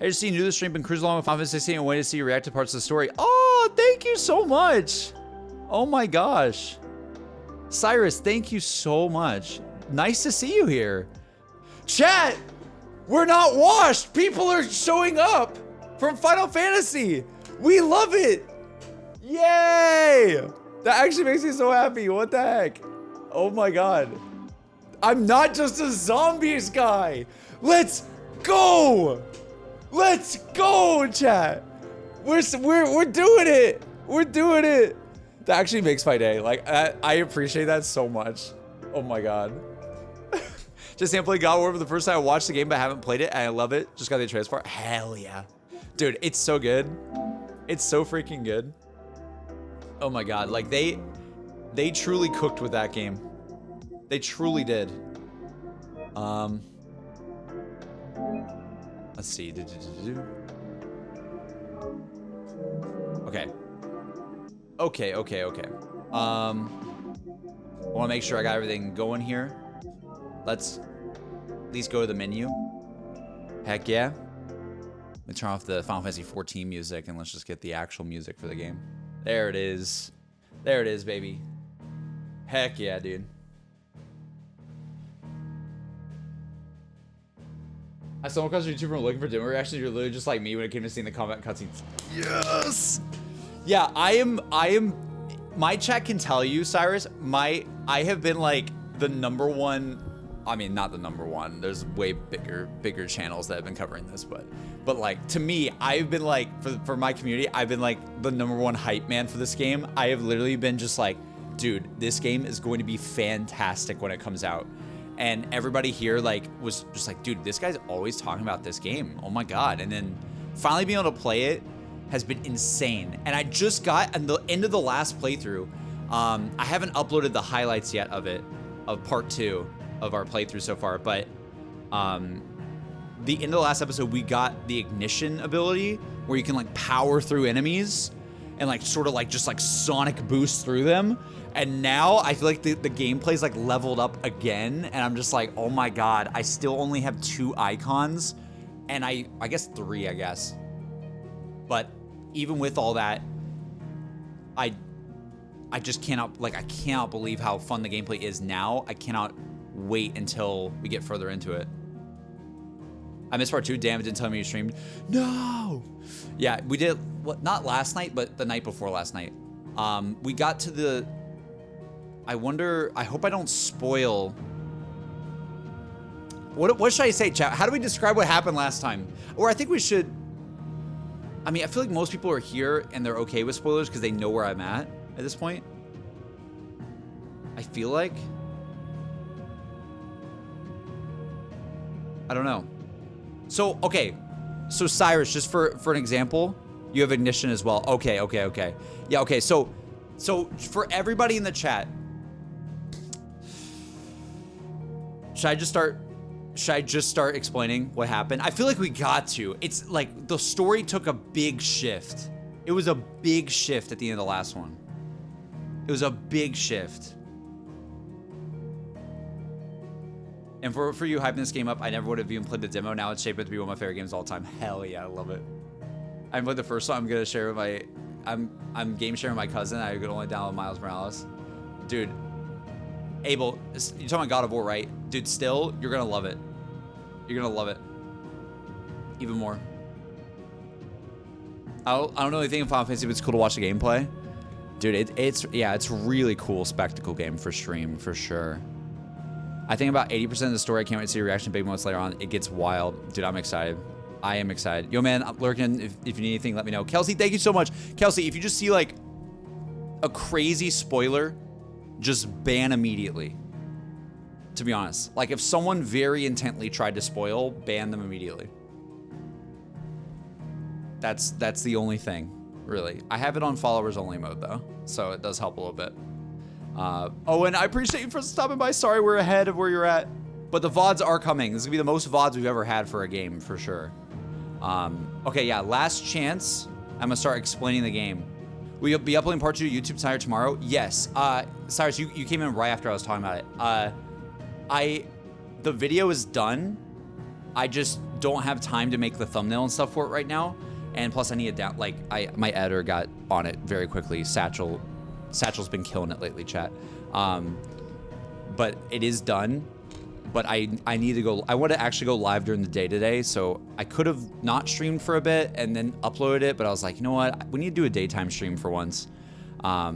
I just seen you do the stream and cruise along with Final Fantasy 16 and wait to see you react to parts of the story. Oh, thank you so much. Oh my gosh. Cyrus, thank you so much. Nice to see you here. Chat, we're not washed. People are showing up from Final Fantasy. We love it. Yay. That actually makes me so happy. What the heck? Oh my God. I'm not just a zombies guy. Let's go. Let's go, chat. We're doing it. We're doing it. That actually makes my day. Like, I appreciate that so much. Oh my God. Just playing God of War for the first time. I watched the game, but I haven't played it, and I love it. Just got the transport. Hell yeah. Dude, it's so good. It's so freaking good. Oh my God. Like, they truly cooked with that game. They truly did. Let's see. Okay. Okay. I want to make sure I got everything going here. Let's at least go to the menu. Heck yeah. Let me turn off the Final Fantasy 14 music and let's just get the actual music for the game. There it is. There it is, baby. Heck yeah, dude. I stumbled across your YouTuber and looking for demo reactions. You're literally just like me when it came to seeing the combat cutscenes. Yes. Yeah, I am. My chat can tell you, Cyrus. I have been like the #1. I mean, not the #1. There's way bigger channels that have been covering this, but like to me, I've been like for my community, I've been like the #1 hype man for this game. I have literally been just like, dude, this game is going to be fantastic when it comes out. And everybody here like was just like, dude, this guy's always talking about this game. Oh my God. And then finally being able to play it has been insane. And I just got at the end of the last playthrough. I haven't uploaded the highlights yet of it, of part 2 of our playthrough so far. But the end of the last episode, we got the ignition ability where you can like power through enemies and like sort of like just like sonic boost through them. And now I feel like the gameplay's like leveled up again, and I'm just like, oh my God, I still only have 2 icons, and I guess 3, I guess. But even with all that, I just cannot, like, I cannot believe how fun the gameplay is now. I cannot wait until we get further into it. I missed part 2. Damn, it didn't tell me you streamed. No. Yeah, we did. Not last night, but the night before last night. We got to the. I wonder. I hope I don't spoil. What should I say, chat? How do we describe what happened last time? Or I think we should. I mean, I feel like most people are here and they're okay with spoilers because they know where I'm at this point. I feel like. I don't know. So, okay. So, Cyrus, just for an example, you have ignition as well. Okay. Yeah, okay. So for everybody in the chat, should I just start explaining what happened? I feel like we got to. It's like the story took a big shift. It was a big shift at the end of the last one. It was a big shift. And for you hyping this game up, I never would have even played the demo. Now it's shaped up to be one of my favorite games of all time. Hell yeah, I love it. I haven't played the first one. I'm gonna share with my, I'm game sharing with my cousin. I could only download Miles Morales. Dude, Abel, you're talking about God of War, right? Dude, still, you're gonna love it. You're gonna love it. Even more. I don't know anything in Final Fantasy, but it's cool to watch the gameplay. Dude, it's a really cool spectacle game for stream, for sure. I think about 80% of the story. I can't wait to see your reaction big months later on. It gets wild. Dude, I'm excited. I am excited. Yo, man, I'm lurking. If you need anything, let me know. Kelsey, thank you so much. Kelsey, if you just see like a crazy spoiler, just ban immediately. To be honest. Like if someone very intently tried to spoil, ban them immediately. That's the only thing, really. I have it on followers only mode though, so it does help a little bit. Oh, and I appreciate you for stopping by. Sorry we're ahead of where you're at, but the VODs are coming. This is gonna be the most VODs we've ever had for a game, for sure. Okay, yeah, last chance. I'm gonna start explaining the game. Will you be uploading part 2 to YouTube tonight or tomorrow? Yes. Cyrus, you came in right after I was talking about it. The video is done. I just don't have time to make the thumbnail and stuff for it right now. And plus I need it down, like my editor got on it very quickly. Satchel's been killing it lately, chat. But it is done. But I need to go, I want to actually go live during the day today, so I could have not streamed for a bit and then uploaded it, but I was like, you know what, we need to do a daytime stream for once.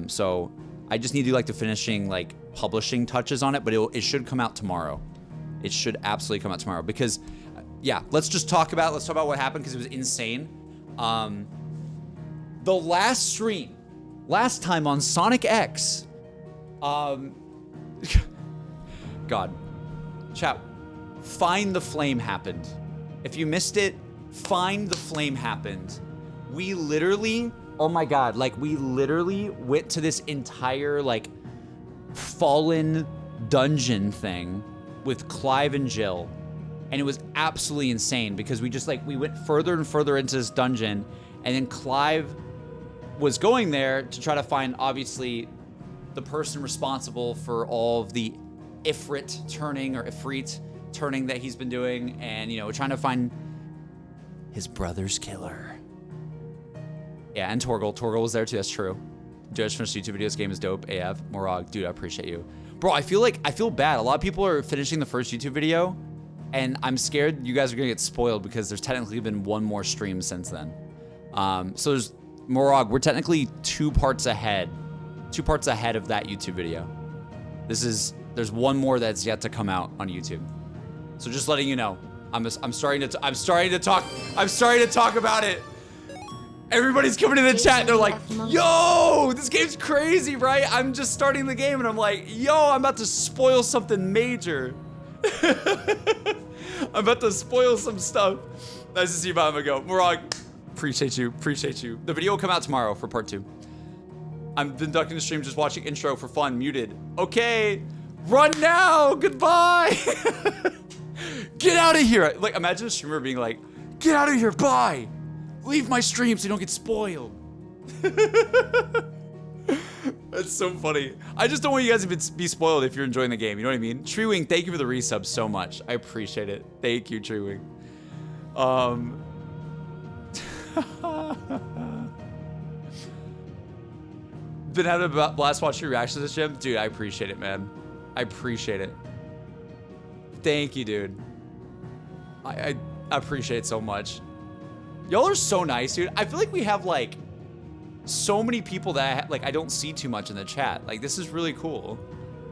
So I just need to do like the finishing, like publishing touches on it, but it should come out tomorrow. It should absolutely come out tomorrow because, yeah, let's talk about what happened because it was insane. The last stream, last time on Sonic X, God. Chat, Find the Flame happened. If you missed it, Find the Flame happened. We literally, oh my God, like we literally went to this entire like fallen dungeon thing with Clive and Jill. And it was absolutely insane because we just like, we went further and further into this dungeon and then Clive was going there to try to find obviously the person responsible for all of the Ifrit turning that he's been doing, and you know, trying to find his brother's killer. Yeah, and Torgal was there too, that's true. Judge finished YouTube videos, game is dope, AF. Morag, dude, I appreciate you. Bro, I feel bad. A lot of people are finishing the first YouTube video, and I'm scared you guys are gonna get spoiled because there's technically been one more stream since then. So there's, Morag, we're technically 2 parts ahead of that YouTube video. There's one more that's yet to come out on YouTube. So just letting you know, I'm starting to talk about it. Everybody's coming to the chat and they're like, yo, this game's crazy, right? I'm just starting the game and I'm like, yo, I'm about to spoil something major. I'm about to spoil some stuff. Nice to see you, Bamago. Morag, appreciate you. The video will come out tomorrow for part 2. I'm conducting the stream, just watching intro for fun, muted. Okay. Run now! Goodbye! Get out of here! Like, imagine a streamer being like, get out of here, bye! Leave my stream so you don't get spoiled. That's so funny. I just don't want you guys to be spoiled if you're enjoying the game, you know what I mean? Treewing, thank you for the resub so much. I appreciate it. Thank you, Treewing. Been having a blast watching your reactions to this, Jim? Dude, I appreciate it, man. I appreciate it. Thank you, dude. I appreciate it so much. Y'all are so nice, dude. I feel like we have like so many people that I don't see too much in the chat. Like, this is really cool.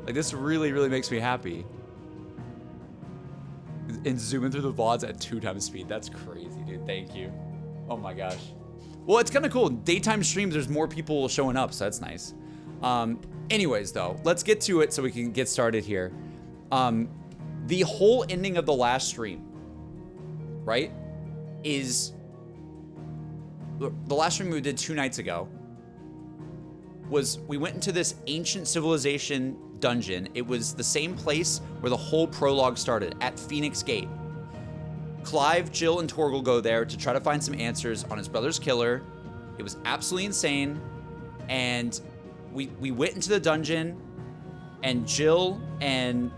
Like, this really, really makes me happy. And zooming through the VODs at 2 times speed. That's crazy, dude. Thank you. Oh my gosh. Well, it's kind of cool. Daytime streams, there's more people showing up, so that's nice. Anyways, though, let's get to it so we can get started here. The whole ending of the last stream, right, is the last stream we did 2 nights ago was we went into this ancient civilization dungeon. It was the same place where the whole prologue started, at Phoenix Gate. Clive, Jill, and Torgal go there to try to find some answers on his brother's killer. It was absolutely insane. And we went into the dungeon, and Jill and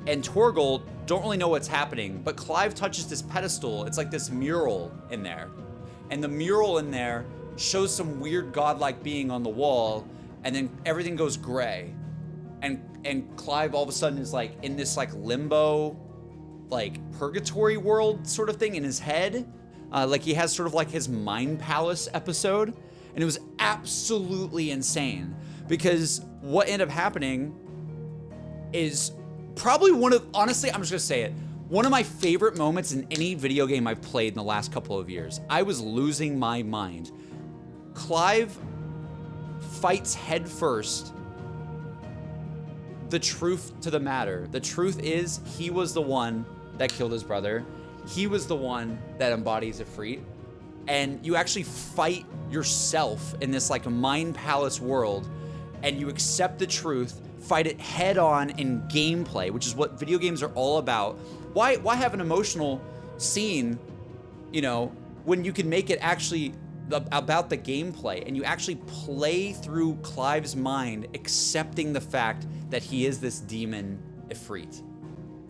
Torgal don't really know what's happening, but Clive touches this pedestal. It's like this mural in there. And the mural in there shows some weird godlike being on the wall, and then everything goes gray. And Clive all of a sudden is like in this like limbo, like purgatory world sort of thing in his head. Like he has sort of like his mind palace episode. And it was absolutely insane because what ended up happening is probably honestly, I'm just gonna say it, one of my favorite moments in any video game I've played in the last couple of years. I was losing my mind. Clive fights headfirst the truth to the matter. The truth is he was the one that killed his brother. He was the one that embodies Ifrit. And you actually fight yourself in this like mind palace world, and you accept the truth, fight it head on in gameplay, which is what video games are all about. Why have an emotional scene, you know, when you can make it actually about the gameplay, and you actually play through Clive's mind, accepting the fact that he is this demon Ifrit.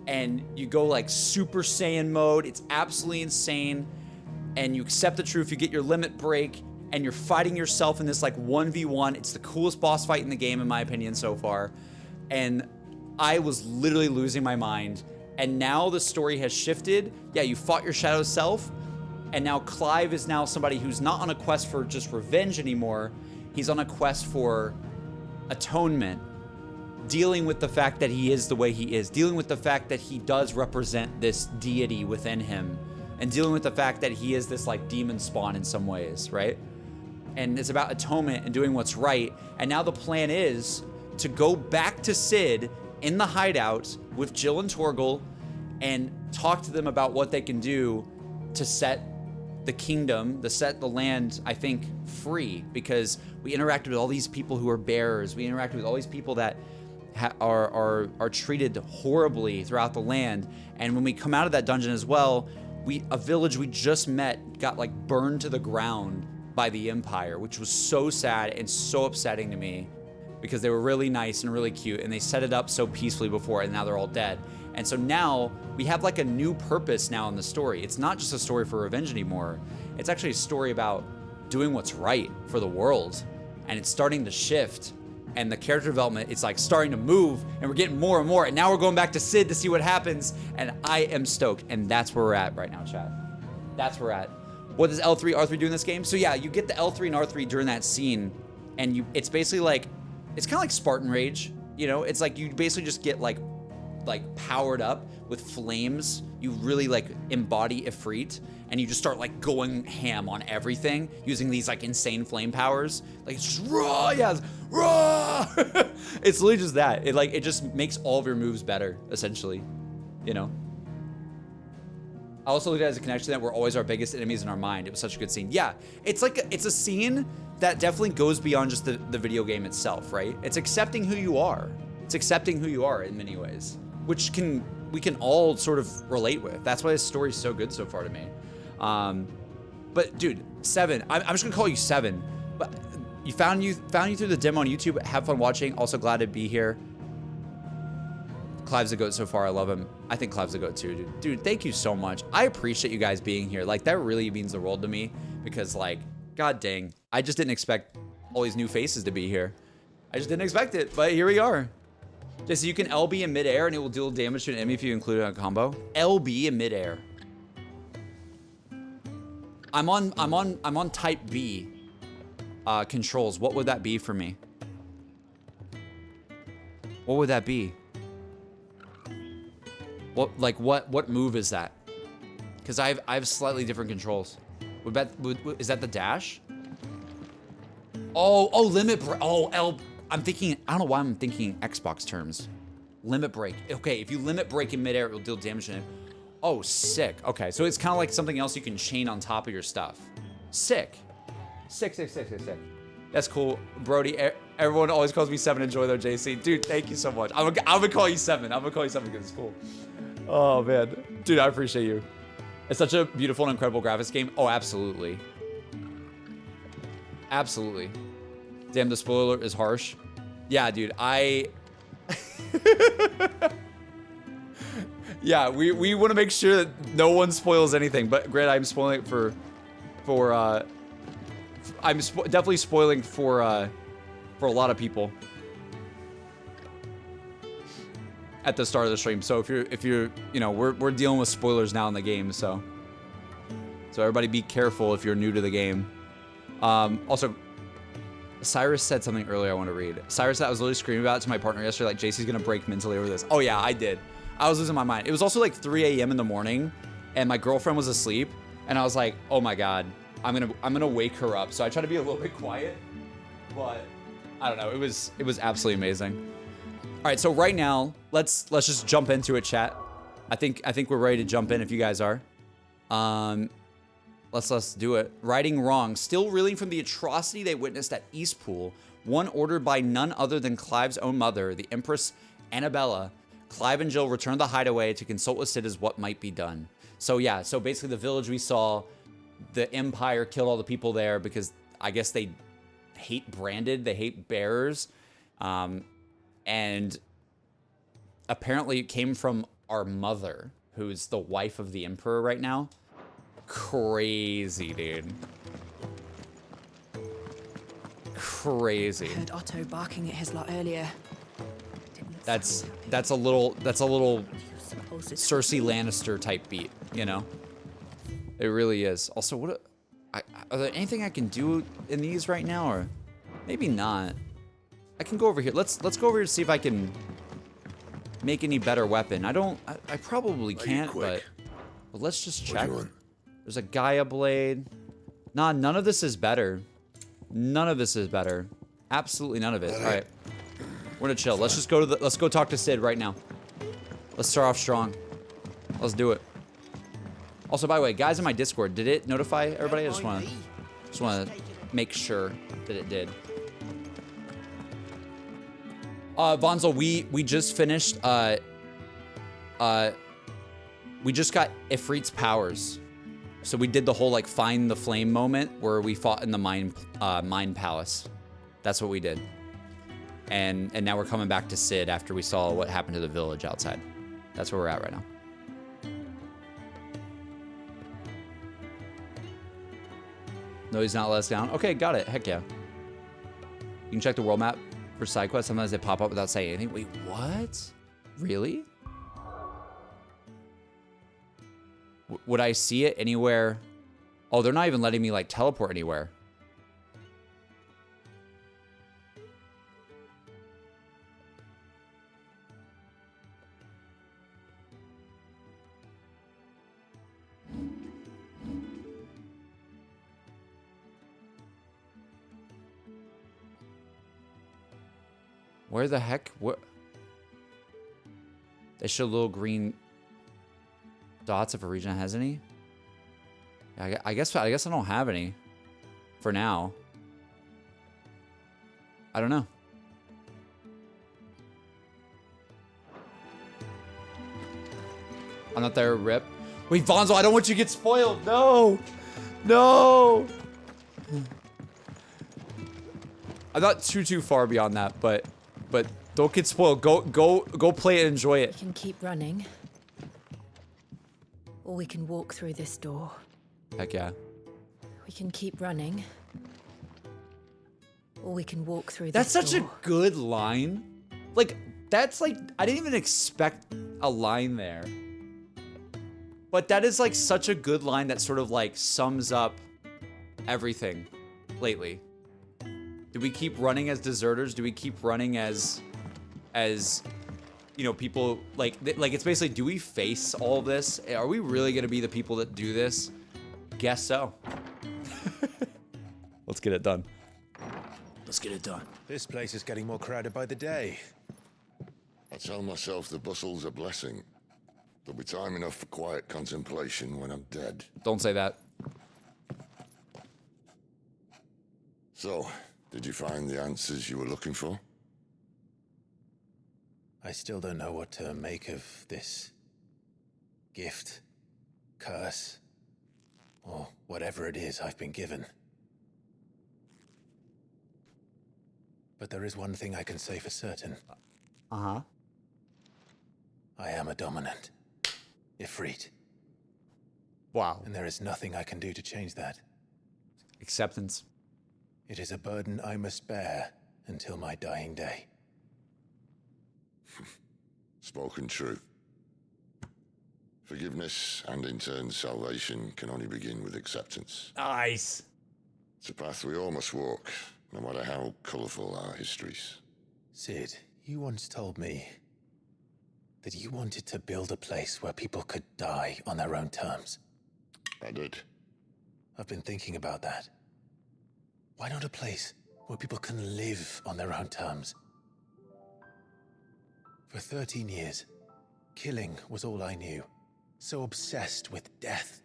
and you go like Super Saiyan mode. It's absolutely insane. And you accept the truth, you get your limit break, and you're fighting yourself in this like 1v1. It's the coolest boss fight in the game, in my opinion, so far. And I was literally losing my mind. And now the story has shifted. Yeah, you fought your shadow self, and now Clive is now somebody who's not on a quest for just revenge anymore. He's on a quest for atonement, dealing with the fact that he is the way he is, dealing with the fact that he does represent this deity within him, and dealing with the fact that he is this like demon spawn in some ways, right? And it's about atonement and doing what's right. And now the plan is to go back to Sid in the hideout with Jill and Torgal and talk to them about what they can do to set the kingdom, to set the land, I think, free, because we interacted with all these people who are bearers. We interacted with all these people that are treated horribly throughout the land. And when we come out of that dungeon as well, a village we just met got like burned to the ground by the Empire, which was so sad and so upsetting to me, because they were really nice and really cute, and they set it up so peacefully before, and now they're all dead. And so now we have like a new purpose now in the story. It's not just a story for revenge anymore. It's actually a story about doing what's right for the world. And it's starting to shift. And the character development, it's like starting to move, and we're getting more and more. And now we're going back to Sid to see what happens. And I am stoked. And that's where we're at right now, chat. That's where we're at. What does L3, R3 do in this game? So yeah, you get the L3 and R3 during that scene. And it's basically like, it's kind of like Spartan Rage. You know, it's like you basically just get like powered up with flames. You really like embody Ifrit, and you just start like going ham on everything using these like insane flame powers. Like it's just raw, yeah, it's raw. It's literally just that. It just makes all of your moves better, essentially. You know. I also look at it as a connection that we're always our biggest enemies in our mind. It was such a good scene. Yeah, it's like it's a scene that definitely goes beyond just the video game itself, right? It's accepting who you are. It's accepting who you are in many ways, which we can all sort of relate with. That's why this story is so good so far to me. But dude, 7. I'm just gonna call you 7. But found you through the demo on YouTube. Have fun watching. Also glad to be here. Clive's a goat so far. I love him. I think Clive's a goat too, dude. Dude, thank you so much. I appreciate you guys being here. Like that really means the world to me, because like, god dang, I just didn't expect all these new faces to be here. I just didn't expect it, but here we are. Just so you can LB in midair and it will deal damage to an enemy if you include it in a combo. LB in midair. I'm on type B controls. What would that be for me? What would that be? What move is that? Because I have slightly different controls. Is that the dash? Oh, limit break. Oh, I'm thinking, I don't know why I'm thinking Xbox terms. Limit break. Okay, if you limit break in midair, it will deal damage to him. Oh, sick. Okay, so it's kind of like something else you can chain on top of your stuff. Sick. Sick. That's cool. Brody, everyone always calls me 7. Enjoy though, JC. Dude, thank you so much. I'm gonna call you 7. I'm gonna call you 7 because it's cool. Oh, man. Dude, I appreciate you. It's such a beautiful and incredible graphics game. Oh, absolutely. Absolutely. Damn, the spoiler is harsh. Yeah, dude, yeah, we want to make sure that no one spoils anything. But granted, I'm spoiling it I'm definitely spoiling for a lot of people at the start of the stream. So if you're you know, we're dealing with spoilers now in the game, so everybody be careful if you're new to the game. Also, Cyrus said something earlier I want to read. Cyrus said I was literally screaming about it to my partner yesterday, like JC's gonna break mentally over this. Oh yeah, I did. I was losing my mind. It was also like 3 a.m. in the morning, and my girlfriend was asleep, and I was like, oh my god, I'm gonna wake her up. So I tried to be a little bit quiet, but I don't know. It was absolutely amazing. All right, so right now, let's just jump into it, chat. I think we're ready to jump in if you guys are. Let's do it. Righting wrong. Still reeling from the atrocity they witnessed at Eastpool, one ordered by none other than Clive's own mother, the Empress Annabella. Clive and Jill return to the Hideaway to consult with Sid as what might be done. So yeah, so basically the village we saw, the Empire killed all the people there because I guess they hate branded, they hate bearers. And apparently it came from our mother, who's the wife of the emperor right now. Crazy, dude. Crazy. I heard Otto barking at his lot earlier. That's a little Cersei Lannister type beat, you know? It really is. Also, are there anything I can do in these right now, or maybe not? I can go over here. Let's go over here to see if I can make any better weapon. I probably can't, but let's just check. There's a Gaia blade. Nah, none of this is better. None of this is better. Absolutely none of it. All right. We're gonna chill. Let's just go to let's go talk to Sid right now. Let's start off strong. Let's do it. Also, by the way, guys in my Discord, did it notify everybody? I just wanna make sure that it did. Vonzel, we just finished we just got Ifrit's powers. So we did the whole like find the flame moment where we fought in the mine palace. That's what we did. And now we're coming back to Sid after we saw what happened to the village outside. That's where we're at right now. No, he's not let us down. Okay, got it. Heck yeah. You can check the world map for side quests. Sometimes they pop up without saying anything. Wait, what? Really? Would I see it anywhere? Oh, they're not even letting me like teleport anywhere. Where the heck? What? They show little green dots if a region has any. I guess I don't have any for now. I don't know. I'm not there, rip. Wait, Vonzo, I don't want you to get spoiled. No, no. I'm not too far beyond that, but don't get spoiled. Go play it and enjoy it. We can keep running, or we can walk through this door. Heck yeah. We can keep running, or we can walk through That's this door. such a good line. Like, that's like, I didn't even expect a line there. But that is like such a good line that sort of like sums up everything lately. Do we keep running as deserters? Do we keep running as you know, people like it's basically, do we face all of this? Are we really gonna be the people that do this? Guess so. Let's get it done. Let's get it done. This place is getting more crowded by the day. I tell myself the bustle's a blessing. There'll be time enough for quiet contemplation when I'm dead. Don't say that. So, did you find the answers you were looking for? I still don't know what to make of this gift, curse, or whatever it is I've been given. But there is one thing I can say for certain. Uh-huh. I am a dominant. Ifrit. Wow. And there is nothing I can do to change that. Acceptance. It is a burden I must bear until my dying day. Spoken true. Forgiveness and in turn salvation can only begin with acceptance. Nice. It's a path we all must walk, no matter how colourful our histories. Sid, you once told me that you wanted to build a place where people could die on their own terms. I did. I've been thinking about that. Why not a place where people can live on their own terms? For 13 years, killing was all I knew. So obsessed with death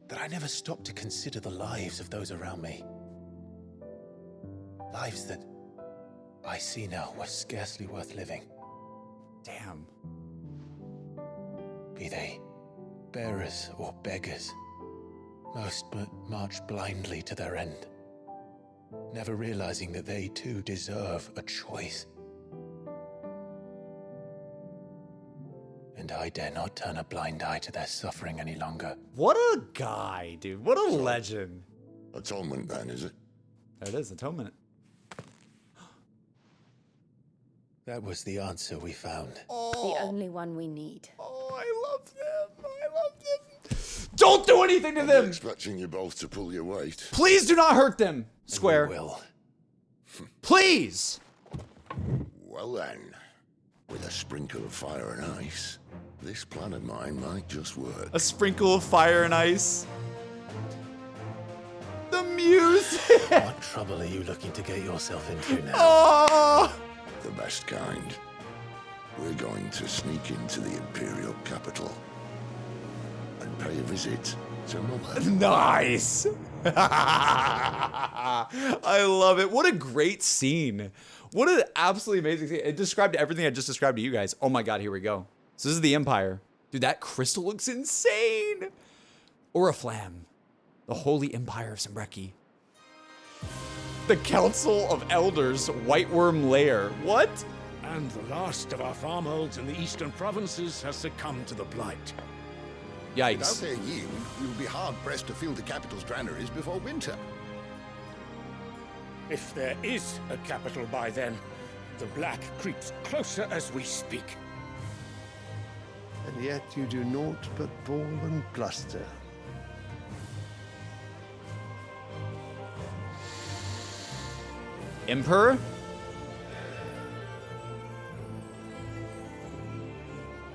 that I never stopped to consider the lives of those around me. Lives that I see now were scarcely worth living. Damn. Be they bearers or beggars, most march blindly to their end, never realizing that they too deserve a choice. and I dare not turn a blind eye to their suffering any longer. What a guy, dude. What a legend. Atonement then, is it? There it is, atonement. That was the answer we found. The only one we need. Oh, I love them. I love them. Don't do anything to I'm them. expecting you both to pull your weight. Please do not hurt them. Square. We will. Please. Well then, with a sprinkle of fire and ice, this plan of mine might just work. A sprinkle of fire and ice. The music. What trouble are you looking to get yourself into now? Oh. The best kind. We're going to sneak into the Imperial capital and pay a visit to Mother. Nice. I love it. What a great scene. What an absolutely amazing scene. It described everything I just described to you guys. Oh my God, here we go. So this is the Empire. Dude, that crystal looks insane. Oriflamme, the Holy Empire of Sembreki. The Council of Elders, White Worm Lair. What? And the last of our farmholds in the eastern provinces has succumbed to the blight. Without Yikes. their yield, we will be hard-pressed to fill the capital's granaries before winter. If there is a capital by then, the black creeps closer as we speak. And yet you do naught but bawl and bluster. Emperor?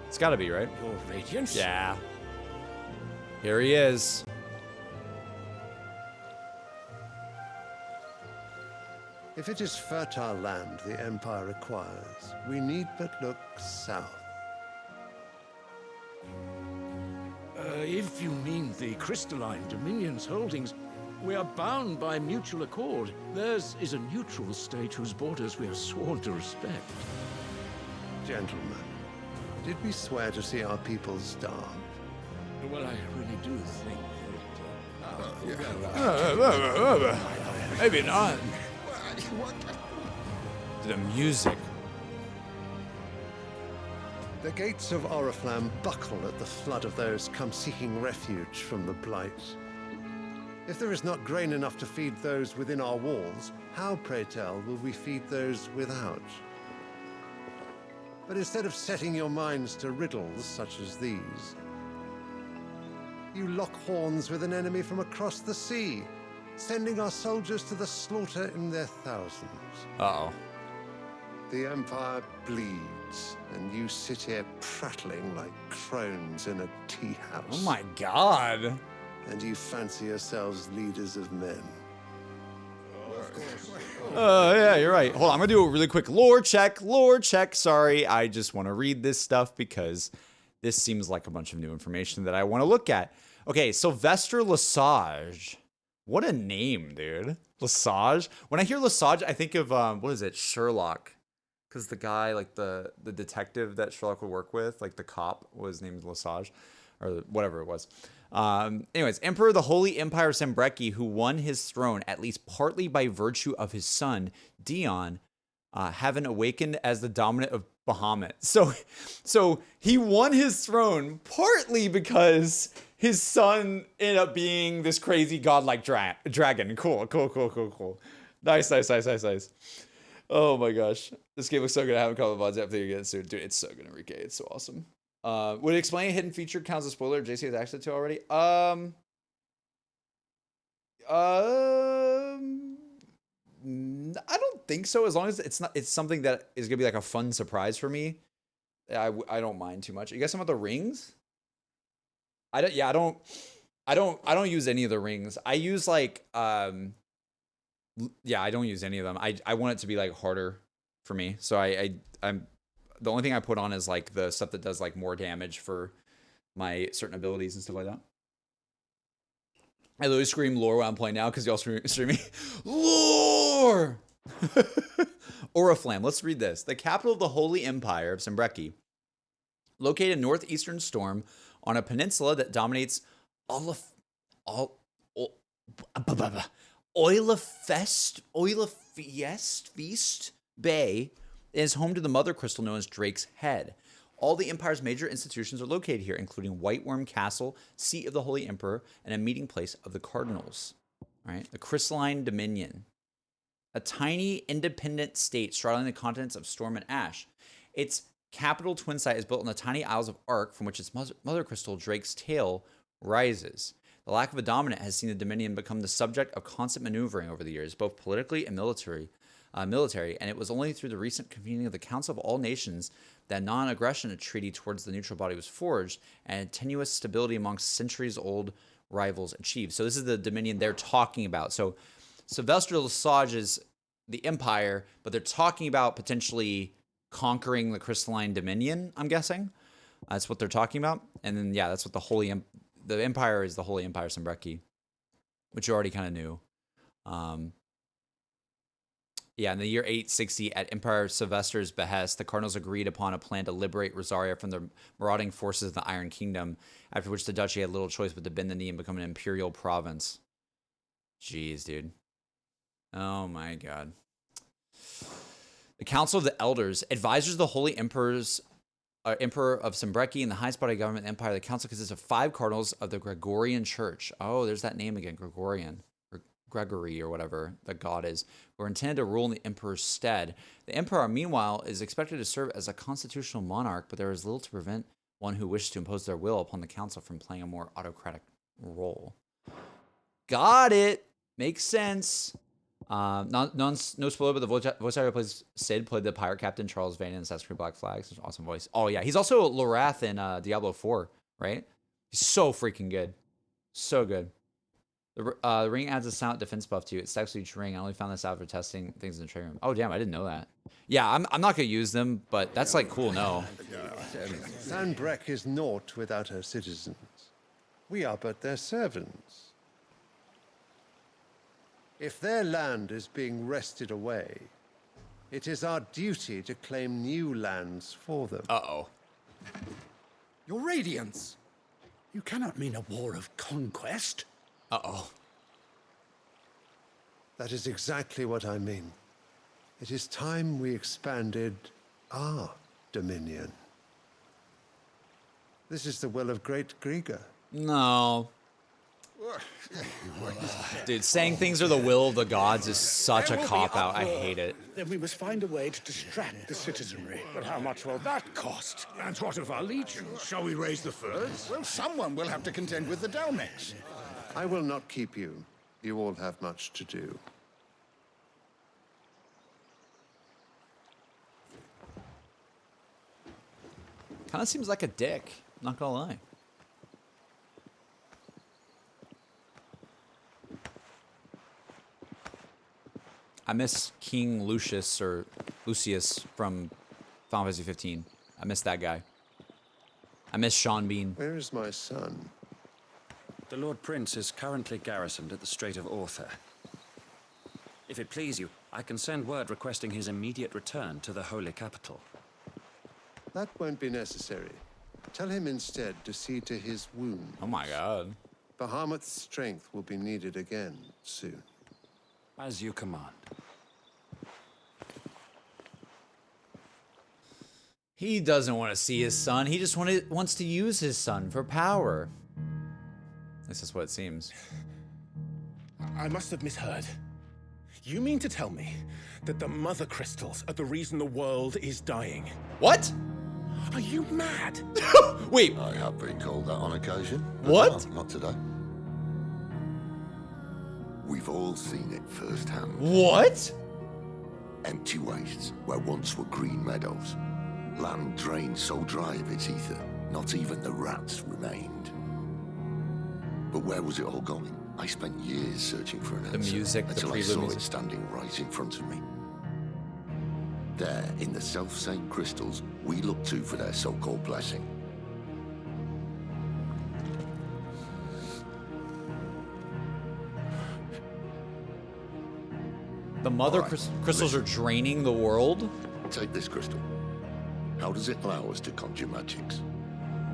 It's gotta be, right? Your radiance? Yeah. Here he is. If it is fertile land the Empire acquires, we need but look south. If you mean the crystalline Dominion's holdings, we are bound by mutual accord. Theirs is a neutral state whose borders we are sworn to respect. Gentlemen, did we swear to see our people starve? Well, I really do think that... Maybe not. The music. The gates of Oriflamme buckle at the flood of those come seeking refuge from the blight. If there is not grain enough to feed those within our walls, how, pray tell, will we feed those without? But instead of setting your minds to riddles such as these, you lock horns with an enemy from across the sea, sending our soldiers to the slaughter in their thousands. Uh-oh. The Empire bleeds, and you sit here prattling like crones in a tea house. Oh my God. And you fancy yourselves leaders of men. Yeah, you're right. Hold on, I'm gonna do a really quick lore check. Lore check. Sorry, I just want to read this stuff because this seems like a bunch of new information that I want to look at. Okay, Sylvester Lesage. What a name, dude. Lesage. When I hear Lesage, I think of what is it? Sherlock. Because the guy, like the detective that Sherlock would work with, like the cop, was named Lesage, or whatever it was. Anyways, Emperor of the Holy Empire of Sembreki, who won his throne at least partly by virtue of his son, Dion, having awakened as the dominant of Bahamut. So he won his throne partly because his son ended up being this crazy godlike dragon. Cool. Nice. Oh my gosh. This game looks so good. I haven't called the VODs after you get soon. Dude, it's so good, Enrique. It's so awesome. Would it explain a hidden feature counts as spoiler JC has access to already? I don't think so. As long as it's something that is gonna be like a fun surprise for me. I don't mind too much. You guys, some of the rings? I don't use any of the rings. I use like I don't use any of them. I want it to be like harder for me. So I'm the only thing I put on is like the stuff that does like more damage for my certain abilities and stuff like that. I literally scream lore while I'm playing now because y'all streaming lore. Oriflamme. Let's read this. The capital of the Holy Empire of Sembreki, located in northeastern Storm on a peninsula that dominates Oilefest Bay, is home to the mother crystal known as Drake's Head. All the Empire's major institutions are located here, including White Worm Castle, seat of the Holy Emperor, and a meeting place of the Cardinals. All right, the Crystalline Dominion. A tiny, independent state straddling the continents of Storm and Ash. Its capital twin site is built on the tiny Isles of Ark, from which its mother crystal, Drake's Tail, rises. The lack of a dominant has seen the Dominion become the subject of constant maneuvering over the years, both politically and military, and it was only through the recent convening of the Council of All Nations that non-aggression treaty towards the neutral body was forged, and tenuous stability amongst centuries-old rivals achieved. So this is the Dominion they're talking about. So Sylvester Lesage is the Empire, but they're talking about potentially conquering the Crystalline Dominion, I'm guessing. That's what they're talking about. And then, yeah, that's what the Empire is, the Holy Empire Sombreki, which you already kind of knew. Yeah, in the year 860, at Emperor Sylvester's behest, the Cardinals agreed upon a plan to liberate Rosaria from the marauding forces of the Iron Kingdom, after which the duchy had little choice but to bend the knee and become an imperial province. Jeez, dude. Oh my god. The Council of the Elders, advisors of the Holy Emperor of Sombreki and the highest body of government in the Empire. The council consists of 5 cardinals of the Gregorian Church. Oh, there's that name again, Gregorian. Gregory or whatever the god is, who are intended to rule in the emperor's stead. The emperor, meanwhile, is expected to serve as a constitutional monarch, but there is little to prevent one who wishes to impose their will upon the council from playing a more autocratic role. Got it. Makes sense. No spoiler, but the voice actor who plays Sid played the pirate captain Charles Vane in Assassin's Creed Black Flag. Such an awesome voice. Oh yeah, he's also Lorath in Diablo 4, right? He's so freaking good. So good. The ring adds a silent defense buff to you. It's stacks with each ring. I only found this out after testing things in the training room. Oh damn, I didn't know that. Yeah, I'm not gonna use them, but that's like cool. No. Sanbreque is naught without her citizens. We are but their servants. If their land is being wrested away, it is our duty to claim new lands for them. Uh-oh. Your Radiance! You cannot mean a war of conquest. Uh-oh. That is exactly what I mean. It is time we expanded our dominion. This is the will of Great Grieger. No. Dude, saying things are the will of the gods is such a cop-out. I hate it. Then we must find a way to distract the citizenry. But how much will that cost? And what of our legions? Shall we raise the furs? Well, someone will have to contend with the Dalnex. I will not keep you. You all have much to do. Kind of seems like a dick. Not gonna lie. I miss King Lucius or Lucius from Final Fantasy 15. I miss that guy. I miss Sean Bean. Where is my son? The Lord Prince is currently garrisoned at the Strait of Arthur. If it please you, I can send word requesting his immediate return to the Holy Capital. That won't be necessary. Tell him instead to see to his wound. Oh my god. Bahamut's strength will be needed again soon. As you command. He doesn't want to see his son. He just wants to use his son for power. At least that's what it seems. I must have misheard. You mean to tell me that the mother crystals are the reason the world is dying? What? Are you mad? Wait. I have been called that on occasion. but What? no, not today. We've all seen it firsthand. What? Empty wastes where once were green meadows. Land drained so dry of its ether, not even the rats remained. But where was it all going? I spent years searching for an answer. The music, the until I prelude saw music. it standing right in front of me. There, in the self-same crystals we look to for their so-called blessing. The mother All right, crystals are draining the world? Take this crystal. How does it allow us to conjure magics?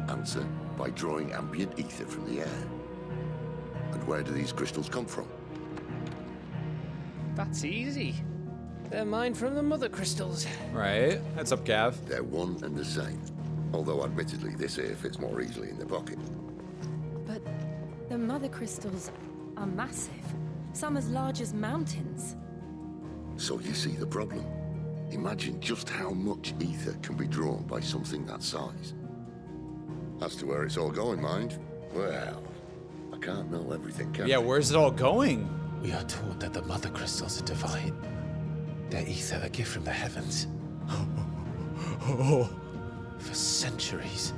Answer, by drawing ambient ether from the air. And where do these crystals come from? That's easy. They're mined from the mother crystals. Right. Heads up, Gav. They're one and the same. Although, admittedly, this here fits more easily in the pocket. But the mother crystals are massive. Some as large as mountains. So you see the problem. Imagine just how much ether can be drawn by something that size. As to where it's all going, mind, well, I can't know everything, can Yeah, I? where's it all going? We are taught that the mother crystals are divine. Their ether a gift from the heavens. For centuries,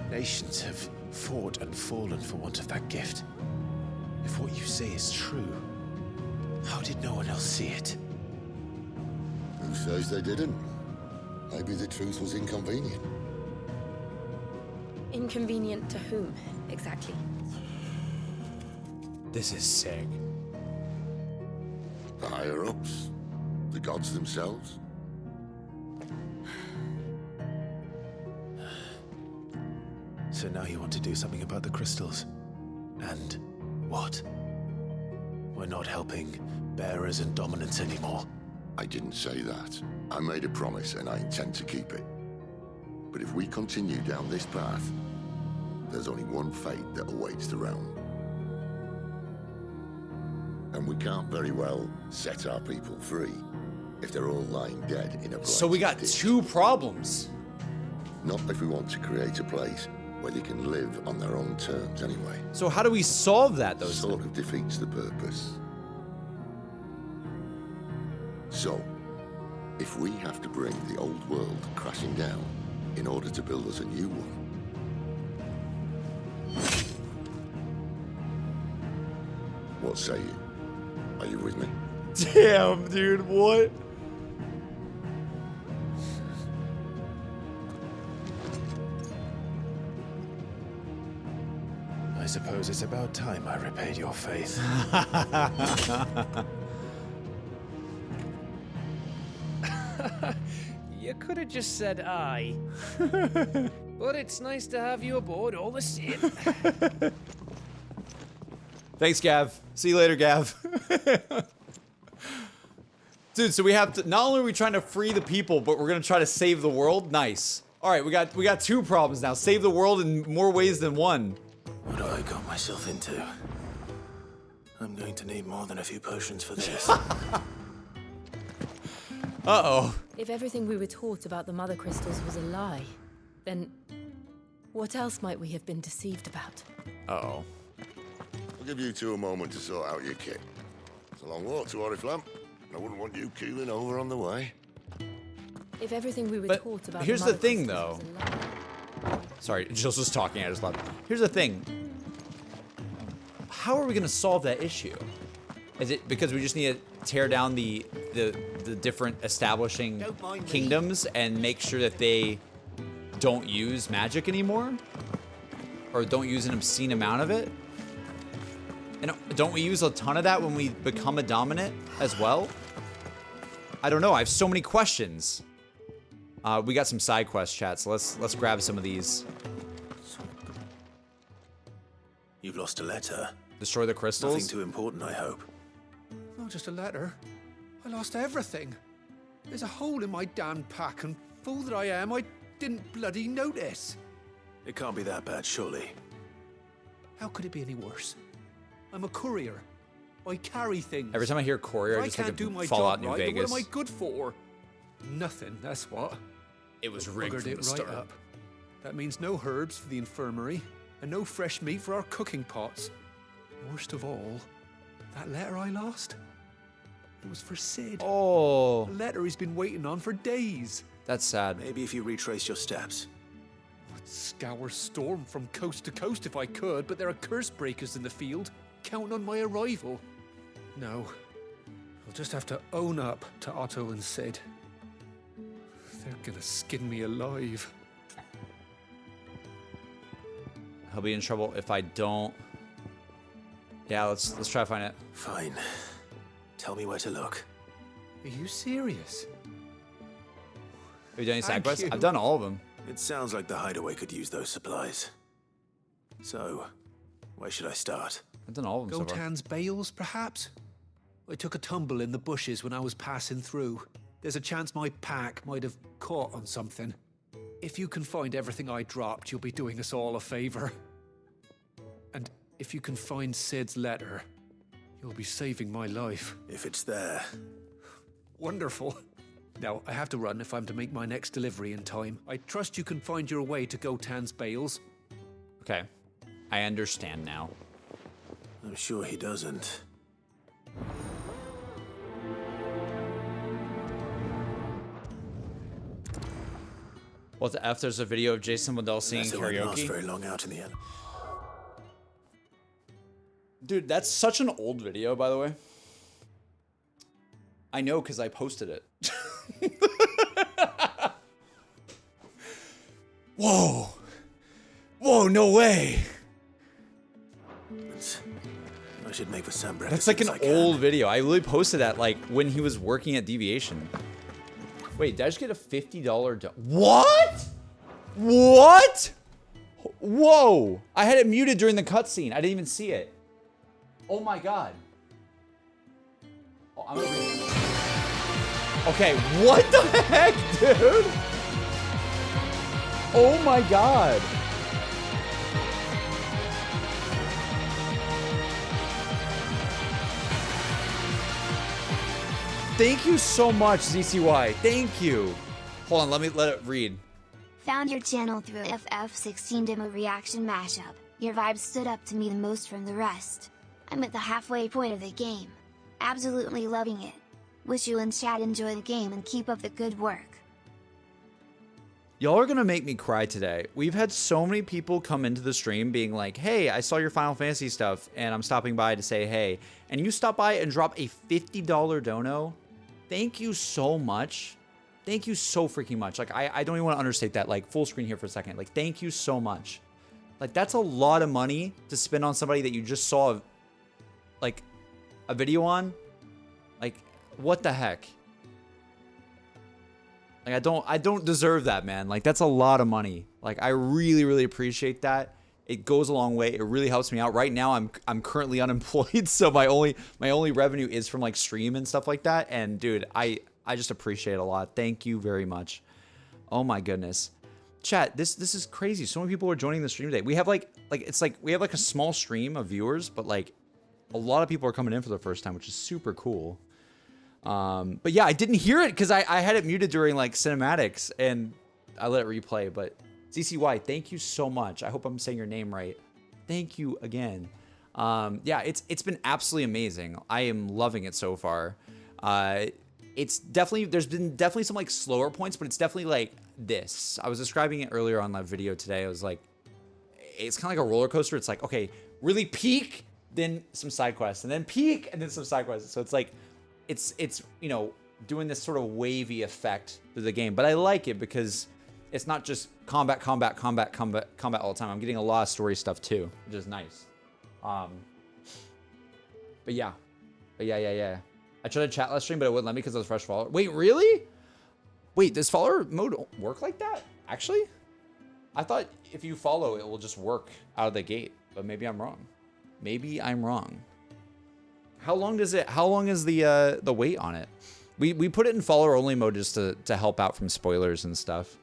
nations have fought and fallen for want of that gift. If what you say is true, how did no one else see it? Who says they didn't? Maybe the truth was inconvenient. Inconvenient to whom, exactly? This is sick. The higher-ups? The gods themselves? So now you want to do something about the crystals. And what? We're not helping bearers and dominants anymore. I didn't say that. I made a promise and I intend to keep it. But if we continue down this path, there's only one fate that awaits the realm. And we can't very well set our people free if they're all lying dead in a So we got ditch. 2 problems. Not if we want to create a place where they can live on their own terms anyway. So how do we solve that, though? Sort of defeats the purpose. So, if we have to bring the old world crashing down in order to build us a new one, what say you? Are you with me? Damn, dude, what? I suppose it's about time I repaid your faith. You could have just said aye. But it's nice to have you aboard all the same. Thanks, Gav. See you later, Gav. Dude, so we have to, not only are we trying to free the people, but we're gonna try to save the world. Nice. All right, we got 2 problems now. Save the world in more ways than one. What do I got myself into? I'm going to need more than a few potions for this. Uh-oh. If everything we were taught about the mother crystals was a lie, then what else might we have been deceived about? Uh-oh. I'll give you 2 a moment to sort out your kit. It's a long walk to Oriflamme, and I wouldn't want you keeling over on the way. If everything we were But taught about here's the the mother thing, crystals though. was a lie. Sorry, Jill's just talking, I just left. Here's the thing. How are we gonna solve that issue? Is it because we just need to tear down the different establishing kingdoms and make sure that they don't use magic anymore? Or don't use an obscene amount of it? And don't we use a ton of that when we become a dominant as well? I don't know, I have so many questions. We got some side quest chat, so let's grab some of these. You've lost a letter. Destroy the crystals? Nothing too important, I hope. Not just a letter. I lost everything. There's a hole in my damn pack, and fool that I am, I didn't bloody notice. It can't be that bad, surely. How could it be any worse? I'm a courier. I carry things. Every time I hear courier, If I just can't think do of my Fallout job New right, then Vegas. what am I good for? Nothing, that's what. It was rigged Buggered from it the right start. up. That means no herbs for the infirmary, and no fresh meat for our cooking pots. Worst of all, that letter I lost, it was for Sid. Oh, A letter he's been waiting on for days. that's sad. Maybe if you retrace your steps. I'd scour Storm from coast to coast if I could, but there are curse breakers in the field, counting on my arrival. No, I'll just have to own up to Otto and Sid. They're gonna skin me alive. He'll be in trouble if I don't. Yeah, let's try to find it. Fine. Tell me where to look. Are you serious? Have you done any side Thank quests? you. I've done all of them. It sounds like the Hideaway could use those supplies. So, where should I start? I've done all of them so far. Gotan's bales, perhaps? I took a tumble in the bushes when I was passing through. There's a chance my pack might have caught on something. if you can find everything I dropped, you'll be doing us all a favor. And if you can find Sid's letter, you'll be saving my life. If it's there. Wonderful. Now, I have to run if I'm to make my next delivery in time. I trust you can find your way to Gotan's bales. Okay. I understand now. I'm sure he doesn't. What the F? There's a video of Jason Waddell singing It won't last karaoke. very long out in the end. Dude, that's such an old video, by the way. I know because I posted it. Whoa. Whoa, no way. I should make the Sambra. That's like an old video. I literally posted that like when he was working at Deviation. Wait, did I just get a $50 What? What? Whoa. I had it muted during the cutscene. I didn't even see it. Oh my god. Oh, I'm gonna read. Okay, what the heck, dude? Oh my god. Thank you so much, ZCY. Thank you. Hold on, let it read. Found your channel through FF16 demo reaction mashup. Your vibe stood up to me the most from the rest. I'm at the halfway point of the game. Absolutely loving it. Wish you and chat enjoy the game and keep up the good work. Y'all are gonna make me cry today. We've had so many people come into the stream being like, hey, I saw your Final Fantasy stuff and I'm stopping by to say hey. And you stop by and drop a $50 dono. Thank you so much. Thank you so freaking much. Like, I don't even want to understate that. Like, full screen here for a second. Like, thank you so much. Like, that's a lot of money to spend on somebody that you just saw, like, a video on. Like, what the heck? Like, I don't deserve that, man. Like, that's a lot of money. Like, I really, really appreciate that. It goes a long way. It really helps me out. Right now, I'm currently unemployed, so my only revenue is from like stream and stuff like that. And dude, I just appreciate it a lot. Thank you very much. Oh my goodness, chat. This is crazy. So many people are joining the stream today. We have we have like a small stream of viewers, but like a lot of people are coming in for the first time, which is super cool. But yeah, I didn't hear it because I had it muted during like cinematics and I let it replay, but. ZCY, thank you so much. I hope I'm saying your name right. Thank you again. Yeah, it's been absolutely amazing. I am loving it so far. It's definitely, there's been definitely some like slower points, but it's definitely like this. I was describing it earlier on my video today. I was like, it's kind of like a roller coaster. It's like, okay, really peak, then some side quests, and then peak, and then some side quests. So it's like, it's you know, doing this sort of wavy effect through the game. But I like it because it's not just combat all the time. I'm getting a lot of story stuff too, which is nice. But yeah. I tried to chat last stream, but it wouldn't let me because I was fresh follower. Wait, really? Wait, does follower mode work like that? Actually? I thought if you follow, it will just work out of the gate, but maybe I'm wrong. Maybe I'm wrong. How long is the wait on it? We put it in follower only mode just to help out from spoilers and stuff.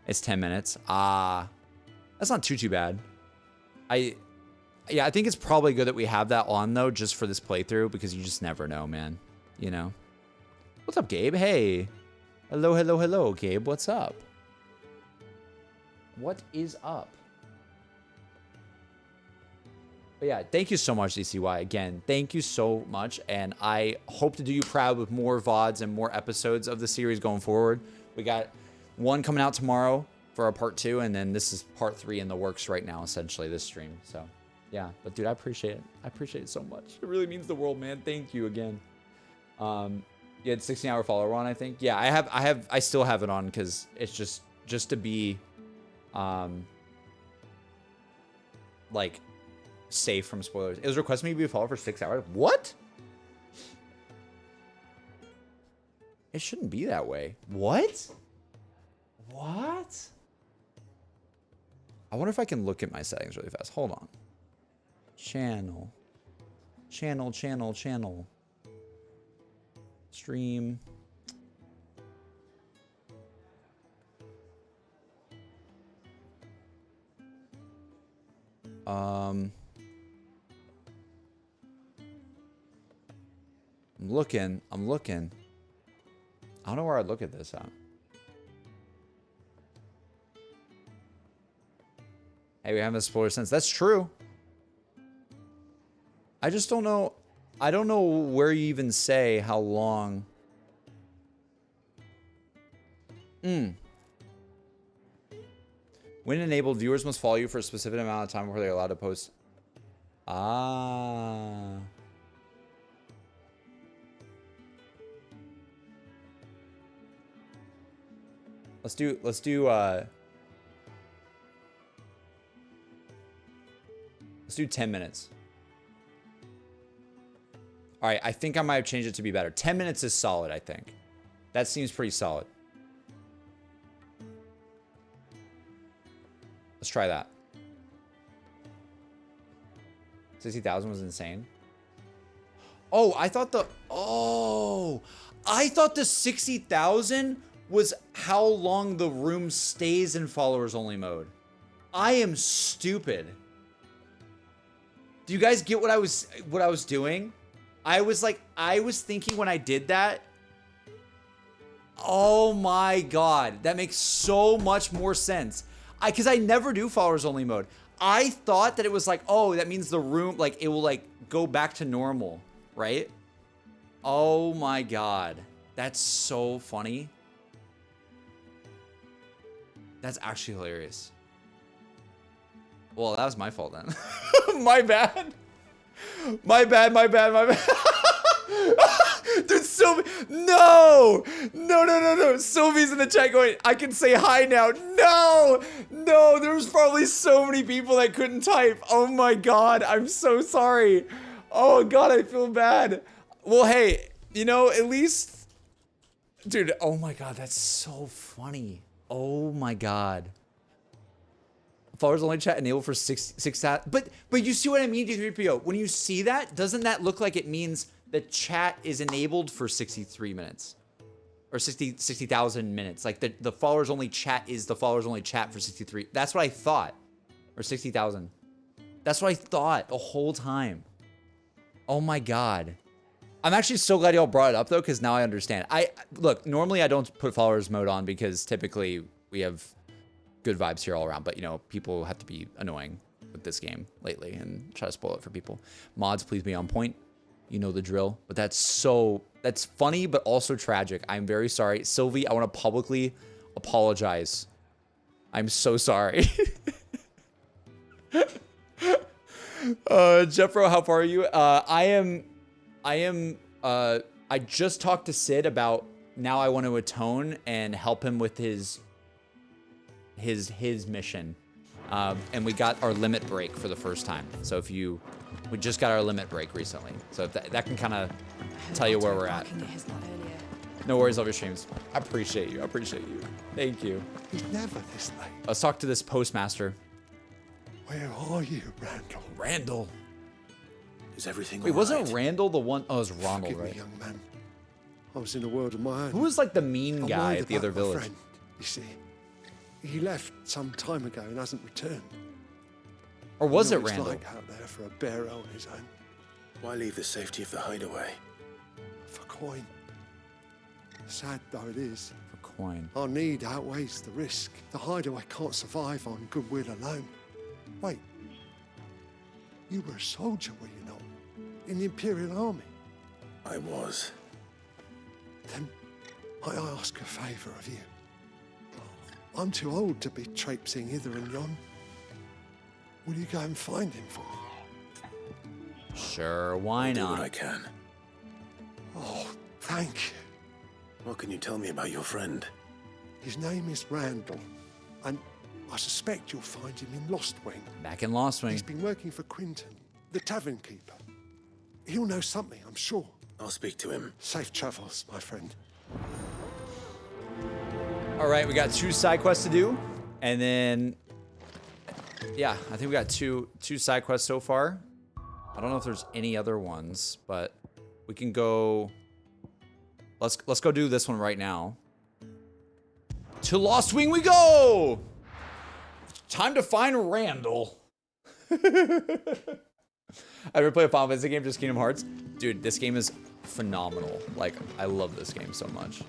It's 10 minutes. That's not too bad. I think it's probably good that we have that on though, just for this playthrough, because you just never know, man. You know? What's up, Gabe? Hey. Hello, Gabe. What's up? What is up? But yeah, thank you so much, DCY. Again, thank you so much, and I hope to do you proud with more VODs and more episodes of the series going forward. We got one coming out tomorrow for our part 2, and then this is part 3 in the works right now, essentially, this stream. So, yeah. But, dude, I appreciate it. I appreciate it so much. It really means the world, man. Thank you again. You had 16-hour follower on, I think. Yeah, I still have it on because it's just to be, like, safe from spoilers. It was requesting me to be a follower for 6 hours. What? It shouldn't be that way. What? What? I wonder if I can look at my settings really fast. Hold on. Channel. Stream. I'm looking. I don't know where I'd look at this at. Hey, we haven't spoiled since. That's true. I just don't know. I don't know where you even say how long. When enabled, viewers must follow you for a specific amount of time before they're allowed to post. Ah. Let's do 10 minutes. All right, I think I might have changed it to be better. 10 minutes is solid, I think. That seems pretty solid. Let's try that. 60,000 was insane. Oh, I thought the 60,000 was how long the room stays in followers only mode. I am stupid. Do you guys get what I was doing? I was thinking when I did that, oh my god, that makes so much more sense. Because I never do followers only mode. I thought that it was like, oh, that means the room, like, it will like go back to normal, right? Oh my god, that's so funny. That's actually hilarious. Well, that was my fault then. My bad. My bad. Dude, Sylvie, no. Sylvie's in the chat going, I can say hi now. No, there's probably so many people that couldn't type. Oh my god, I'm so sorry. Oh god, I feel bad. Well, hey, you know, at least, dude, oh my god, that's so funny. Oh my god. Followers only chat enabled for 6 but you see what I mean, D3PO? When you see that, doesn't that look like it means the chat is enabled for 63 minutes? Or 60,000 minutes. Like the followers only chat is the followers only chat for 63. That's what I thought. Or 60,000. That's what I thought the whole time. Oh my god. I'm actually so glad y'all brought it up though, because now I understand. Look, normally I don't put followers mode on because typically we have good vibes here all around, but you know, people have to be annoying with this game lately and try to spoil it for people. Mods, please be on point. You know the drill. But that's funny, but also tragic. I'm very sorry. Sylvie, I want to publicly apologize. I'm so sorry. Jeffro, how far are you? I just talked to Sid about now I want to atone and help him with his mission. And we got our limit break for the first time. So we just got our limit break recently. So that can kind of tell you where we're at. No worries, love your streams. I appreciate you. Thank you. He's never this late. Let's talk to this postmaster. Where are you, Randall? Randall. Is everything Wait, all wasn't right? Randall the one? Oh, it was Ronald, Forgive right? me, young man. I was in a world of my own. Who was like the mean I'm guy worried at the about other my village? friend, you see. He left some time ago and hasn't returned. Or was You it know what it's Randall? like out there for a bearer on his own. Why leave the safety of the hideaway? For coin. Sad though it is. For coin. Our need outweighs the risk. The hideaway can't survive on goodwill alone. Wait. You were a soldier, were you not? In the Imperial Army? I was. Then I ask a favour of you. I'm too old to be traipsing hither and yon. Will you go and find him for me? Sure, why I'll do not? what I can. Oh, thank you. What can you tell me about your friend? His name is Randall, and I suspect you'll find him in Lostwing. Back in Lost Wing. He's been working for Quinton, the tavern keeper. He'll know something, I'm sure. I'll speak to him. Safe travels, my friend. All right, we got 2 side quests to do, and then yeah, I think we got two side quests so far. I don't know if there's any other ones, but we can go. Let's go do this one right now. To Lost Wing we go. Time to find Randall. I ever play a Final Fantasy game, just Kingdom Hearts? Dude, this game is phenomenal. Like, I love this game so much.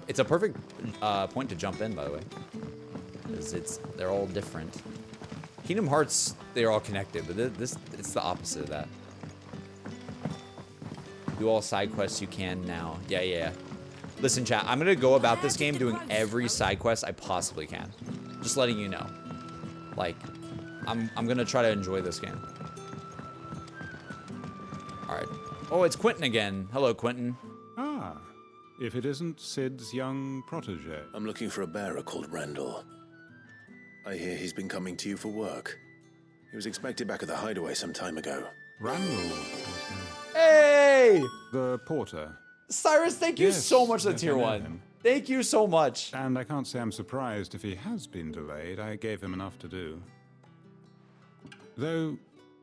It's a perfect point to jump in, by the way. Because they're all different. Kingdom Hearts, they're all connected, but it's the opposite of that. Do all side quests you can now. Yeah. Listen, chat, I'm gonna go about this game doing every side quest I possibly can. Just letting you know. Like, I'm gonna try to enjoy this game. Alright. Oh, it's Quentin again. Hello, Quentin. Ah, if it isn't Sid's young protege. I'm looking for a bearer called Randall. I hear he's been coming to you for work. He was expected back at the Hideaway some time ago. Randall. Hey! The porter. Cyrus, thank you so much for the yes, tier I know 1. him. Thank you so much. And I can't say I'm surprised if he has been delayed. I gave him enough to do. Though,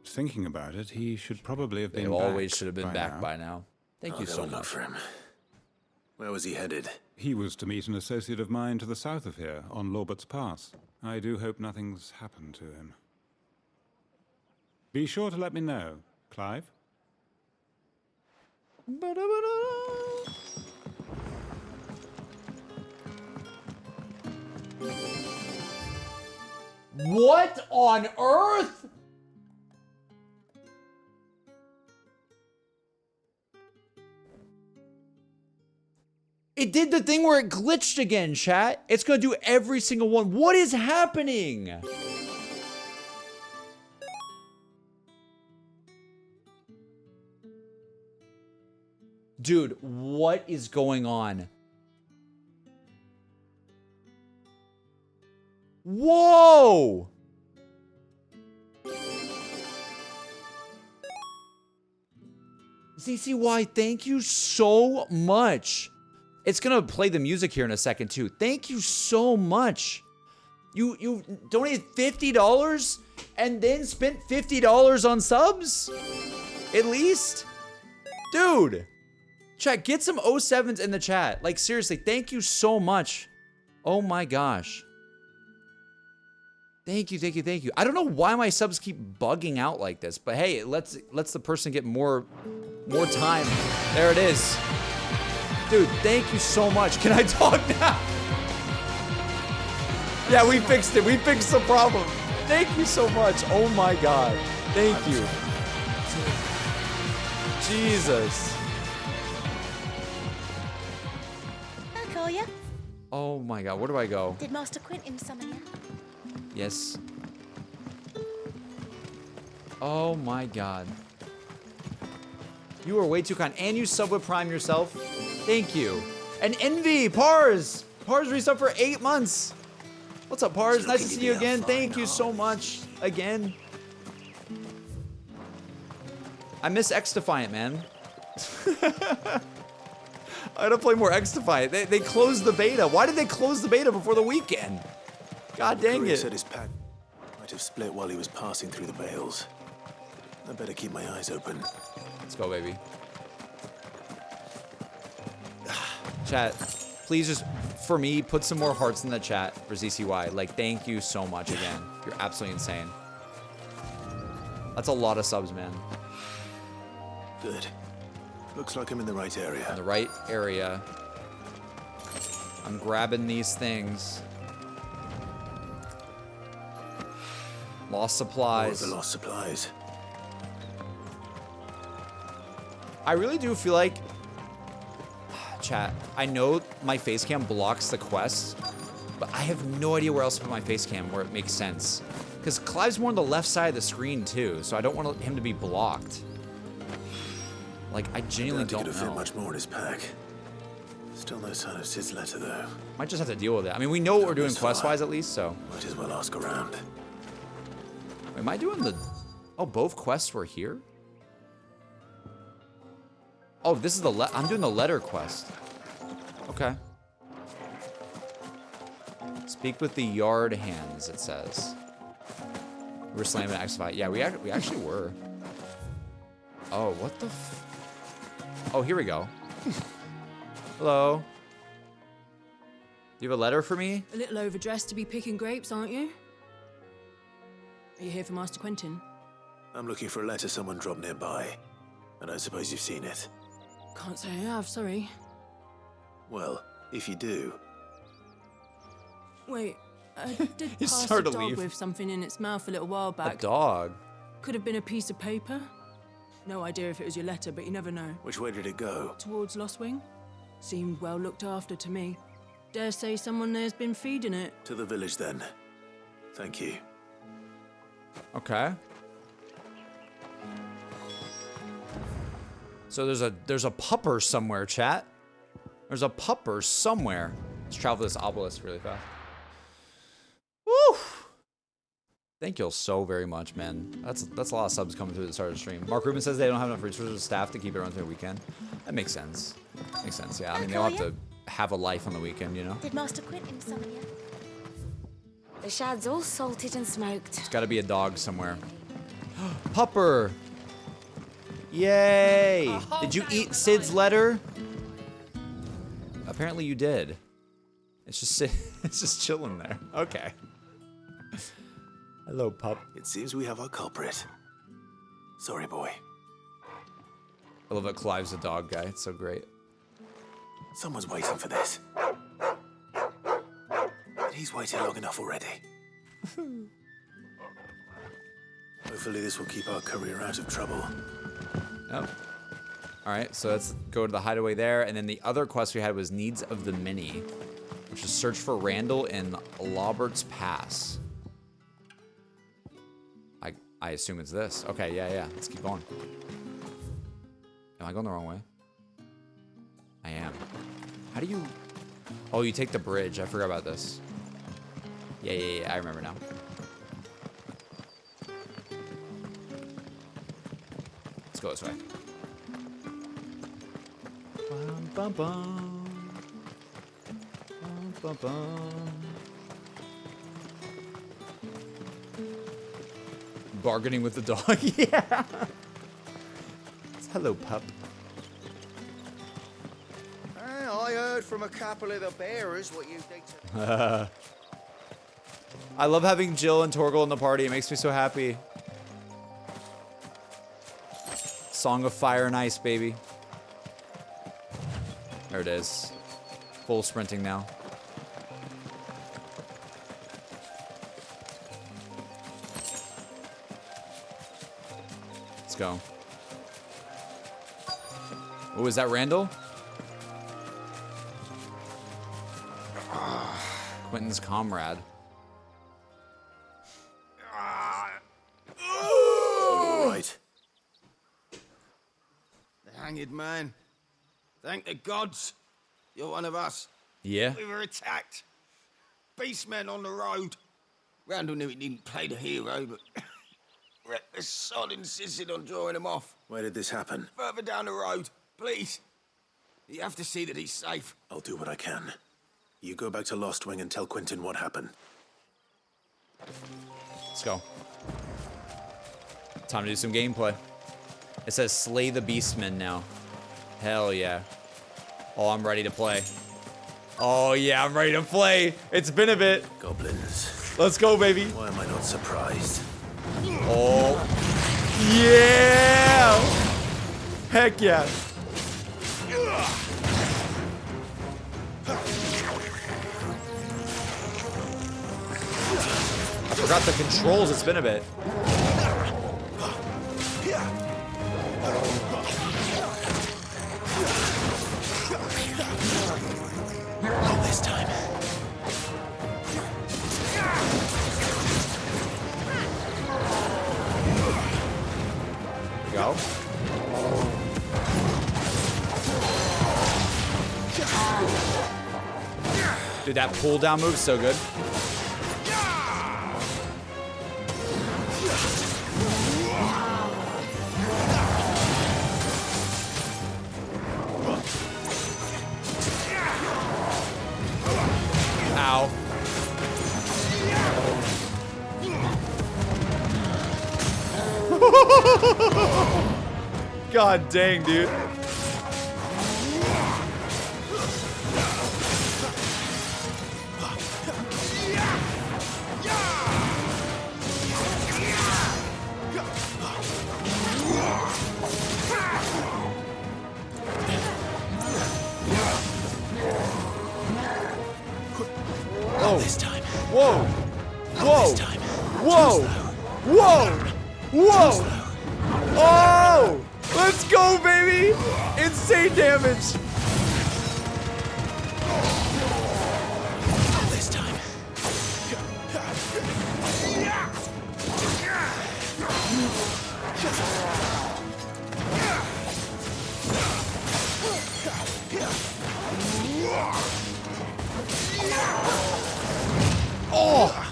thinking about it, he should probably have been They back always should have been by back now. by now. Thank you so much. For him. Where was he headed? He was to meet an associate of mine to the south of here, on Lorbert's Pass. I do hope nothing's happened to him. Be sure to let me know, Clive. What on earth? It did the thing where it glitched again, chat. It's gonna do every single one. What is happening? Dude, what is going on? Whoa! ZCY, thank you so much. It's gonna play the music here in a second too. Thank you so much. You donated $50 and then spent $50 on subs? At least? Dude. Chat, get some 07s in the chat. Like, seriously, thank you so much. Oh my gosh. Thank you, thank you, thank you. I don't know why my subs keep bugging out like this, but hey, it lets the person get more time. There it is. Dude, thank you so much. Can I talk now? Yeah, we fixed it. We fixed the problem. Thank you so much. Oh my God. Thank you. Jesus. I'll call you. Oh my God. Where do I go? Did Master Quentin summon you? Yes. Oh my God. You are way too kind. And you sub with Prime yourself. Thank you. And Envy, Pars. Pars resub for 8 months. What's up, Pars? Nice to see you again. Thank you so much. Again. I miss X Defiant, man. I gotta play more X Defiant. They closed the beta. Why did they close the beta before the weekend? God dang it. Said his pack might have split while he was passing through the bales. I better keep my eyes open. Let's go, baby. Chat, please just, for me, put some more hearts in the chat for ZCY. Like, thank you so much again. You're absolutely insane. That's a lot of subs, man. Good. Looks like I'm in the right area. In the right area. I'm grabbing these things. Lost supplies. More of the lost supplies. I really do feel like, chat, I know my face cam blocks the quest, but I have no idea where else to put my face cam where it makes sense. Because Clive's more on the left side of the screen too, so I don't want him to be blocked. Like, I genuinely don't know. Fit much more in his pack. Still no sign of Sid's letter though. Might just have to deal with it. I mean, we know what we're doing quest-wise at least, so. Might as well ask around. Wait, am I doing the... Oh, both quests were here? Oh, this is the I'm doing the letter quest. Okay. Speak with the yard hands, it says. We're slamming X5. Yeah, we actually were. Oh, what the Oh, here we go. Hello. Do you have a letter for me? A little overdressed to be picking grapes, aren't you? Are you here for Master Quentin? I'm looking for a letter someone dropped nearby. I don't suppose you've seen it. Can't say I have, sorry. Well, if you do... Wait, I did He's pass a starting to dog leave. with something in its mouth a little while back. A dog? Could have been a piece of paper. No idea if it was your letter, but you never know. Which way did it go? Towards Lost Wing? Seemed well looked after to me. Dare say someone there's been feeding it. To the village, then. Thank you. Okay. So there's a pupper somewhere, chat. There's a pupper somewhere. Let's travel this obelisk really fast. Woo! Thank you all so very much, man. That's a lot of subs coming through the start of the stream. Mark Rubin says they don't have enough resources staff to keep it running through the weekend. That makes sense. Makes sense, yeah. I mean, they'll have to have a life on the weekend, you know? Did Master Quentin summon you? The shad's all salted and smoked. There's gotta be a dog somewhere. Pupper! Yay! Did you eat Sid's letter? Apparently you did. It's just it's just chilling there. Okay. Hello, pup. It seems we have our culprit. Sorry, boy. I love that Clive's a dog guy. It's so great. Someone's waiting for this. He's waited long enough already. Hopefully this will keep our courier out of trouble. Yep. Alright, so let's go to the hideaway there. And then the other quest we had was Needs of the Mini, which is search for Randall in Lawbert's Pass. I assume it's this. Okay, yeah. Let's keep going. Am I going the wrong way? I am. How do you... Oh, you take the bridge. I forgot about this. Yeah. I remember now. Let's go this way. Bum, bum, bum. Bum, bum, bum. Bargaining with the dog. Yeah. Hello, pup. I heard from a couple of the bearers what you think to... I love having Jill and Torgal in the party. It makes me so happy. Song of Fire and Ice, baby. There it is. Full sprinting now. Let's go. Oh, is that Randall? Quentin's comrade. All right. The hanged man. Thank the gods. You're one of us. Yeah. We were attacked. Beastmen on the road. Randall knew he didn't play the hero, but... Reckless sod insisted on drawing him off. Where did this happen? Further down the road, please. You have to see that he's safe. I'll do what I can. You go back to Lost Wing and tell Quentin what happened. Let's go. Time to do some gameplay. It says slay the beastmen now. Hell yeah. Oh, I'm ready to play. Oh yeah, I'm ready to play. It's been a bit. Goblins. Let's go, baby. Why am I not surprised? Oh. Yeah. Heck yeah. I forgot the controls. It's been a bit. Not this time. Go. Dude, that pull down move's so good. Ow. God dang, dude. Whoa! Whoa! Whoa! Oh! Let's go, baby! Insane damage! This time. Oh!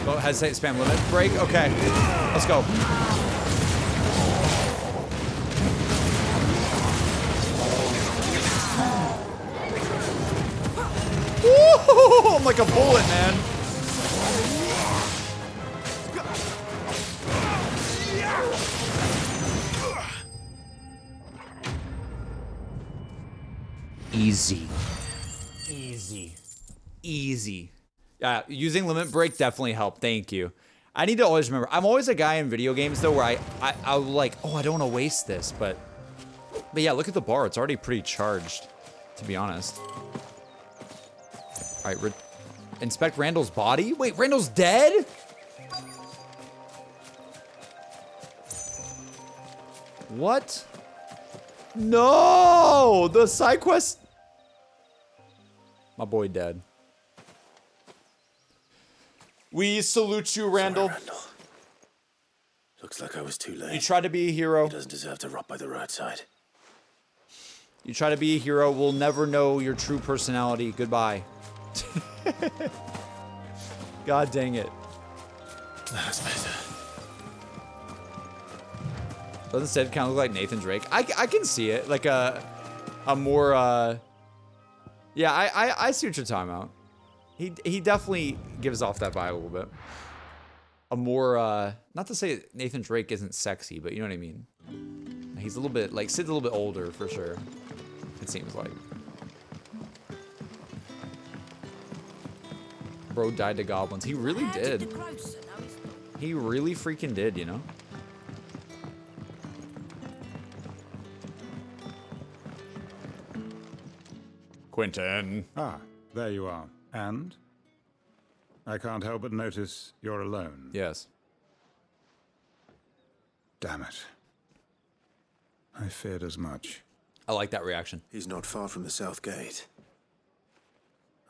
Don't hesitate, spam limit break. Okay, let's go. Woo! I'm like a bullet, man. Easy. Easy. Easy. Yeah, using limit break definitely helped. Thank you. I need to always remember. I'm always a guy in video games though where I'll like, oh, I don't want to waste this, but yeah, look at the bar. It's already pretty charged, to be honest. All right, inspect Randall's body. Wait, Randall's dead? What? No, the side quest. My boy dead. We salute you, Randall. Sorry, Randall. Looks like I was too late. You tried to be a hero. He doesn't deserve to rot by the roadside. You try to be a hero. We'll never know your true personality. Goodbye. God dang it. That's better. Doesn't Sid kind of look like Nathan Drake? I can see it. Like a more, yeah, I see what you're talking about. He definitely gives off that vibe a little bit. A more, not to say Nathan Drake isn't sexy, but you know what I mean? He's a little bit, like, Sid's a little bit older, for sure. It seems like. Bro died to goblins. He really did. He really freaking did, you know? Quentin. Ah, there you are. And? I can't help but notice you're alone. Yes. Damn it. I feared as much. I like that reaction. He's not far from the south gate.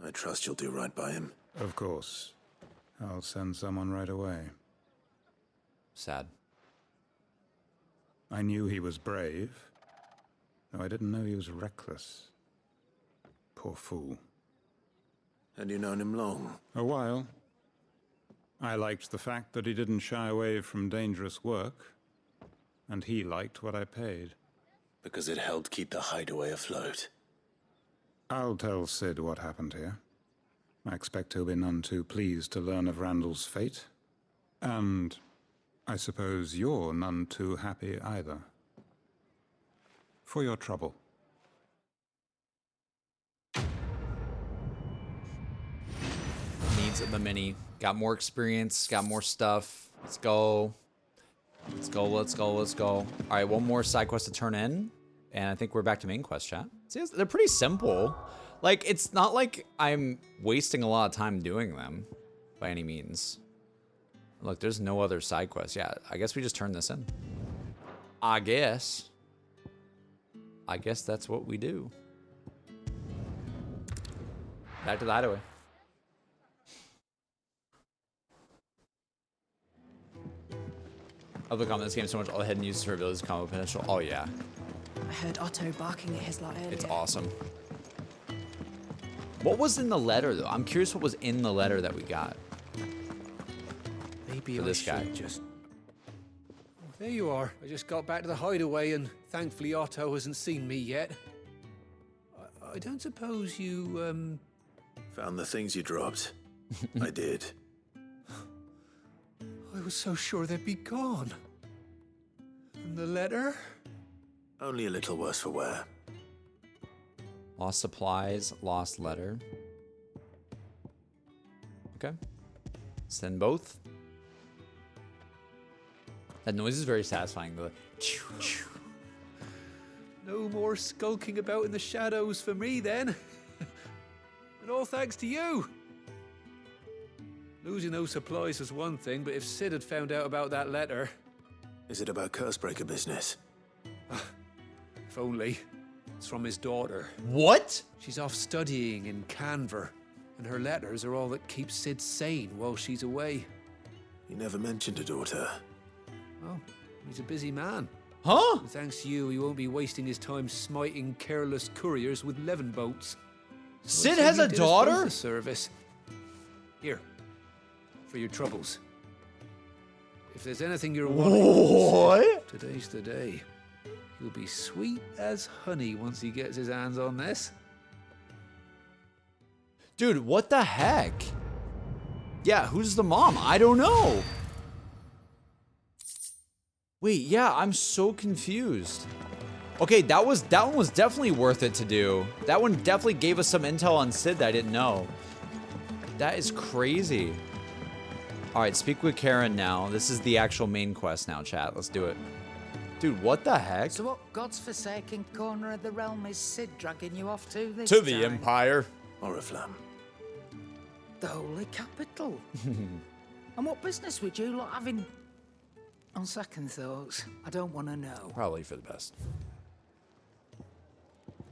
I trust you'll do right by him. Of course. I'll send someone right away. Sad. I knew he was brave, though I didn't know he was reckless. Poor fool. And you known him long? A while. I liked the fact that he didn't shy away from dangerous work, and he liked what I paid. Because it helped keep the Hideaway afloat. I'll tell Sid what happened here. I expect he'll be none too pleased to learn of Randall's fate. And I suppose you're none too happy either. For your trouble. Needs of the mini. Got more experience, got more stuff. Let's go. Let's go, let's go, let's go. All right, one more side quest to turn in. And I think we're back to main quest, chat. See, they're pretty simple. Like, it's not like I'm wasting a lot of time doing them by any means. Look, there's no other side quest. Yeah, I guess we just turn this in. I guess that's what we do. Back to the Hideaway. I've looked on this game so much. All the hidden uses for abilities combo potential. Oh yeah, I heard Otto barking at his lot earlier. it's awesome. What was in the letter though? I'm curious what was in the letter that we got. Maybe for this guy. Just. Oh, there you are. I just got back to the Hideaway, and thankfully Otto hasn't seen me yet. I don't suppose you Found the things you dropped. I did. I was so sure they'd be gone. And the letter? Only a little worse for wear. Lost supplies, lost letter. Okay. Send both. That noise is very satisfying. The choo, choo. No more skulking about in the shadows for me then. And all thanks to you. Losing those supplies was one thing, but if Sid had found out about that letter... Is it about Cursebreaker business? If only. It's from his daughter. What? She's off studying in Canver, and her letters are all that keeps Sid sane while she's away. He never mentioned a daughter. Well, he's a busy man. Huh? And thanks to you, he won't be wasting his time smiting careless couriers with levin boats. Sid has a daughter? The service. Here, for your troubles. If there's anything you're wanting, what? Today's the day. He'll be sweet as honey once he gets his hands on this. Dude, what the heck? Yeah, who's the mom? I don't know. Wait, yeah, I'm so confused. Okay, that one was definitely worth it to do. That one definitely gave us some intel on Sid that I didn't know. That is crazy. All right, speak with Karen now. This is the actual main quest now, chat. Let's do it. Dude, what the heck? So what God's forsaken corner of the realm is Sid dragging you off to this To the time? Empire. Oriflamme. The holy capital. And what business would you lot having? On second thoughts, I don't want to know. Probably for the best.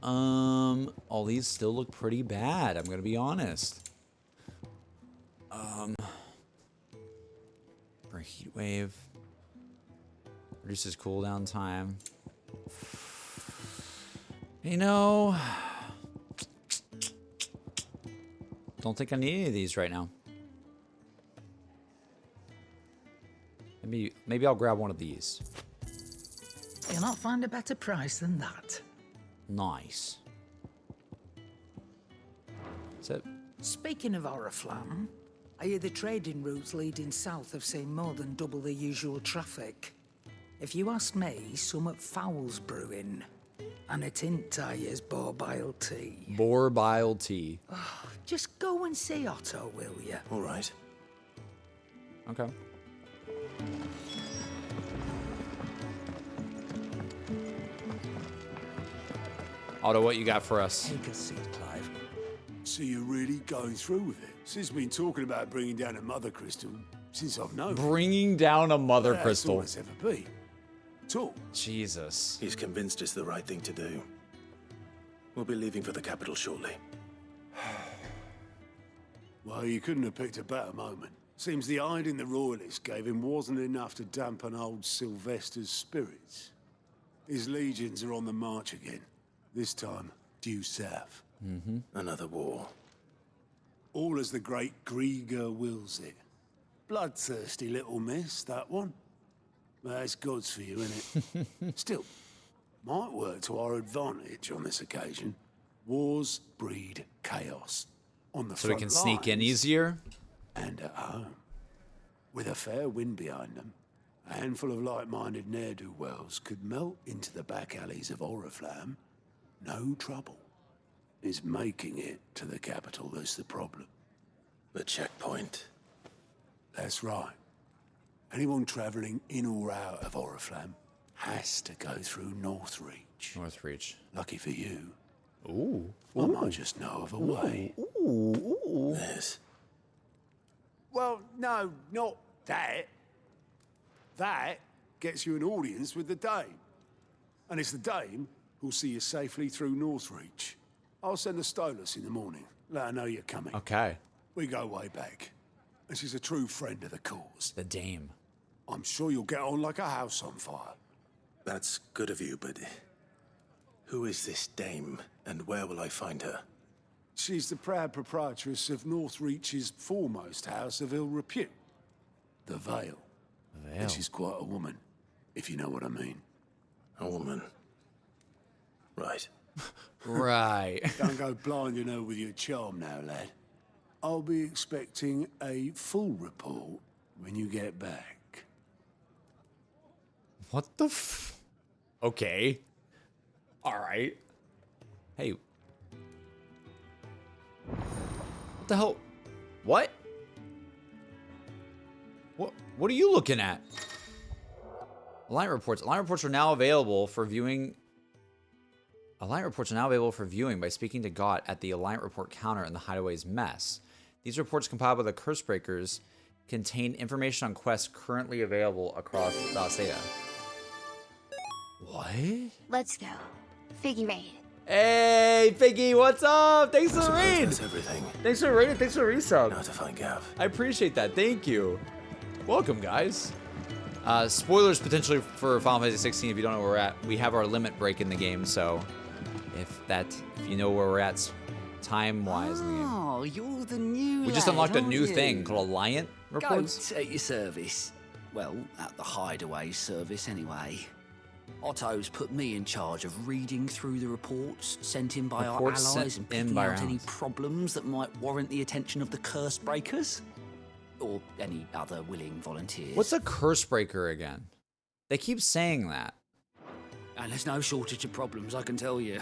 All these still look pretty bad, I'm gonna be honest. For heat wave. Reduces cooldown time. You know, don't think I need any of these right now. Maybe I'll grab one of these. You'll not find a better price than that. Nice. That's it. Speaking of Oriflamme, I hear the trading routes leading south have seen more than double the usual traffic. If you ask me, some foul's brewing. And it ain't tire's boar-bile tea. Boar-bile tea. Oh, just go and see Otto, will you? All right. Okay. Otto, what you got for us? Take a seat, Clive. So you're really going through with it? Sid's been talking about bringing down a mother crystal since I've known. Bringing down a mother crystal. That's all it's ever been. Talk. Jesus. He's convinced it's the right thing to do. We'll be leaving for the capital shortly. Well, you couldn't have picked a better moment. Seems the hiding the royalists gave him wasn't enough to dampen old Sylvester's spirits. His legions are on the march again. This time, due south. Another war. All as the great Grieger wills it. Bloodthirsty little miss, that one. That's God's for you, innit? Still, might work to our advantage on this occasion. Wars breed chaos. On the So we front can sneak in lines easier? and at home. With a fair wind behind them, a handful of like-minded ne'er-do-wells could melt into the back alleys of Oriflamme. No trouble. It's making it to the capital that's the problem. The checkpoint. That's right. Anyone travelling in or out of Oriflamme has to go through Northreach. Northreach. Lucky for you. Ooh. I might just know of a way. Ooh. Yes. Well, no, not that. That gets you an audience with the Dame. And it's the Dame who'll see you safely through Northreach. I'll send the Stolas in the morning. Let her know you're coming. Okay. We go way back. And she's a true friend of the cause. The Dame. I'm sure you'll get on like a house on fire. That's good of you, but who is this dame, and where will I find her? She's the proud proprietress of Northreach's foremost house of ill repute, the Vale. And she's quite a woman, if you know what I mean. A woman. Right. Right. Don't go blinding her with your charm now, lad. I'll be expecting a full report when you get back. What the f... Okay. Alright. Hey. What the hell? What? What are you looking at? Alliant reports. Alliant reports are now available for viewing. Alliant reports are now available for viewing by speaking to Gott at the Alliant report counter in the Hideaway's mess. These reports compiled by the Cursebreakers contain information on quests currently available across Valsea. What? Let's go. Figure eight. Hey, Figgy, what's up? Thanks for the raid. That's everything. Thanks for the raid. Thanks for the resub. Now to find Gav. I appreciate that. Thank you. Welcome, guys. Spoilers potentially for Final Fantasy 16 if you don't know where we're at. We have our limit break in the game, so if you know where we're at time-wise in the game. Oh, you're the new We just lad, unlocked a aren't new you? thing called Alliant Reports. Go at your service. Well, at the Hideaway service anyway. Otto's put me in charge of reading through the reports sent in by our Reports allies sent and in picking by out our any allies. problems that might warrant the attention of the Cursebreakers. Or any other willing volunteers. What's a Cursebreaker again? They keep saying that. And there's no shortage of problems, I can tell you.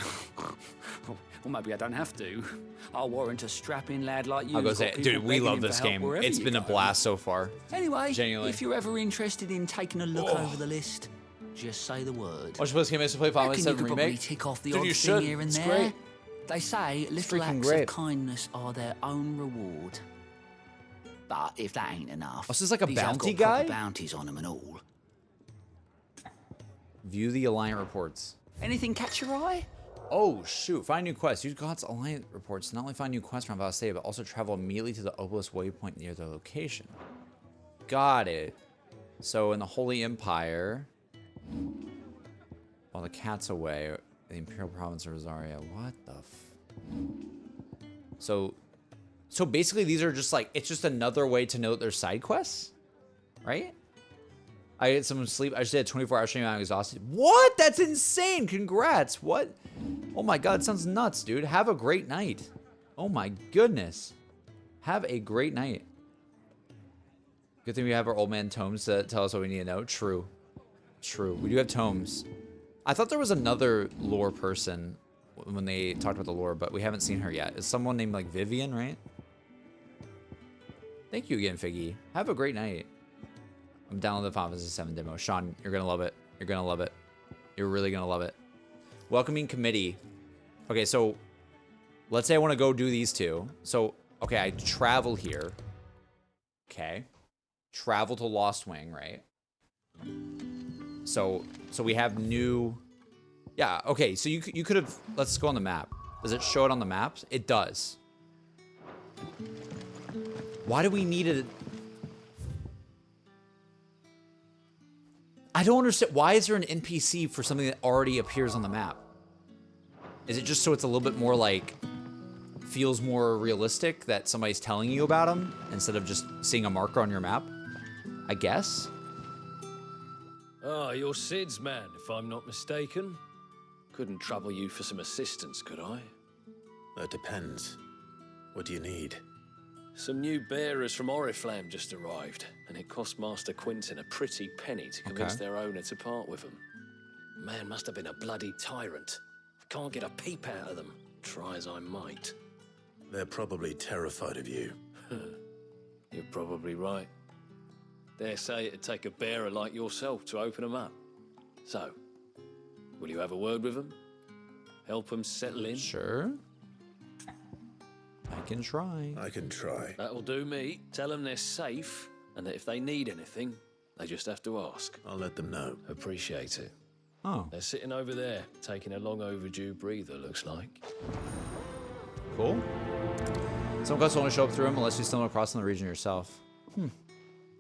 Well, maybe I don't have to. I'll warrant a strapping lad like you. I'll go who's got say, people dude, we begging love him for this help game. wherever It's you been a go. blast so far. Anyway, Genuinely. if you're ever interested in taking a look over the list, just say the word. Watch supposed to get to play Final Reckon Fantasy you 7 could probably Remake. tick off the Dude, odd you thing should. here and It's there. great. They say little freaking acts great. of kindness are their own reward. But if that ain't enough, Oh, so it's like a these have bounty got proper guy? bounties on them and all. View the Alliant reports. Anything catch your eye? Oh, shoot. Find new quests. Use God's Alliant reports to not only find new quests around Valsea, but also travel immediately to the obelisk waypoint near their location. Got it. So in the Holy Empire, while the cat's away, the Imperial Province of Rosaria. What the So basically these are just like, it's just another way to know that there's side quests, right? I get some sleep. I just did a 24-hour stream. I'm exhausted. What? That's insane. Congrats. What? Oh my God. It sounds nuts, dude. Have a great night. Oh my goodness. Have a great night. Good thing we have our old man tomes to tell us what we need to know. True. True. We do have tomes. I thought there was another lore person when they talked about the lore, but we haven't seen her yet. Is someone named like Vivian, right? Thank you again, Figgy. Have a great night. I'm downloading the Final Fantasy 7 demo. Sean, you're gonna love it. You're gonna love it. You're really gonna love it. Welcoming committee. Okay, so let's say I want to go do these two. So, okay, I travel here. Okay. Travel to Lost Wing, right? So we have new... Yeah, okay, so you could have... Let's go on the map. Does it show it on the maps? It does. Why do we need it? I don't understand. Why is there an NPC for something that already appears on the map? Is it just so it's a little bit more like, feels more realistic that somebody's telling you about them instead of just seeing a marker on your map? I guess. Ah, you're Sid's man, if I'm not mistaken. Couldn't trouble you for some assistance, could I? That depends. What do you need? Some new bearers from Oriflamme just arrived, and it cost Master Quinton a pretty penny to convince their owner to part with them. Man must have been a bloody tyrant. I can't get a peep out of them, try as I might. They're probably terrified of you. You're probably right. Dare say it'd take a bearer like yourself to open them up. So, will you have a word with them? Help them settle in? Sure. I can try. I can try. That'll do me. Tell them they're safe, and that if they need anything, they just have to ask. I'll let them know. Appreciate it. Oh. They're sitting over there, taking a long overdue breather, looks like. Cool. Some quests only show up through them unless you stumble across them in the region yourself.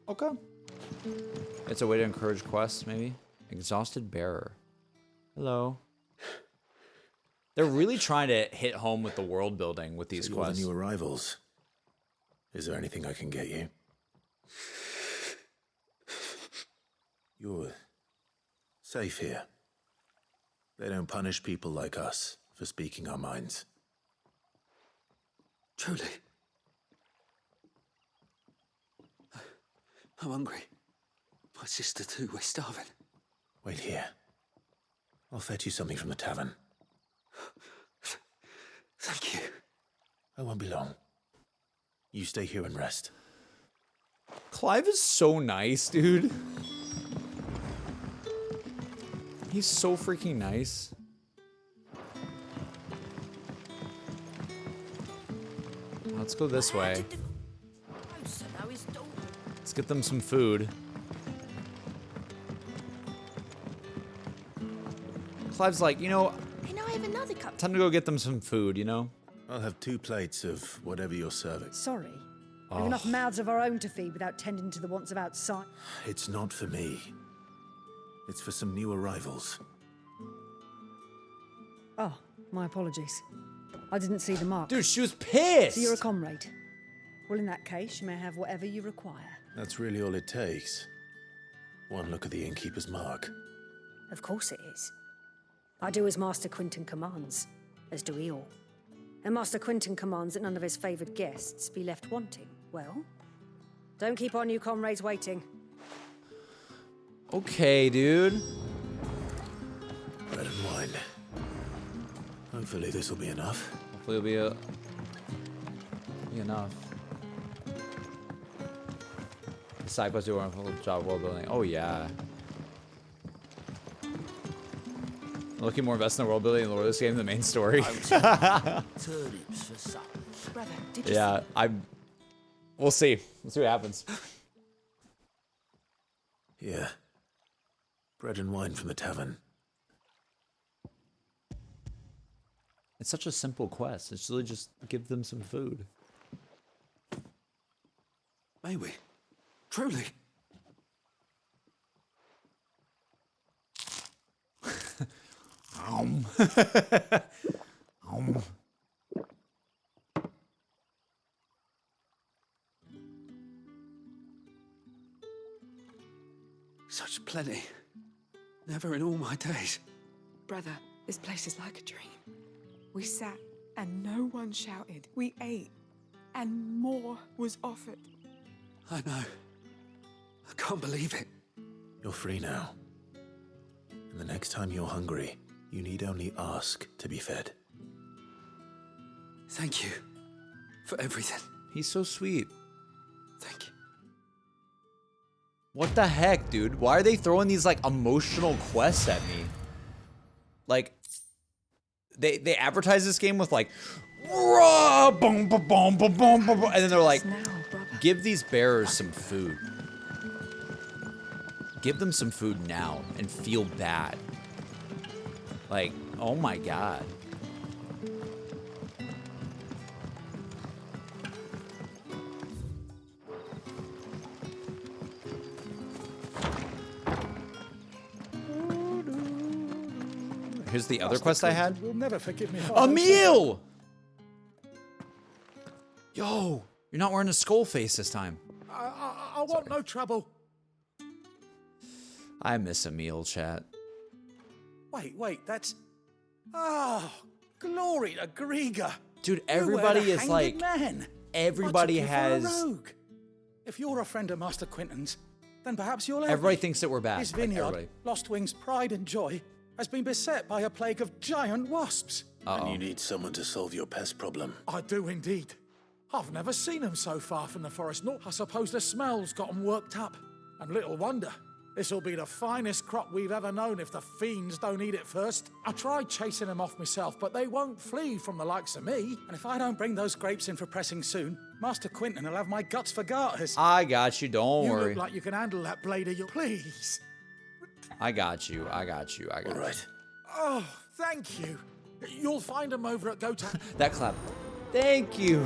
Okay. It's a way to encourage quests, maybe. Exhausted Bearer. Hello. They're really trying to hit home with the world building with these So you're quests. the new arrivals. Is there anything I can get you? You're safe here. They don't punish people like us for speaking our minds. Truly. I'm hungry. My sister too, we're starving. Wait here. I'll fetch you something from the tavern. Thank you. I won't be long. You stay here and rest. Clive is so nice, dude. He's so freaking nice. Let's go this way. Let's get them some food. Clive's like, you know, Can I have another cup? time to go get them some food, you know? I'll have 2 plates of whatever you're serving. Sorry. Oh. We've enough mouths of our own to feed without tending to the wants of outside. It's not for me. It's for some new arrivals. Oh, my apologies. I didn't see the mark. Dude, she was pissed! So you're a comrade. Well, in that case, you may have whatever you require. That's really all it takes. One look at the innkeeper's mark. Of course it is. I do as Master Quinton commands, as do we all. And Master Quinton commands that none of his favoured guests be left wanting. Well, don't keep our new comrades waiting. Okay, dude. Bread and wine. Hopefully this will be enough. Hopefully it'll be enough. The side quests do a wonderful job world building. Oh yeah. Looking more invested in the world building and the lore of this game than the main story. Turnips for supper. Brother, did you Yeah, we'll see. We'll see what happens. Yeah. Bread and wine from the tavern. It's such a simple quest. It's really just give them some food. May we? Truly? Such plenty. Never in all my days. Brother, this place is like a dream. We sat and no one shouted. We ate and more was offered. I know. I can't believe it. You're free now. And the next time you're hungry, you need only ask to be fed. Thank you for everything. He's so sweet. Thank you. What the heck, dude? Why are they throwing these like emotional quests at me? Like, they advertise this game with like, "Rah, boom, boom, boom, boom, boom, boom," and then they're like, give these bearers some food. Give them some food now and feel bad. Like, oh my god. Here's the other quest I had. Will never forgive me. A meal! Yo, you're not wearing a skull face this time. I want no trouble. I miss a meal, chat. Wait, that's... Oh, glory to Griga. Dude, You were everybody the is hanged like... man. Everybody I took you for a has... rogue. If you're a friend of Master Quinton's, then perhaps you'll help Everybody me. thinks that we're bad. His Like, vineyard, everybody. Lost Wing's pride and joy, has been beset by a plague of giant wasps. And you need someone to solve your pest problem. I do indeed. I've never seen them so far from the forest. No, I suppose the smell's got them worked up. And little wonder. This'll be the finest crop we've ever known if the fiends don't eat it first. I tried chasing them off myself, but they won't flee from the likes of me. And if I don't bring those grapes in for pressing soon, Master Quinton will have my guts for garters. I got you, don't You worry. look like you can handle that blade of yours. Please. I got you. All right. Oh, thank you. You'll find them over at Goat. That clap. Thank you.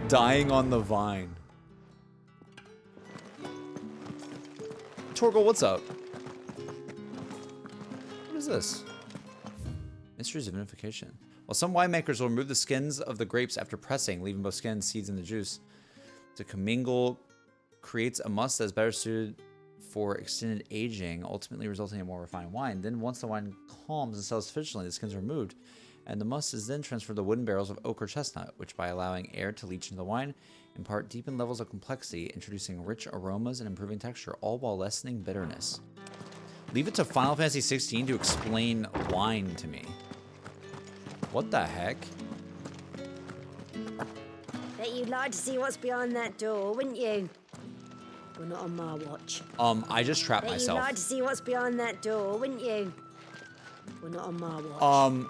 Dying on the vine. Torgal, what's up? What is this? Mysteries of vinification. Well, some winemakers will remove the skins of the grapes after pressing, leaving both skins, seeds, and the juice. To commingle creates a must that is better suited for extended aging, ultimately resulting in more refined wine. Then once the wine calms and sells sufficiently, the skins are removed, and the must is then transferred to wooden barrels of oak or chestnut, which by allowing air to leach into the wine, impart deepened levels of complexity, introducing rich aromas and improving texture, all while lessening bitterness. Leave it to Final Fantasy 16 to explain wine to me. What the heck? Bet you'd like to see what's behind that door, wouldn't you? Well, not on my watch. I just trapped Bet myself. you'd like to see what's behind that door, wouldn't you? Well, not on my watch.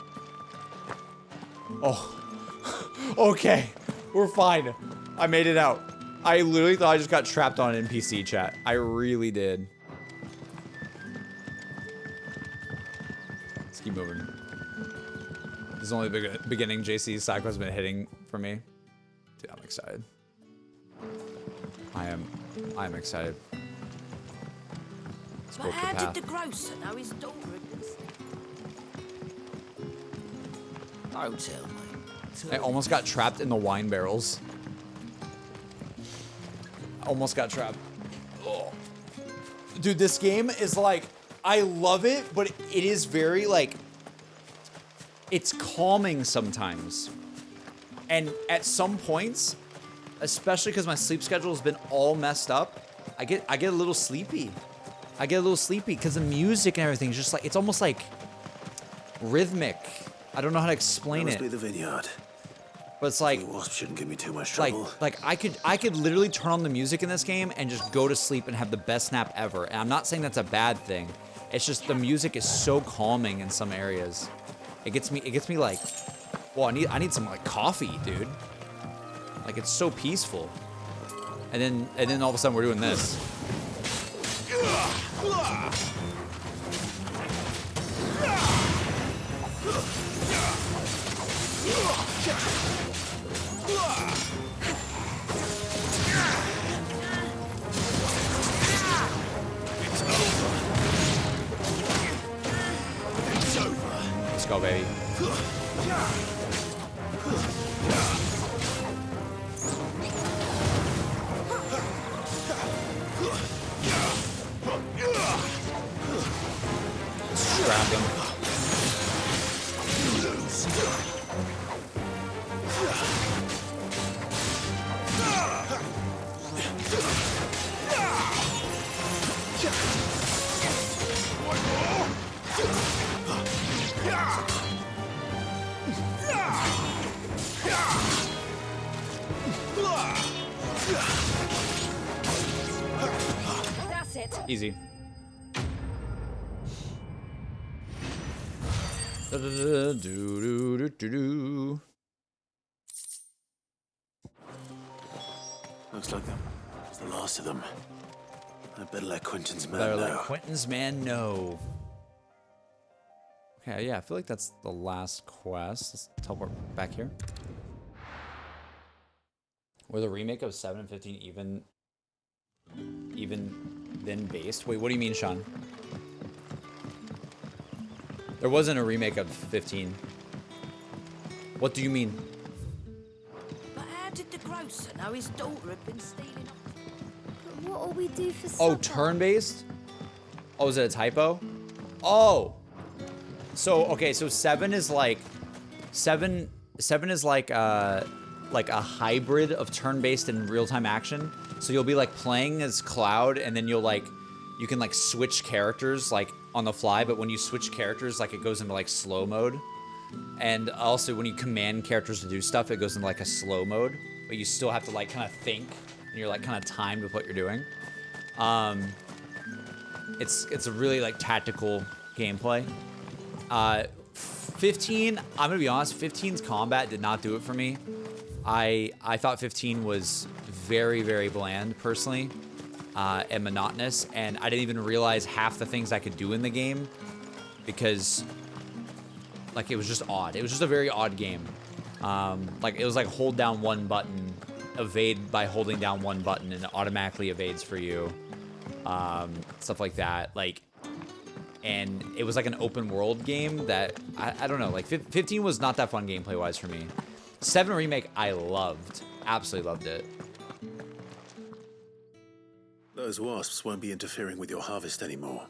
Oh. Okay. We're fine. I made it out. I literally thought I just got trapped on an NPC chat. I really did. Let's keep moving. This is only the beginning. JC's side quest has been hitting for me. Dude, I'm excited. I am excited. Let's go But up the how path. did the grocer know his daughter had been... Don't tell me. I almost got trapped in the wine barrels. Almost got trapped. Oh. Dude, this game is like, I love it, but it is very like, it's calming sometimes. And at some points, especially because my sleep schedule has been all messed up, I get a little sleepy. I get a little sleepy because the music and everything is just like, it's almost like rhythmic. I don't know how to explain Must it. be the vineyard. But it's like, The wasp shouldn't give me too much trouble. like I could literally turn on the music in this game and just go to sleep and have the best nap ever. And I'm not saying that's a bad thing. It's just the music is so calming in some areas. It gets me like, well, I need some like coffee, dude. Like it's so peaceful. And then all of a sudden we're doing this. Let's go, baby. Let's trap him. That's it. Easy. Do. Looks like it's the last of them. I better let Quentin's man Better know. let Quentin's man know. Okay, yeah, I feel like that's the last quest. Let's teleport back here. Were the remake of 7 and 15 even then based? Wait, what do you mean, Sean? There wasn't a remake of 15. What do you mean? But how did the grocer know his daughter had been stealing... What'll we do for Oh, supper? turn-based? Oh, is it a typo? Oh. So, okay, so 7 is like... 7 is like a hybrid of turn-based and real-time action. So you'll be like playing as Cloud, and then you can like switch characters like on the fly, but when you switch characters, like it goes into like slow mode. And also when you command characters to do stuff, it goes into like a slow mode, but you still have to like kind of think, and you're like kind of timed with what you're doing. It's a really like tactical gameplay. 15, I'm gonna be honest, 15's combat did not do it for me. I thought 15 was very, very bland personally, and monotonous, and I didn't even realize half the things I could do in the game because like it was just odd. It was just a very odd game. Like it was like hold down one button, evade by holding down one button, and it automatically evades for you. Stuff like that. Like, and it was like an open world game that I don't know. Like 15 was not that fun gameplay wise for me. 7 remake I loved, absolutely loved it. Those wasps won't be interfering with your harvest anymore.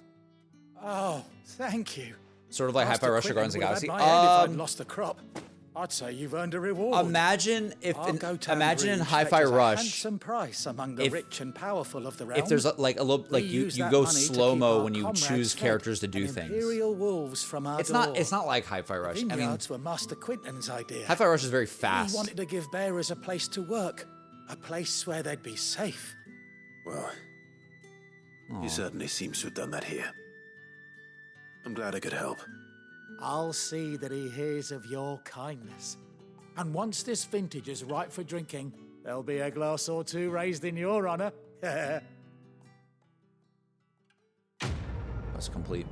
Oh, thank you. Sort of like Master Hi-Fi Rush or Quentin Guardians of the would have Galaxy. had my head if I'd lost the crop. I'd say you've earned a reward. Imagine if I'll go to imagine in Ambridge, Hi-Fi fetches a Rush, handsome price among the rich and powerful of the realm. if there's like a little like We you use that go money to slow keep mo our when you comrades choose fed characters to do and things. Imperial wolves from our It's door. not like Hi-Fi Rush. I mean, Vineyards were Master Quentin's idea. Hi-Fi Rush is very He fast. wanted to give bearers a place to work, a place where they'd be safe. Well, he certainly seems to have done that here. I'm glad I could help. I'll see that he hears of your kindness. And once this vintage is ripe for drinking, There'll be a glass or two raised in your honor. That's complete.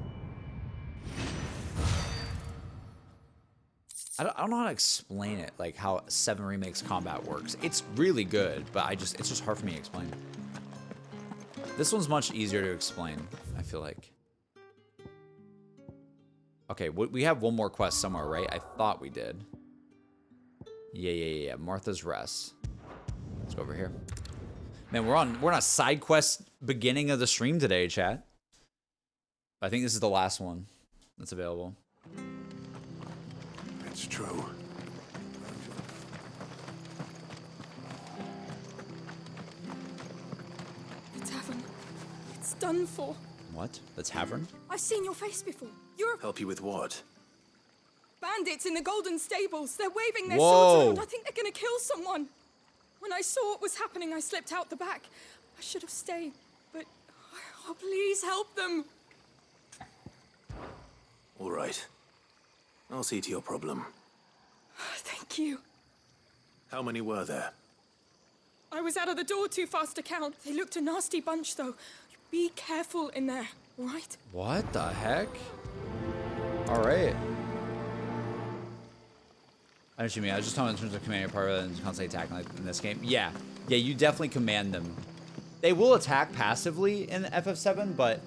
I don't know how to explain it, like how 7 Remakes combat works. It's really good, but it's just hard for me to explain. This one's much easier to explain, I feel like. Okay, we have one more quest somewhere, right? I thought we did. Yeah. Martha's Rest. Let's go over here. Man, we're on a side quest beginning of the stream today, chat. I think this is the last one that's available. It's true. The tavern. It's done for. What? The tavern? I've seen your face before. You're a Help you with what? bandits in the Golden Stables. They're waving their Whoa. swords around. I think they're gonna kill someone. When I saw what was happening, I slipped out the back. I should have stayed, but oh, please help them. All right. I'll see to your problem. Thank you. How many were there? I was out of the door too fast to count. They looked a nasty bunch, though. Be careful in there, all right? What the heck? All right. I know what you mean. I was just talking in terms of commanding part rather than constantly attacking like in this game. Yeah, you definitely command them. They will attack passively in FF7, but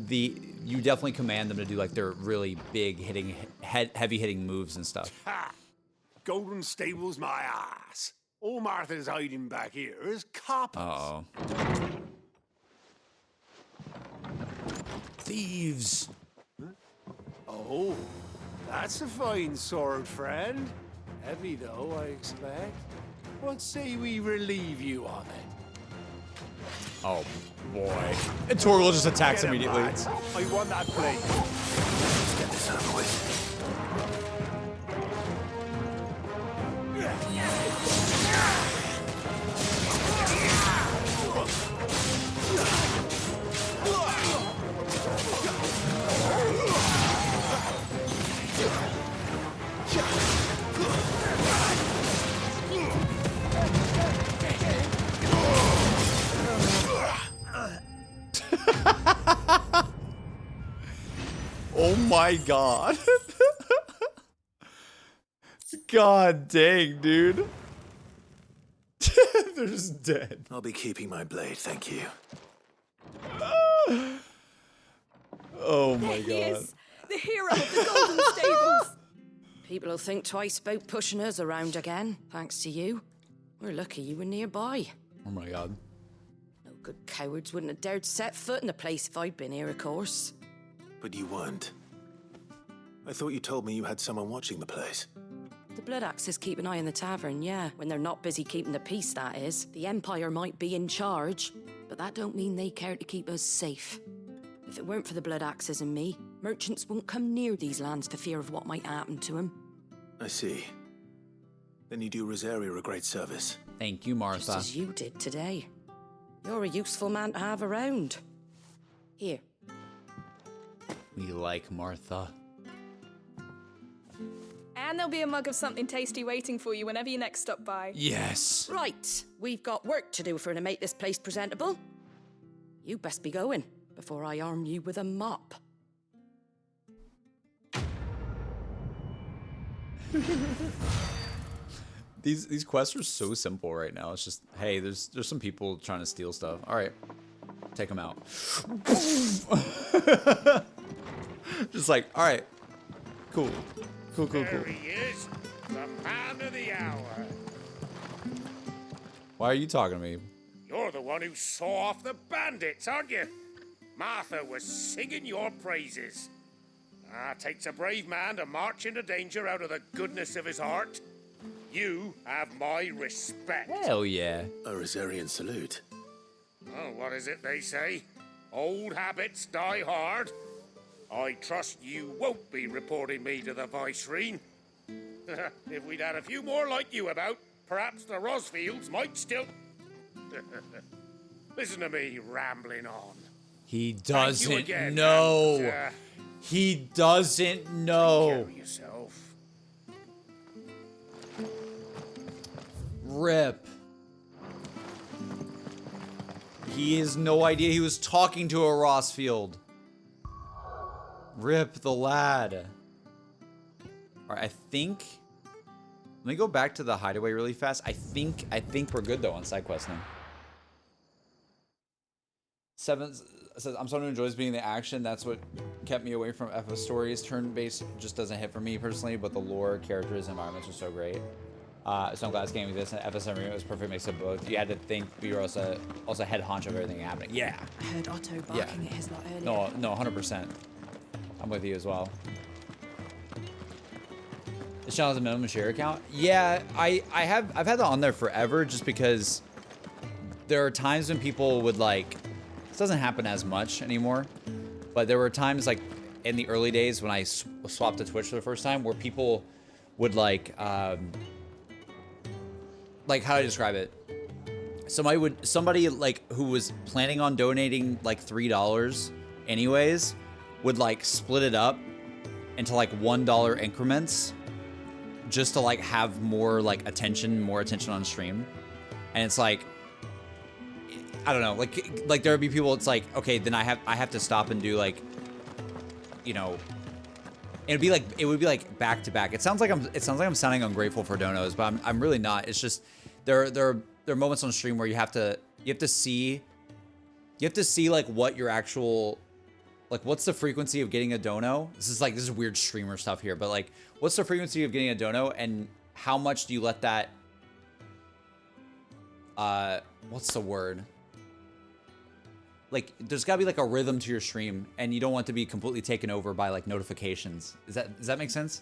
you definitely command them to do like their really big heavy hitting moves and stuff. Ha! Golden Stables, my ass. All Martha's hiding back here is coppers. Uh-oh. Thieves. Huh? Oh, that's a fine sword, friend. Heavy though, I expect. What say we relieve you of it? Oh boy. And Torgal just attacks immediately. I want that plate. Let's get this over with. Oh my god. God dang, dude. They're just dead. I'll be keeping my blade, thank you. Oh my There he god. is, the hero of the Golden Stables. People will think twice about pushing us around again, thanks to you. We're lucky you were nearby. Oh my god. No good cowards wouldn't have dared set foot in the place if I'd been here, of course. But you weren't. I thought you told me you had someone watching the place. The Blood Axes keep an eye on the tavern, yeah. When they're not busy keeping the peace, that is. The Empire might be in charge, but that don't mean they care to keep us safe. If it weren't for the Blood Axes and me, merchants won't come near these lands for fear of what might happen to them. I see. Then you do Rosaria a great service. Thank you, Martha. Just as you did today. You're a useful man to have around. Here. We like Martha. And there'll be a mug of something tasty waiting for you whenever you next stop by. Yes. Right, we've got work to do for to make this place presentable. You best be going before I arm you with a mop. These quests are so simple right now. It's just, hey, there's some people trying to steal stuff. All right, take them out. Just like, all right, cool. There he is, the man of the hour. Why are you talking to me? You're the one who saw off the bandits, aren't you? Martha was singing your praises. Takes a brave man to march into danger out of the goodness of his heart. You have my respect. Hell yeah. A Rosarian salute. Oh, what is it they say? Old habits die hard. I trust you won't be reporting me to the Viceroy. If we'd had a few more like you about, perhaps the Rosfields might still... Listen to me rambling on. He Thank you doesn't again, know. and, He doesn't know. Take care of yourself. Rip. He has no idea he was talking to a Rossfield. Rip the lad. Alright, I think... Let me go back to the Hideaway really fast. I think we're good though on side questing. Seven says, I'm someone who enjoys being in the action. That's what kept me away from FF stories. Turn-based just doesn't hit for me personally, but the lore, characters, environments are so great. So I'm glad this game exists. And FSM Remake was a perfect mix of both. You had to think we were also head honcho of everything happening. Yeah. I heard Otto barking at his lot earlier. No, 100%. I'm with you as well. This channel has a minimum share account. Yeah, I've had that on there forever just because there are times when people would like, this doesn't happen as much anymore, but there were times like in the early days when I swapped to Twitch for the first time where people would like how do I describe it? Somebody like who was planning on donating like $3 anyways would like split it up into like $1 increments just to like have more attention on stream. And it's like, I don't know, like there would be people, it's like, okay, then I have to stop and do like, you know, it would be like back to back. It sounds like I'm sounding ungrateful for donos, but I'm really not. It's just there are moments on stream where you have to see like what your actual, like what's the frequency of getting a dono. This is weird streamer stuff here, but like what's the frequency of getting a dono and how much do you let that what's the word? Like there's gotta be like a rhythm to your stream and you don't want to be completely taken over by like notifications. Does that make sense?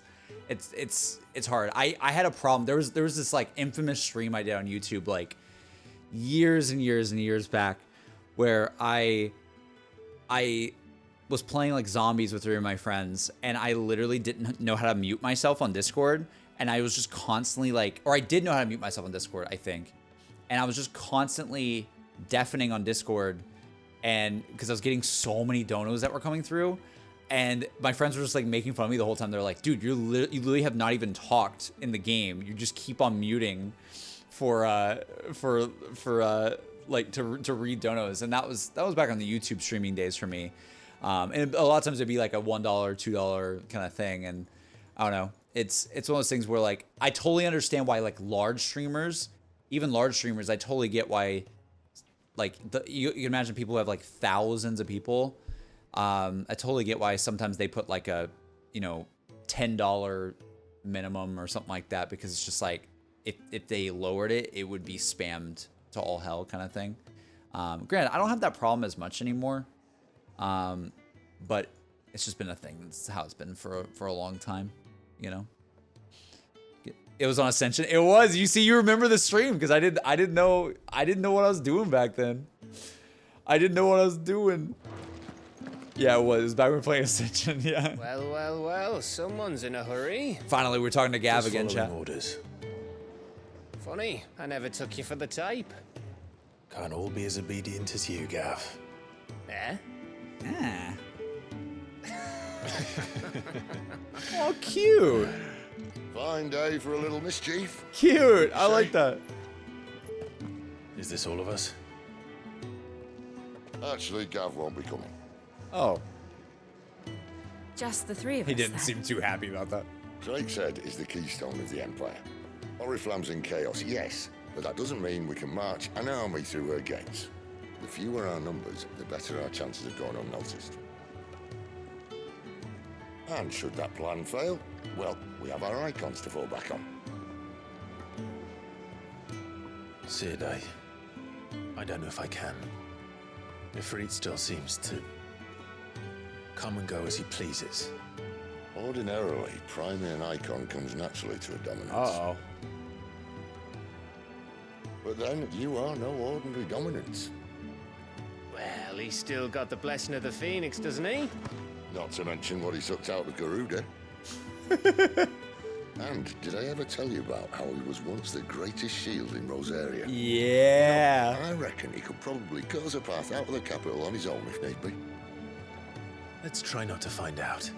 It's hard. I had a problem. There was this like infamous stream I did on YouTube like years and years and years back where I was playing like zombies with 3 of my friends and I literally didn't know how to mute myself on Discord, and I was just constantly like, or I did know how to mute myself on Discord, I think. And I was just constantly deafening on Discord, and because I was getting so many donos that were coming through, and my friends were just like making fun of me the whole time. They're like, dude, you literally have not even talked in the game. You just keep on muting for like to read donos. And that was back on the YouTube streaming days for me. And a lot of times it'd be like a $1, $2 kind of thing. And I don't know. It's one of those things where like, I totally understand why like large streamers, I totally get why, like you can imagine people who have like thousands of people. I totally get why sometimes they put like a, you know, $10 minimum or something like that, because it's just like, if they lowered it, it would be spammed to all hell kind of thing. Granted, I don't have that problem as much anymore. But it's just been a thing. That's how it's been for a long time, you know. It was on Ascension. It was. You remember the stream because I didn't know what I was doing back then. I didn't know what I was doing. Yeah, it was. It was back when we were playing Ascension. Yeah. Well. Someone's in a hurry. Finally, we're talking to Gav again, chat. Orders. Funny, I never took you for the type. Can't all be as obedient as you, Gav. Eh? Ah. Oh, cute. Fine day for a little mischief. Cute. I like that. Is this all of us? Actually, Gav won't be coming. Oh. Just the 3 of us. He didn't then. seem too happy about that. Drake's Head is the keystone of the Empire. Oriflamme's in chaos, yes, but that doesn't mean we can march an army through her gates. The fewer our numbers, the better our chances of going unnoticed. And should that plan fail, well, we have our icons to fall back on. Sid, I don't know if I can. Ifrit still seems to come and go as he pleases. Ordinarily, priming an icon comes naturally to a dominance. Uh-oh. But then, you are no ordinary dominance. Well, he's still got the blessing of the Phoenix, doesn't he? Not to mention what he sucked out of Garuda. And did I ever tell you about how he was once the greatest shield in Rosaria? Yeah. I reckon he could probably cut us a path out of the capital on his own if need be. Let's try not to find out.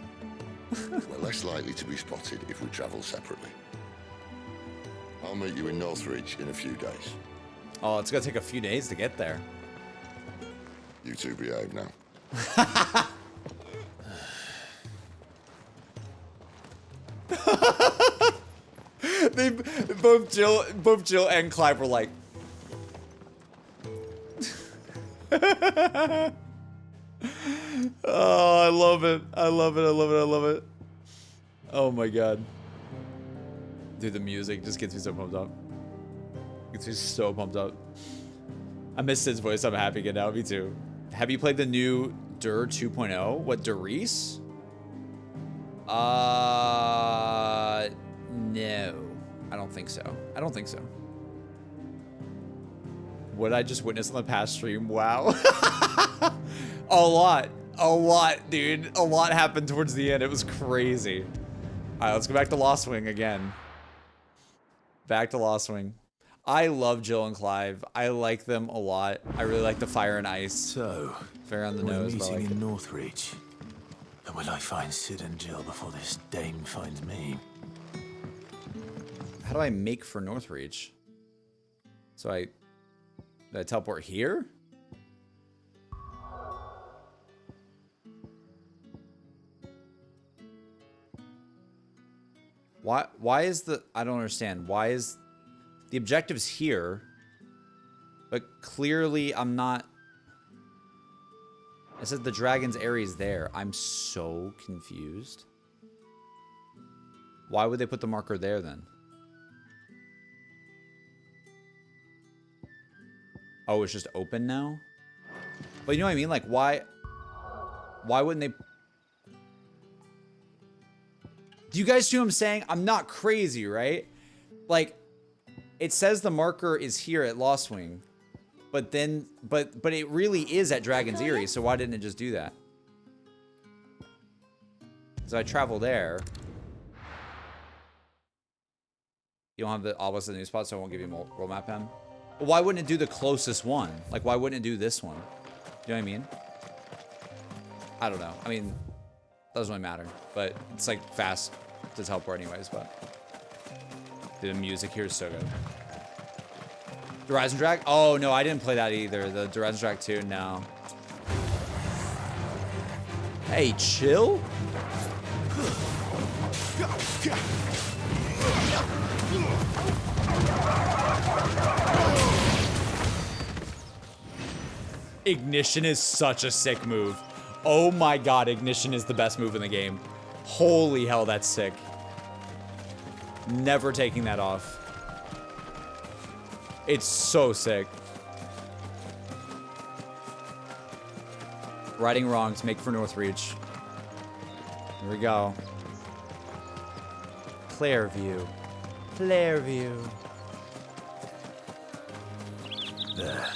We're less likely to be spotted if we travel separately. I'll meet you in Northridge in a few days. Oh, it's gonna take a few days to get there. You two behave now. Both Jill and Clive were like, oh, I love it. I love it. I love it. I love it. Oh my god. Dude, the music just gets me so pumped up. Gets me so pumped up. I miss Sid's voice. I'm happy again now. Me too. Have you played the new Dur 2.0? What, Durice? No. I don't think so. I don't think so. What I just witnessed on the past stream? Wow. A lot, dude. A lot happened towards the end. It was crazy. All right, let's go back to Lost Wing again. Back to Lost Wing. I love Jill and Clive. I like them a lot. I really like the Fire and Ice. So, fair on the we're nose, but I meeting like in it. Northreach. And will I find Sid and Jill before this dame finds me? How do I make for Northreach? So did I teleport here? Why is I don't understand. Why is the objective's here, but clearly I'm not. It says the dragon's area's there. I'm so confused. Why would they put the marker there then? Oh, it's just open now? But you know what I mean? Like, why wouldn't they? Do you guys see what I'm saying? I'm not crazy, right? Like, it says the marker is here at Lost Wing, but then, but it really is at Dragon's Eyrie, so why didn't it just do that? So I travel there. You don't have the opposite new spot, so I won't give you a world map pen. But why wouldn't it do the closest one? Like, why wouldn't it do this one? You know what I mean? I don't know. I mean, doesn't really matter, but it's like fast to teleport anyways, but the music here is so good. Horizon Drag? Oh no, I didn't play that either. The Horizon Drag 2, no. Hey, chill? Ignition is such a sick move. Oh my god, Ignition is the best move in the game. Holy hell, that's sick. Never taking that off. It's so sick. Righting wrongs, make for Northreach. Here we go. Clairview. Clairview. There.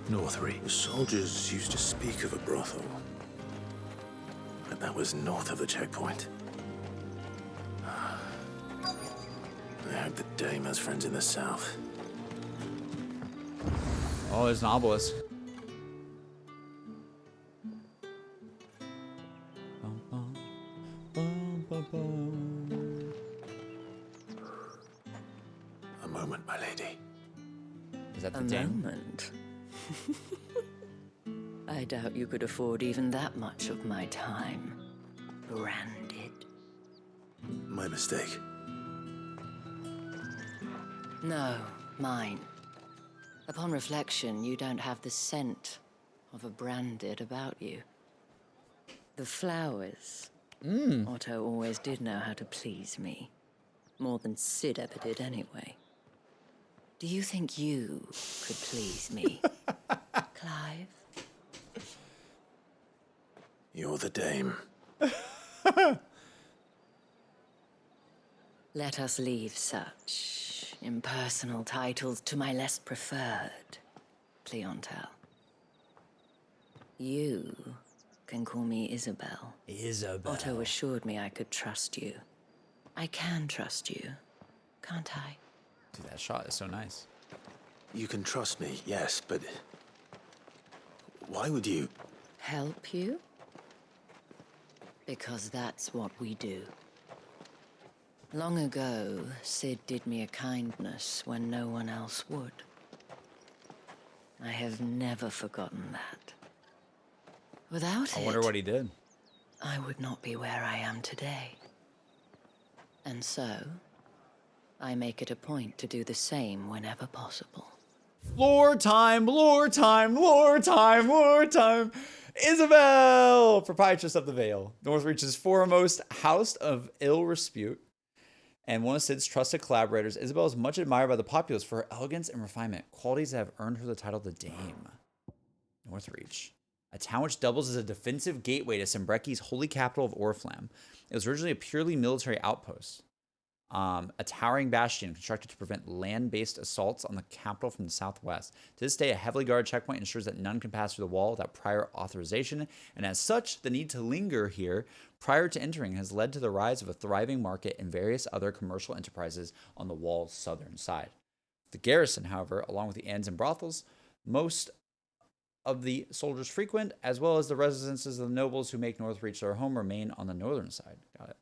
Northreach. The soldiers used to speak of a brothel. But that was north of the checkpoint. I hope the dame has friends in the south. Oh, there's an obelisk. A moment, my lady. Is that the A dame? moment? I doubt you could afford even that much of my time. Branded. My mistake. No, mine. Upon reflection, you don't have the scent of a branded about you. The flowers. Otto always did know how to please me. More than Sid ever did anyway. Do you think you could please me, Clive? You're the dame. Let us leave such impersonal titles to my less preferred clientele. You can call me Isabel. Isabel. Otto assured me I could trust you. I can trust you, can't I? Dude, that shot is so nice. You can trust me, yes, but why would you? Help you? Because that's what we do. Long ago, Sid did me a kindness when no one else would. I have never forgotten that. Without I it, wonder what he did. I would not be where I am today. And so, I make it a point to do the same whenever possible. Lore time, lore time, lore time, lore time. Isabel, proprietress of the Vale, Northreach's foremost house of ill repute, and one of Sid's trusted collaborators. Isabel is much admired by the populace for her elegance and refinement, qualities that have earned her the title of the Dame. Northreach, a town which doubles as a defensive gateway to Sembreki's holy capital of Oriflamme. It was originally a purely military outpost. A towering bastion constructed to prevent land-based assaults on the capital from the southwest. To this day, a heavily guarded checkpoint ensures that none can pass through the wall without prior authorization, and as such, the need to linger here prior to entering has led to the rise of a thriving market and various other commercial enterprises on the wall's southern side. The garrison, however, along with the inns and brothels, most of the soldiers frequent, as well as the residences of the nobles who make Northreach their home, remain on the northern side. Got it.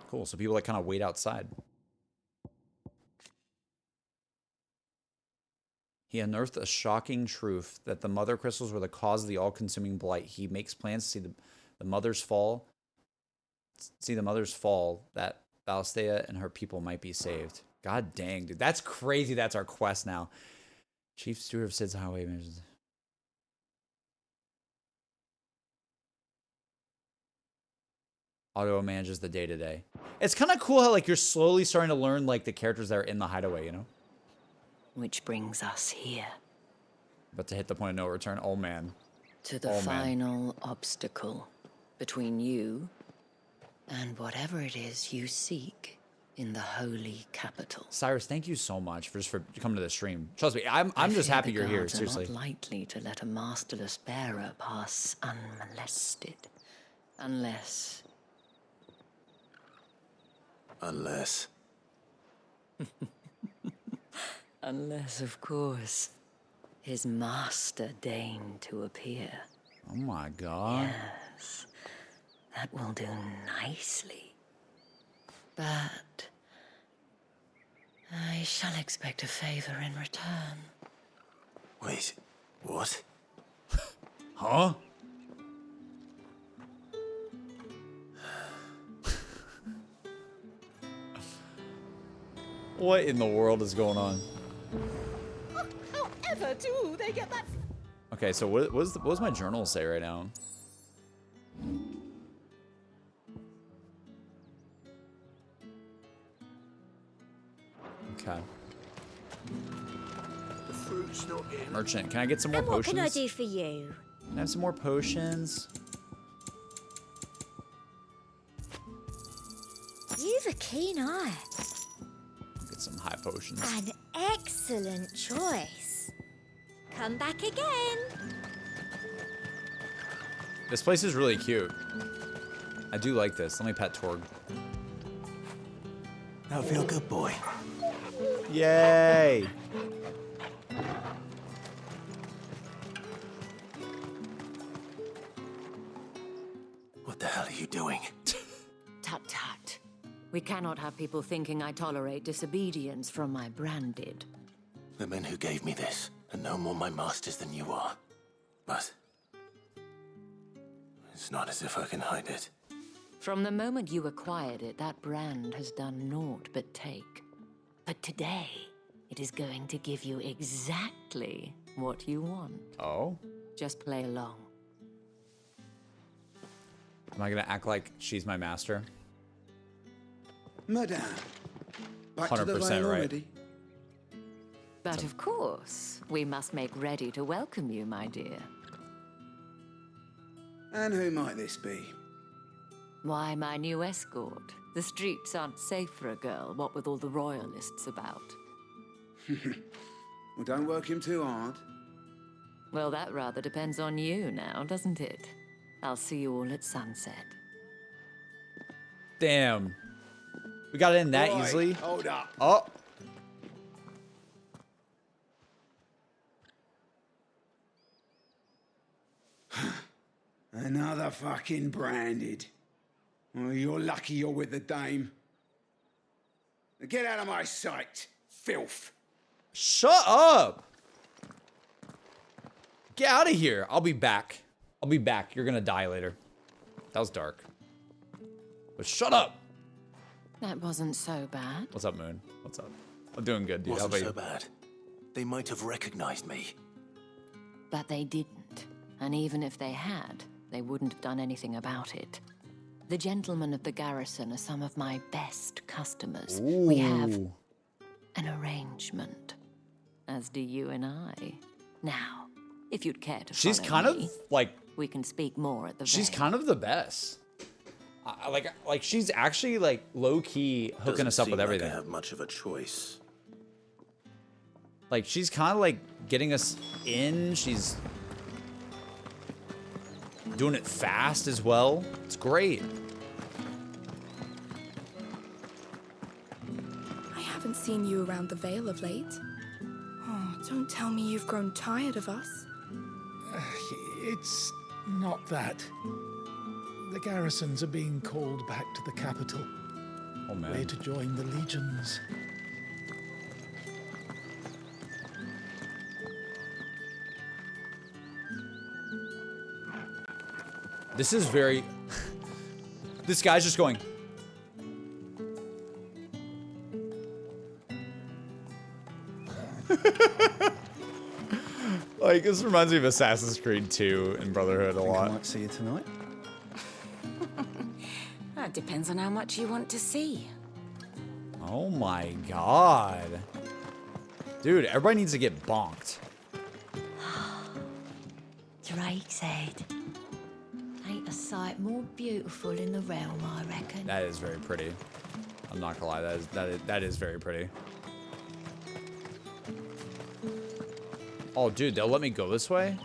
Cool. So people like kind of wait outside. He unearthed a shocking truth that the mother crystals were the cause of the all-consuming blight. He makes plans to see the mother's fall. See the mother's fall, that Valstea and her people might be saved. God dang, dude. That's crazy. That's our quest now. Chief Steward of Sid's Highway. Otto manages the day-to-day. It's kind of cool how, like, you're slowly starting to learn, like, the characters that are in the Hideaway, you know? Which brings us here. But to hit the point of no return, oh, man. To the final obstacle between you and whatever it is you seek in the holy capital. Cyrus, thank you so much for coming to the stream. Trust me, I'm just happy you're here, seriously. Not likely to let a masterless bearer pass unmolested. Unless... Unless, of course, his master deigned to appear. Oh my god. Yes, that will do nicely. But I shall expect a favor in return. Wait, what? Huh? What in the world is going on? However do they get that? Okay, so what does my journal say right now? Okay. The fruit's not in. Merchant, can I get some more potions? What can I do for you? Can I have some more potions? You've a keen eye. Get some high potions. An excellent choice. Come back again. This place is really cute. I do like this. Let me pet Torg. Now feel good, boy. Yay! What the hell are you doing? Tut tut. We cannot have people thinking I tolerate disobedience from my branded. The men who gave me this are no more my masters than you are. But it's not as if I can hide it. From the moment you acquired it, that brand has done naught but take. But today, it is going to give you exactly what you want. Oh? Just play along. Am I gonna act like she's my master? Madame, back to the 100% Vale right. already? But of course, we must make ready to welcome you, my dear. And who might this be? Why, my new escort. The streets aren't safe for a girl, what with all the royalists about. Well, don't work him too hard. Well, that rather depends on you now, doesn't it? I'll see you all at sunset. Damn. We got in that Right, easily? hold up. Oh. Another fucking branded. Well, you're lucky you're with the dame. Now get out of my sight, filth. Shut up! Get out of here. I'll be back. I'll be back. You're gonna die later. That was dark. But shut up! That wasn't so bad. What's up, Moon? What's up? I'm doing good, dude. How Wasn't about so you? bad. They might have recognized me. But they didn't. And even if they had, they wouldn't have done anything about it. The gentlemen of the garrison are some of my best customers. We have Ooh. an arrangement, as do you and I. Now, if you'd care to She's follow kind me, of like we can speak more at the she's Vale. kind of the best. Like she's actually like low key hooking us up with everything. Like I have much of a choice. Like she's kind of like getting us in. She's doing it fast as well. It's great. I haven't seen you around the Vale of late. Oh, don't tell me you've grown tired of us. It's not that. The garrisons are being called back to the capital. Oh man. We're to join the legions. This is very... This guy's just going... Like, this reminds me of Assassin's Creed 2 and Brotherhood a lot. I might see you tonight. That depends on how much you want to see. Oh my god. Dude, everybody needs to get bonked. Drake's Head. Ain't a sight more beautiful in the realm, I reckon. That is very pretty. I'm not gonna lie, that is very pretty. Oh, dude, they'll let me go this way?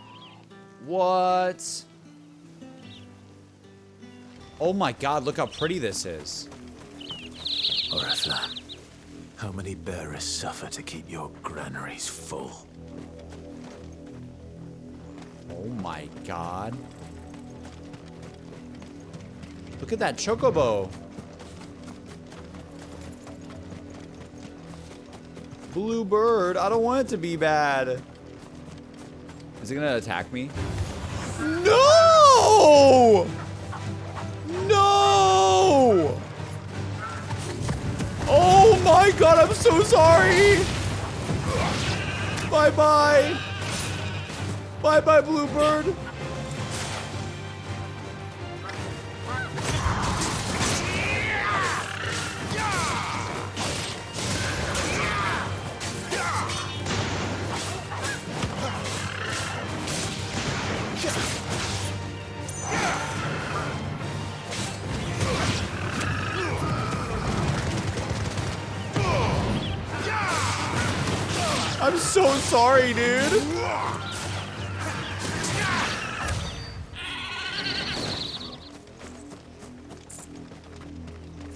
What? Oh my god, look how pretty this is. Oriflamme, how many bearers suffer to keep your granaries full? Oh my god. Look at that chocobo. Blue bird, I don't want it to be bad. Is it gonna attack me? No! No! Oh my god, I'm so sorry! Bye-bye! Bye-bye, Bluebird! I'm so sorry, dude.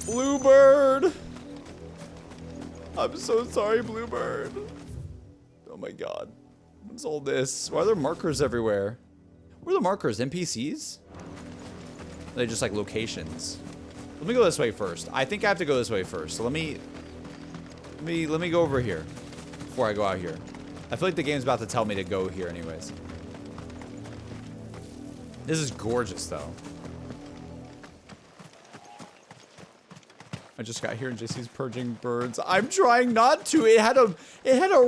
Bluebird. I'm so sorry, Bluebird. Oh my god. What's all this? Why are there markers everywhere? Where are the markers? NPCs? Are they just like locations? Let me go this way first. I think I have to go this way first. So let me go over here before I go out here. I feel like the game's about to tell me to go here anyways. This is gorgeous though. I just got here and JC's purging birds. I'm trying not to. It had a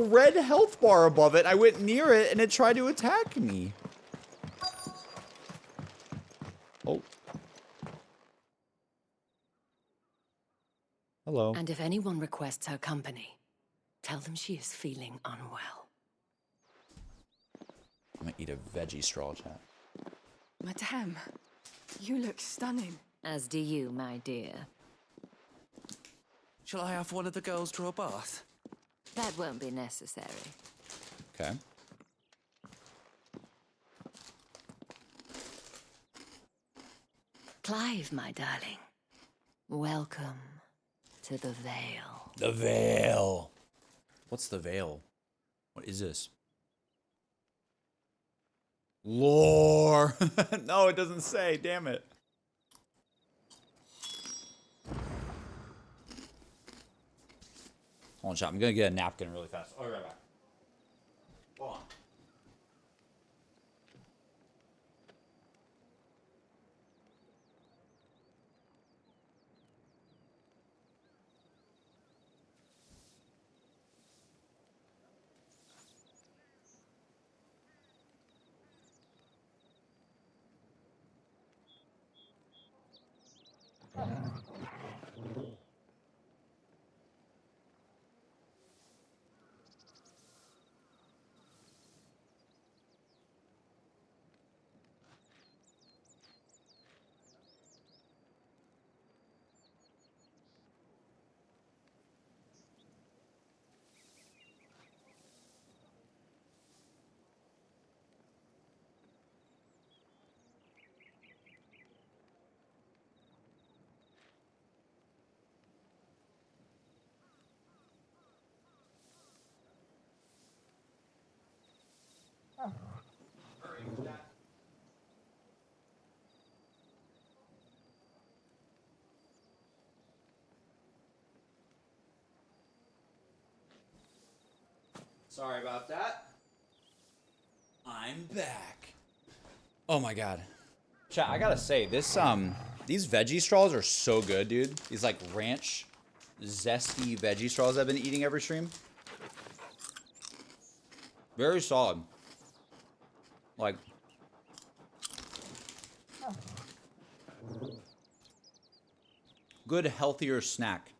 red health bar above it. I went near it and it tried to attack me. Oh. Hello. And if anyone requests her company, tell them she is feeling unwell. I'm gonna eat a veggie straw, chat. Madame, you look stunning. As do you, my dear. Shall I have one of the girls draw a bath? That won't be necessary. Okay. Clive, my darling. Welcome to the Vale. The Vale. What's the Vale? What is this? Lore. No, it doesn't say. Damn it. Hold on, chat. I'm gonna get a napkin really fast. I'll be right back. Hold on. Sorry about that. I'm back. Oh my god. Chat, I gotta say, this these veggie straws are so good, dude. These like ranch zesty veggie straws I've been eating every stream. Very solid. Like good, healthier snack.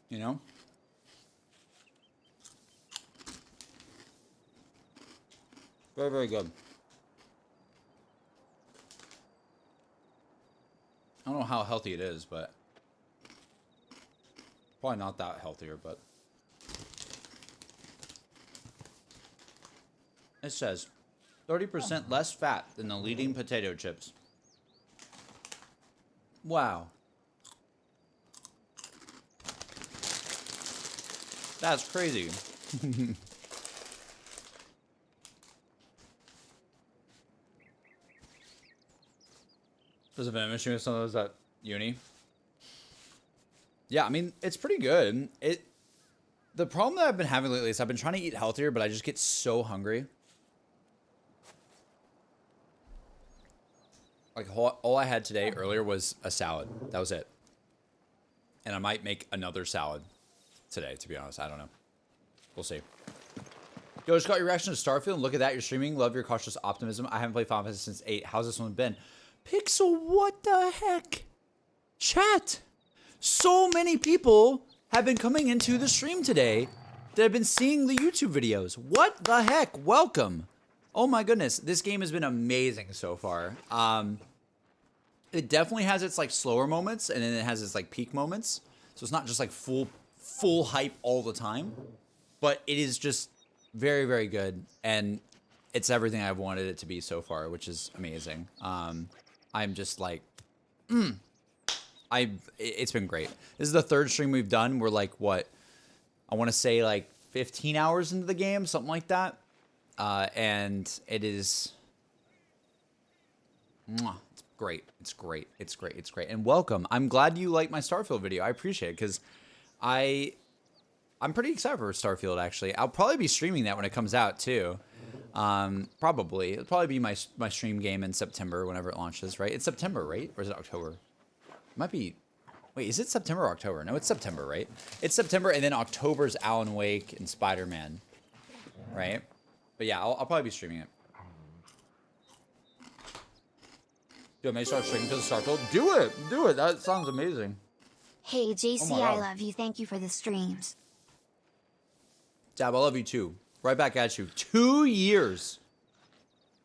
You know? Very, very good. I don't know how healthy it is, but probably not that healthier, but it says 30% less fat than the leading potato chips. Wow. That's crazy. Does it finish with some of those at uni? Yeah, I mean, it's pretty good. The problem that I've been having lately is I've been trying to eat healthier, but I just get so hungry. Like, all I had today earlier was a salad. That was it. And I might make another salad today, to be honest. I don't know. We'll see. Yo, just got your reaction to Starfield. Look at that. You're streaming. Love your cautious optimism. I haven't played Final Fantasy since 8. How's this one been? Pixel, what the heck? Chat. So many people have been coming into the stream today that have been seeing the YouTube videos. What the heck? Welcome. Oh my goodness. This game has been amazing so far. It definitely has its like slower moments, and then it has its like peak moments. So it's not just like full hype all the time, but it is just very, very good. And it's everything I've wanted it to be so far, which is amazing. I'm just like, it's been great. This is the third stream we've done. We're like, what? I want to say like 15 hours into the game, something like that. And it is, it's great. It's great. It's great. It's great. And welcome. I'm glad you liked my Starfield video. I appreciate it because I'm pretty excited for Starfield, actually. I'll probably be streaming that when it comes out, too. Probably. It'll probably be my stream game in September, whenever it launches, right? It's September, right? Or is it October? It might be... Wait, is it September or October? No, it's September, right? It's September, and then October's Alan Wake and Spider-Man, right? But yeah, I'll probably be streaming it. Do I may start streaming to the Starfield? Do it! Do it! That sounds amazing. Hey, JC, Oh I love you. Thank you for the streams. Dab, I love you too. Right back at you. 2 years.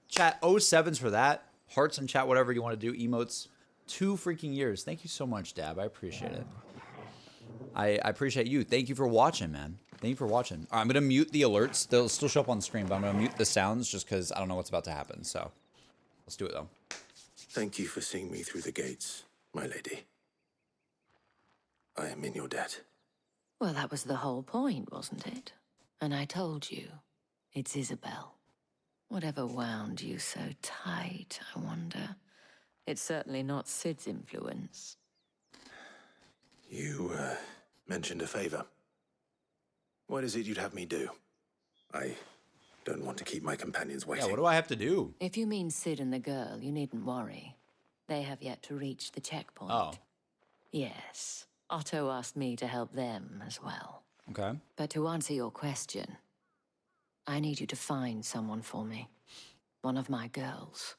Chat, 07s for that. Hearts in chat, whatever you want to do. Emotes. 2 freaking years. Thank you so much, Dab. I appreciate it. I appreciate you. Thank you for watching, man. Thank you for watching. All right, I'm going to mute the alerts. They'll still show up on the screen, but I'm going to mute the sounds just because I don't know what's about to happen. So let's do it, though. Thank you for seeing me through the gates, my lady. I am in your debt. Well, that was the whole point, wasn't it? And I told you, it's Isabel. Whatever wound you so tight, I wonder. It's certainly not Sid's influence. You mentioned a favor. What is it you'd have me do? I don't want to keep my companions waiting. Yeah, what do I have to do? If you mean Sid and the girl, you needn't worry. They have yet to reach the checkpoint. Oh. Yes. Otto asked me to help them as well. Okay. But to answer your question, I need you to find someone for me. One of my girls.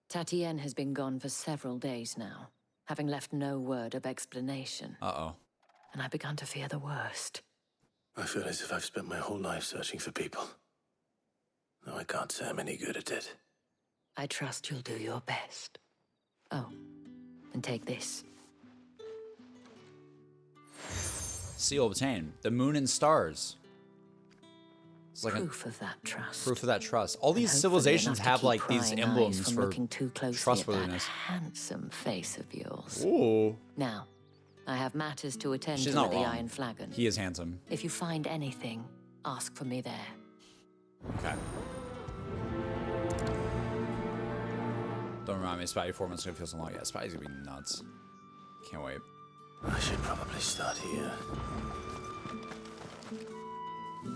Tatian has been gone for several days now, having left no word of explanation. Uh-oh. And I've begun to fear the worst. I feel as if I've spent my whole life searching for people. No, I can't say I'm any good at it. I trust you'll do your best. Oh, and take this. Seal obtained. The moon and stars. It's like Proof of that trust. Proof of that trust. All these And civilizations hopefully enough have to like keep these prying emblems eyes from for looking too closely trustworthiness. at that handsome face of yours. Ooh. Now, I have matters to attend She's to not at the wrong. Iron Flagon. He is handsome. If you find anything, ask for me there. Okay. Don't remind me, Spidey 4 months gonna feel so long. Yeah, Spidey's gonna be nuts. Can't wait. I should probably start here.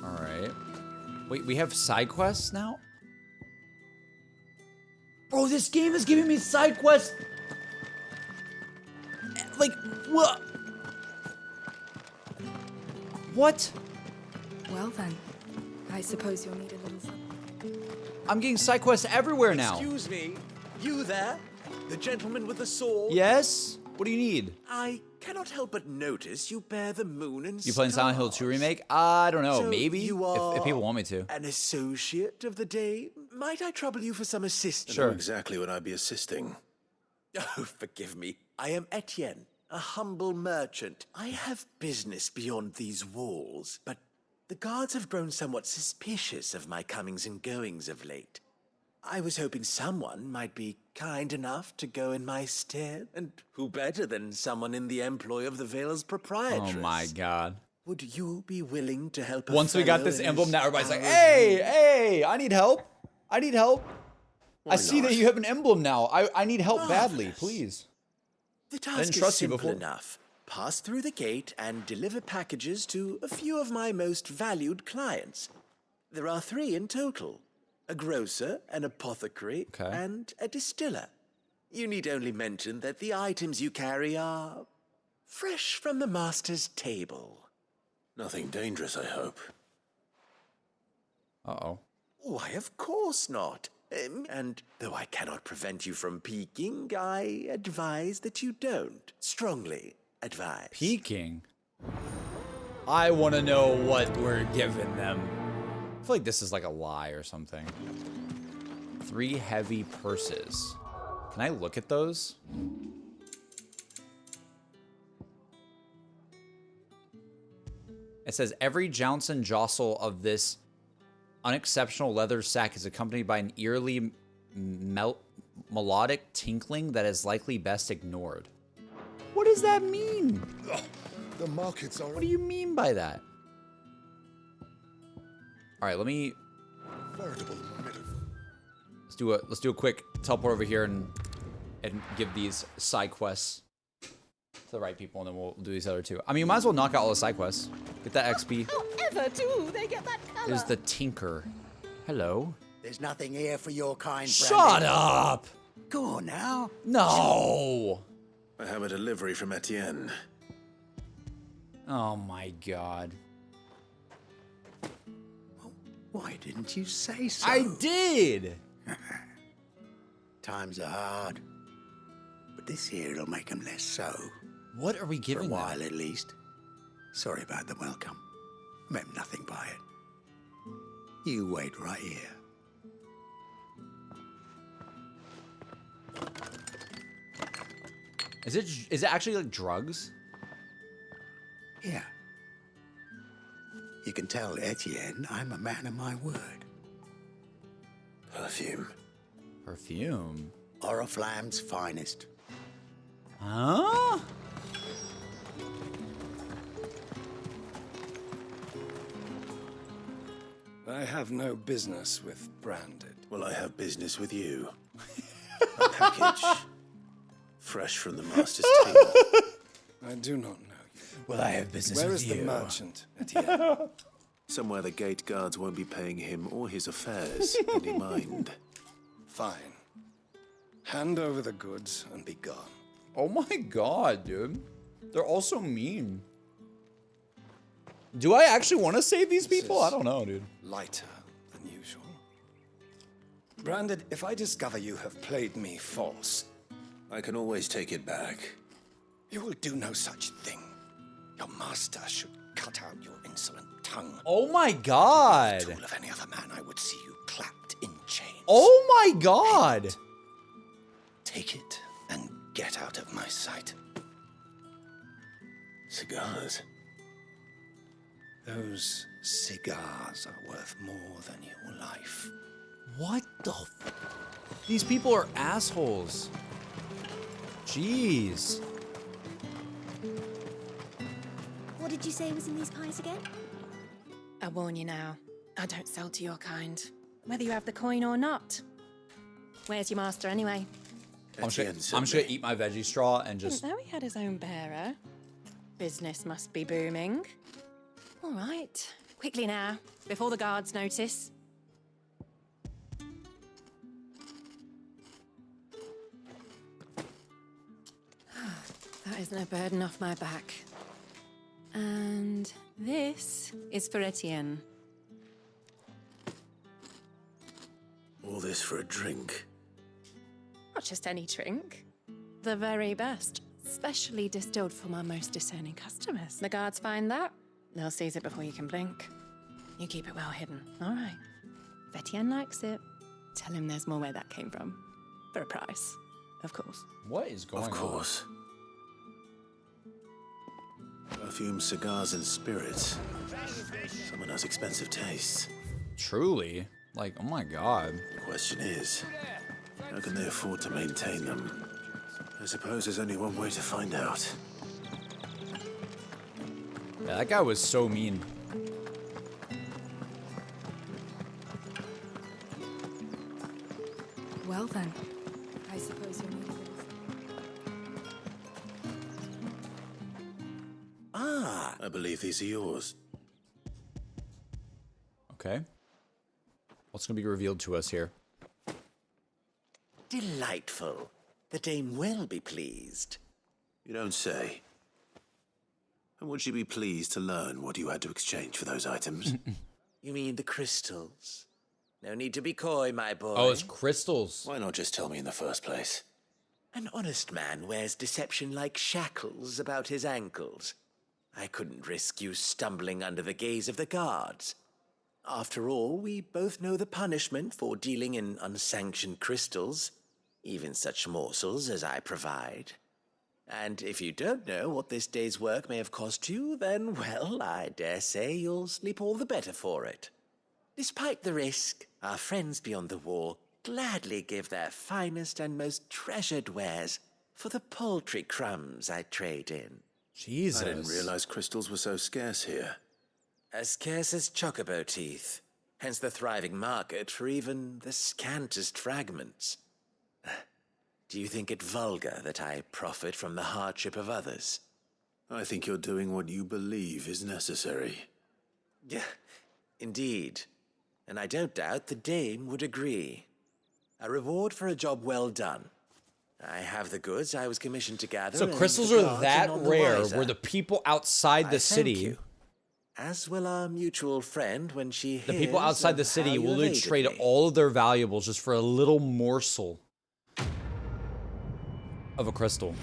Alright. Wait, we have side quests now? Bro, this game is giving me side quests. Like, what? What? Well then, I suppose you'll need a little something. I'm getting side quests everywhere now. Excuse me, you there? The gentleman with the sword? Yes? What do you need? I cannot help but notice you bear the moon and You playing Silent Hill 2 remake? I don't know. So Maybe you are if people want me to. an associate of the day? Might I trouble you for some assistance? I know exactly what I'd be assisting. Oh, forgive me. I am Etienne, a humble merchant. I have business beyond these walls, but the guards have grown somewhat suspicious of my comings and goings of late. I was hoping someone might be kind enough to go in my stead, and who better than someone in the employ of the Vale's proprietress? Oh my god. Would you be willing to help a Once we got fellow this in emblem, his now everybody's like, hour of hey, need? hey, I need help. I need help. Why I see that not? you have an emblem now. I need help badly, Marvelous. please. The I task didn't is trust you simple before. enough. Pass through the gate and deliver packages to a few of my most valued clients. There are 3 in total. A grocer, an apothecary, and a distiller. You need only mention that the items you carry are fresh from the master's table. Nothing dangerous, I hope. Uh-oh. Why, of course not. And though I cannot prevent you from peeking, I advise that you don't. Strongly advise. Peeking? I want to know what we're giving them. I feel like this is like a lie or something. 3 heavy purses. Can I look at those? It says every jounce and jostle of this unexceptional leather sack is accompanied by an eerily melodic tinkling that is likely best ignored. What does that mean? The markets are... What do you mean by that? All right, let me... Veritable Let's do a quick teleport over here and give these side quests to the right people, and then we'll do these other 2. I mean, you might as well knock out all the side quests. Get that XP. However, too, they get that color. There's the Tinker. Hello. There's nothing here for your kind, Shut up! Go on now. No! I have a delivery from Etienne. Oh my god. Why didn't you say so? I did! Times are hard. But this here'll make them less so. What are we giving For a them? while, at least. Sorry about the welcome. Meant nothing by it. You wait right here. Is it actually like drugs? Yeah. You can tell Etienne I'm a man of my word. Perfume. Perfume? Oriflamme's finest. Huh? I have no business with Branded. Well, I have business with you. A package. Fresh from the master's table. I do not know you. Well, I have business Where with is you. the merchant, Etienne? Somewhere the gate guards won't be paying him or his affairs any mind. Fine. Hand over the goods and be gone. Oh my god, dude. They're all so mean. Do I actually want to save these people? I don't know, dude. Lighter than usual. Branded, if I discover you have played me false, I can always take it back. you will do no such thing. Your master should cut out your insolent tongue. Oh my god. Tool of any other man, I would see you clapped in chains. Oh my god. Take it and get out of my sight. Cigars. Those cigars are worth more than your life. What the These people are assholes. Jeez. What did you say was in these pies again? I warn you now, I don't sell to your kind, whether you have the coin or not. Where's your master anyway? I'm just gonna eat my veggie straw and just... Didn't know he had his own bearer. Business must be booming. All right, quickly now, before the guards notice. That isn't a burden off my back. And this is for Etienne. All this for a drink. Not just any drink. The very best. Specially distilled for my most discerning customers. The guards find that, they'll seize it before you can blink. You keep it well hidden, all right? If Etienne likes it, tell him there's more where that came from. For a price, of course. What is going on? Of course. Perfume, cigars, and spirits. Someone has expensive tastes. Truly? Like, oh my god. The question is, how can they afford to maintain them? I suppose there's only one way to find out. Yeah, that guy was so mean. Well then, I suppose you're needing Ah, I believe these are yours. Okay. What's gonna be revealed to us here? Delightful. The dame will be pleased. You don't say. And would she be pleased to learn what you had to exchange for those items? You mean the crystals? No need to be coy, my boy. Oh, it's crystals. Why not just tell me in the first place? An honest man wears deception like shackles about his ankles. I couldn't risk you stumbling under the gaze of the guards. After all, we both know the punishment for dealing in unsanctioned crystals, even such morsels as I provide. And if you don't know what this day's work may have cost you, then, well, I dare say you'll sleep all the better for it. Despite the risk, our friends beyond the wall gladly give their finest and most treasured wares for the paltry crumbs I trade in. Jesus. I didn't realize crystals were so scarce here. As scarce as chocobo teeth, hence the thriving market for even the scantest fragments. Do you think it vulgar that I profit from the hardship of others? I think you're doing what you believe is necessary. Yeah, indeed. And I don't doubt the dame would agree. A reward for a job well done. I have the goods I was commissioned to gather. So crystals are that rare where the people outside the city... As will our mutual friend when she hears The people outside the city will literally trade all of their valuables just for a little morsel of a crystal.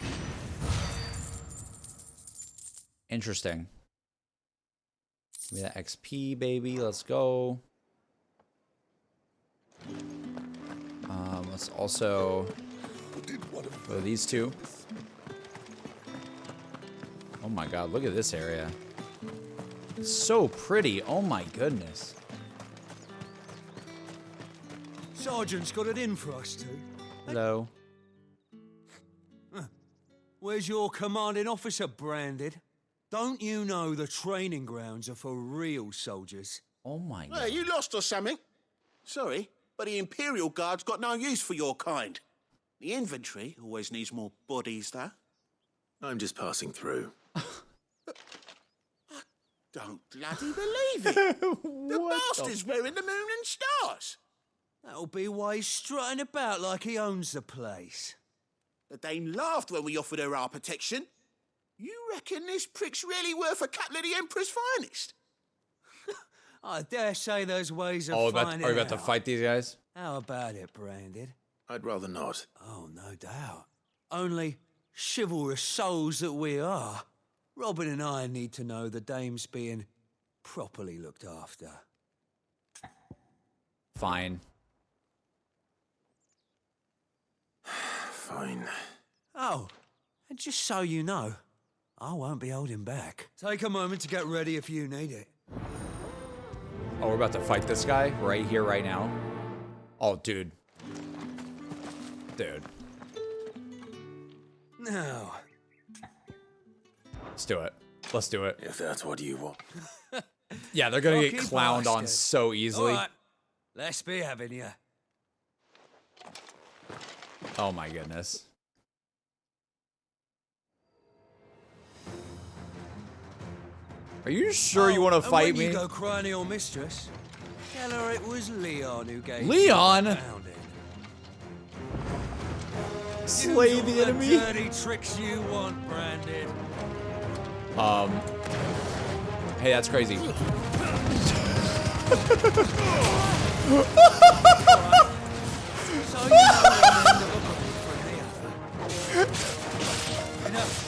Interesting. Give me that XP, baby. Let's go. Let's also go to these two. Oh my god, look at this area. So pretty. Oh my goodness. Sergeant's got it in for us two. Hello. Where's your commanding officer, Branded? Don't you know the training grounds are for real soldiers? Oh my god. Hey, you lost or something? Sorry, but the Imperial Guard's got no use for your kind. The infantry always needs more bodies, though. I'm just passing through. don't bloody believe it. The bastard's wearing the moon and stars. That'll be why he's strutting about like he owns the place. The dame laughed when we offered her our protection. You reckon this prick's really worth a couple of the Emperor's finest? I dare say there's ways of Are finding we about to out. fight these guys? How about it, Branded? I'd rather not. Oh, no doubt. Only chivalrous souls that we are, Robin and I need to know the dame's being properly looked after. Fine. Fine. Oh, and just so you know, I won't be holding back. Take a moment to get ready if you need it. Oh, we're about to fight this guy right here, right now. Oh, dude. Dude. Now. Let's do it. Let's do it. If that's what you want. Yeah, they're gonna get Lucky clowned on bastard. so easily. All right, let's be having you. Oh my goodness. Are you sure you want to fight when me? You go crying to your mistress. Tell her it was Leon who gave Leon? you the pounding. Slay Use all the enemy? dirty tricks you want, Branded. Hey, that's crazy. So you know the end of a book from the other. Enough.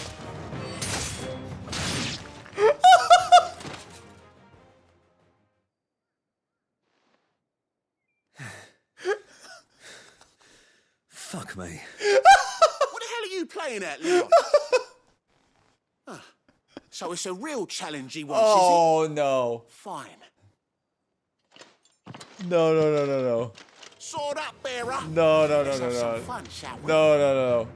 Fuck me. What the hell are you playing at, Leon? So it's a real challenge he wants, Oh, is it? no. Fine. No, no, no, no, no. Sword up, bearer. No, no, no, Let's no, have some no. fun, shall we? No, no, no.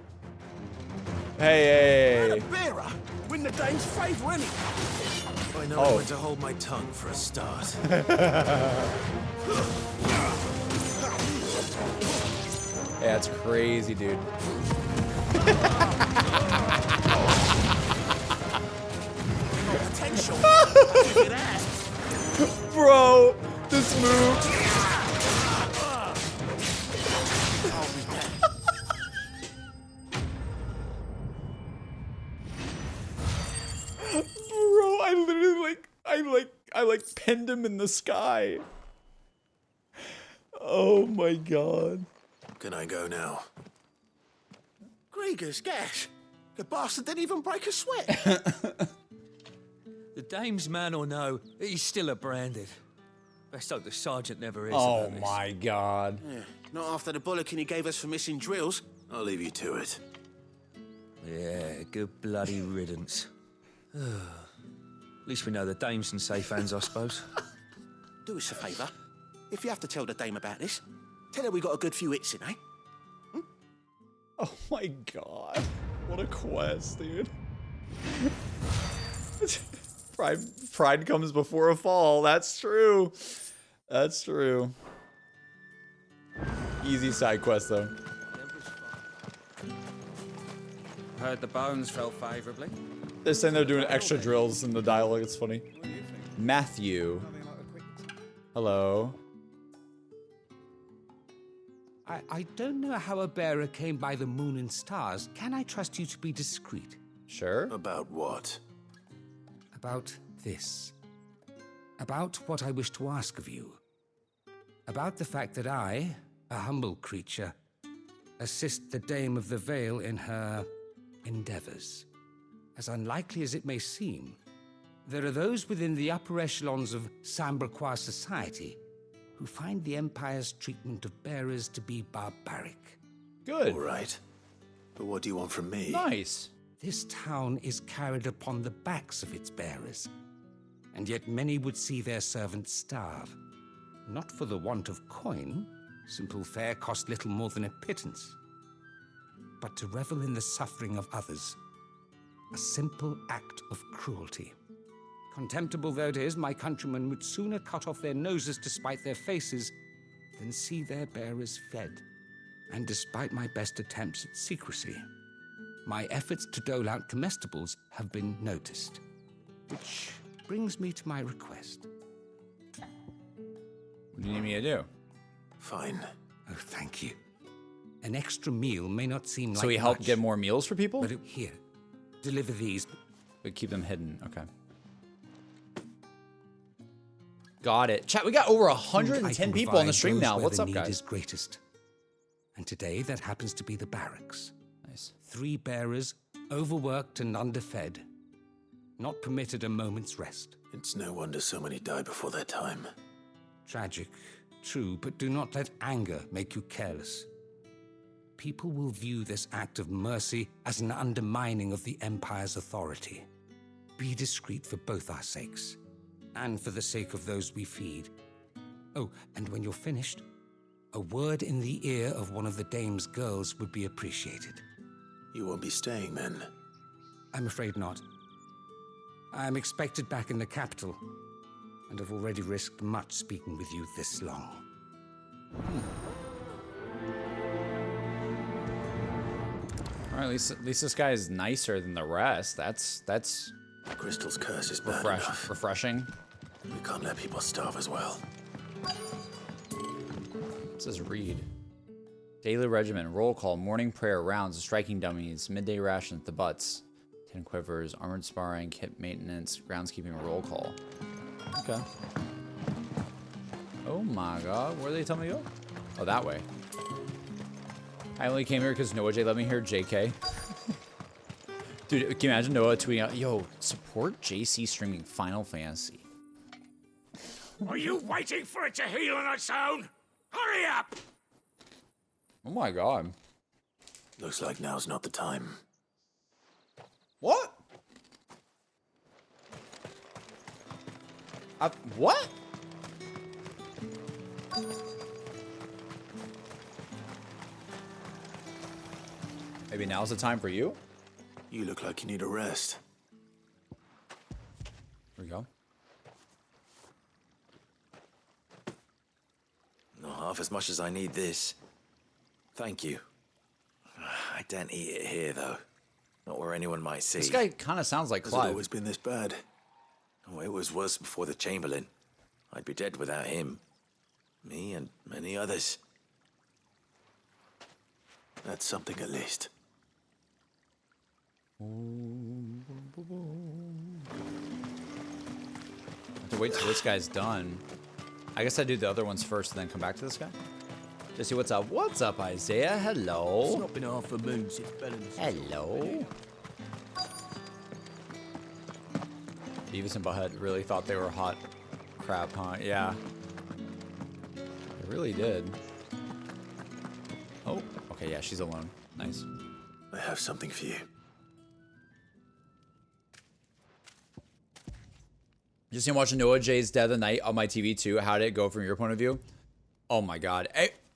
Hey, hey, Let hey. a bearer win the dame's favour, innit? I know Oh. when to hold my tongue for a start. Yeah, that's crazy, dude. Potential. Bro, this move. Bro, I literally I pinned him in the sky. Oh my god. Can I go now? Grieger's gas. The bastard didn't even break a sweat. The dame's man or no, he's still a Branded. Best hope the sergeant never is. Oh about this. my god. Yeah, not after the bollocking he gave us for missing drills. I'll leave you to it. Yeah, good bloody riddance. At least we know the dame's in safe hands, I suppose. Do us a favour. If you have to tell the dame about this, tell her we got a good few hits in, eh? Oh my god. What a quest, dude. Pride comes before a fall. That's true. That's true. Easy side quest, though. Heard the bones fell favourably. They're saying they're doing extra drills in the dialogue. It's funny. Matthew. Hello. I don't know how a bearer came by the moon and stars. Can I trust you to be discreet? Sure. About what? About this. About what I wish to ask of you. About the fact that I, a humble creature, assist the Dame of the Vale in her endeavors. As unlikely as it may seem, there are those within the upper echelons of Samberquois society who find the Empire's treatment of bearers to be barbaric. Good. All right. But what do you want from me? Nice. This town is carried upon the backs of its bearers, and yet many would see their servants starve. Not for the want of coin, simple fare cost little more than a pittance, but to revel in the suffering of others, a simple act of cruelty. Contemptible though it is, my countrymen would sooner cut off their noses to spite their faces than see their bearers fed. And despite my best attempts at secrecy, my efforts to dole out comestibles have been noticed, which brings me to my request. What do you need me to do? Fine. Oh, thank you. An extra meal may not seem like So he helped much, get more meals for people? but here, deliver these. But keep them hidden. Okay. Got it. Chat, we got over 110 people on the stream now. What's up, guys? Is greatest. And today that happens to be the barracks. Nice. 3 bearers, overworked and underfed. Not permitted a moment's rest. It's no wonder so many die before their time. Tragic, true, but do not let anger make you careless. People will view this act of mercy as an undermining of the Empire's authority. Be discreet for both our sakes, and for the sake of those we feed. Oh, and when you're finished, a word in the ear of one of the dame's girls would be appreciated. You won't be staying then? I'm afraid not. I am expected back in the capital, and have already risked much speaking with you this long. All right, at least this guy is nicer than the rest. That's Crystal's curse is bad enough. refreshing. We can't let people starve as well. It says read. Daily regimen, roll call, morning prayer, rounds, striking dummies, midday rations, the butts, 10 quivers, armored sparring, kit maintenance, groundskeeping, roll call. Okay. Oh my god, where did they tell me to go? Oh, that way. I only came here because Noah J let me hear JK. Dude, can you imagine Noah tweeting out, yo, support JC streaming Final Fantasy? Are you waiting for it to heal on its own? Hurry up! Oh my god. Looks like now's not the time. What? What? Maybe now's the time for you? You look like you need a rest. Here we go. Not half as much as I need this. Thank you. I don't eat it here, though. Not where anyone might see. This guy kind of sounds like Has Clive. it always been this bad? Oh, it was worse before the Chamberlain. I'd be dead without him. Me and many others. That's something at least. I have to wait till this guy's done. I guess I do the other ones first and then come back to this guy. Just see what's up. What's up, Isaiah? Hello. It's not been half a moon since Bella's. Hello. Beavis and Butthead really thought they were hot crap, huh? Yeah. They really did. Oh, okay, yeah, she's alone. Nice. I have something for you. Just been watching Noah J's Dead of the Night on my TV too. How did it go from your point of view? Oh my god.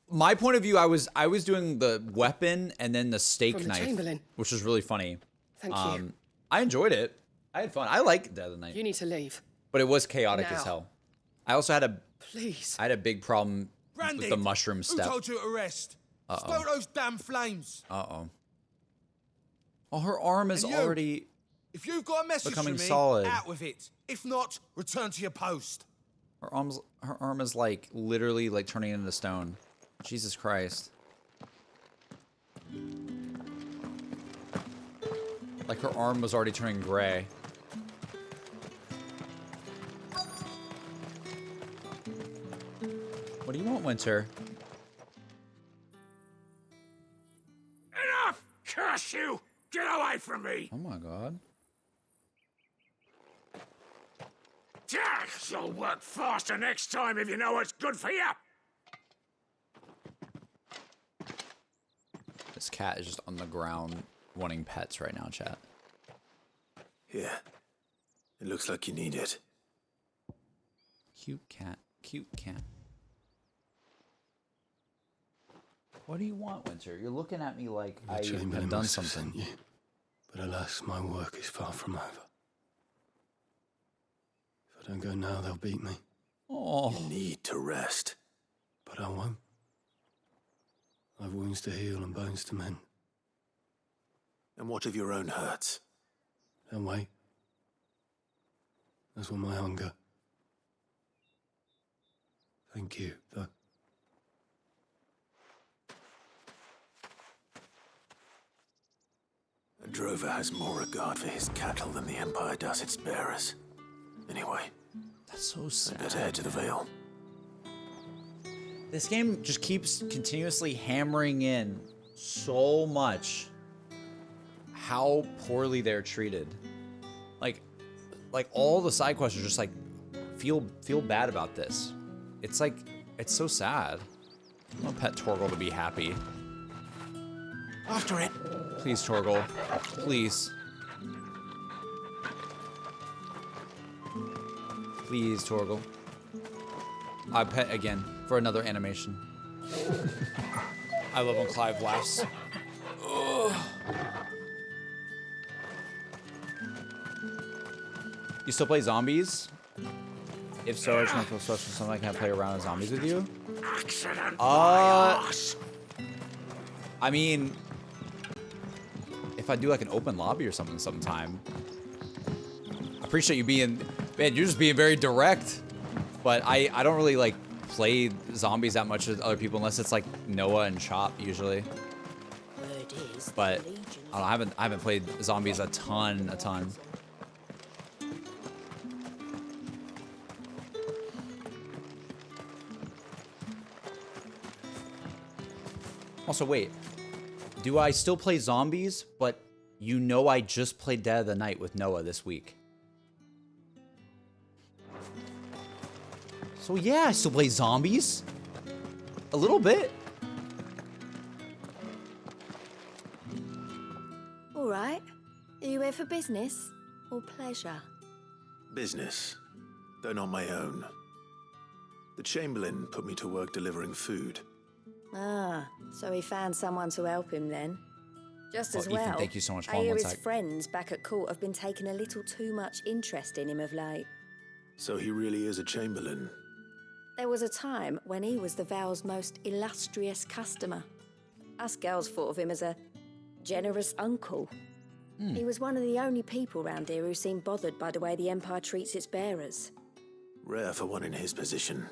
My point of view, I was doing the weapon and then the steak knife, Chamberlain. which was really funny. Thank you. I enjoyed it. I had fun. I like Dead of the Night. You need to leave. But it was chaotic as Now. hell. I also had Please. I had a big problem with the Branded, mushroom step. Who told you to rest? Stoke those damn flames. Uh-oh. Oh, her arm is And you, already If you've got a message becoming for me, solid. out with it. If not, return to your post. Her arm is like literally like turning into stone. Jesus Christ. Like her arm was already turning gray. What do you want, Winter? Enough! Curse you! Get away from me! Oh my god. You'll work faster next time if you know what's good for you! This cat is just on the ground wanting pets right now, chat. Yeah. It looks like you need it. Cute cat. Cute cat. What do you want, Winter? You're looking at me like I have done something. You, but alas, my work is far from over. If I don't go now, they'll beat me. Oh. You need to rest. But I won't. I've wounds to heal and bones to mend. And what of your own hurts? Then wait. as will my hunger. Thank you, though. A drover has more regard for his cattle than the Empire does its bearers. Anyway, that's so sad. Better head to the Vale. This game just keeps continuously hammering in so much how poorly they're treated. Like all the side quests are just like feel bad about this. It's like it's so sad. I want Pet Torgal to be happy. After it. Please, Torgal. Please. Please, Torgal. I pet again for another animation. I love when Clive laughs. Ugh. You still play zombies? If so, I just want to feel social something I can play around with zombies with you. I mean, if I do like an open lobby or something sometime. I appreciate you being, man, you're just being very direct. But I don't really like play zombies that much with other people unless it's like Noah and Chop usually. But I don't know, I haven't played zombies a ton. Also, wait. Do I still play zombies? But you know I just played Dead of the Night with Noah this week. So yeah, I still play zombies. A little bit. All right. Are you here for business or pleasure? Business, though not my own. The Chamberlain put me to work delivering food. Ah, so he found someone to help him then. Just as Ethan, well. thank you so much for I hear one his sec. friends back at court have been taking a little too much interest in him of late. So he really is a Chamberlain. There was a time when he was the Val's most illustrious customer. Us girls thought of him as a generous uncle. He was one of the only people round here who seemed bothered by the way the Empire treats its bearers. Rare for one in his position.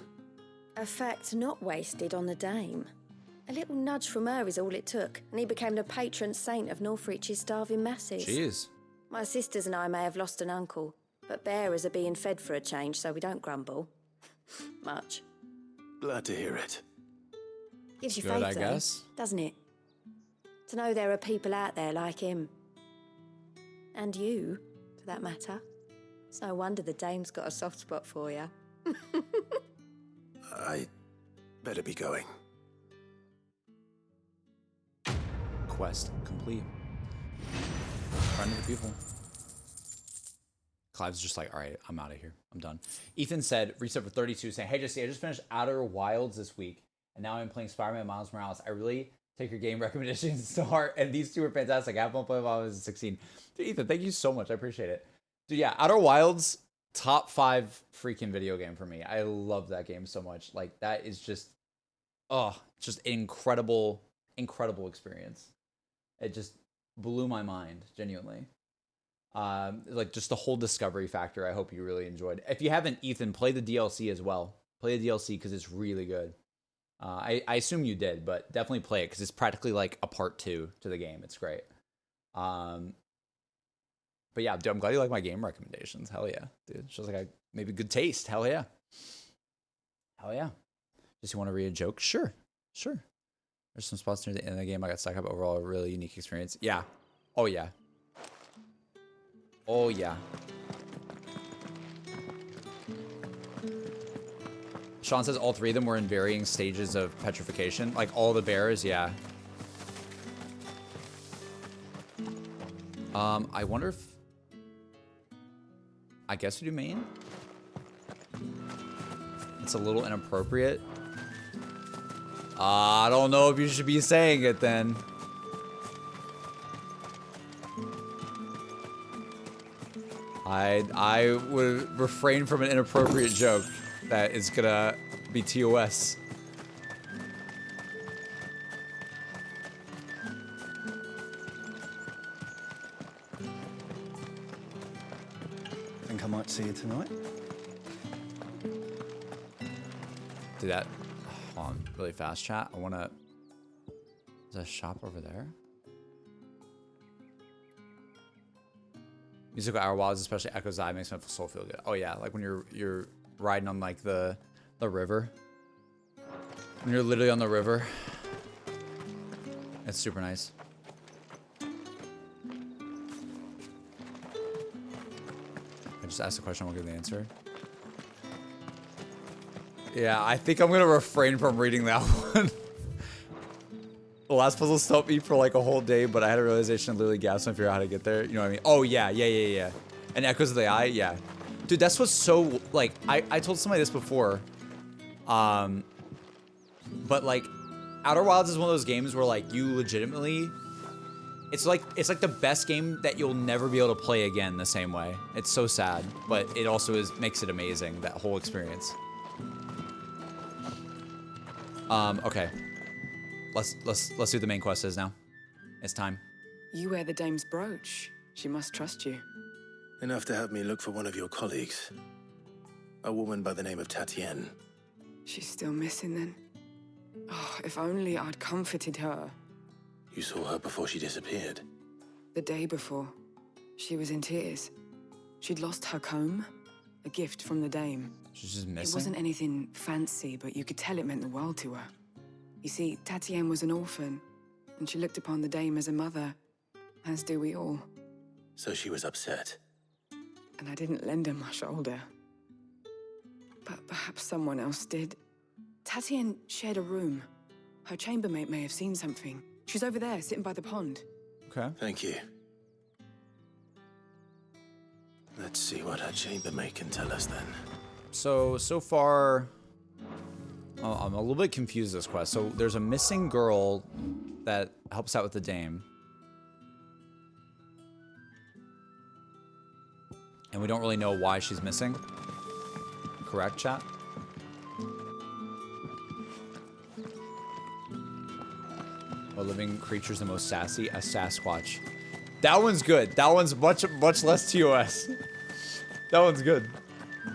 A fact not wasted on the dame. A little nudge from her is all it took, and he became the patron saint of Northreach's starving masses. Jeez. My sisters and I may have lost an uncle, but bearers are being fed for a change, so we don't grumble. Much. Glad to hear it. Gives you Good, faith, I though, guess. doesn't it? To know there are people out there like him. And you, for that matter. It's no wonder the dame's got a soft spot for you. I better be going. Quest complete. Friend of the people. Clive's just like, all right, I'm out of here. I'm done. Ethan said, reset for 32, saying, hey, Jesse, I just finished Outer Wilds this week, and now I'm playing Spider-Man Miles Morales. I really take your game recommendations to heart, and these two are fantastic. I have one play while I was 16. Dude, Ethan, thank you so much. I appreciate it. Dude, yeah, Outer Wilds, top 5 freaking video game for me. I love that game so much. Like, that is just, just an incredible experience. It just blew my mind, genuinely. Like just the whole discovery factor, I hope you really enjoyed. If you haven't, Ethan, play the DLC as well. Play the DLC because it's really good. I assume you did, but definitely play it because it's practically like a part 2 to the game. It's great. But yeah, dude, I'm glad you like my game recommendations. Hell yeah, dude. It shows like maybe good taste. Hell yeah. Hell yeah. Just you want to read a joke? Sure. There's some spots near the end of the game I got stuck up. Overall, a really unique experience. Yeah. Oh yeah. Oh yeah. Sean says all 3 of them were in varying stages of petrification. Like all the bears, yeah. I wonder if... I guess we do main? It's a little inappropriate. I don't know if you should be saying it then. I would refrain from an inappropriate joke that is gonna be TOS. Think I might Might see you tonight. Do that. Hold on, really fast, chat. I wanna. Is there a shop over there? Musical Hour Wilds, especially Echo's Eye, makes my soul feel good. Oh yeah, like when you're riding on like the river. When you're literally on the river. It's super nice. I just asked a question, I won't give the answer. Yeah, I think I'm gonna refrain from reading that one. The last puzzle stumped me for like a whole day, but I had a realization and literally gasped and figure out how to get there. You know what I mean? Oh yeah. And Echoes of the Eye, yeah. Dude, that's what's so, like, I told somebody this before. But like, Outer Wilds is one of those games where like you legitimately, it's like the best game that you'll never be able to play again the same way. It's so sad, but it also makes it amazing, that whole experience. Okay. Let's do the main quest now. It's time. You wear the dame's brooch. She must trust you. Enough to have me look for one of your colleagues. A woman by the name of Tatian. She's still missing then. Oh, if only I'd comforted her. You saw her before she disappeared. The day before, she was in tears. She'd lost her comb, a gift from the dame. She's just missing? It wasn't anything fancy, but you could tell it meant the world to her. You see, Tatian was an orphan, and she looked upon the dame as a mother, as do we all. So she was upset. And I didn't lend her my shoulder. But perhaps someone else did. Tatian shared a room. Her chambermaid may have seen something. She's over there, sitting by the pond. Okay. Thank you. Let's see what her chambermaid can tell us then. So far, I'm a little bit confused with this quest. So there's a missing girl that helps out with the dame. And we don't really know why she's missing. Correct, chat? What living creature's the most sassy? A Sasquatch. That one's good. That one's much less TOS. That one's good.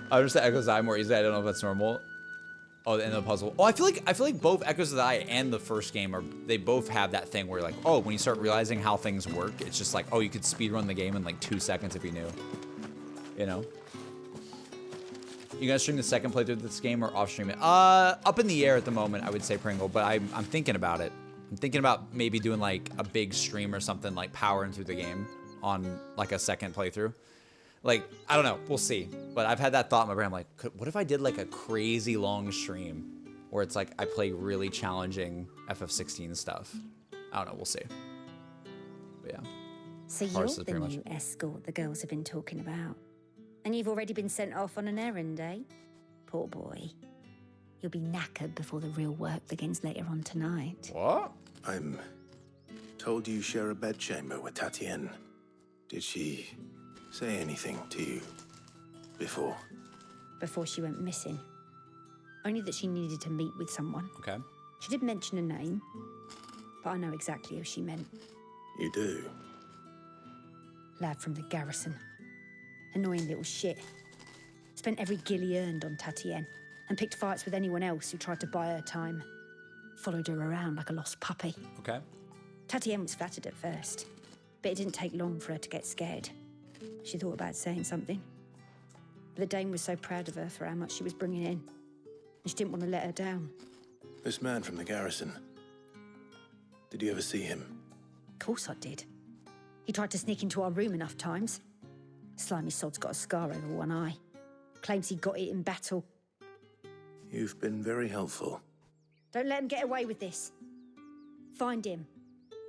I understand Echoes of the Eye more easily. I don't know if that's normal. Oh, the end of the puzzle. Oh, I feel like both Echoes of the Eye and the first game they both have that thing where like, oh, when you start realizing how things work, it's just like, oh, you could speedrun the game in like 2 seconds if you knew. You know? You guys stream the second playthrough of this game or off stream it? Up in the air at the moment, I would say, Pringle, but I'm thinking about it. I'm thinking about maybe doing like a big stream or something, like powering through the game on like a second playthrough. Like, I don't know, we'll see. But I've had that thought in my brain. I'm like, what if I did like a crazy long stream where it's like I play really challenging FF16 stuff? I don't know, we'll see. But yeah. So you're the new escort the girls have been talking about. And you've already been sent off on an errand, eh? Poor boy. You'll be knackered before the real work begins later on tonight. What? I'm told you share a bedchamber with Tatian. Did she say anything to you before? Before she went missing. Only that she needed to meet with someone. Okay. She did mention a name, but I know exactly who she meant. You do? Lad from the garrison. Annoying little shit. Spent every gil he earned on Tatian and picked fights with anyone else who tried to buy her time. Followed her around like a lost puppy. Okay. Tatian was flattered at first, but it didn't take long for her to get scared. She thought about saying something. But the dame was so proud of her for how much she was bringing in, and she didn't want to let her down. This man from the garrison. Did you ever see him? Of course I did. He tried to sneak into our room enough times. Slimy sod's got a scar over one eye. Claims he got it in battle. You've been very helpful. Don't let him get away with this. Find him,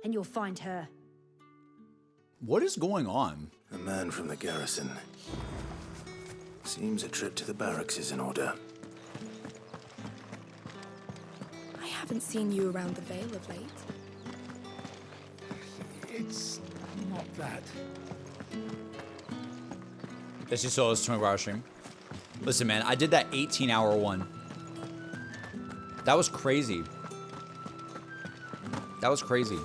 and you'll find her. What is going on? A man from the garrison. Seems a trip to the barracks is in order. I haven't seen you around the Vale of late. It's not that. This is Solo's 24-hour stream. Listen, man, I did that 18-hour one. That was crazy. That was crazy.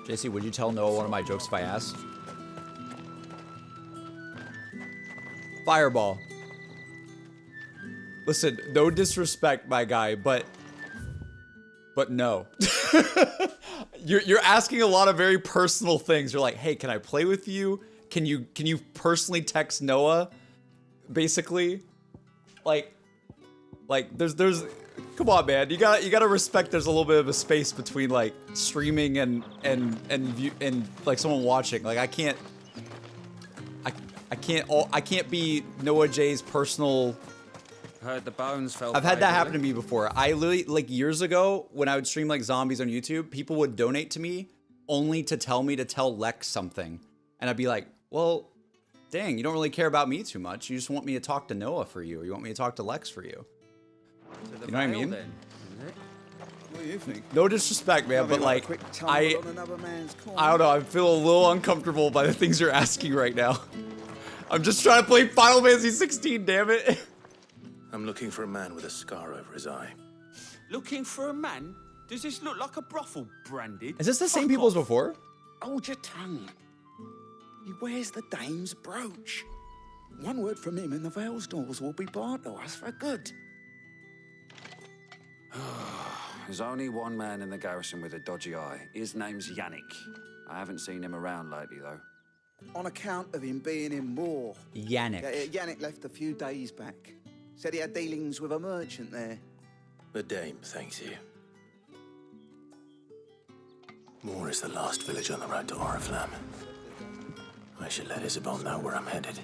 JC, would you tell Noah one of my jokes if I asked? Fireball. Listen, no disrespect, my guy, but no. You're asking a lot of very personal things. You're like, hey, can I play with you? Can you personally text Noah? Basically, like there's come on, man. You gotta respect. There's a little bit of a space between like streaming and like someone watching. Like I can't be Noah J's personal. Heard the bones fell. I've had that happen to me before. I literally, like years ago, when I would stream like zombies on YouTube, people would donate to me only to tell me to tell Lex something. And I'd be like, well, dang, you don't really care about me too much. You just want me to talk to Noah for you. Or you want me to talk to Lex for you. You know what I mean? What do you think? No disrespect, man, but like, I don't know. I feel a little uncomfortable by the things you're asking right now. I'm just trying to play Final Fantasy 16, damn it. I'm looking for a man with a scar over his eye. Looking for a man? Does this look like a brothel, Branded? Is this the same people as before? Hold your tongue. He wears the dame's brooch. One word from him and the Vale's doors will be barred to us for good. There's only one man in the garrison with a dodgy eye. His name's Yannick. I haven't seen him around lately, though. On account of him being in Moor. Yannick. Yannick left a few days back. Said he had dealings with a merchant there. The dame thanks you. Moor is the last village on the road to Oriflamme. I should let Isabel know where I'm headed.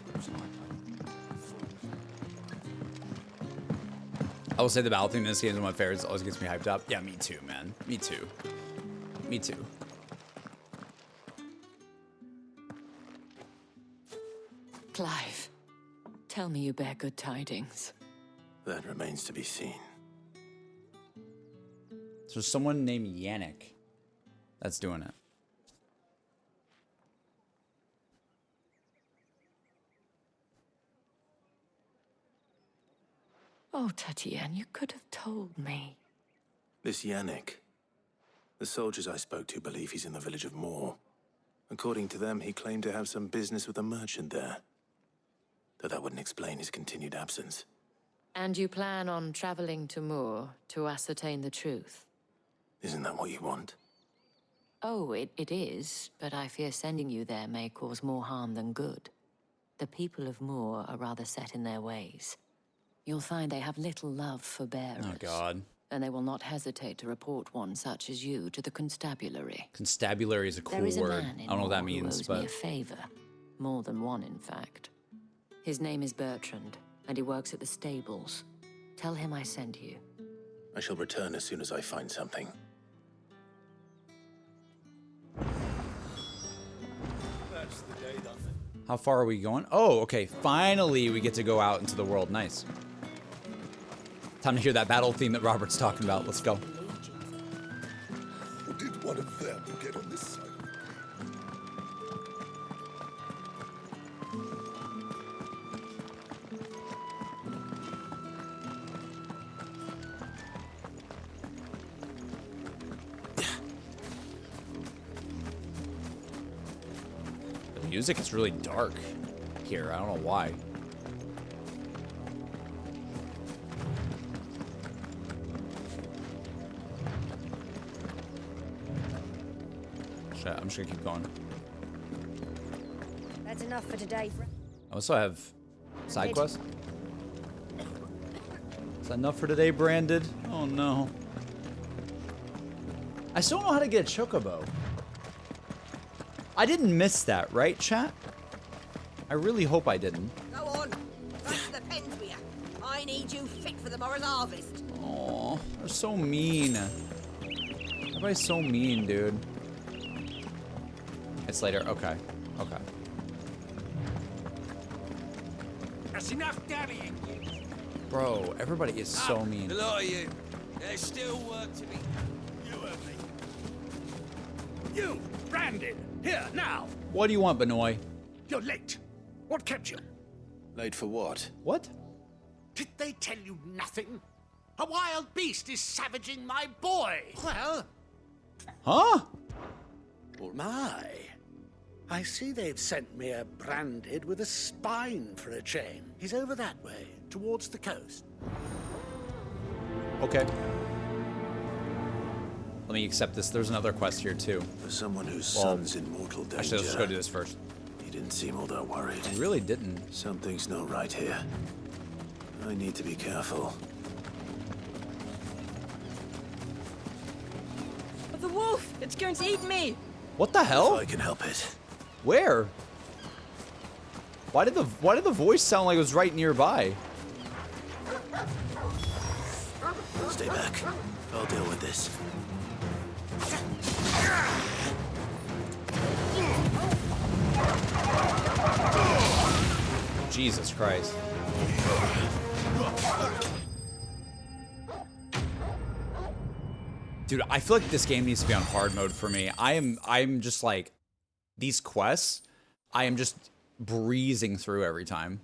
I will say the battle theme in this game is one of my favorites. It always gets me hyped up. Yeah, me too, man. Me too. Me too. Clive, tell me you bear good tidings. That remains to be seen. So someone named Yannick that's doing it. Oh, Tatian, you could have told me. This Yannick. The soldiers I spoke to believe he's in the village of Moor. According to them, he claimed to have some business with a merchant there. Though that wouldn't explain his continued absence. And you plan on traveling to Moor to ascertain the truth? Isn't that what you want? Oh, it is, but I fear sending you there may cause more harm than good. The people of Moor are rather set in their ways. You'll find they have little love for bearers. Oh, God. And they will not hesitate to report one such as you to the constabulary. Constabulary is a cool There is word. a man in I don't know what that Moor who means, owes but me a favor. More than one, in fact. His name is Bertrand, and he works at the stables. Tell him I sent you. I shall return as soon as I find something. That's the day done. how far are we going? Oh, okay. Finally, we get to go out into the world. Nice. Time to hear that battle theme that Robert's talking about. Let's go. Or did one of them get on this side? The music is really dark here. I don't know why. I'm just gonna keep going. That's enough for today. I also have side quests. Is that enough for today, Branded? Oh no. I still don't know how to get a chocobo. I didn't miss that, right, chat? I really hope I didn't. Go on. Back to the pens with you. I need you fit for the morrow's harvest. Oh, they're so mean. Everybody's so mean, dude. It's later. Okay. Okay. That's enough dallying. Bro, everybody is so mean. The lot of you. There's still work to be. You heard me. You, Branded. Here, now. What do you want, Benoy? You're late. What kept you? Late for what? What? Did they tell you nothing? A wild beast is savaging my boy. Well... Huh? Well, my. I see they've sent me a branded with a spine for a chain. He's over that way, towards the coast. Okay. Let me accept this. There's another quest here, too. For someone whose son's in mortal danger. Actually, let's just go do this first. He didn't seem all that worried. He really didn't. Something's not right here. I need to be careful. But the wolf! It's going to eat me! What the hell? If I can help it. Where? Why did the voice sound like it was right nearby? Stay back. I'll deal with this. Jesus Christ. Dude, I feel like this game needs to be on hard mode for me. I'm just like, these quests, I am just breezing through every time.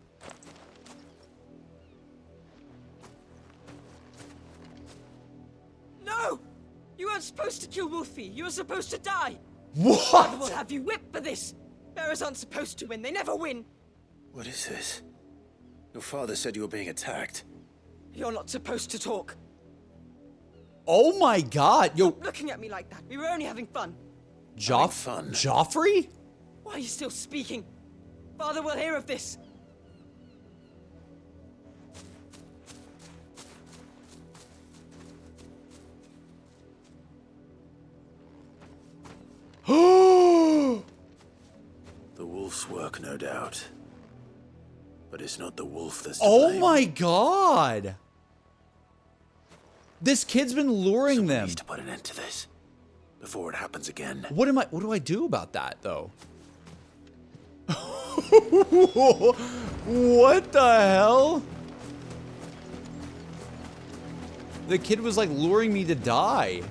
No! You weren't supposed to kill Wolfie. You were supposed to die. What? Father will have you whipped for this. Bearers aren't supposed to win. They never win. What is this? Your father said you were being attacked. You're not supposed to talk. Oh my God, yo. Stop looking at me like that. We were only having fun. Joffrey? Why are you still speaking? Father will hear of this. The wolf's work, no doubt. But it's not the wolf that's to blame. My God. This kid's been luring Someone them. needs to put an end to this before it happens again. What do I do about that though? What the hell? The kid was like luring me to die.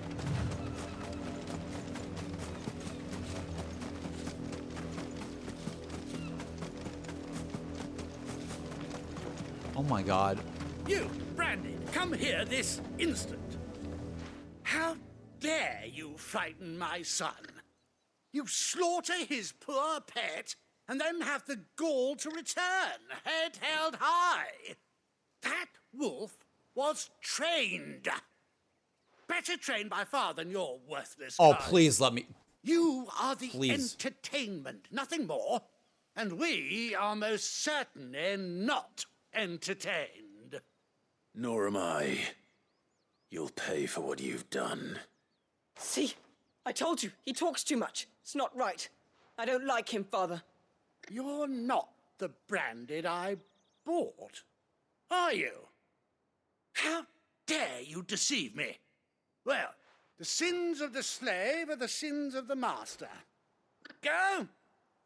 Oh my God. You, Brandy, come here this instant. How dare you frighten my son? You slaughter his poor pet and then have the gall to return, head held high. That wolf was trained. Better trained by far than your worthless Oh, guy. please let me. You are the Please. entertainment, nothing more. And we are most certainly not entertained. Nor am I. You'll pay for what you've done. See? I told you. He talks too much. It's not right. I don't like him, Father. You're not the branded I bought, are you? How dare you deceive me? Well, the sins of the slave are the sins of the master. Go,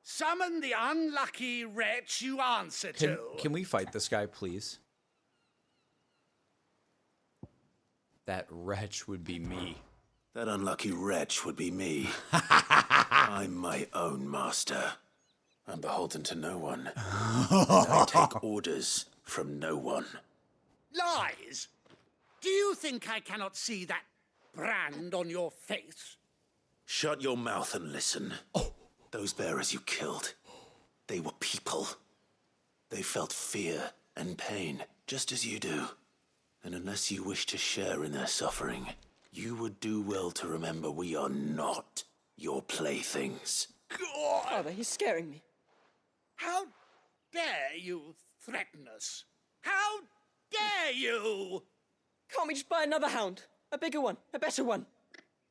summon the unlucky wretch you answer to. Can we fight this guy, please? That wretch would be me. That unlucky wretch would be me. I'm my own master. I'm beholden to no one. And I take orders from no one. Lies! Do you think I cannot see that brand on your face? Shut your mouth and listen. Those bearers you killed, they were people. They felt fear and pain, just as you do. And unless you wish to share in their suffering, you would do well to remember we are not your playthings. Father, he's scaring me. How dare you threaten us? How dare you? Can't we just buy another hound? A bigger one, a better one.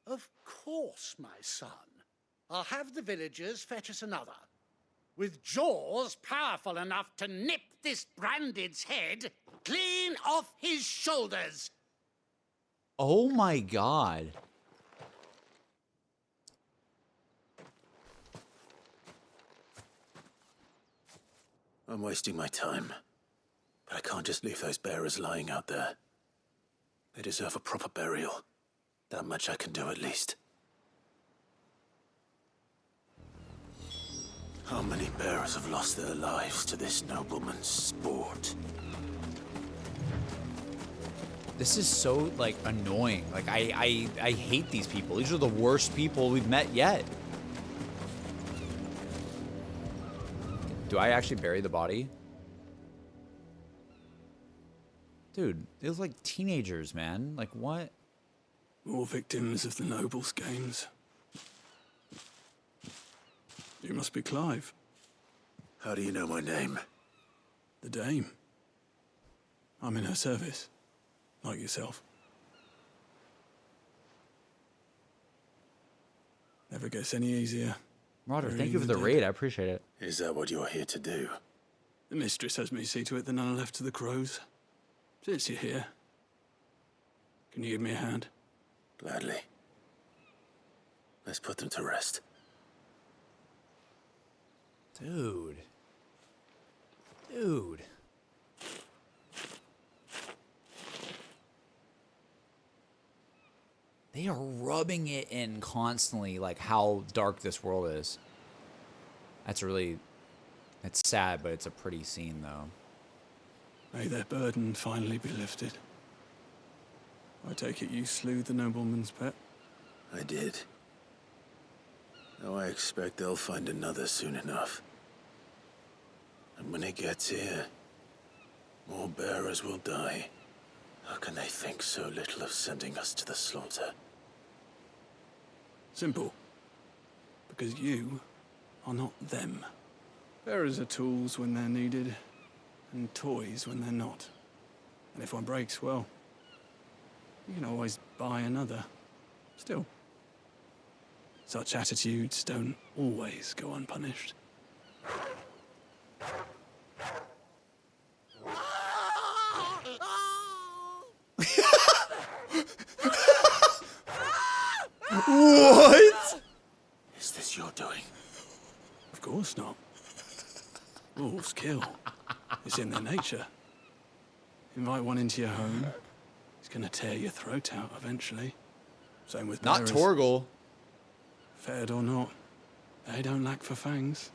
Of course, my son. I'll have the villagers fetch us another. With jaws powerful enough to nip this branded's head clean off his shoulders. Oh my God. I'm wasting my time. But I can't just leave those bearers lying out there. They deserve a proper burial. That much I can do at least. How many bearers have lost their lives to this nobleman's sport? This is so, like, annoying. Like, I hate these people. These are the worst people we've met yet. Do I actually bury the body? Dude, they look like teenagers, man. Like, what? More victims of the nobles' games. You must be Clive. How do you know my name? The Dame. I'm in her service, like yourself. Never gets any easier. Marauder, thank you for the raid. I appreciate it. Is that what you're here to do? The mistress has me see to it that none are left to the crows. Since you're here, can you give me a hand? Gladly. Let's put them to rest. Dude. Dude. They are rubbing it in constantly, like how dark this world is. That's sad, but it's a pretty scene, though. May their burden finally be lifted. I take it you slew the nobleman's pet? I did. Now I expect they'll find another soon enough. And when it gets here, more bearers will die. How can they think so little of sending us to the slaughter? Simple. Because you are not them. Bearers are tools when they're needed, and toys when they're not. And if one breaks, well, you can always buy another. Still, such attitudes don't always go unpunished. What? Is this your doing? Of course not. Wolves kill. It's in their nature. Invite one into your home, he's gonna tear your throat out eventually. Same with Not bearers. Torgal. Fed or not, they don't lack for fangs.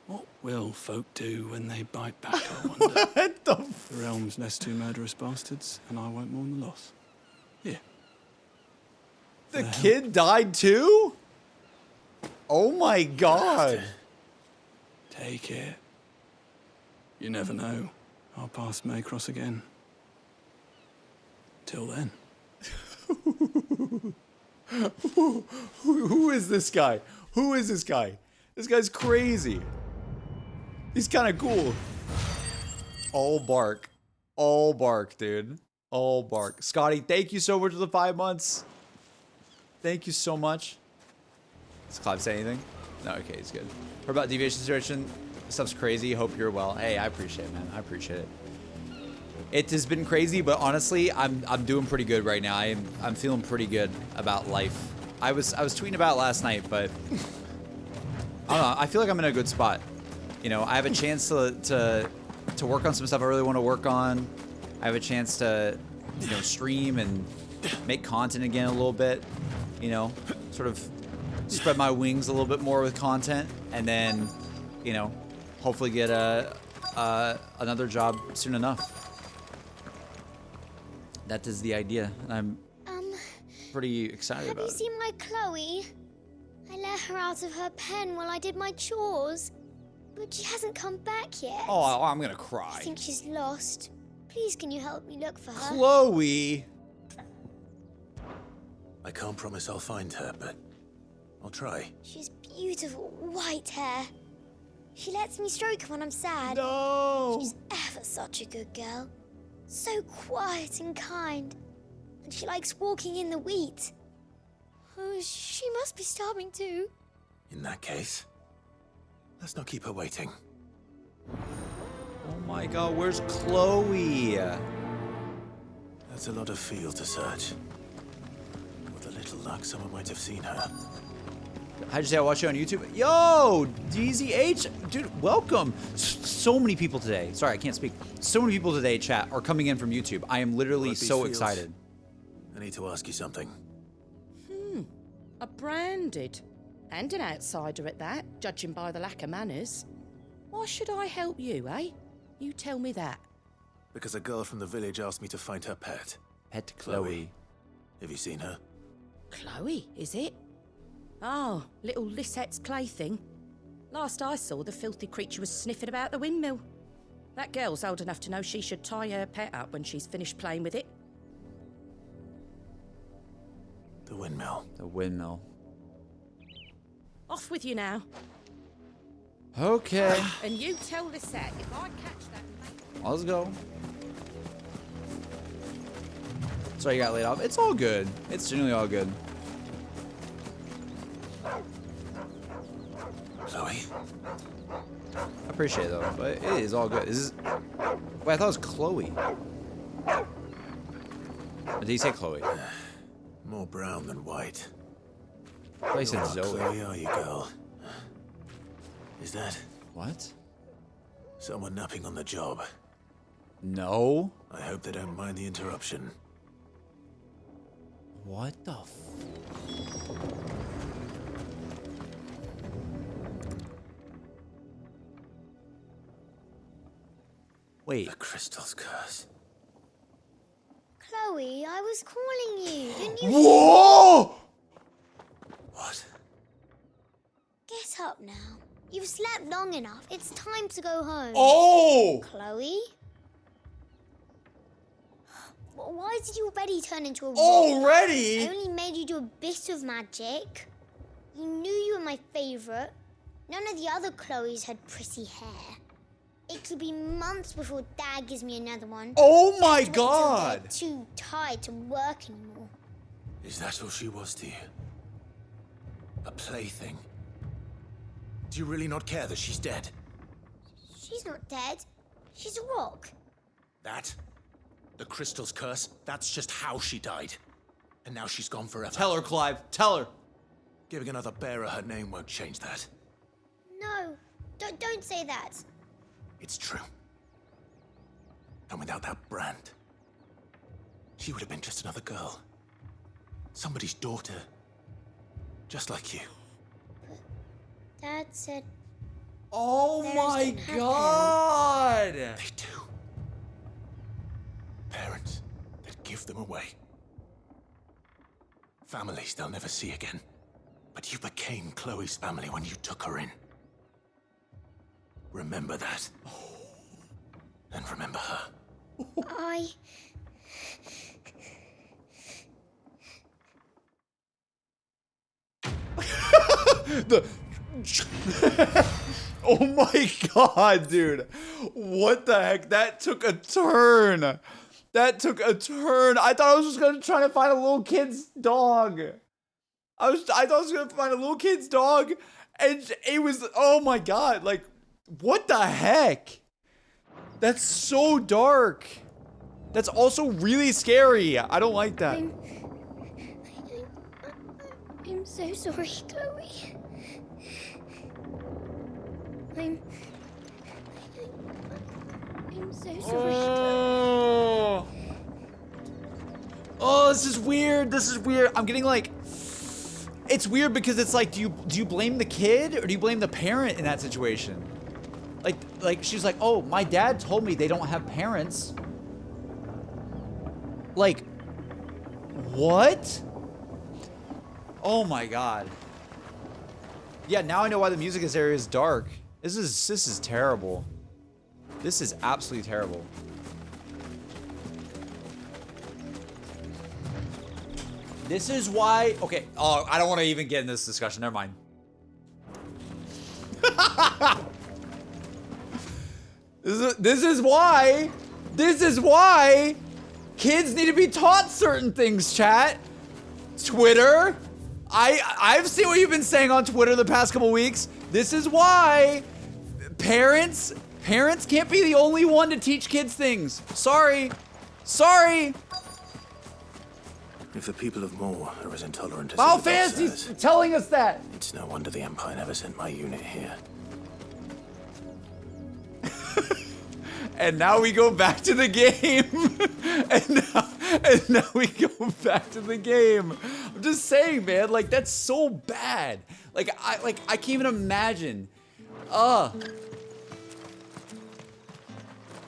What will folk do when they bite back, I wonder? What the The realm's less two murderous bastards, and I won't mourn the loss. Here. The kid died too? Oh my god. Take it. You never know. Our paths may cross again. Till then. Who is this guy? Who is this guy? This guy's crazy. He's kind of cool. All bark. All bark, dude. All bark. Scotty, thank you so much for the 5 months. Thank you so much. Does Clive say anything? No, okay, he's good. What about deviation situation? Stuff's crazy. Hope you're well. Hey, I appreciate it, man. I appreciate it. It has been crazy, but honestly, I'm doing pretty good right now. I'm feeling pretty good about life. I was tweeting about it last night, but I don't know. I feel like I'm in a good spot. You know, I have a chance to work on some stuff I really want to work on. I have a chance to, you know, stream and make content again a little bit. You know, sort of spread my wings a little bit more with content, and then, you know, hopefully get another job soon enough. That is the idea. I'm pretty excited about it. Have you seen my Chloe? I let her out of her pen while I did my chores, but she hasn't come back yet. Oh, I'm gonna cry. I think she's lost. Please, can you help me look for her? Chloe! I can't promise I'll find her, but I'll try. She has beautiful white hair. She lets me stroke her when I'm sad. No! She's ever such a good girl. So quiet and kind. And she likes walking in the wheat. Oh, she must be starving too. In that case, let's not keep her waiting. Oh my god, where's Chloe? That's a lot of field to search. With a little luck, someone might have seen her. How'd you say I watch you on YouTube? Yo, DZH, dude, welcome. So many people today. Sorry, I can't speak. So many people today, chat, are coming in from YouTube. I am literally so excited. I need to ask you something. A branded. And an outsider at that, judging by the lack of manners. Why should I help you, eh? You tell me that. Because a girl from the village asked me to find her pet. Pet Chloe. Have you seen her? Chloe, is it? Oh, little Lisette's plaything. Last I saw, the filthy creature was sniffing about the windmill. That girl's old enough to know she should tie her pet up when she's finished playing with it. The windmill. The windmill. Off with you now. Okay. And you tell Lisette if I catch that... Let's go. Sorry you got laid off. It's all good. It's genuinely all good. Chloe? I appreciate it though, but it is all good. Is this... Wait, I thought it was Chloe. Or did he say Chloe? More brown than white. Oh, he said What Zoe. Chloe are you, girl? Is that... What? Someone napping on the job? No. I hope they don't mind the interruption. What the Wait. The crystal's curse. Chloe, I was calling you. Didn't you? Whoa! What? Get up now. You've slept long enough. It's time to go home. Oh! Chloe? Why did you already turn into a rock? Already? I only made you do a bit of magic. You knew you were my favorite. None of the other Chloes had pretty hair. It could be months before Dad gives me another one. Oh my I have to wait till God! they're too tired to work anymore. Is that all she was to you? A plaything? Do you really not care that she's dead? She's not dead. She's a rock. That? The crystal's curse? That's just how she died. And now she's gone forever. Tell her, Clive. Tell her. Giving another bearer her name won't change that. No, don't say that. It's true. And without that brand, she would have been just another girl. Somebody's daughter. Just like you. Dad said... Oh my God! They do. Parents that give them away. Families they'll never see again. But you became Chloe's family when you took her in. Remember that. And remember her. Oh my God, dude. What the heck? That took a turn. That took a turn. I thought I was just gonna try to find a little kid's dog. I thought I was gonna find a little kid's dog, and it was, oh my God, like, what the heck? That's so dark. That's also really scary. I don't like that. I'm so sorry, Chloe. I'm so sorry, Chloe. Oh, this is weird. This is weird. I'm getting like, it's weird because it's like, do you blame the kid or do you blame the parent in that situation? Like she's like, oh, my dad told me they don't have parents. Like, what? Oh my God. Yeah, now I know why the music in this area is dark. This is terrible. This is absolutely terrible. This is why, okay, oh, I don't want to even get in this discussion, never mind. This is why kids need to be taught certain things, chat. Twitter, I've seen what you've been saying on Twitter the past couple weeks. This is why parents can't be the only one to teach kids things. Sorry. If the people of Moor are as intolerant as Final the boss Fantasy's says, telling us that. it's no wonder the Empire never sent my unit here. And now we go back to the game. and now we go back to the game. I'm just saying, man, like, that's so bad. I can't even imagine.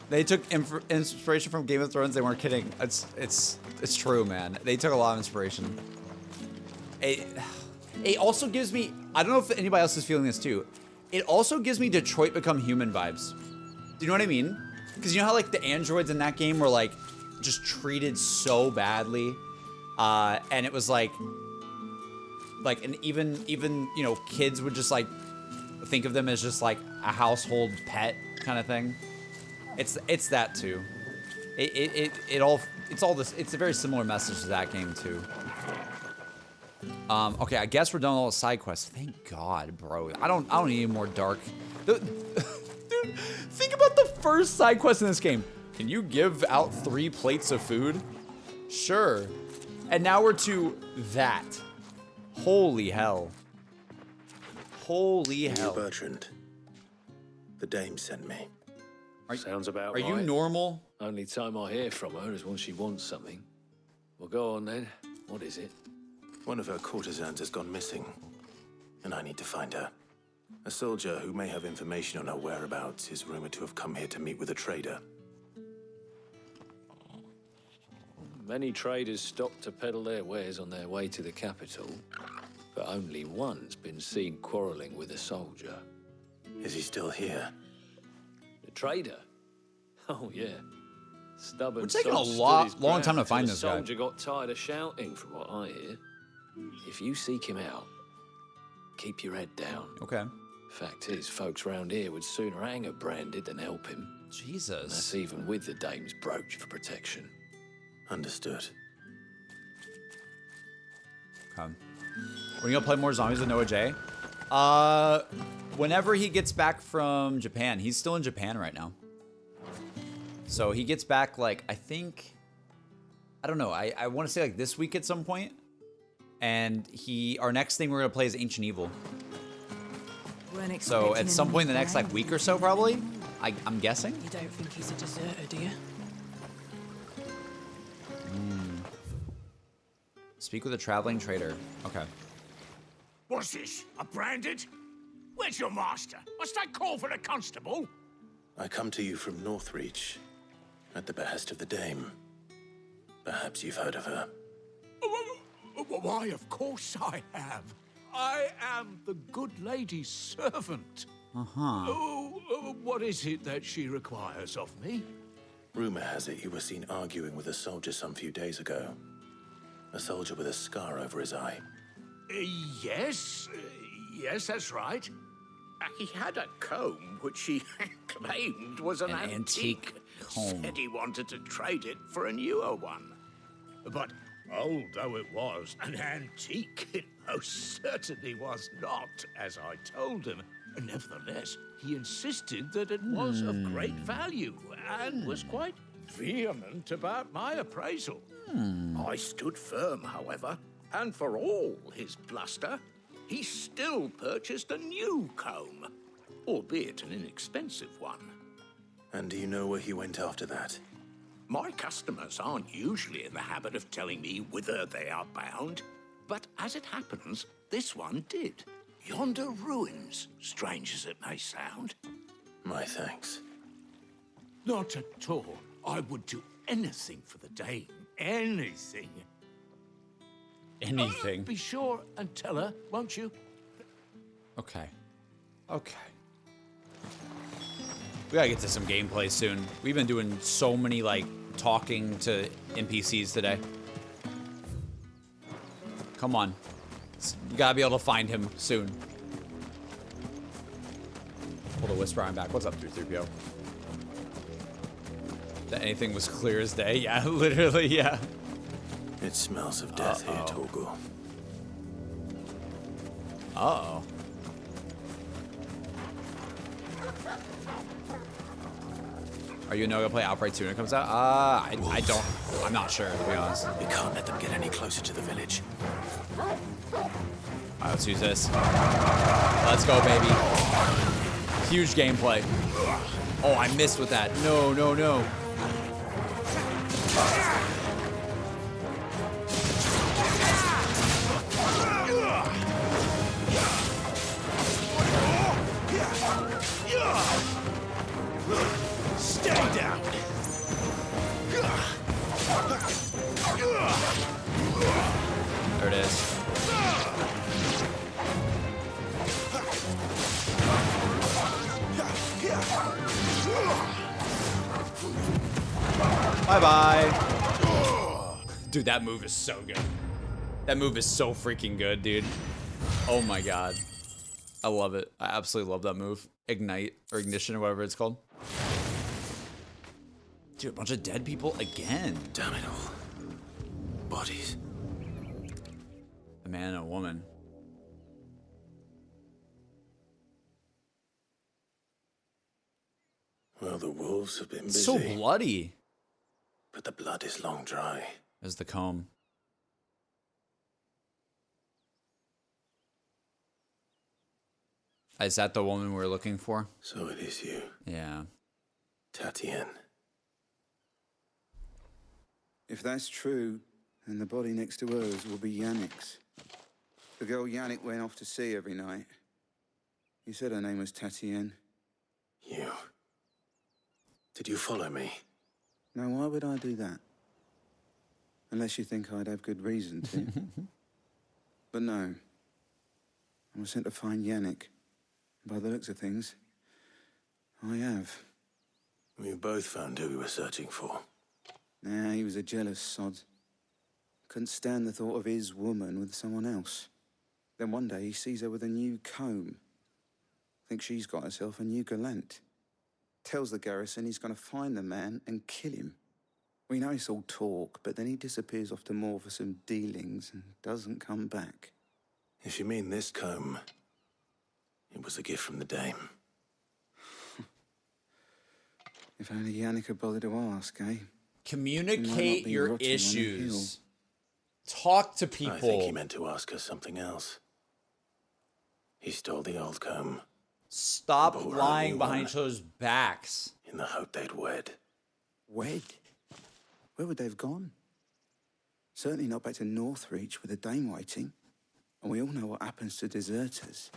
They took inspiration from Game of Thrones. They weren't kidding. It's true, man. They took a lot of inspiration. It also gives me, I don't know if anybody else is feeling this too. it also gives me Detroit Become Human vibes. Do you know what I mean? Because you know how like the androids in that game were like just treated so badly, and it was like and even you know, kids would just like think of them as just like a household pet kind of thing. It's that too. It's a very similar message to that game too. Okay, I guess we're done with all the side quests. Thank God, bro. I don't need any more dark. Dude, think about the first side quest in this game. Can you give out 3 plates of food? Sure. And now we're to that. Holy hell. Holy hell. Bertrand. The dame sent me. Sounds about Are right. you normal? Only time I hear from her is when she wants something. Well, go on then. What is it? One of her courtesans has gone missing, and I need to find her. A soldier who may have information on her whereabouts is rumored to have come here to meet with a trader. Many traders stop to peddle their wares on their way to the capital, but only one's been seen quarreling with a soldier. Is he still here? The trader? Oh, yeah. Stubborn. We're taking a sod stood his long time to ground find till this the guy. soldier got tired of shouting, from what I hear. If you seek him out, keep your head down. Okay. Fact is, folks round here would sooner hang a Branded than help him. Jesus. And that's even with the dame's brooch for protection. Understood. Okay. When you gonna play more zombies with Noah J? Whenever he gets back from Japan. He's still in Japan right now. So he gets back like, I don't know. I want to say like this week at some point. And our next thing we're gonna play is Ancient Evil. So at some point in the next like week or so, probably. I'm guessing. You don't think he's a deserter, do you? Speak with a traveling trader. Okay. What's this? A Branded? Where's your master? Must I call for the constable? I come to you from Northreach, at the behest of the dame. Perhaps you've heard of her. Why, of course I have. I am the good lady's servant. What is it that she requires of me? Rumor has it you were seen arguing with a soldier some few days ago. A soldier with a scar over his eye. Yes, that's right. He had a comb which he claimed was an antique comb. Said he wanted to trade it for a newer one. But old though it was, an antique it most certainly was not, as I told him. Nevertheless, he insisted that it was of great value and was quite vehement about my appraisal. I stood firm, however, and for all his bluster, he still purchased a new comb, albeit an inexpensive one. And do you know where he went after that? My customers aren't usually in the habit of telling me whither they are bound, but as it happens, this one did. Yonder ruins, strange as it may sound. My thanks. Not at all. I would do anything for the dame. Anything. Anything. Be sure and tell her, won't you? Okay. Okay. We gotta get to some gameplay soon. We've been doing so many, like, talking to NPCs today. Come on. You gotta be able to find him soon. Pull the whisper, I'm back. What's up, 3PO? That anything was clear as day? Yeah, literally, yeah. It smells of death here, Torgal. Uh-oh. Are you gonna play Outbreak 2 when it comes out? I'm not sure, to be honest. We can't let them get any closer to the village. Alright, let's use this. Let's go, baby. Huge gameplay. Oh, I missed with that. No, no, no. Stay down. There it is. Bye-bye. Dude, that move is so good. That move is so freaking good, dude. Oh my god. I love it. I absolutely love that move. Ignite or ignition or whatever it's called. Dude, a bunch of dead people again. Damn it all. Bodies. A man and a woman. Well, the wolves have been busy. It's so bloody. But the blood is long dry. There's the comb. Is that the woman we're looking for? So it is you. Yeah. Tatian. If that's true, then the body next to hers will be Yannick's. The girl Yannick went off to see every night. You said her name was Tatian. You. Did you follow me? Now, why would I do that? Unless you think I'd have good reason to. But no. I was sent to find Yannick. By the looks of things, I have. We both found who we were searching for. Nah, he was a jealous sod. Couldn't stand the thought of his woman with someone else. Then one day he sees her with a new comb. Thinks she's got herself a new gallant. Tells the garrison he's going to find the man and kill him. We know it's all talk, but then he disappears off to Moor for some dealings and doesn't come back. If you mean this comb, it was a gift from the dame. If only Yannick had bothered to ask, eh? Communicate your issues. Talk to people. I think he meant to ask us something else. He stole the old comb. Stop lying behind each other's backs. In the hope they'd wed. Wed? Where would they have gone? Certainly not back to Northreach with a dame waiting. And we all know what happens to deserters.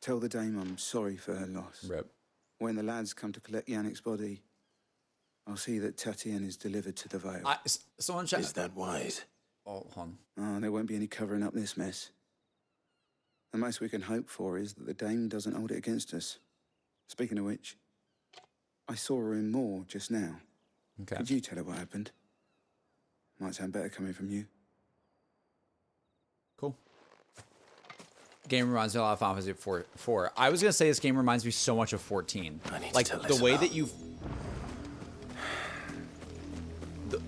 Tell the dame I'm sorry for her loss. Rip. When the lads come to collect Yannick's body, I'll see that Tatian is delivered to the Vale. Someone Is that wise? Oh, hold on. Oh, there won't be any covering up this mess. The most we can hope for is that the dame doesn't hold it against us. Speaking of which, I saw her in Moor just now. Okay. Could you tell her what happened? Might sound better coming from you. Cool. Game reminds me a lot of Final Fantasy 4. I was gonna say this game reminds me so much of 14. I need like to tell the way Isabel. that you,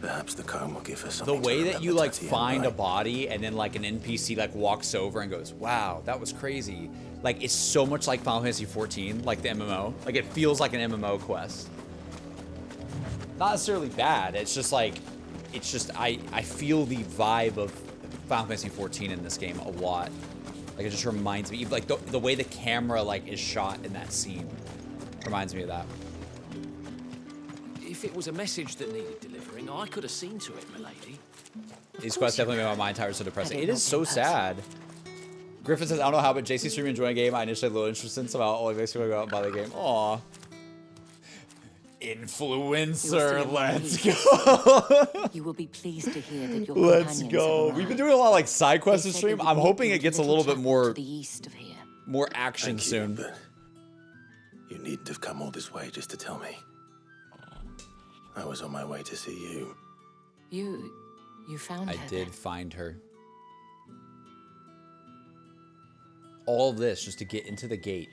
Perhaps the comb will give us the something. way to that you remember like Tatian find by. a body and then like an NPC like walks over and goes, "Wow, that was crazy." Like it's so much like Final Fantasy 14, like the MMO. Like it feels like an MMO quest. Not necessarily bad. It's just like, it's just I feel the vibe of Final Fantasy 14 in this game a lot. Like it just reminds me, like the way the camera like is shot in that scene reminds me of that. If it was a message that needed delivering, I could have seen to it, milady. These quests definitely made my mind tired so depressing. It is so sad. Griffin says, I don't know how, but JC streaming enjoying a game I initially had a little interest in, somehow always makes me go out and buy the game. Aw. Influencer, let's go. You will be pleased to hear that your Let's companions go. have We've been arrived. doing a lot of like side quests They in said stream. they would I'm meet hoping you it at gets a little little bit chapel more to the east of here. more action Thank you, soon. but you needn't have come all this way just to tell me. I was on my way to see you. You found I her did then? find her. All of this just to get into the gate.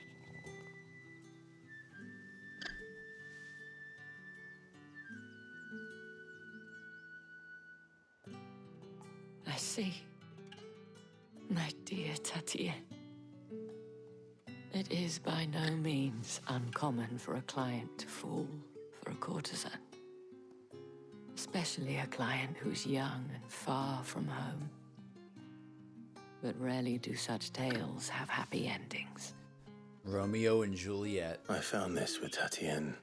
I see. My dear Tatian. It is by no means uncommon for a client to fall for a courtesan. Especially a client who's young and far from home. But rarely do such tales have happy endings. Romeo and Juliet. I found this with Tatian.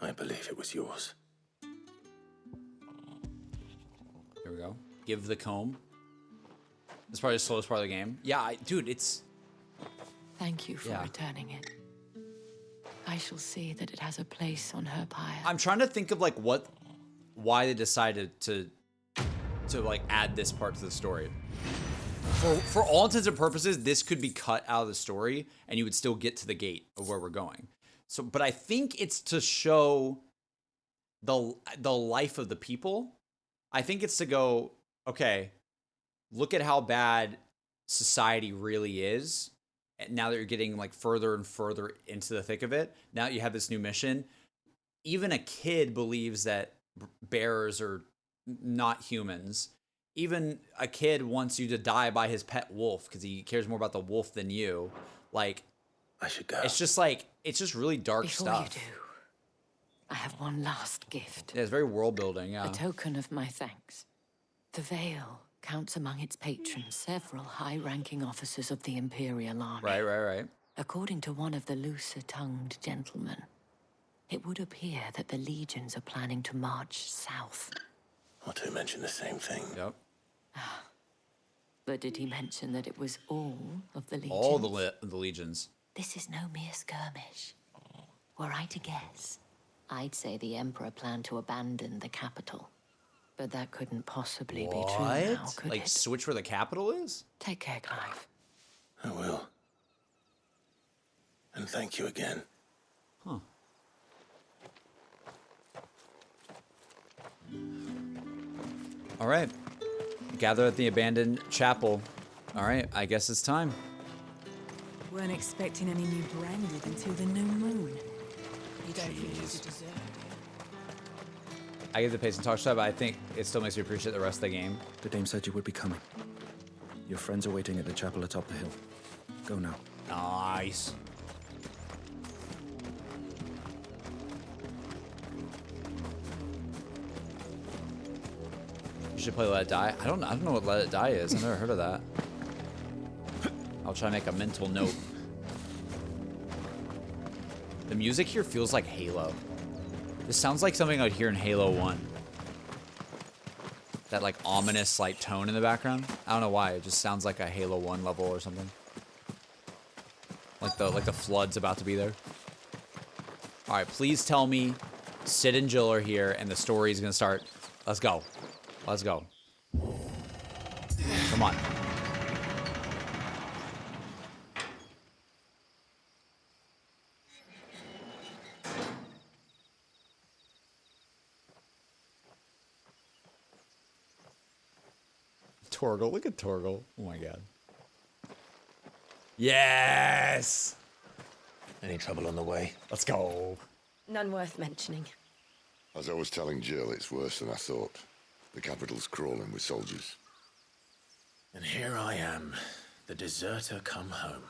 I believe it was yours. Here we go. Give the comb. It's probably the slowest part of the game. Yeah, dude, it's... Thank you for returning it. I shall see that it has a place on her pyre. I'm trying to think of like why they decided to like add this part to the story. For all intents and purposes, this could be cut out of the story and you would still get to the gate of where we're going. So, but I think it's to show the life of the people. I think it's to go, okay, look at how bad society really is. And now that you're getting like further and further into the thick of it, now that you have this new mission, even a kid believes that bears are not humans. Even a kid wants you to die by his pet wolf because he cares more about the wolf than you. Like, I should go. It's just like, it's just really dark Before stuff. you do, I have one last gift. Yeah, it's very world building, yeah. A token of my thanks. The Vale counts among its patrons several high-ranking officers of the Imperial Army. Right. According to one of the looser-tongued gentlemen, it would appear that the legions are planning to march south. Or two mentioned the same thing. Yep. But did he mention that it was all of the legions? All the legions. This is no mere skirmish. Were I to guess, I'd say the Emperor planned to abandon the capital. But that couldn't possibly be true now, could like, it? switch where the capital is? Take care, Clive. I will. And thank you again. Huh. All right. Gather at the abandoned chapel. All right, I guess it's time. Weren't expecting any new branded until the new moon. You don't think you deserve it? I get the pace and talk stuff, but I think it still makes me appreciate the rest of the game. The dame said you would be coming. Your friends are waiting at the chapel atop the hill. Go now. Nice. You should play Let It Die. I don't know what Let It Die is. I've never heard of that. I'll try to make a mental note. The music here feels like Halo. This sounds like something I'd hear in Halo 1. That like ominous like tone in the background. I don't know why. It just sounds like a Halo 1 level or something. Like the flood's about to be there. All right, please tell me Sid and Jill are here and the story is gonna start. Let's go. Let's go. Come on. Torgal, look at Torgal. Oh my god. Yes! Any trouble on the way? Let's go. None worth mentioning. As I was telling Jill, it's worse than I thought. The capital's crawling with soldiers. And here I am, the deserter come home.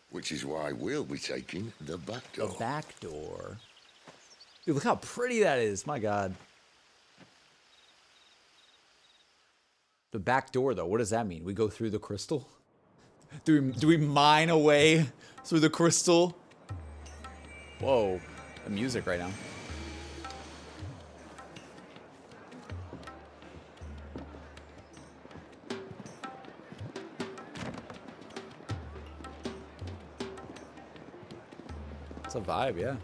Which is why we'll be taking the back door. The back door. Dude, look how pretty that is. My god. The back door, though, what does that mean? We go through the crystal? Do we mine away through the crystal? Whoa, the music right now. It's a vibe, yeah.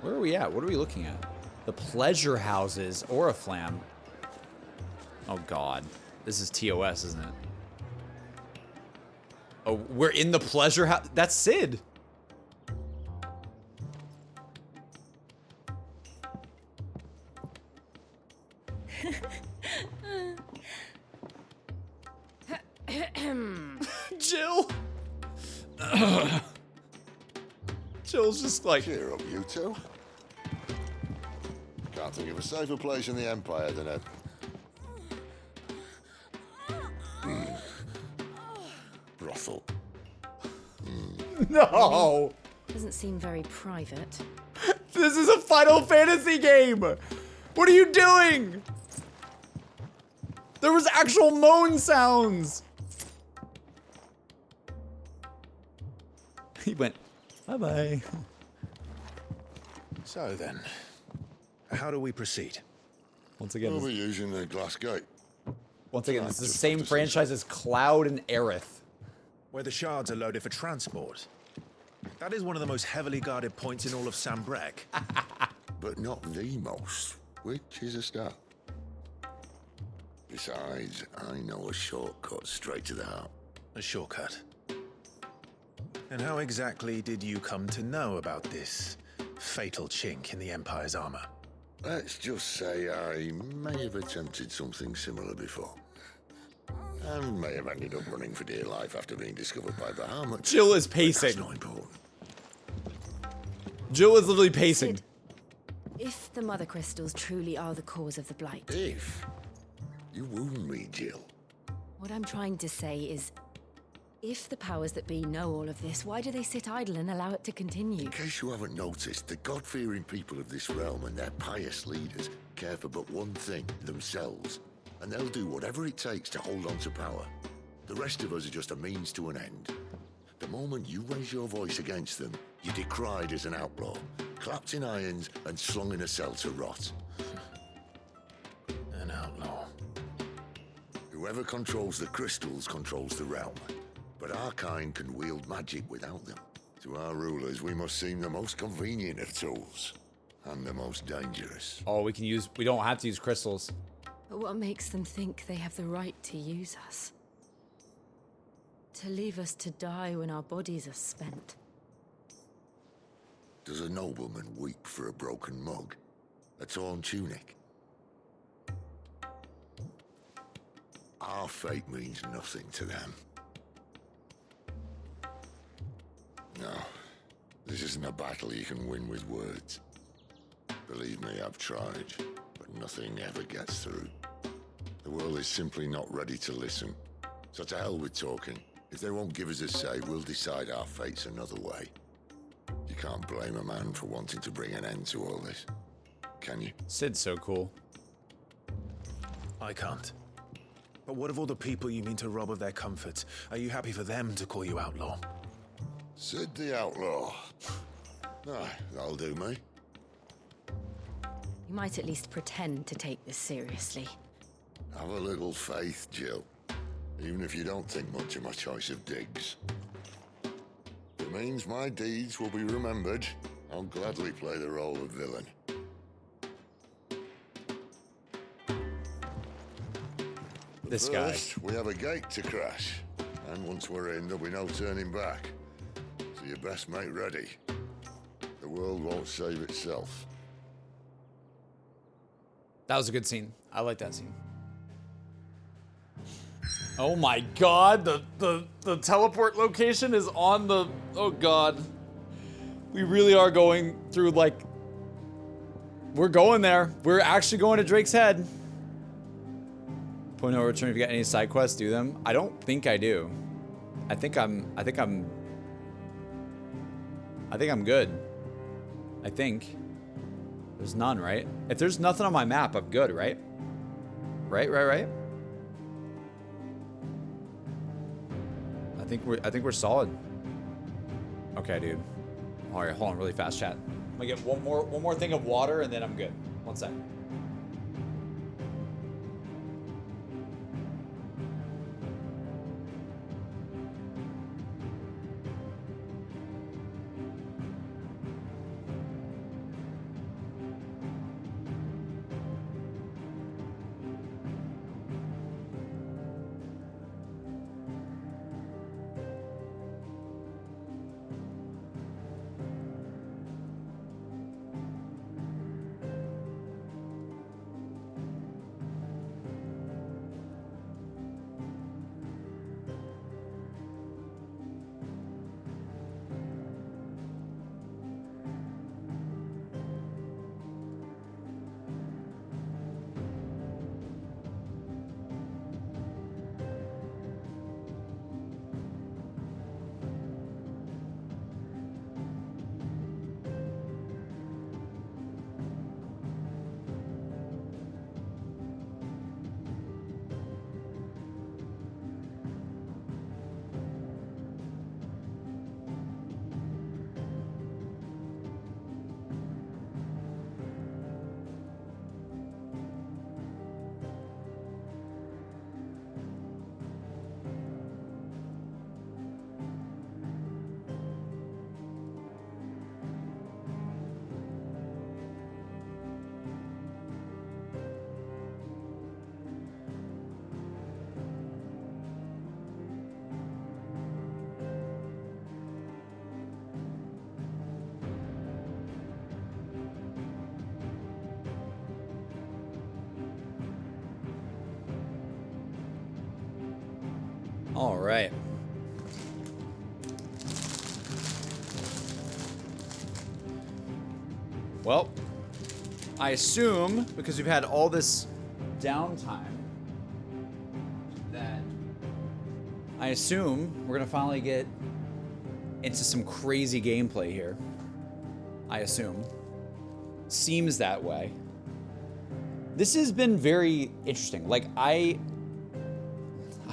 Where are we at? What are we looking at? The pleasure houses, Oriflamme. Oh god. This is TOS, isn't it? Oh, we're in the pleasure house. That's Sid. Jill. Jill's just like... Cheer up, you two. Can't think of a safer place in the Empire than a... brothel. No! Doesn't seem very private. This is a Final Fantasy game! What are you doing? There was actual moan sounds! He went, bye-bye. So then, how do we proceed? Once again, We'll be using the glass gate. Once again, this is the same franchise as Cloud and Aerith. Where the shards are loaded for transport. That is one of the most heavily guarded points in all of Sambrec. But not the most, which is a start. Besides, I know a shortcut straight to the heart. A shortcut? And how exactly did you come to know about this fatal chink in the Empire's armor? Let's just say I may have attempted something similar before. And may have ended up running for dear life after being discovered by Bahamut. Jill is pacing. That's not important. Jill is literally pacing. Sid, if the mother crystals truly are the cause of the blight... If? You wound me, Jill. What I'm trying to say is, if the powers that be know all of this, why do they sit idle and allow it to continue? In case you haven't noticed, the God-fearing people of this realm and their pious leaders care for but one thing, themselves. And they'll do whatever it takes to hold on to power. The rest of us are just a means to an end. The moment you raise your voice against them, you're decried as an outlaw, clapped in irons and slung in a cell to rot. An outlaw. Whoever controls the crystals controls the realm. But our kind can wield magic without them. To our rulers, we must seem the most convenient of tools. And the most dangerous. Oh, we don't have to use crystals. But what makes them think they have the right to use us? To leave us to die when our bodies are spent? Does a nobleman weep for a broken mug? A torn tunic? Our fate means nothing to them. No, this isn't a battle you can win with words. Believe me, I've tried, but nothing ever gets through. The world is simply not ready to listen. So to hell with talking. If they won't give us a say, we'll decide our fates another way. You can't blame a man for wanting to bring an end to all this, can you? Sid's so cool. I can't. But what of all the people you mean to rob of their comforts? Are you happy for them to call you outlaw? Sid the Outlaw. Aye, that'll do me. You might at least pretend to take this seriously. Have a little faith, Jill. Even if you don't think much of my choice of digs. If it means my deeds will be remembered, I'll gladly play the role of villain. This guy. First, we have a gate to crash. And once we're in, there'll be no turning back. So you best make ready. The world won't save itself. That was a good scene. I like that scene. Oh my god, the teleport location is on the... Oh god. We really are going through, like... We're going there. We're actually going to Drake's Head. Point no return. If you got any side quests, do them. I don't think I do. I think I'm good. I think. There's none, right? If there's nothing on my map, I'm good, right? Right. I think we're solid. Okay, dude. All right, hold on, really fast, chat. I'm gonna get one more thing of water, and then I'm good. One sec. All right. Well, I assume, because we've had all this downtime, that I assume we're gonna finally get into some crazy gameplay here. I assume. Seems that way. This has been very interesting. Like, I'm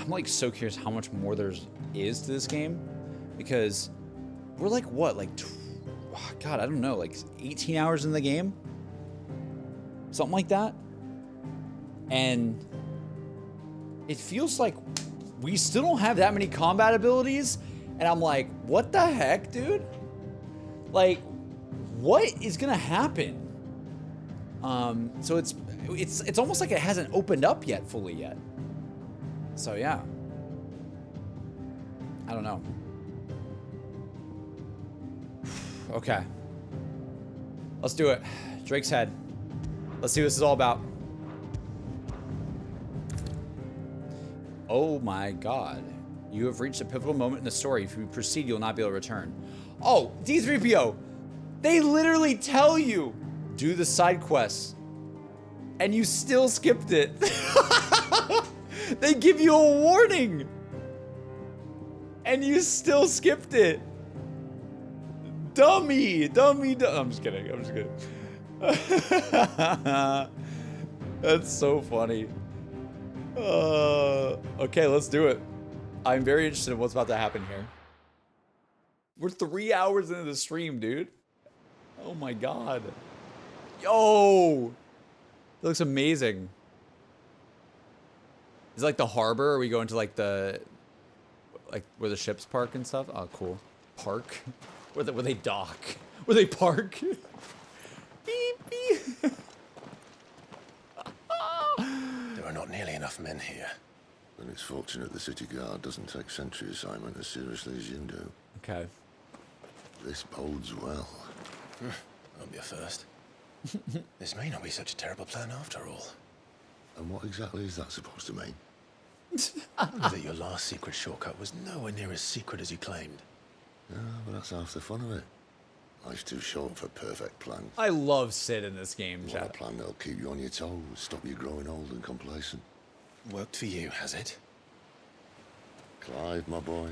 like so curious how much more there is to this game, because we're like, what, like, God, I don't know, like 18 hours in the game? Something like that. And it feels like we still don't have that many combat abilities. And I'm like, what the heck, dude? Like, what is gonna happen? So it's almost like it hasn't opened up yet fully yet. So yeah. I don't know. Okay. Let's do it. Drake's head. Let's see what this is all about. Oh my God. You have reached a pivotal moment in the story. If you proceed, you'll not be able to return. Oh, D3PO. They literally tell you, do the side quests. And you still skipped it. They give you a warning. And you still skipped it. Dummy. I'm just kidding. That's so funny. Okay, let's do it. I'm very interested in what's about to happen here. We're 3 hours into the stream, dude. Oh my God. Yo! It looks amazing. Is it like the harbor? Or are we going to like the... like where the ships park and stuff? Oh, cool. Park? Where they dock? Where they park? Beep, beep. There are not nearly enough men here. Then it's fortunate the city guard doesn't take sentry assignment as seriously as you do. Okay. This bodes well. Won't be a first. This may not be such a terrible plan after all. And what exactly is that supposed to mean? That your last secret shortcut was nowhere near as secret as you claimed. Yeah, but that's half the fun of it. Life's too short for perfect plans. I love Sid in this game, You chat. want a plan that'll keep you on your toes, stop you growing old and complacent. Worked for you, has it? Clive, my boy,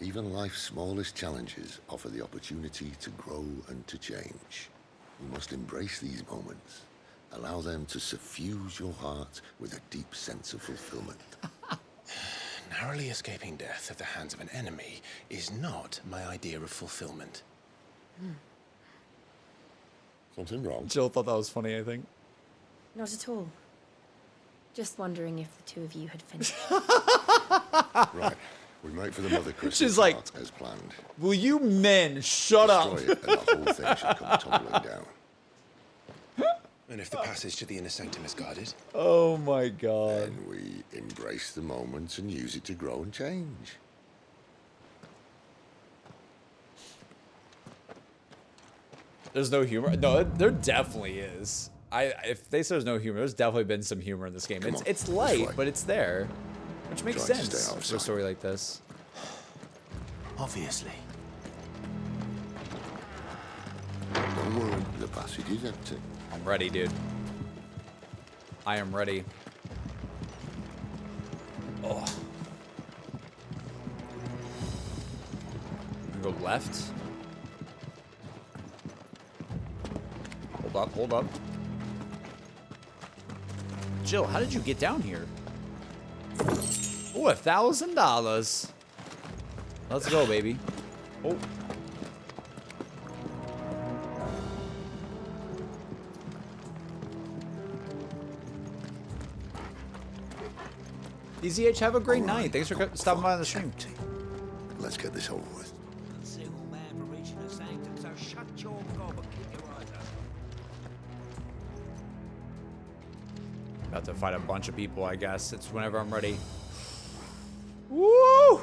even life's smallest challenges offer the opportunity to grow and to change. You must embrace these moments. Allow them to suffuse your heart with a deep sense of fulfillment. Narrowly escaping death at the hands of an enemy is not my idea of fulfillment. Something wrong? Jill thought that was funny, I think. Not at all. Just wondering if the two of you had finished. Right, we make for the Mother Crystal She's like, Heart as planned. will you men shut up? Destroy it and the whole thing should come tumbling down. And if the passage to the inner sanctum is guarded? Oh my God. Then we embrace the moment and use it to grow and change. There's no humor? No, there definitely is. If they say there's no humor, there's definitely been some humor in this game. It's light, but it's there. Which makes Try to sense stay for a story like this. Obviously. Don't worry, the passage is empty. I'm ready, dude. I am ready. Oh. Go left. Hold up. Jill, how did you get down here? Oh, $1,000. Let's go, baby. Oh. DZH, have a great night. Thanks for stopping by on the stream. Let's get this over with. Single man for reaching the sanctum, so shut your gob and keep your eyes open. About to fight a bunch of people, I guess. It's whenever I'm ready. Woo!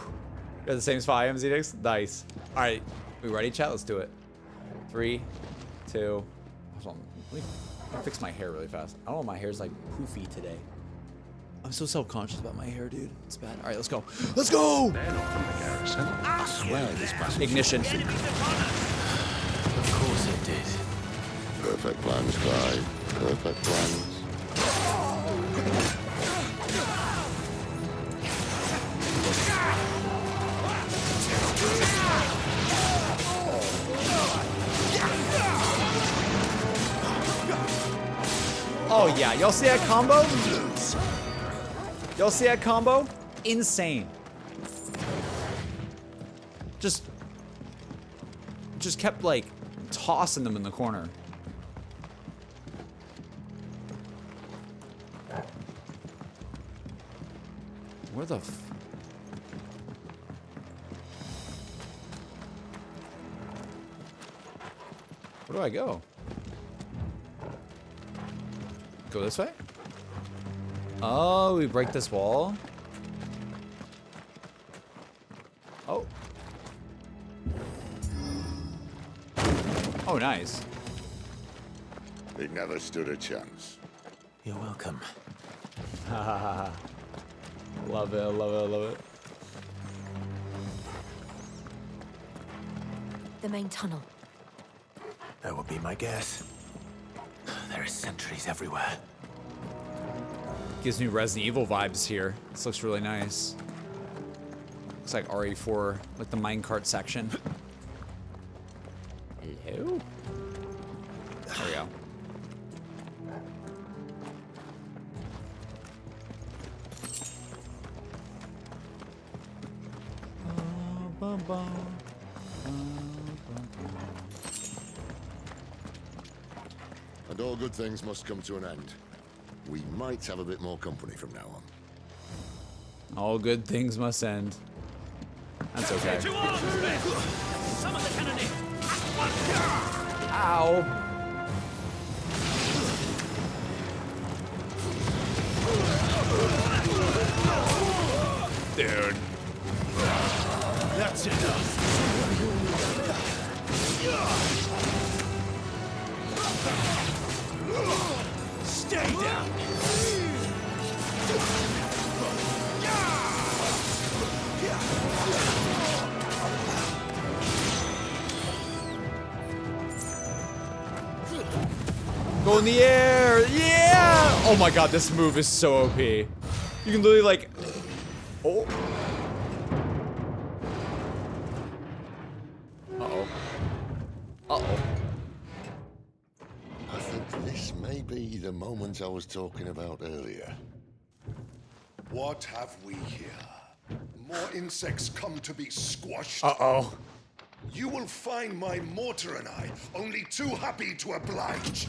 Got the same spot I am, ZDix? Nice. Alright. We ready, chat? Let's do it. 3, 2. Hold on. Let me fix my hair really fast. I don't know, my hair's like poofy today. I'm so self-conscious about my hair, dude. It's bad. All right, let's go. Let's go! I swear this passage... Ignition. Of course it did. Perfect plans, Clyde. Perfect plans. Oh yeah, y'all see that combo? Y'all see that combo? Insane. Just kept like tossing them in the corner. Where the f... Where do I go? Go this way? Oh, we break this wall. Oh. Oh, nice. He never stood a chance. You're welcome. Ha ha ha ha. Love it, love it, love it. The main tunnel. That would be my guess. There are sentries everywhere. Gives me Resident Evil vibes here. This looks really nice. Looks like RE4, like the minecart section. Hello? There we go. And all good things must come to an end. We might have a bit more company from now on. All good things must end. That's okay. Summon the cannoneer. Ow. Dude. That's enough. Stay down. Go in the air! Yeah! Oh my god, this move is so OP. You can literally like... Oh. Uh-oh. Uh-oh. I think this may be the moment I was talking about earlier. What have we here? More insects come to be squashed. Uh-oh. You will find my mortar and I only too happy to oblige.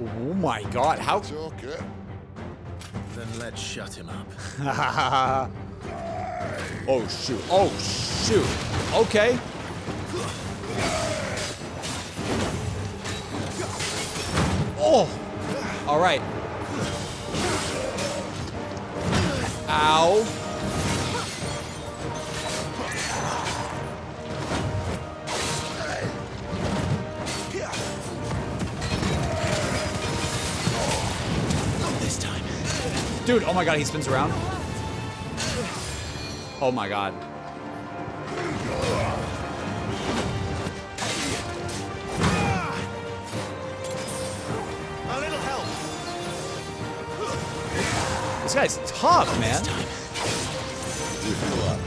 Oh my god, how... Okay. Then let's shut him up. Oh shoot, oh shoot. Okay. Oh! Alright. Ow. Dude, oh my god, he spins around. Oh my god. A little help. This guy's tough, man. You feel that?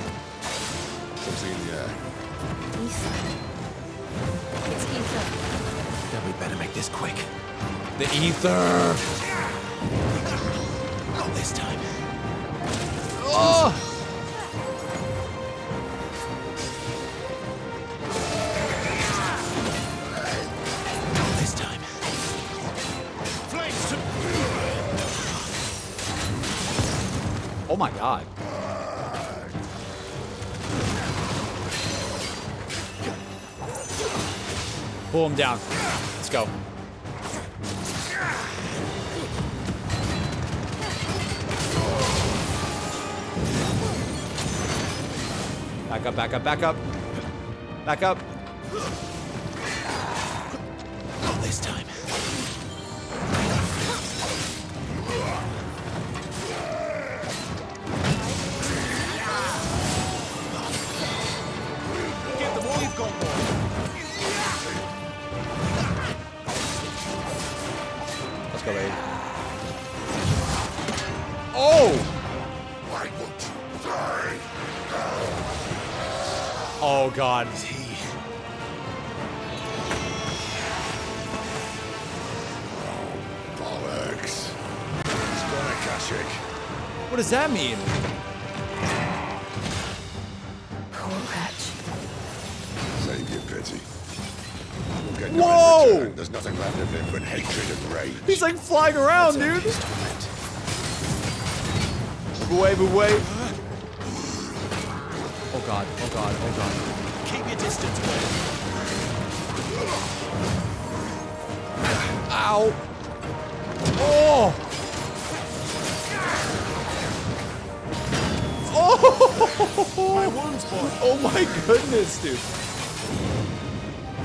Something in the air. It's ether. Then we better make this quick. The ether. Not this time. Oh! Not this time. Flames. Oh my god. Pull him down. Let's go. Back up, back up, back up. Back up. Not this time. god. Bollocks. It's gone Akashic. What does that mean? Poor wretch. Save your pity. We'll get Whoa! no return. There's nothing left of him but hatred and rage. He's like flying around, dude. Move away, move away. Oh god, oh god, oh god. Keep your distance, boy. Ow. Oh. Oh. My wounds, boy. Oh my goodness, dude.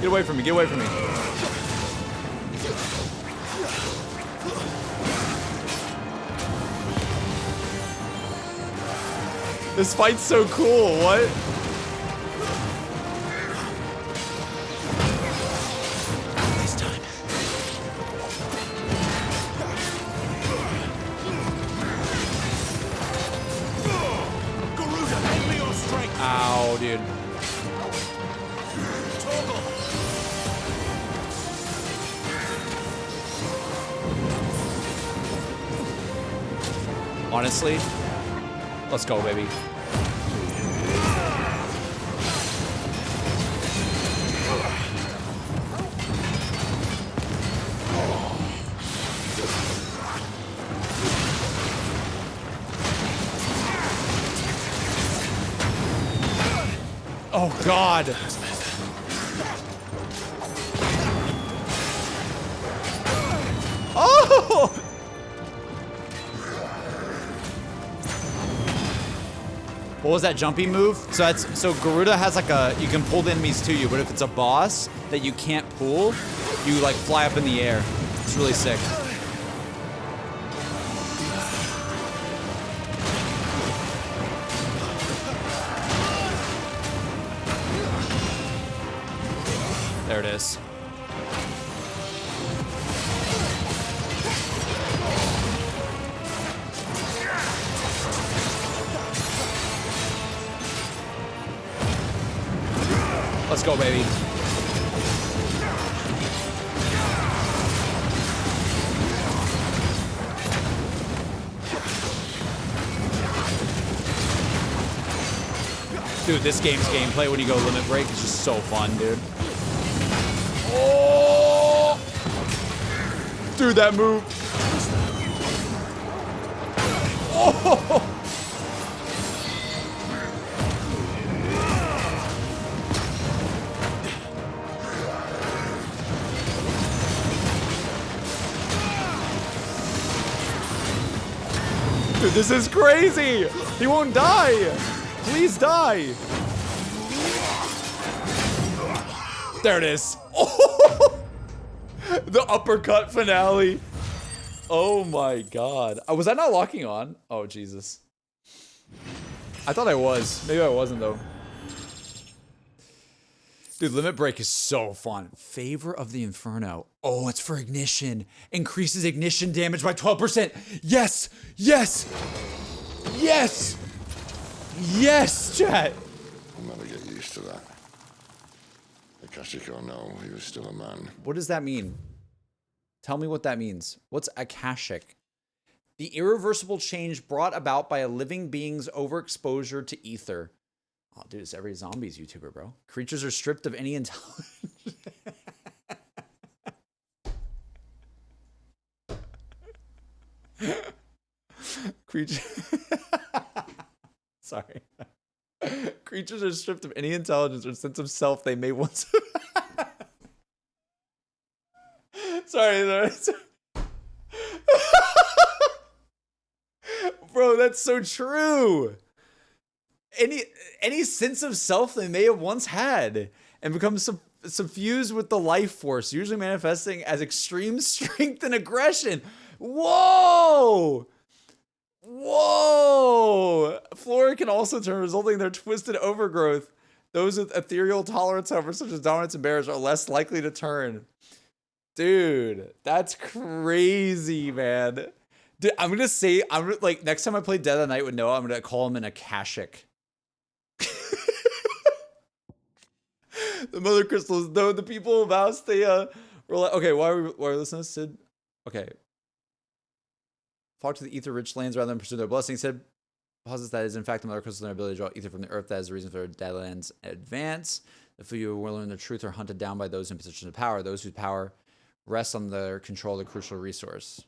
Get away from me, get away from me. This fight's so cool, what? This time. Garuda, lend me your strength. Ow, dude. Torgal. Honestly, let's go, baby. Oh, God. Oh! What was that jumping move? So Garuda has like you can pull the enemies to you, but if it's a boss that you can't pull, you like fly up in the air. It's really sick. There it is. Let's go, baby. Dude, this game's gameplay when you go limit break is just so fun, dude. Oh! Dude, that move. Oh! Dude, this is crazy! He won't die! Please die! There it is. Oh! The uppercut finale. Oh my god. Was I not locking on? Oh, Jesus. I thought I was. Maybe I wasn't, though. Dude, Limit Break is so fun. Favor of the Inferno. Oh, it's for ignition. Increases ignition damage by 12%. Yes! Yes! Yes! Yes, chat! I'll never get used to that. Akashic or no, he was still a man. What does that mean? Tell me what that means. What's Akashic? The irreversible change brought about by a living being's overexposure to ether. Oh, dude, it's every zombies YouTuber, bro. Creatures are stripped of any intelligence. Sorry. Creatures are stripped of any intelligence or sense of self they may once. Sorry. Bro, that's so true. Any sense of self they may have once had and become suffused with the life force, usually manifesting as extreme strength and aggression. Whoa! Whoa! Flora can also turn, resulting in their twisted overgrowth. Those with ethereal tolerance, however, such as dominance and bears, are less likely to turn. Dude, that's crazy, man. Dude, I'm gonna say, like, next time I play Dead of the Night with Noah, I'm gonna call him an Akashic. The mother crystals, though the people of House, they were like, okay, why are we listening to Sid? Okay. Flock to the ether-rich lands rather than pursue their blessings. Sid posits that is in fact the mother crystals and their ability to draw ether from the earth. That is the reason for their deadlands advance. The few who will learn the truth are hunted down by those in positions of power. Those whose power rests on their control of the crucial resource.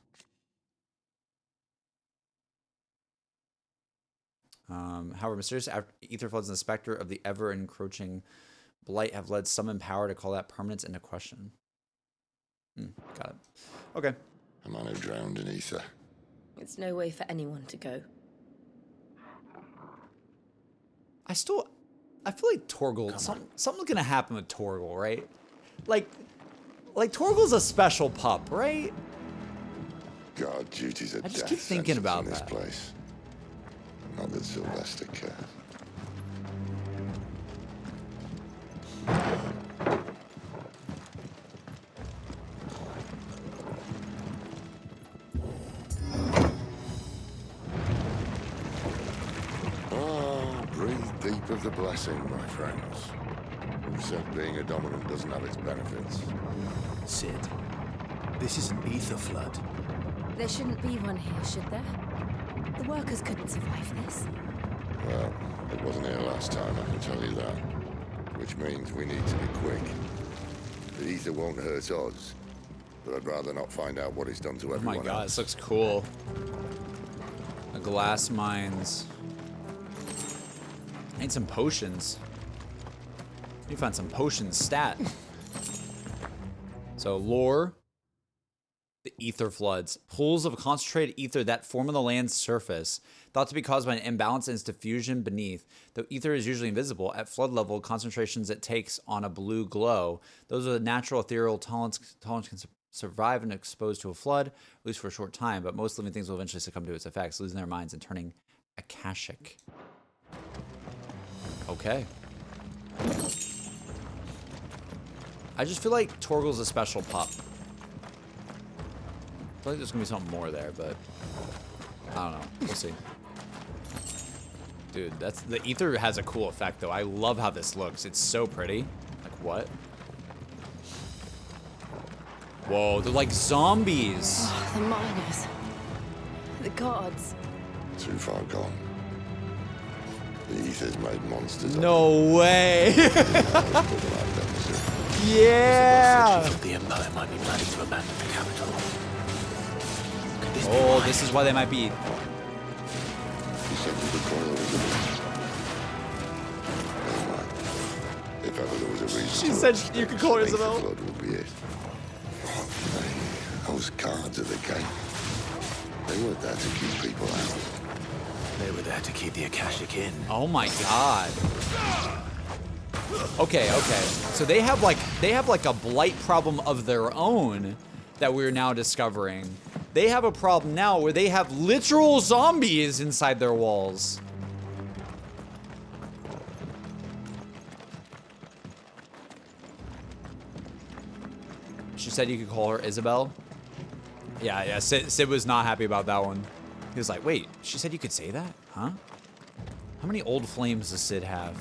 However, mysterious ether floods and the specter of the ever-encroaching blight have led some in power to call that permanence into question. Got it. Okay. A man who drowned in ether. It's no way for anyone to go. I feel like Torgal, something's gonna happen with Torgal, right? Like Torgal's a special pup, right? God, duties are I just keep thinking about in this that. place. Not that Sylvester cares. Breathe deep of the blessing, my friends. Who said being a dominant doesn't have its benefits? Sid, this is an ether flood. There shouldn't be one here, should there? The workers couldn't survive this. Well, it wasn't here last time, I can tell you that. Which means we need to be quick. The ether won't hurt us, but I'd rather not find out what it's done to everyone Oh my god, else. this looks cool. The glass mines. I need some potions. Let me find some potions stat. So lore. The ether floods. Pools of concentrated ether that form on the land's surface. Thought to be caused by an imbalance in its diffusion beneath. Though ether is usually invisible, at flood level, concentrations it takes on a blue glow. Those are the natural ethereal tolerance can survive and exposed to a flood, at least for a short time, but most living things will eventually succumb to its effects, losing their minds and turning akashic. Okay. I just feel like Torgal's a special pup. I feel like there's gonna be something more there, but I don't know. We'll see. Dude, the ether has a cool effect though. I love how this looks. It's so pretty. Like what? Whoa, they're like zombies. Oh, the miners. The gods. Too far gone. The ether's made monsters. No way. Yeah. The Empire might be planning to abandon the capital. Oh, this is why they might be. If ever there was a reason She said you could call her the Isabel. flood would be it. Those guards at the gate. They weren't there to keep people out. They were there to keep the Akashic in. Oh my god. Okay. So they have like a blight problem of their own that we're now discovering. They have a problem now where they have literal zombies inside their walls. She said you could call her Isabel. Yeah. Sid was not happy about that one. He was like, wait, she said you could say that? Huh? How many old flames does Sid have?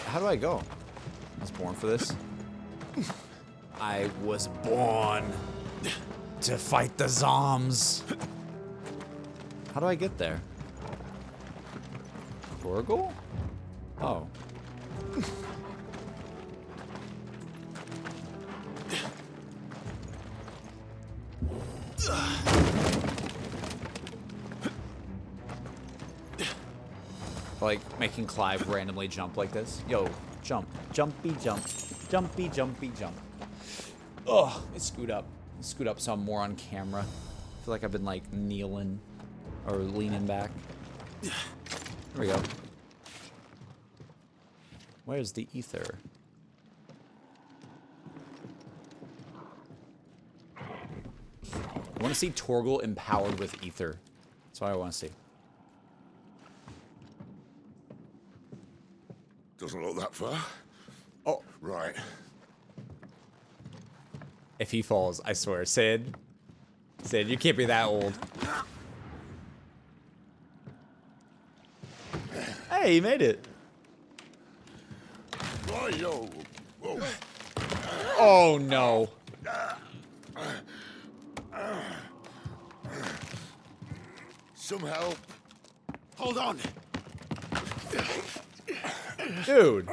How do I go? I was born for this. I was born to fight the zombs. How do I get there? Torgal? Oh. Like making Clive randomly jump like this. Yo, jump. Jumpy jump. Jumpy jumpy jump. Ugh, let me scoot up. Scoot up so I'm more on camera. I feel like I've been like kneeling or leaning back. There we go. Where's the ether? I want to see Torgal empowered with ether. That's what I want to see. Doesn't look that far. Oh, right. If he falls, I swear, Sid, you can't be that old. Hey, he made it. Oh no. Some help. Hold on. Dude.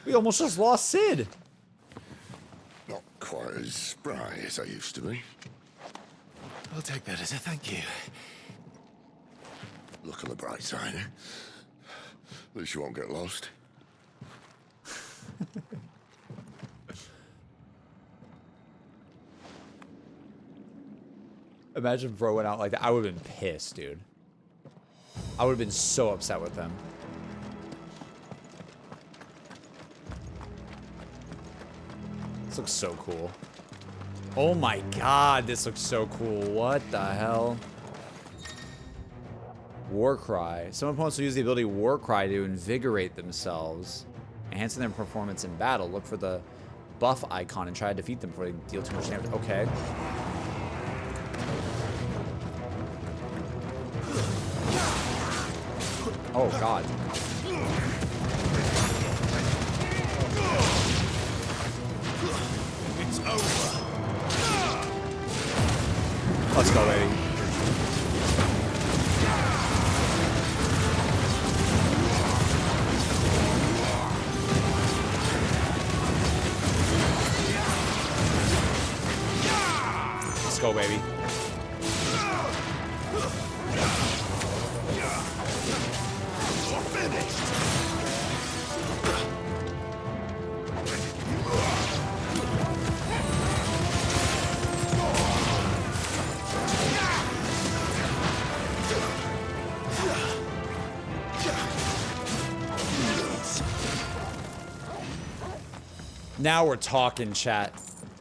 We almost just lost Sid. Not quite as spry as I used to be. I'll take that as a thank you. Look on the bright side, eh? At least you won't get lost. Imagine bro went out like that. I would have been pissed, dude. I would have been so upset with him. This looks so cool. Oh my god, this looks so cool. What the hell? War Cry. Some opponents will use the ability War Cry to invigorate themselves, enhancing their performance in battle. Look for the buff icon and try to defeat them before they deal too much damage. Okay. Oh god. It's over. Let's go, baby. Let's go, baby. Now we're talking, chat.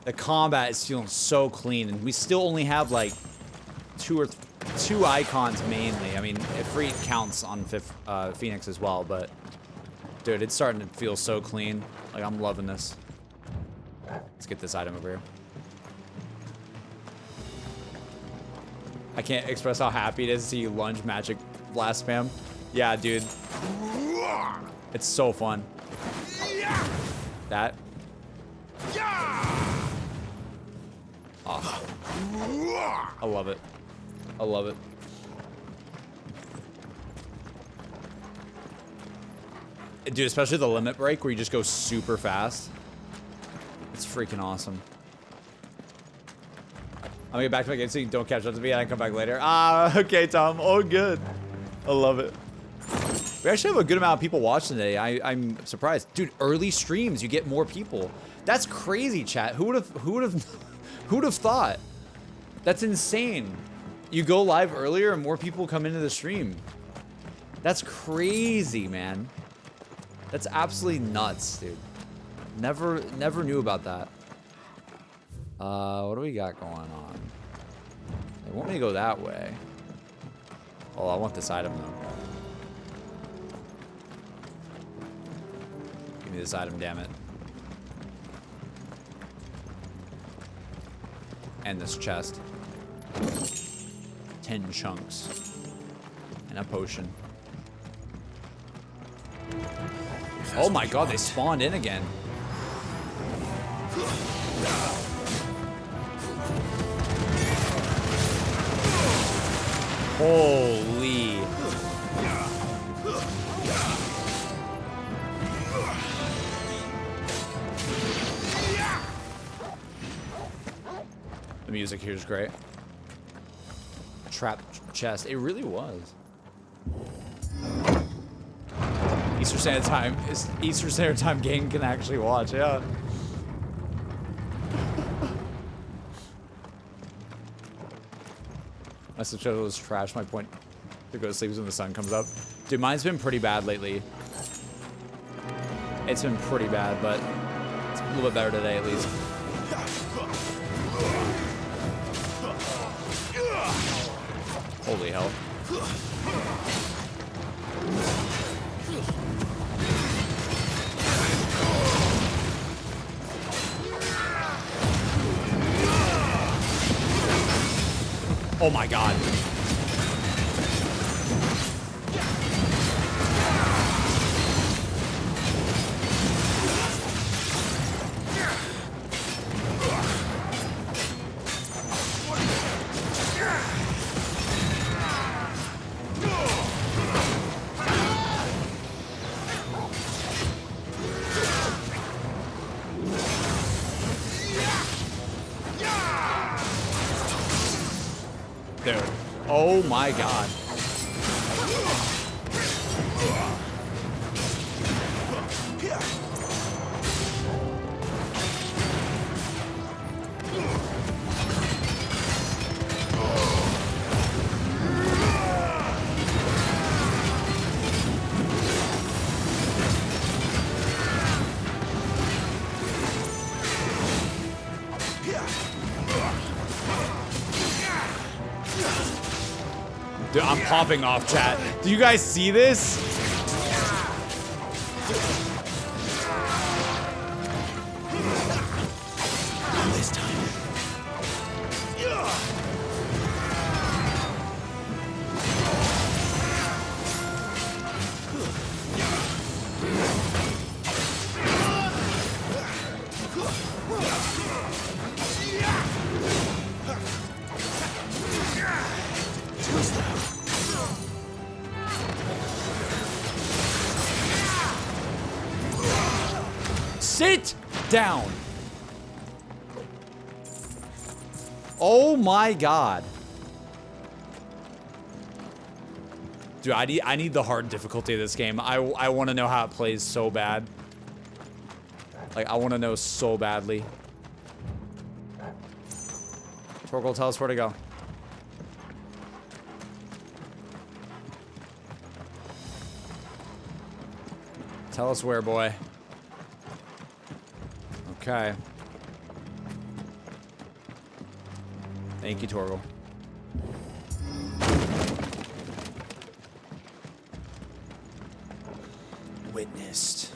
The combat is feeling so clean, and we still only have like two icons mainly. I mean, Ifrit counts on Phoenix as well, but dude, it's starting to feel so clean. Like, I'm loving this. Let's get this item over here. I can't express how happy it is to see you lunge magic blast spam. Yeah, dude. It's so fun. That. Oh. I love it. I love it. Dude, especially the limit break where you just go super fast. It's freaking awesome. I'm gonna get back to my game so you don't catch up to me and I can come back later. Ah, okay, Tom. Oh, good. I love it. We actually have a good amount of people watching today. I'm surprised. Dude, early streams, you get more people. That's crazy, chat. Who would have thought? That's insane. You go live earlier and more people come into the stream. That's crazy, man. That's absolutely nuts, dude. Never knew about that. What do we got going on? They want me to go that way. Oh, I want this item though. Give me this item, damn it. And this chest. 10 chunks. And a potion. Oh my god, they spawned in again. Holy. The music here is great. Trap chest. It really was. Eastern Standard Time. Eastern Standard Time game can actually watch, yeah. My subtitle is trash. My point to go to sleep when the sun comes up. Dude, mine's been pretty bad lately. It's been pretty bad, but it's a little bit better today at least. Holy hell. Oh my god. Dude. Oh my god. Dude, I'm popping off, chat. Do you guys see this? This time. Sit down. Oh my god. Dude, I need the hard difficulty of this game. I want to know how it plays so bad. Like, I want to know so badly. Torgal, tell us where to go. Tell us where, boy. Okay. Thank you, Torgal. Witnessed.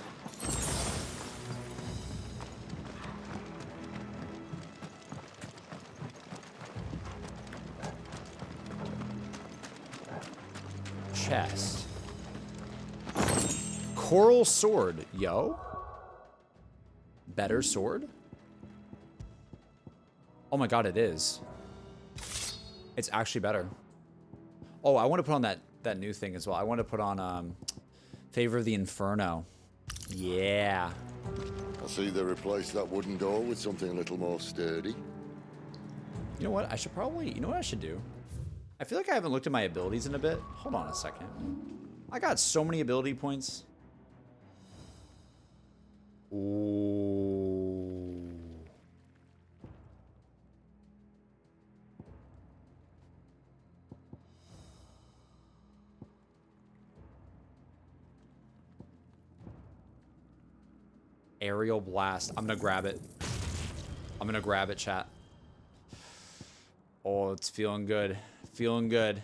Chest. Coral sword, yo. Better sword? Oh my god, it is. It's actually better. Oh, I want to put on that new thing as well. I want to put on Favor of the Inferno. Yeah. I see they replaced that wooden door with something a little more sturdy. You know what? I should probably... You know what I should do? I feel like I haven't looked at my abilities in a bit. Hold on a second. I got so many ability points. Ooh. Aerial blast. I'm gonna grab it. I'm gonna grab it, chat. Oh, it's feeling good. Feeling good.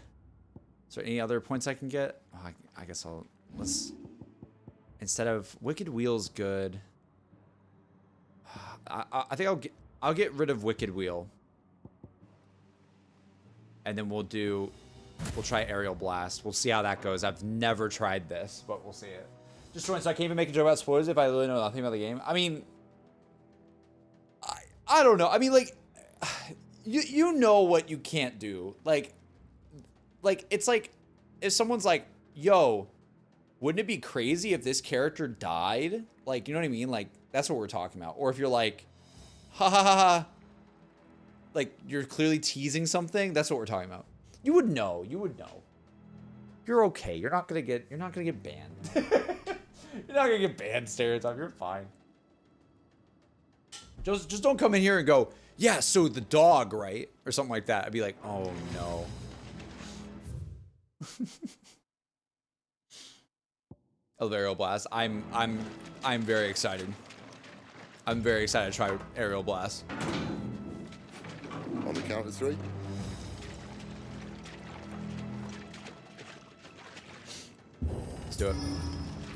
Is there any other points I can get? Oh, I guess let's... Instead of Wicked Wheel's good. I think I'll get rid of Wicked Wheel. And then we'll try Aerial Blast. We'll see how that goes. I've never tried this, but we'll see it. Just joined, so I can't even make a joke about spoilers if I really know nothing about the game. I mean, I don't know. I mean, like, you know what you can't do. Like, it's like, if someone's like, yo, wouldn't it be crazy if this character died? Like, you know what I mean? Like, that's what we're talking about. Or if you're like, ha ha ha ha, like, you're clearly teasing something. That's what we're talking about. You would know. You would know. You're okay. You're not gonna get banned. You're not gonna get banned, Stereotype. You're fine. Just don't come in here and go, yeah, so the dog, right? Or something like that. I'd be like, oh no. Aerial Blast. I'm very excited. I'm very excited to try Aerial Blast. On the count of 3. Let's do it.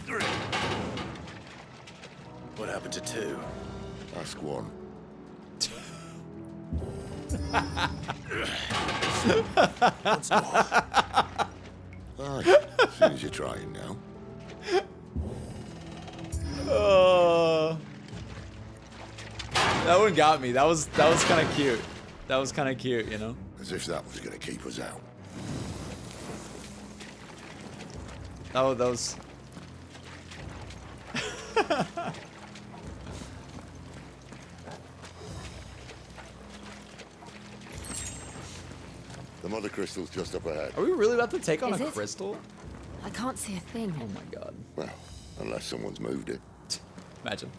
3. What happened to 2? Ask 1. Once more. Aye, as soon as you're trying now. That one got me. That was kind of cute. That was kind of cute, you know? As if that was going to keep us out. Oh, those. The mother crystal's just up ahead. Are we really about to take on Is a it? crystal? I can't see a thing. Oh my god. Well, unless someone's moved it. Imagine.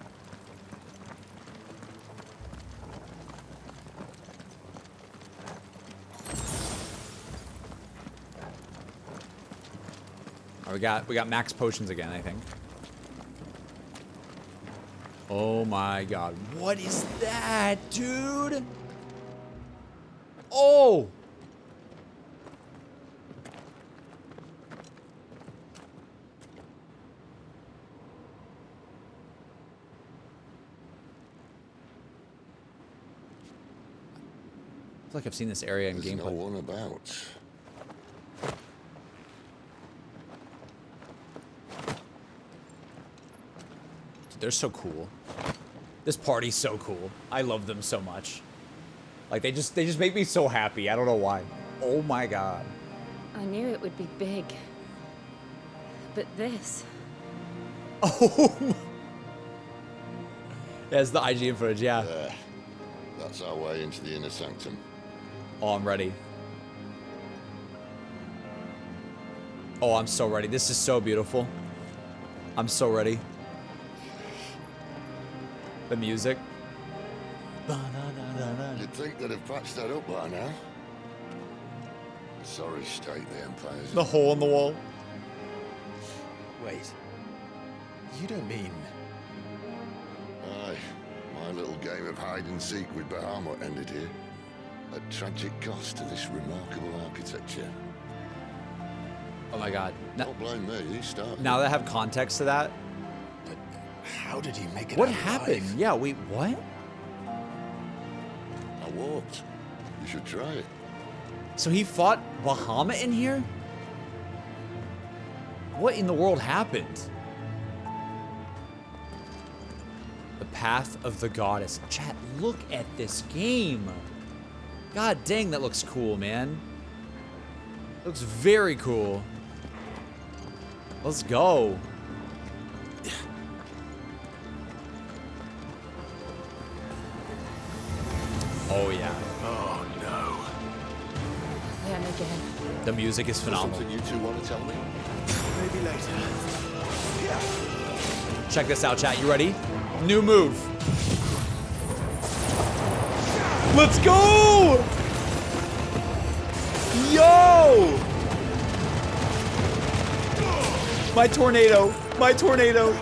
Oh, we got max potions again, I think. Oh my god. What is that, dude? Oh! I feel like I've seen this area in There's gameplay. no one about. Dude, they're so cool. This party's so cool. I love them so much. Like they just make me so happy. I don't know why. Oh my god. I knew it would be big. But this... Oh. That's the IGN footage, yeah. There. That's our way into the inner sanctum. Oh, I'm ready. Oh, I'm so ready. This is so beautiful. I'm so ready. The music. You'd think they'd have patched that up by now. Sorry state the Empire's in. The hole in the wall. Wait. You don't mean... Aye. My little game of hide and seek with Bahamut ended here. A tragic cost to this remarkable architecture. Oh my god. Don't blame me, he started. Now that I have context to that. But how did he make it What out happened? alive? Yeah, wait, what? I warped. You should try it. So he fought Bahamut in here? What in the world happened? The Path of the Goddess. Chat, look at this game. God dang, that looks cool, man. Looks very cool. Let's go. Oh, yeah. Oh, no. Them again. The music is phenomenal. Something you two want to tell me? Maybe later. Yeah. Check this out, chat. You ready? New move. Let's go! Yo! My tornado. My tornado.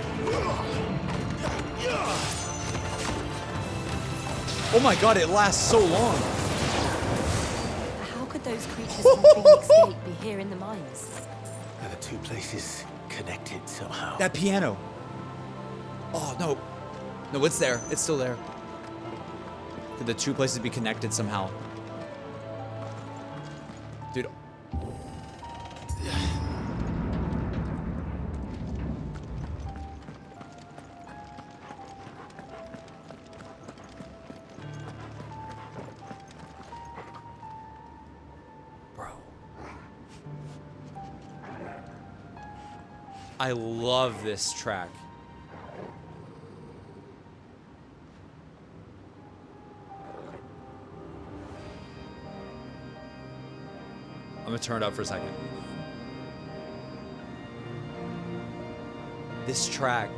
Oh my god, it lasts so long. How could those creatures from Phoenix Gate be here in the mines? Are the two places connected somehow? That piano. Oh, no. No, it's there. It's still there. Could the two places be connected somehow? Dude. Bro. I love this track. I'm gonna turn it up for a second. This track.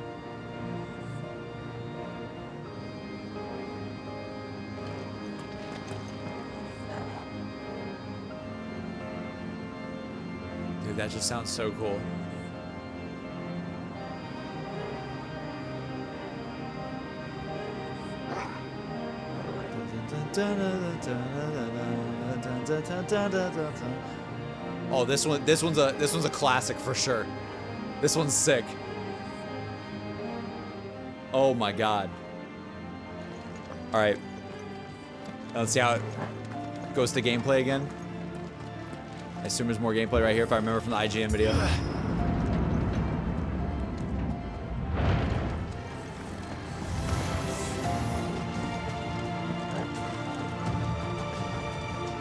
Dude, that just sounds so cool. Oh, this one's a classic for sure. This one's sick. Oh my god. All right. Let's see how goes to gameplay again. I assume there's more gameplay right here if I remember from the IGN video.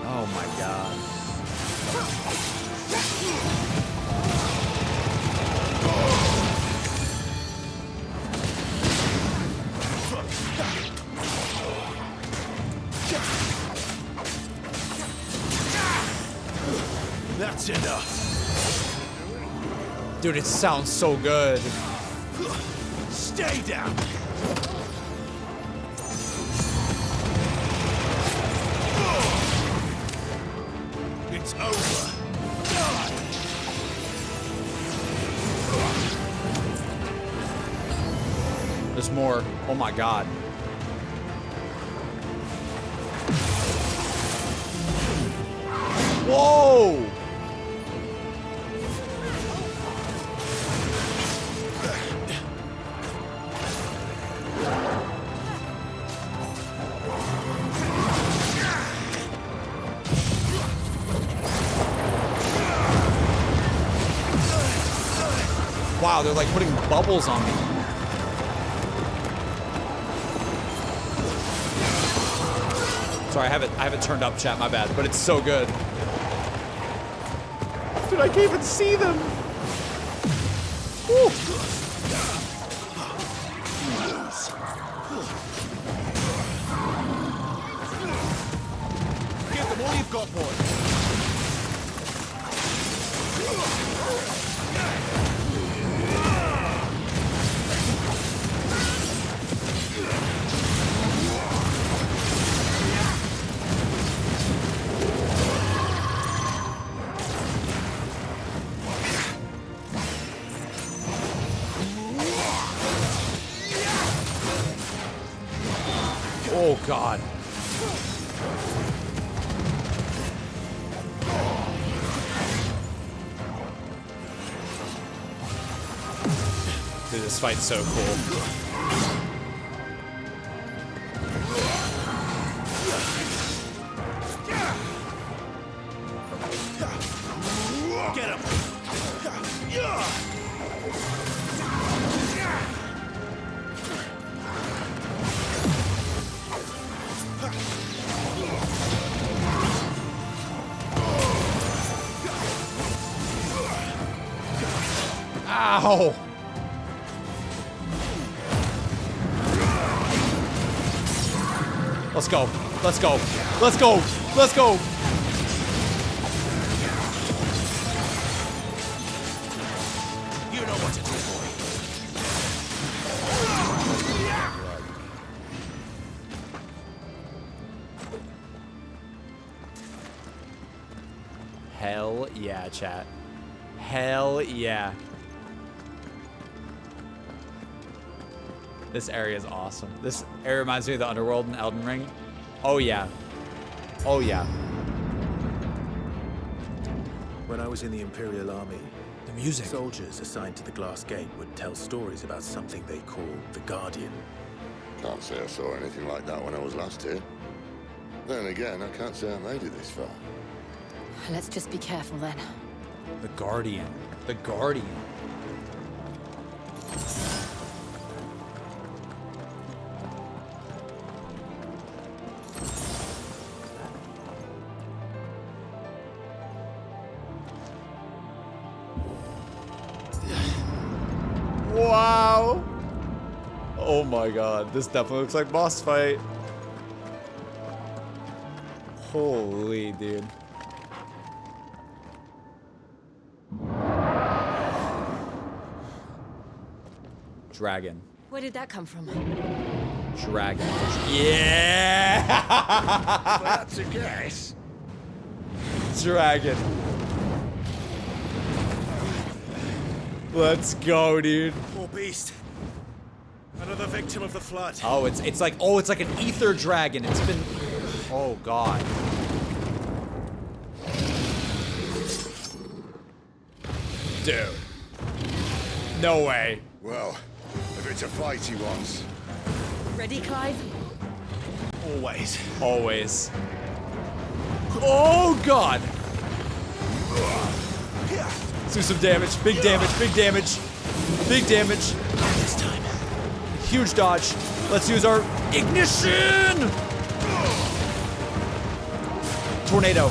Oh my god. That's enough. Dude, it sounds so good. Stay down. It's over. There's more. Oh my god. Whoa! Wow, they're like putting bubbles on me. Sorry, I have it turned up, chat, my bad, but it's so good. Dude, I can't even see them. Woo. Give them all you've got, boy. Oh god. Dude, this fight's so cool. Get him. Ow! Let's go. Let's go. Let's go. Let's go. You know what to do, boy. Hell yeah, chat. Hell yeah. This area is awesome. This area reminds me of the underworld in Elden Ring. Oh yeah. Oh yeah. When I was in the Imperial Army, the music. Soldiers assigned to the Glass Gate would tell stories about something they called the Guardian. Can't say I saw anything like that when I was last here. Then again, I can't say I made it this far. Let's just be careful then. The Guardian. The Guardian. Wow. Oh my god. This definitely looks like boss fight. Holy dude. Dragon. Where did that come from? Dragon. Yeah! That's a guess. Dragon. Let's go, dude. Poor beast. Another victim of the flood. Oh, it's like an ether dragon. It's been oh god. Dude. No way. Well, if it's a fight he wants. Ready, Clive? Always. Always. Oh, God. Let's do some damage. Big damage. Big damage. Big damage. This time. Huge dodge. Let's use our ignition. Tornado.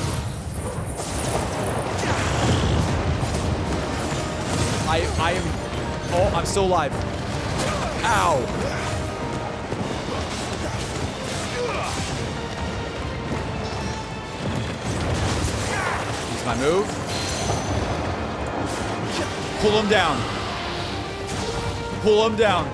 I am. Oh, I'm still alive. Ow. Use my move. Pull him down. Pull him down.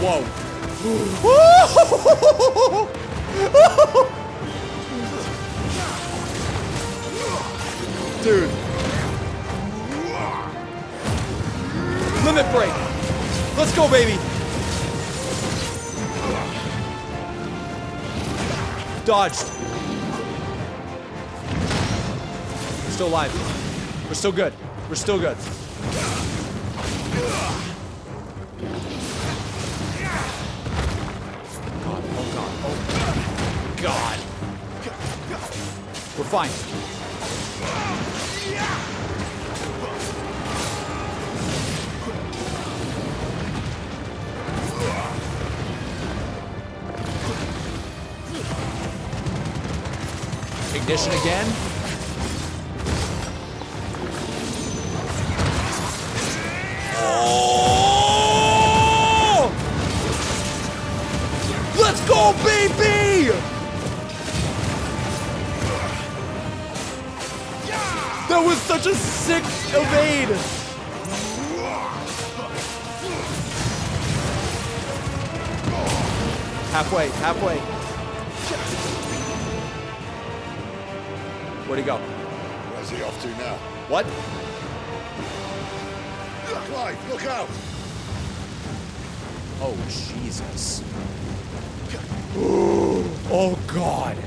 Whoa. Dude. Limit break. Let's go, baby. Dodged. We're still alive. We're still good. We're still good. God. We're fine. Ignition again. Oh! Let's go, baby! That was such a sick evade! Halfway, halfway. Where'd he go? Where's he off to now? What? Clive, look out! Oh, Jesus. Oh, God.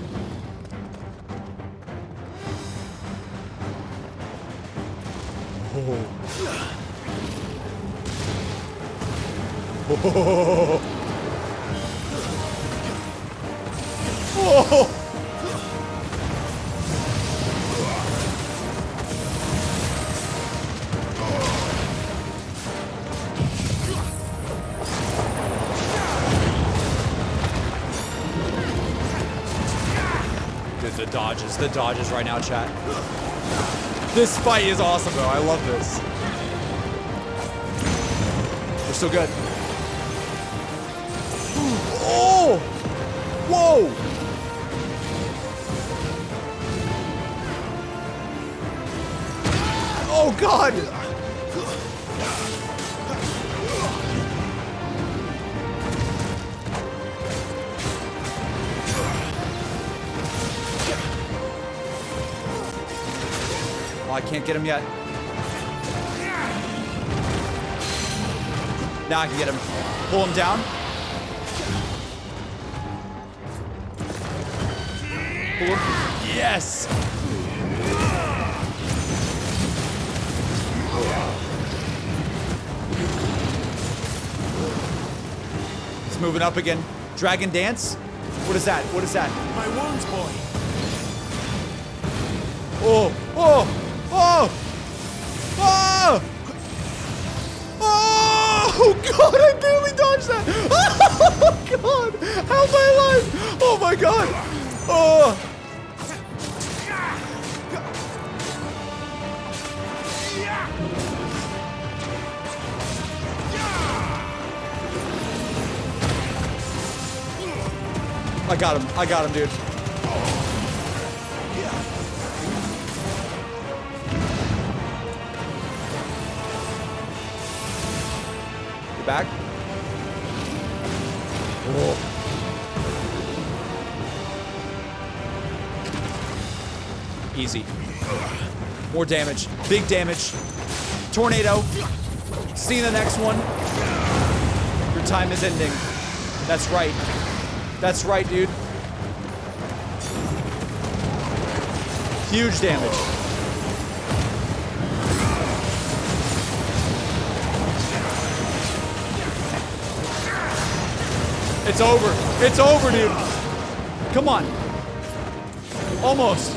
Oh. Oh. Oh. Dude, the dodges right now, chat. This fight is awesome, though. I love this. We're still good. Oh! Whoa! Oh, God! Oh, I can't get him yet. Now I can get him. Pull him down. Pull him. Yes! He's moving up again. Dragon Dance? What is that? What is that? My wounds, boy. Oh! Oh! Oh! Oh! Oh, God, I barely dodged that. Oh, God. How am I alive? Oh, my God. Oh. I got him. I got him, dude. Back. Whoa. Easy. More damage. Big damage. Tornado. See the next one. Your time is ending. That's right. That's right, dude. Huge damage. It's over. It's over, dude. Come on. Almost.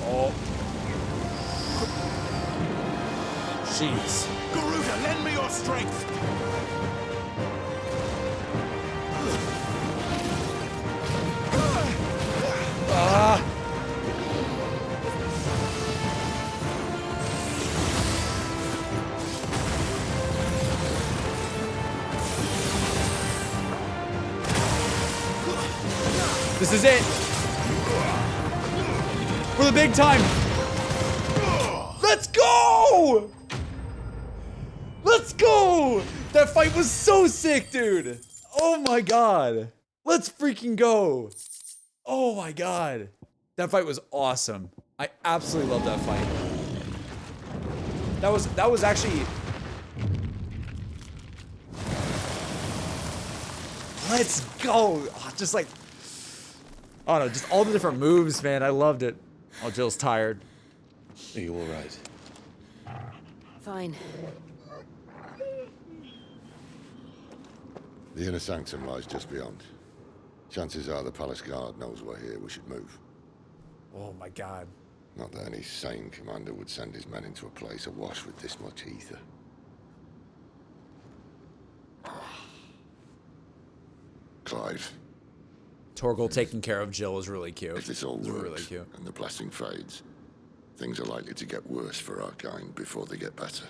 Oh. Jeez. Garuda, lend me your strength. Ah. This is it. For the big time. Let's go! Let's go! That fight was so sick, dude. Oh my god. Let's freaking go. Oh my god. That fight was awesome. I absolutely love that fight. That was actually... Let's go. Oh, just like... I don't know, just all the different moves, man. I loved it. Oh, Jill's tired. Are you all right? Fine. The inner sanctum lies just beyond. Chances are the palace guard knows we're here. We should move. Oh my god. Not that any sane commander would send his men into a place awash with this much ether. Clive. Torgal taking care of Jill is really cute. If this all works, really cute. and the blessing fades, things are likely to get worse for our kind before they get better.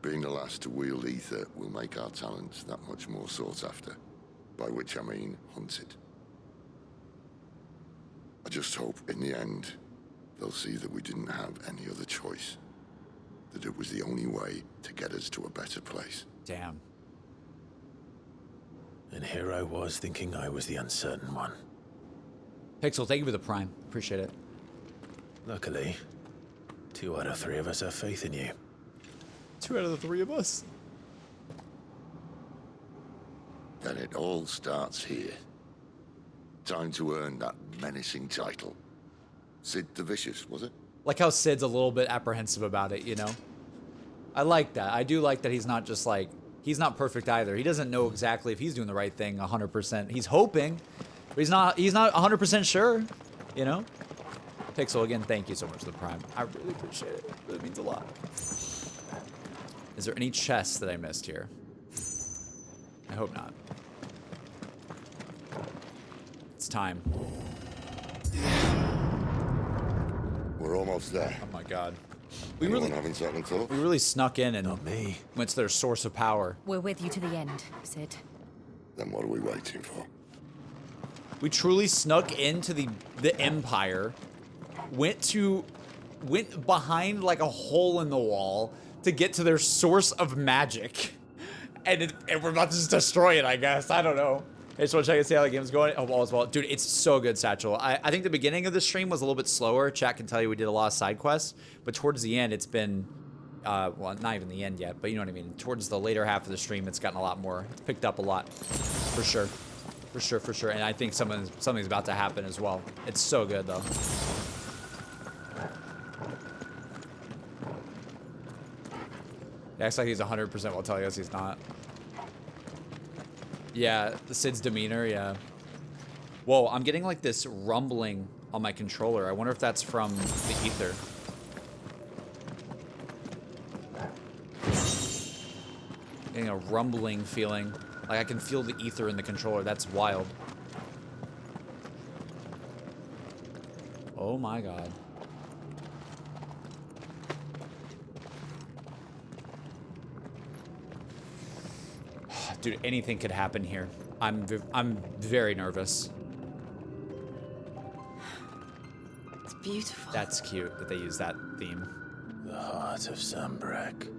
Being the last to wield ether will make our talents that much more sought after, by which I mean hunted. I just hope, in the end, they'll see that we didn't have any other choice. That it was the only way to get us to a better place. Damn. And here I was thinking I was the uncertain one. Pixel, thank you for the prime. Appreciate it. Luckily, 2 out of 3 of us have faith in you. 2 out of the 3 of us. Then it all starts here. Time to earn that menacing title. Sid the Vicious, was it? Like how Sid's a little bit apprehensive about it, you know? I like that. I do like that he's not just like, he's not perfect either. He doesn't know exactly if he's doing the right thing 100%. He's hoping, but he's not 100% sure, you know? Pixel, again, thank you so much for the prime. I really appreciate it. It really means a lot. Is there any chests that I missed here? I hope not. It's time. We're almost there. Oh my god. Anyone having second thoughts? We really snuck in and Not me. went to their source of power. We're with you to the end, Sid. Then what are we waiting for? We truly snuck into the Empire, went behind like a hole in the wall to get to their source of magic, and we're about to just destroy it, I guess. I don't know. I just want to check and see how the game's going. Oh, all is well. Dude, it's so good, Satchel. I think the beginning of the stream was a little bit slower. Chat can tell you we did a lot of side quests, but towards the end, it's been, well, not even the end yet, but you know what I mean. Towards the later half of the stream, it's gotten a lot more. It's picked up a lot, for sure. For sure, for sure. And I think something's about to happen as well. It's so good, though. He acts like he's 100% while telling us he's not. Yeah, the Sid's demeanor, yeah. Whoa, I'm getting like this rumbling on my controller. I wonder if that's from the ether. Getting a rumbling feeling. Like I can feel the ether in the controller. That's wild. Oh my god. Dude, anything could happen here. I'm very nervous. It's beautiful. That's cute that they use that theme. The heart of Sambrek.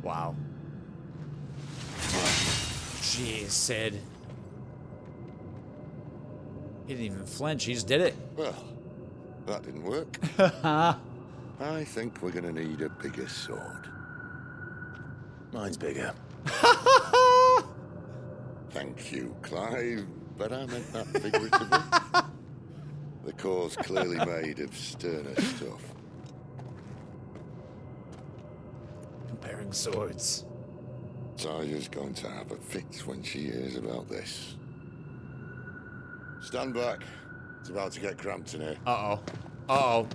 Wow. Jeez, Sid. He didn't even flinch. He just did it. Well, that didn't work. I think we're gonna need a bigger sword. Mine's bigger. Thank you, Clive, but I meant that figuratively. The core's clearly made of sterner stuff. Comparing swords. Tiger's going to have a fit when she hears about this. Stand back. It's about to get cramped in here. Uh-oh. Uh-oh.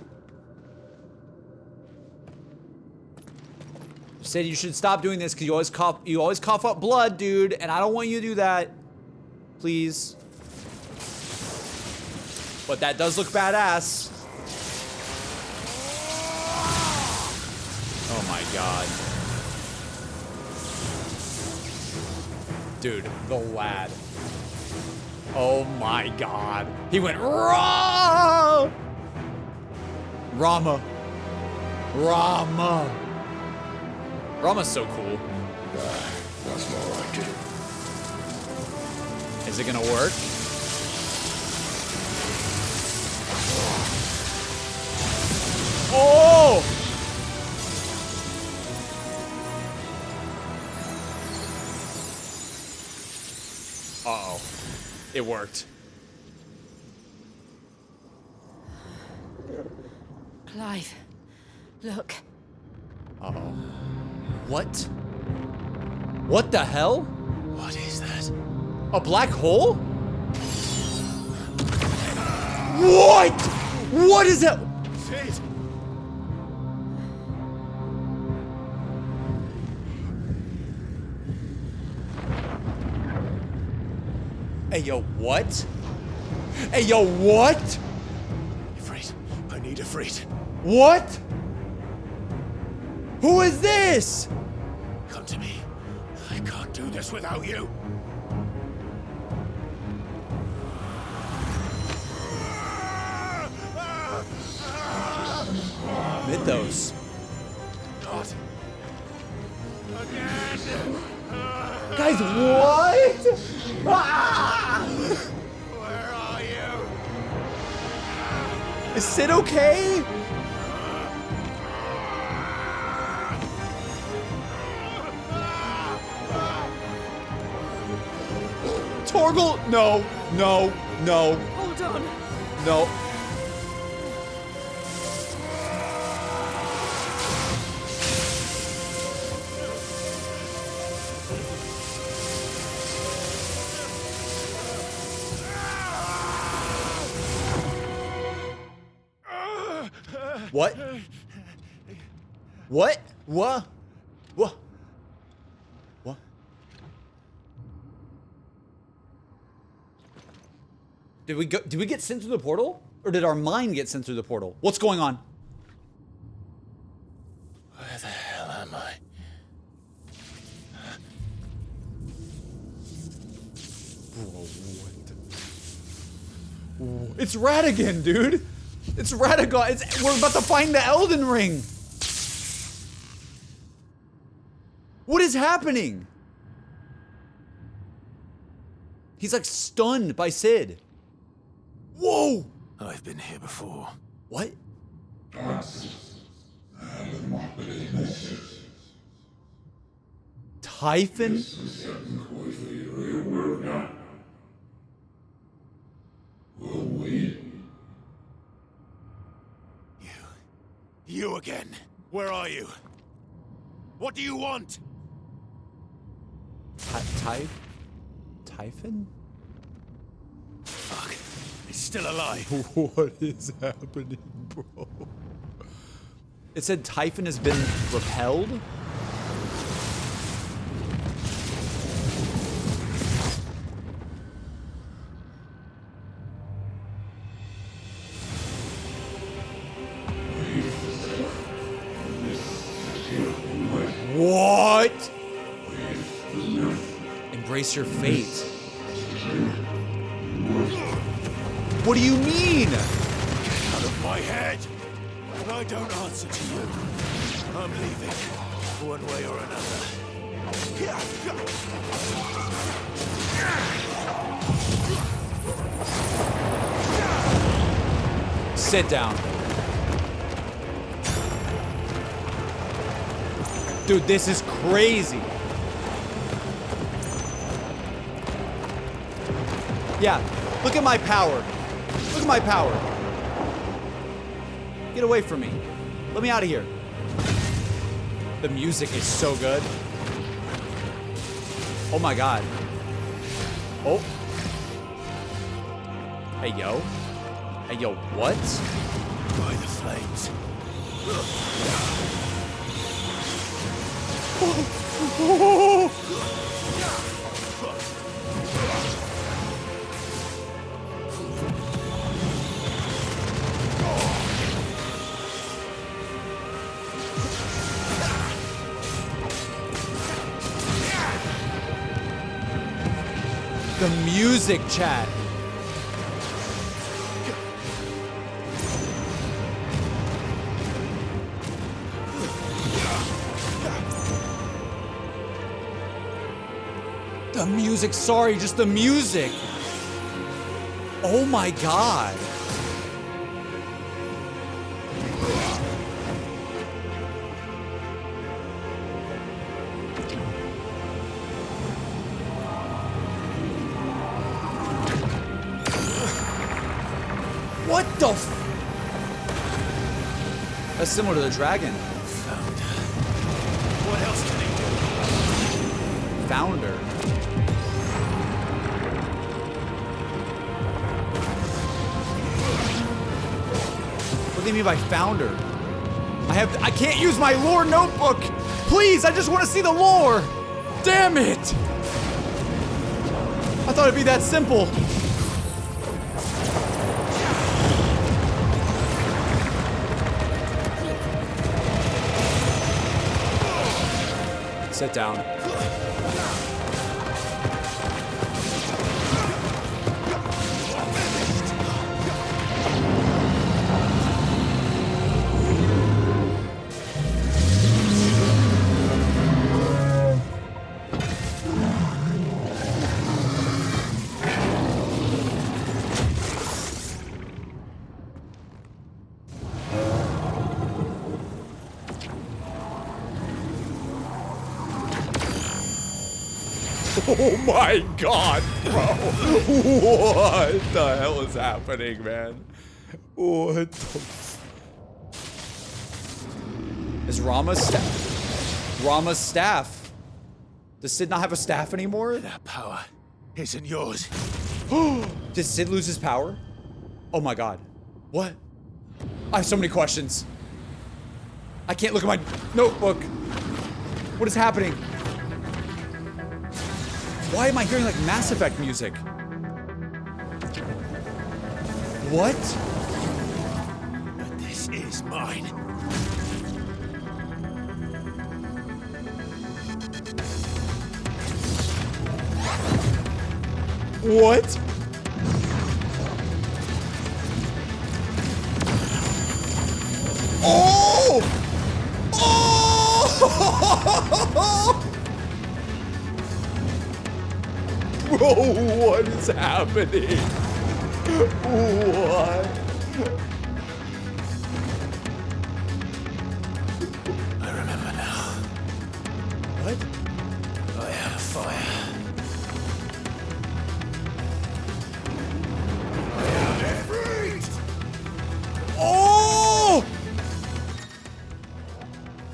Said you should stop doing this because you always cough up blood, dude, and I don't want you to do that. Please. But that does look badass. Oh my god. Dude, the lad. Oh my god. He went raw! Rama. Rama's so cool. That's more like it. Is it gonna work? Oh! Uh-oh. It worked. Clive, look. Uh-oh. What? What the hell? What is that? A black hole? What? What is that? Sid! Hey, yo, what? Hey, yo, what? Ifrit, I need Ifrit. What? Who is this? Come to me. I can't do this without you. Mythos. Not again. Guys, what? Ah! Where are you? Is Sid okay? Torgal, no. Hold on. No. What? What? What? What? What? Did we get sent through the portal? Or did our mind get sent through the portal? What's going on? Where the hell am I? It's Radigan, dude! It's Radagon! We're about to find the Elden Ring! What is happening? He's like stunned by Sid. Whoa! I've been here before. What? Typhon? You again. Where are you? What do you want? Typhon? Fuck. He's still alive. What is happening, bro? It said Typhon has been repelled? What? Embrace your fate. What do you mean? Get out of my head! And I don't answer to you. I'm leaving, one way or another. Sit down. Dude, this is crazy. Yeah, look at my power. Look at my power. Get away from me. Let me out of here. The music is so good. Oh my god. Oh. Hey, yo. Hey, yo, what? By the flames. The music, chat. The music, sorry, just the music. Oh my god. What the f— That's similar to the dragon. What else can they do? Founder. What do you mean by founder? I can't use my lore notebook! Please, I just want to see the lore! Damn it! I thought it'd be that simple. Sit down. Oh my god, bro. What the hell is happening, man? What the Is Rama's staff? Rama's staff? Does Sid not have a staff anymore? That power isn't yours. Did Sid lose his power? Oh my god. What? I have so many questions. I can't look at my notebook. What is happening? Why am I hearing like Mass Effect music? What? But this is mine. What? Oh! Oh! Bro, what is happening? What? I remember now. What? I had a fire. I had it freeze! Oh!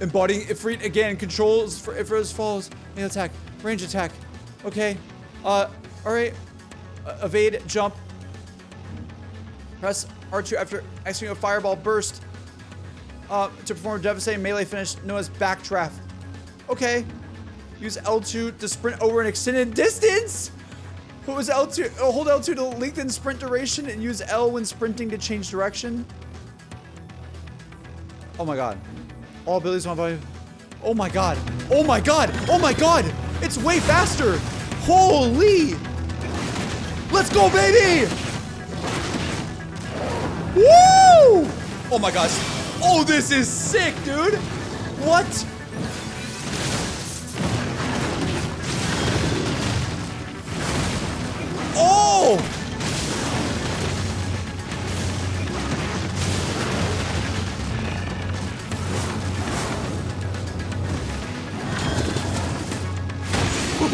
Embodying Ifrit again. Controls for Ifrit as follows. Melee attack. Range attack. Okay. Alright. Evade, jump. Press R2 after executing a fireball burst. To perform a devastating melee finish known as backdraft. Okay. Use L2 to sprint over an extended distance. What was L2? Hold L2 to lengthen sprint duration and use L when sprinting to change direction. Oh my god. All abilities on volume. Oh my god. Oh my god. Oh my god. It's way faster. Holy. Let's go, baby. Woo! Oh my gosh. Oh, this is sick, dude. What? Oh!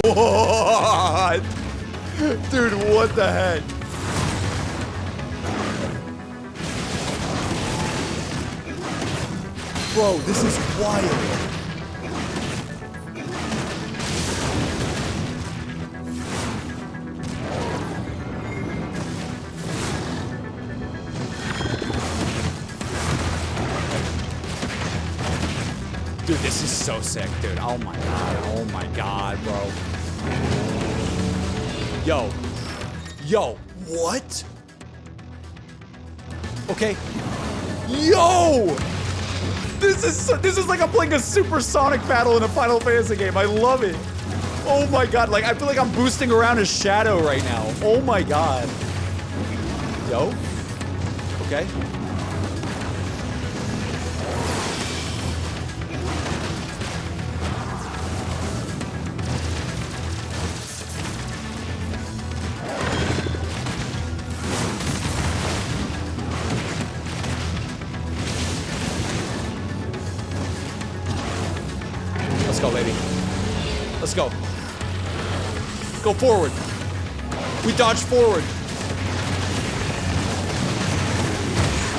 What? Dude, what the heck? Bro, this is wild. Dude, this is so sick, dude. Oh my god. Oh my god, bro. Yo. Yo. What? Okay. Yo! This is like I'm playing a supersonic battle in a Final Fantasy game. I love it. Oh my god. Like, I feel like I'm boosting around his shadow right now. Oh my god. Yo. Okay. Let's go, baby. Let's go. Go forward. We dodge forward.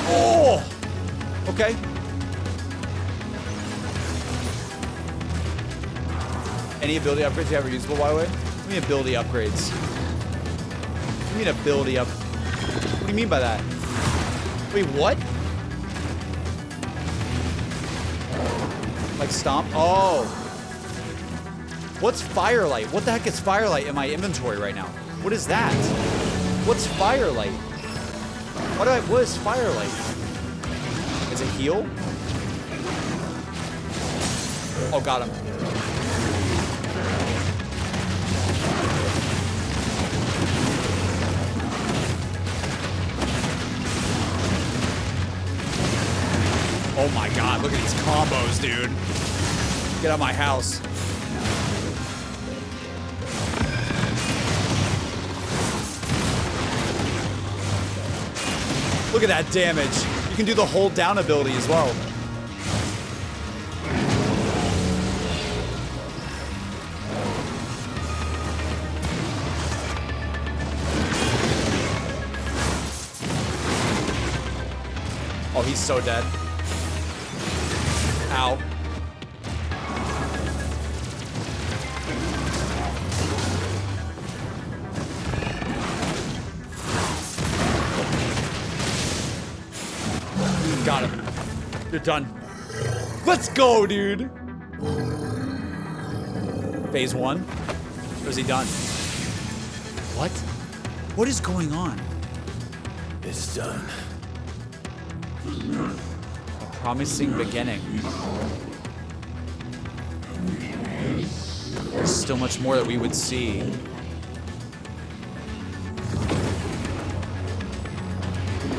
Oh! Okay. Any ability upgrades you have are usable, by the way? What do you mean ability upgrades? What do you mean ability up? What do you mean by that? Wait, what? Like stomp? Oh. What's Firelight? What the heck is Firelight in my inventory right now? What is that? What's Firelight? What is Firelight? Is it heal? Oh, got him. Oh my god, look at these combos, dude. Get out of my house. Look at that damage. You can do the hold down ability as well. Oh, he's so dead. Ow. Got him. You're done. Let's go, dude. Phase 1? Or is he done? What? What is going on? It's done. A promising beginning. There's still much more that we would see.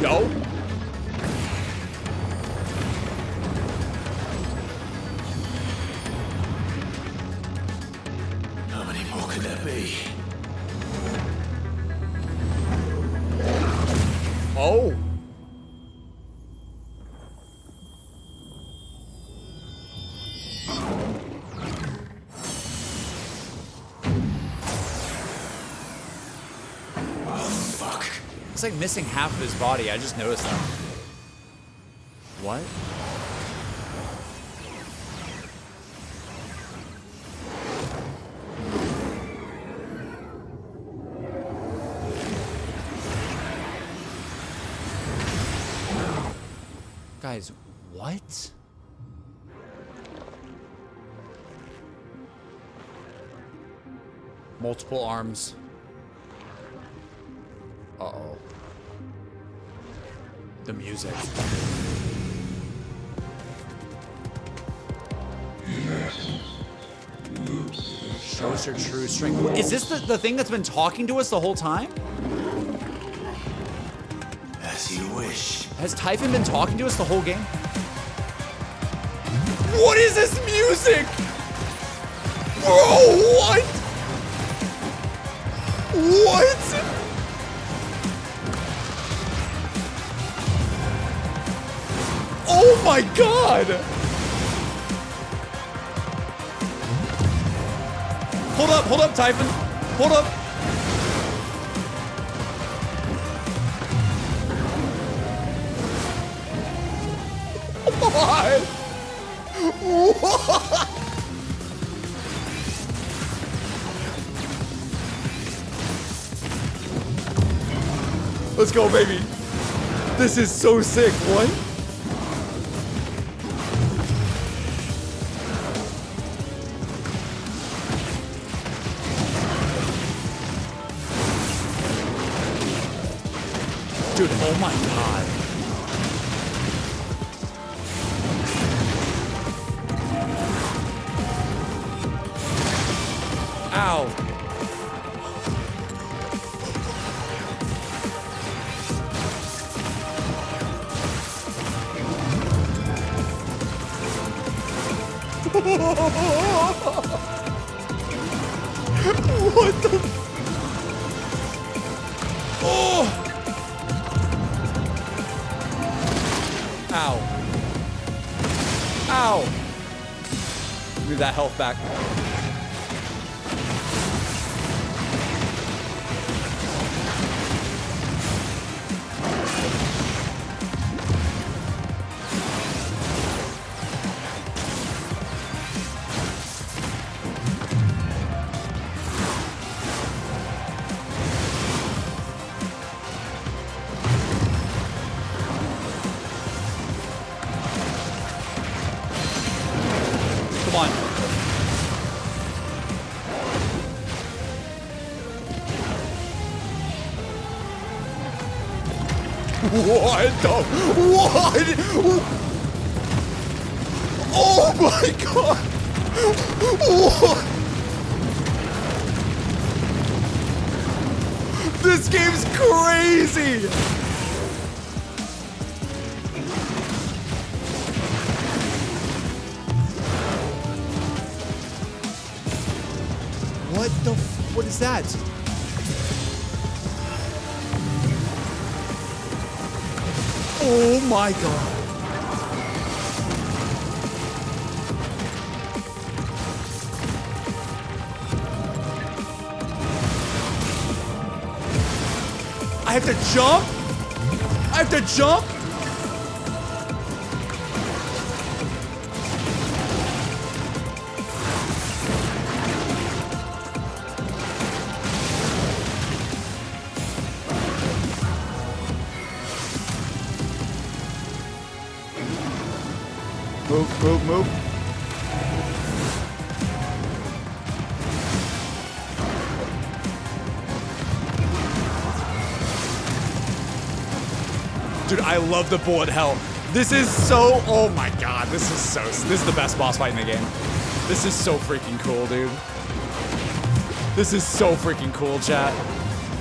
Yo. How many more could there be? Oh. It's like missing half of his body. I just noticed that. What? Guys, what? Multiple arms. Uh-oh. The music. Shows her true strength. Is this the thing that's been talking to us the whole time? As you wish. Has Typhon been talking to us the whole game? What is this music? Bro, what? What? Oh my god! Hold up, Typhon. Hold up. What? Let's go, baby. This is so sick. What? Dude, oh my god. Ow. What the? Oh! Ow. Ow. Need that health back. Come on. What the? What? Oh my god! What? This game's crazy! What the what is that? Oh my god. I have to jump? I have to jump? Move, move, move. Dude, I love the bullet hell. This is so, oh my god, this is the best boss fight in the game. This is so freaking cool, dude. This is so freaking cool, chat.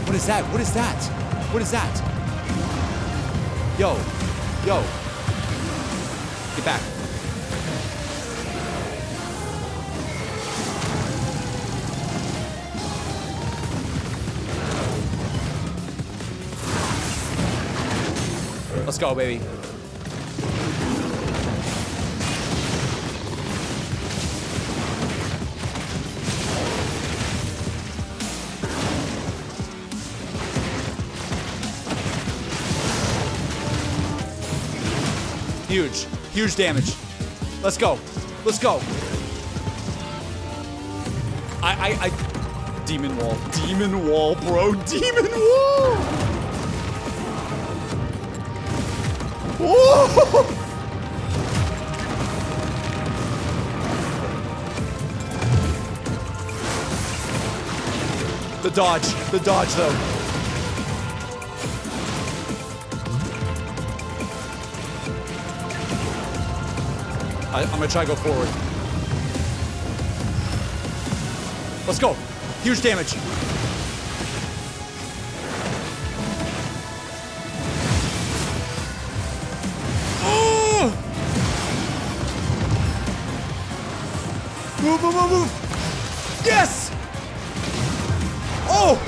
What is that? What is that? What is that? Yo, yo. Get back. Let's go, baby. Huge. Huge damage. Let's go. Let's go. Demon wall. Demon wall, bro. Demon wall. Whoa! The dodge though. I'm gonna try to go forward. Let's go. Huge damage. Move, move, move, move! Yes! Oh!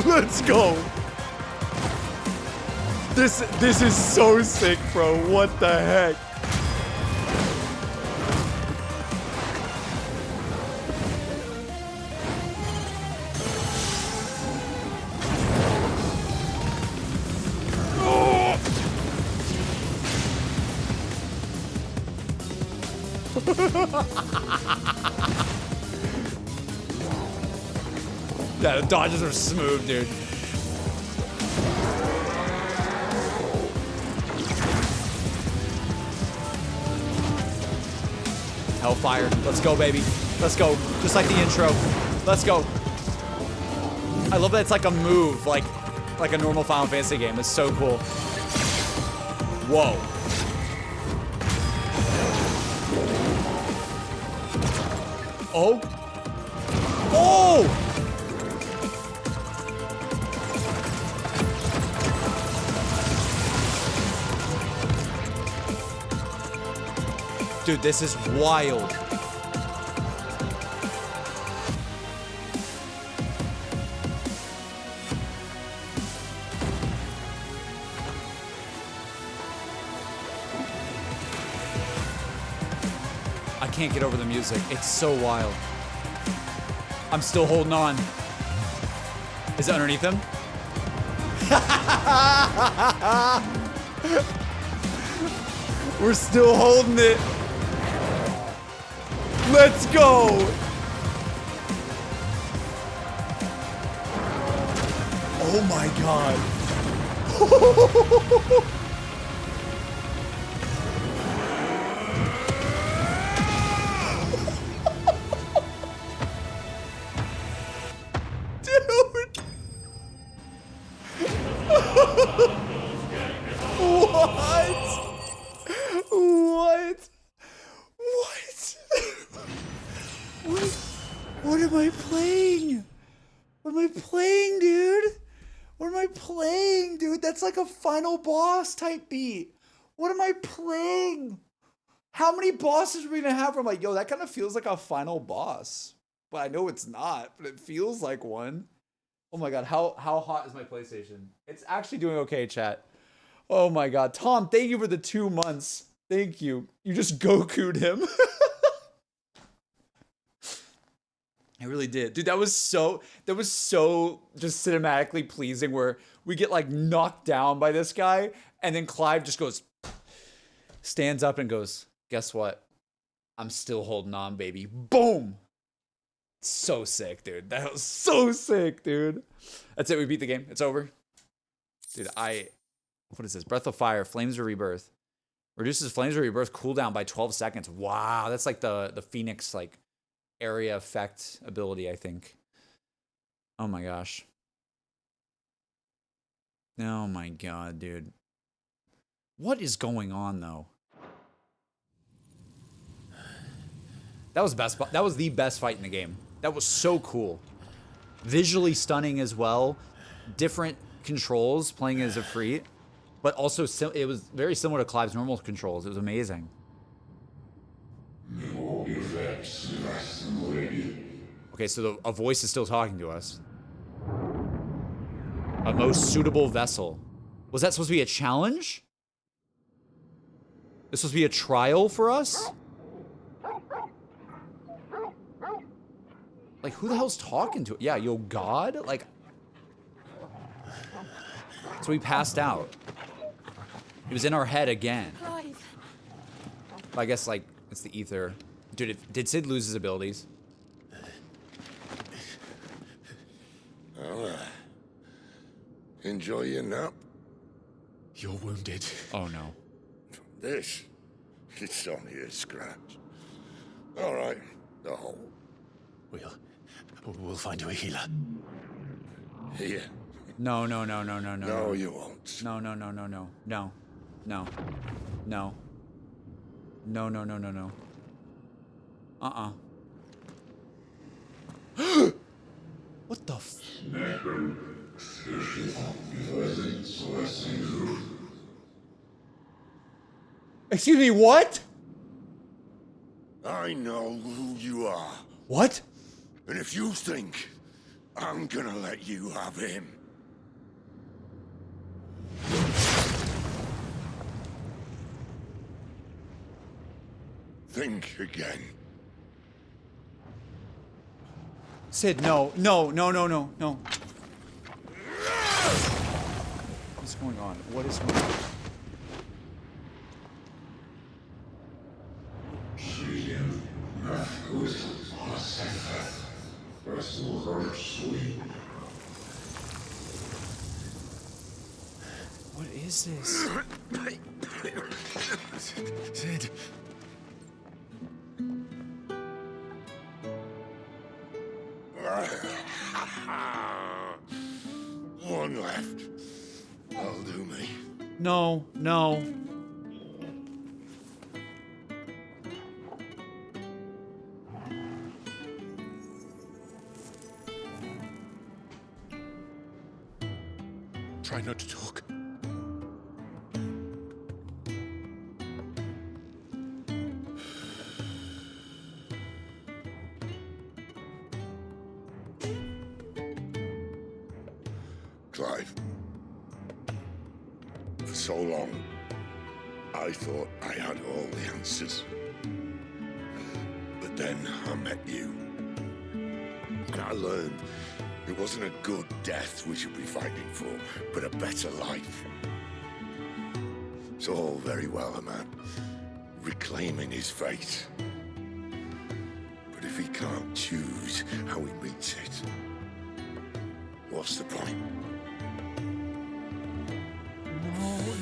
Let's go! This is so sick, bro. What the heck? Yeah, the dodges are smooth, dude. Hellfire. Let's go, baby. Let's go. Just like the intro. Let's go. I love that it's like a move, like a normal Final Fantasy game. It's so cool. Whoa. Oh. Oh! Dude, this is wild. I can't get over the music. It's so wild. I'm still holding on. Is it underneath him? We're still holding it. Let's go. Oh my god. Dude. What? What am I playing? What am I playing, dude? What am I playing, dude? That's like a final boss type beat. What am I playing? How many bosses are we gonna have? I'm like, yo, that kind of feels like a final boss. But I know it's not, but it feels like one. Oh my god, how hot is my PlayStation? It's actually doing okay, chat. Oh my god. Tom, thank you for the 2 months. Thank you. You just Goku'd him. I really did. Dude, that was so just cinematically pleasing where we get like knocked down by this guy and then Clive just goes, stands up and goes, guess what? I'm still holding on, baby. Boom. So sick, dude. That was so sick, dude. That's it. We beat the game. It's over. Dude, what is this? Breath of Fire, Flames of Rebirth. Reduces Flames of Rebirth cooldown by 12 seconds. Wow. That's like the Phoenix, like, area effect ability, I think. Oh my gosh. Oh my god, dude. What is going on though? That was the best fight in the game. That was so cool. Visually stunning as well. Different controls playing as a free, but also it was very similar to Clive's normal controls. It was amazing. Okay, so a voice is still talking to us. A most suitable vessel. Was that supposed to be a challenge? This supposed to be a trial for us? Like, who the hell's talking to it? Yeah, yo, God? Like... So we passed out. It was in our head again. I guess, like, it's the ether. Dude, did Sid lose his abilities? Well, enjoy your nap. You're wounded. Oh, no. This? It's only a scratch. All right, the hole. We'll find you a healer. Here. No. No, you won't. No. What the f... Excuse me, what? I know who you are. What? And if you think I'm gonna let you have him... Think again. Sid, no. What's going on? What is going on? What is this? Sid. One left. That'll do me. No, no. Try not to talk. Clive. For so long, I thought I had all the answers. But then I met you. And I learned it wasn't a good death we should be fighting for, but a better life. It's all very well, a man reclaiming his fate. But if he can't choose how he meets it, what's the point?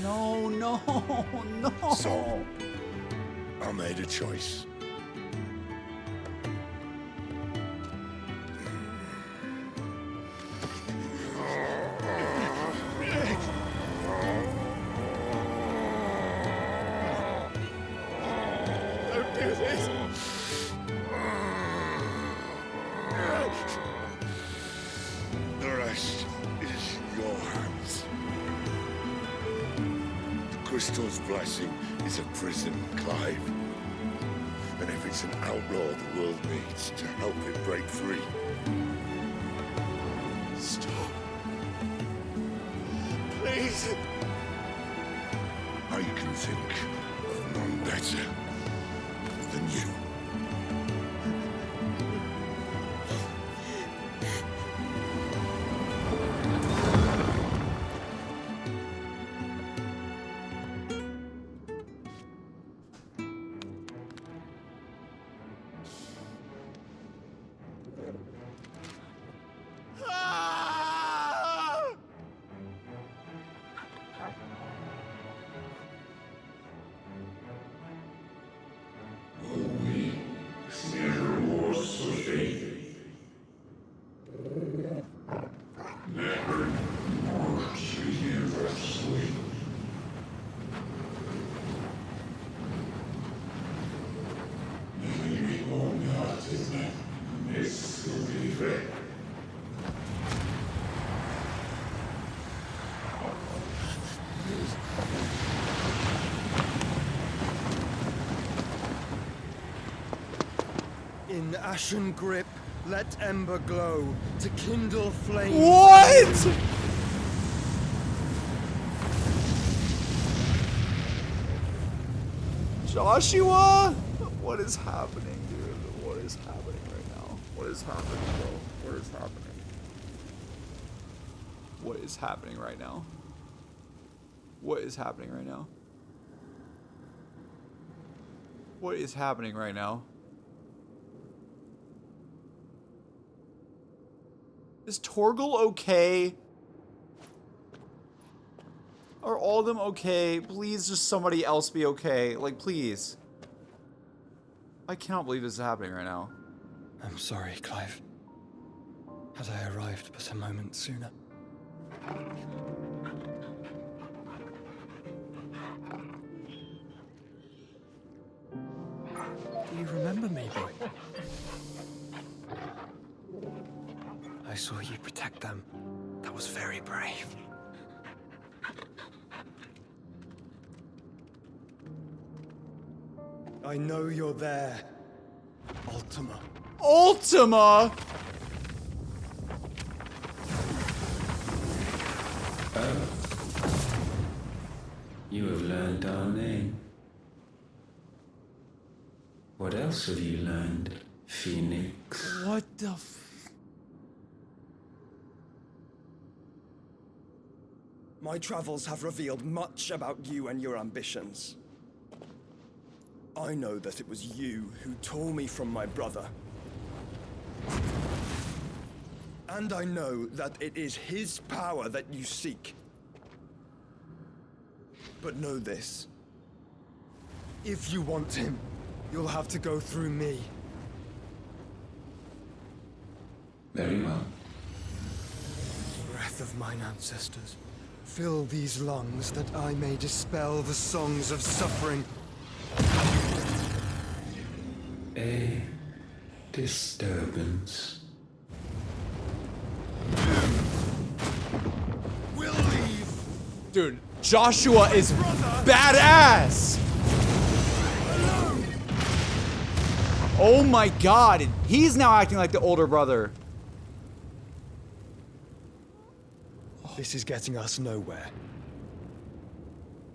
No, no, no. So, I made a choice. Don't do this. The rest is in your hands. The Crystal's blessing is a prison, Clive. And if it's an outlaw the world needs to help it break free. Stop. Please. I can think of none better than you. In ashen grip, let ember glow to kindle flame. What? Joshua? What is happening, dude? What is happening right now? What is happening, bro? What is happening? What is happening right now? What is happening right now? What is happening right now? Is Torgal okay? Are all of them okay? Please just somebody else be okay. Like, please. I cannot believe this is happening right now. I'm sorry, Clive. Had I arrived but a moment sooner. Do you remember me, boy? I saw you protect them. That was very brave. I know you're there, Ultima. Ultima? You have learned our name. What else have you learned, Phoenix? What the f... My travels have revealed much about you and your ambitions. I know that it was you who tore me from my brother. And I know that it is his power that you seek. But know this. If you want him, you'll have to go through me. Very well. Breath of mine ancestors, fill these lungs that I may dispel the songs of suffering. A disturbance. We'll leave. Dude, Joshua is badass. Oh my god, he's now acting like the older brother. This is getting us nowhere.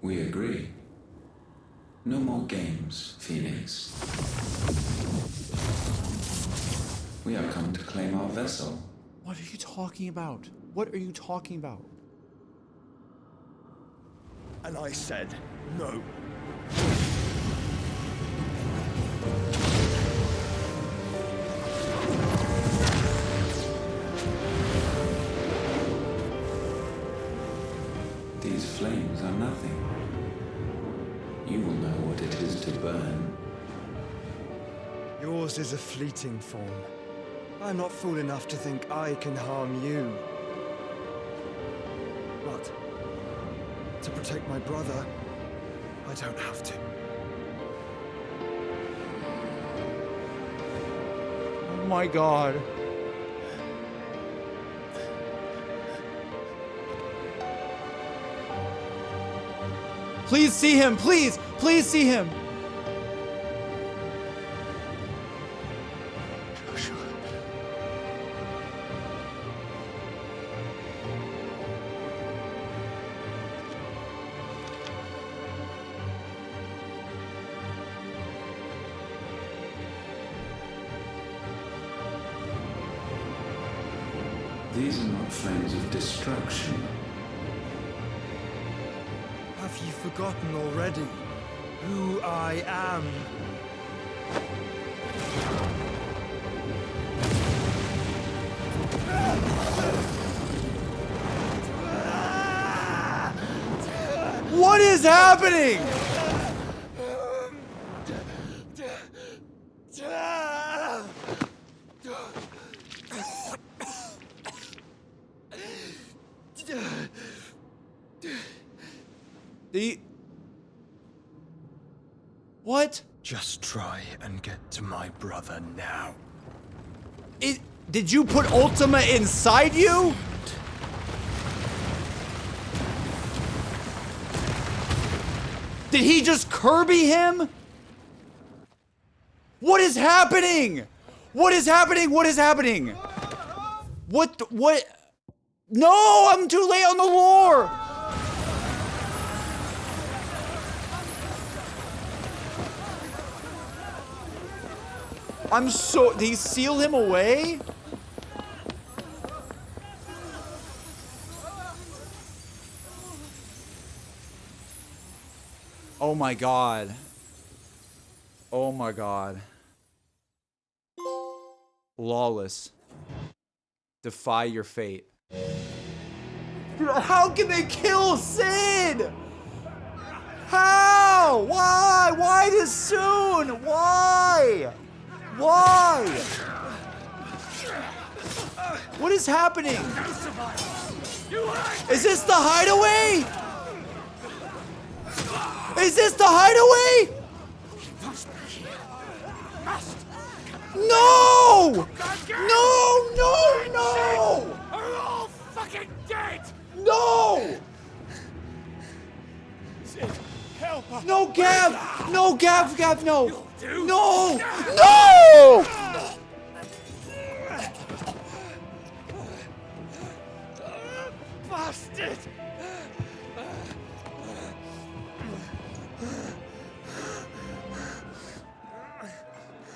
We agree. No more games, Phoenix. We have come to claim our vessel. What are you talking about? What are you talking about? And I said no. These flames are nothing. You will know what it is to burn. Yours is a fleeting form. I'm not fool enough to think I can harm you. But to protect my brother, I don't have to. Oh my god. Please see him, please! Please see him! These are not flames of destruction. Have you forgotten already who I am? What is happening? What? Just try and get to my brother now. Did you put Ultima inside you? Did he just Kirby him? What is happening? What is happening? What is happening? What? No, I'm too late on the lore. Did he seal him away? Oh my god. Oh my god. Lawless. Defy your fate. How can they kill Sid? How? Why? Why this soon? Why? Why? What is happening? Is this the Hideaway? Is this the Hideaway? No! No! No! No! Are all fucking dead! No! Sid, help us! No, Gav! No, Gav, no! No! No! Bastard!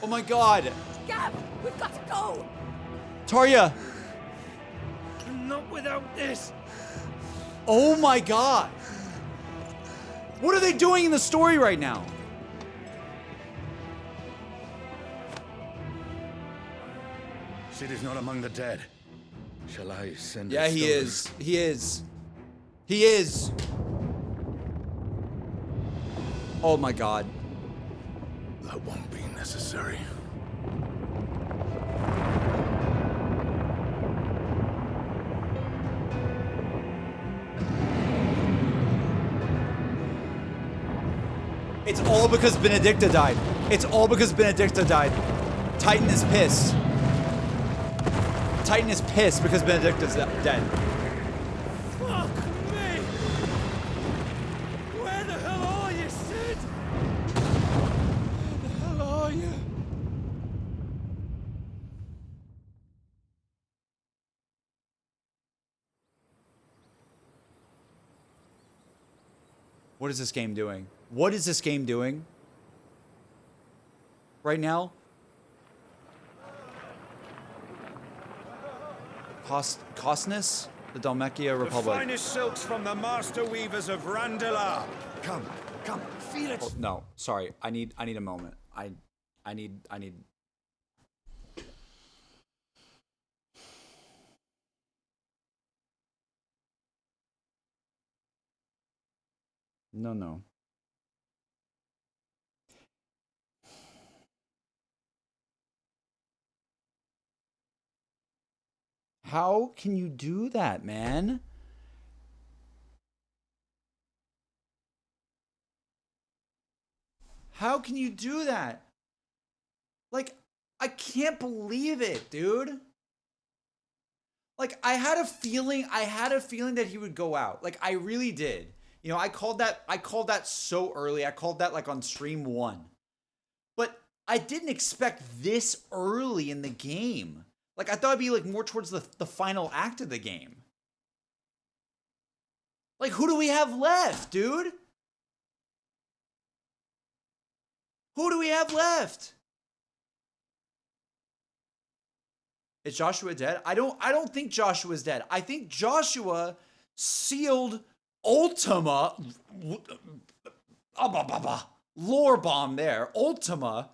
Oh my god! Gav, we've got to go! Tarya! Not without this! Oh my god! What are they doing in the story right now? Sid is not among the dead. Shall I send Yeah, he is. He is. He is. Oh my god. That won't be necessary. It's all because Benedicta died. It's all because Benedicta died. Titan is pissed. Titan is pissed because Benedicta's dead. Fuck me! Where the hell are you, Sid? Where the hell are you? What is this game doing? What is this game doing? Right now? Costness? The Dalmatia Republic. The finest silks from the master weavers of Randalar. Come, feel it. Oh, no, sorry. I need a moment. I need. No. How can you do that, man? How can you do that? Like, I can't believe it, dude. Like, I had a feeling that he would go out. Like, I really did. You know, I called that so early. I called that like on stream 1. But I didn't expect this early in the game. Like, I thought it'd be like more towards the final act of the game. Like, who do we have left, dude? Who do we have left? Is Joshua dead? I don't think Joshua's dead. I think Joshua sealed Ultima. Lore bomb there. Ultima.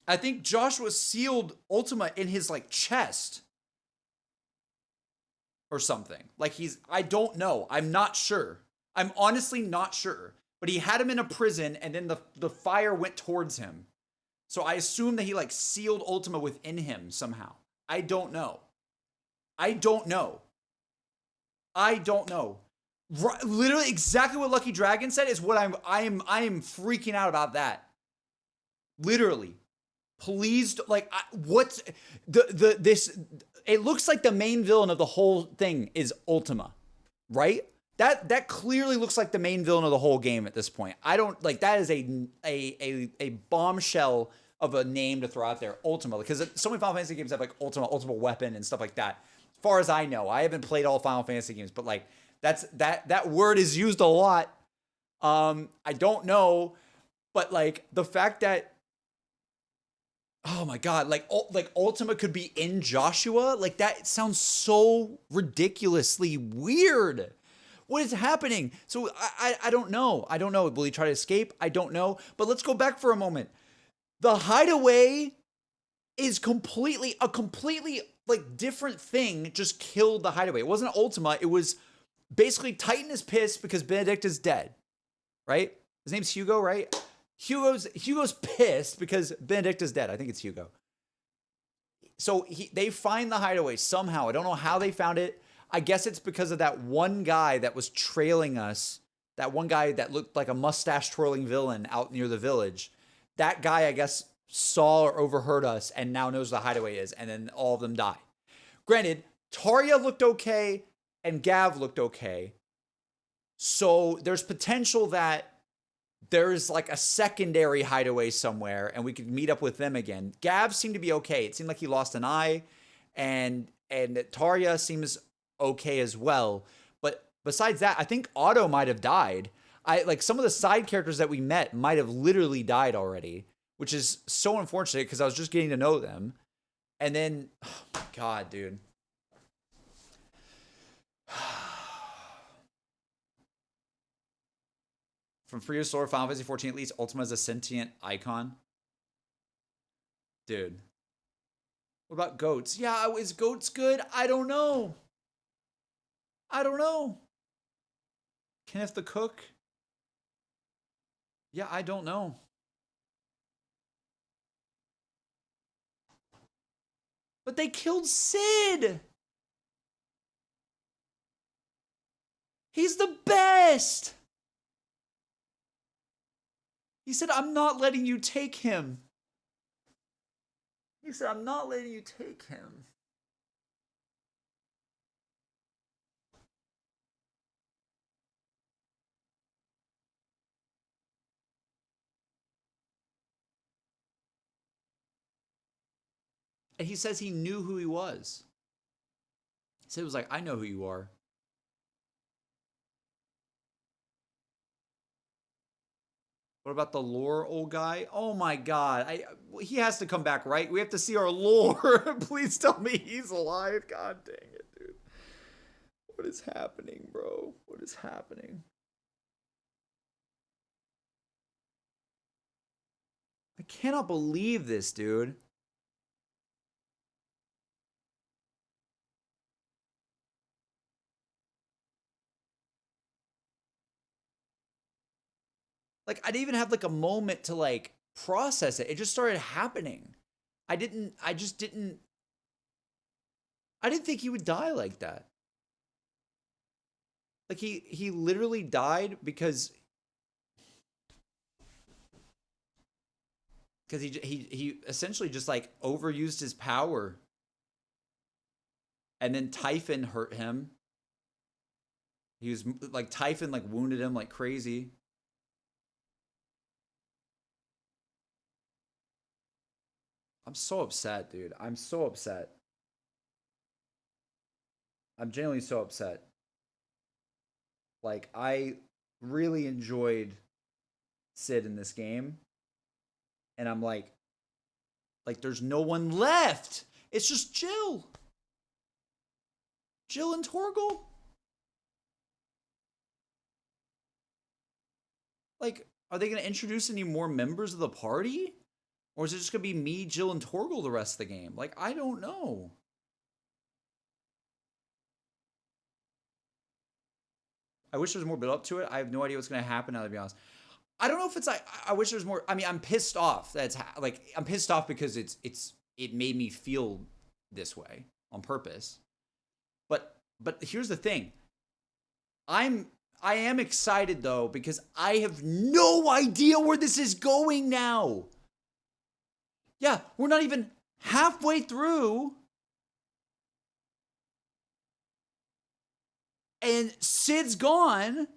I think Joshua sealed Ultima in his like chest. Or something. Like I don't know. I'm not sure. I'm honestly not sure. But he had him in a prison and then the fire went towards him. So I assume that he like sealed Ultima within him somehow. I don't know. Literally exactly what Lucky Dragon said is what I am freaking out about that. Literally. Please, like, what's this? It looks like the main villain of the whole thing is Ultima, right? That clearly looks like the main villain of the whole game at this point. I don't like that is a bombshell of a name to throw out there, Ultima, because so many Final Fantasy games have like Ultimate Weapon and stuff like that. As far as I know, I haven't played all Final Fantasy games, but like that word is used a lot. I don't know, but like the fact that oh my god, like Ultima could be in Joshua, like that sounds so ridiculously weird. What is happening? So I don't know. I don't know. Will he try to escape? I don't know. But let's go back for a moment. The Hideaway is completely like different thing. Just killed the Hideaway. It wasn't Ultima. It was basically Titan is pissed because Benedict is dead. Right? His name's Hugo, right? Hugo's pissed because Benedict is dead. I think it's Hugo. So they find the Hideaway somehow. I don't know how they found it. I guess it's because of that one guy that was trailing us. That one guy that looked like a mustache twirling villain out near the village. That guy, I guess, saw or overheard us and now knows the Hideaway is. And then all of them die. Granted, Tarja looked okay and Gav looked okay. So there's potential that there's like a secondary Hideaway somewhere and we could meet up with them again. Gav seemed to be okay. It seemed like he lost an eye and Tarja seems okay as well. But besides that, I think Otto might have died. Like some of the side characters that we met might have literally died already, which is so unfortunate because I was just getting to know them. And then, oh my god, dude. From Free to Sword, Final Fantasy 14 at least, Ultima is a sentient icon. Dude. What about goats? Yeah, is goats good? I don't know. Kenneth the Cook? Yeah, I don't know. But they killed Sid! He's the best! He said, I'm not letting you take him. He said, I'm not letting you take him. And he says he knew who he was. Sid was like, I know who you are. What about the lore old guy? Oh my god. He has to come back, right? We have to see our lore. Please tell me he's alive. God dang it, dude. What is happening, bro? What is happening? I cannot believe this, dude. Like, I didn't even have like a moment to like process it. It just started happening. I didn't think he would die like that. Like he literally died because he essentially just like overused his power. And then Typhon hurt him. He was like Typhon like wounded him like crazy. I'm so upset, dude. I'm so upset. I'm genuinely so upset. Like, I really enjoyed Sid in this game. And I'm like, there's no one left. It's just Jill. Jill and Torgal. Like, are they going to introduce any more members of the party? Or is it just going to be me, Jill, and Torgal the rest of the game? Like, I don't know. I wish there was more build up to it. I have no idea what's going to happen now, to be honest. I don't know if it's like, I wish there's more. I mean, I'm pissed off. I'm pissed off because it made me feel this way on purpose. But here's the thing. I am excited though, because I have no idea where this is going now. Yeah, we're not even halfway through. And Sid's gone.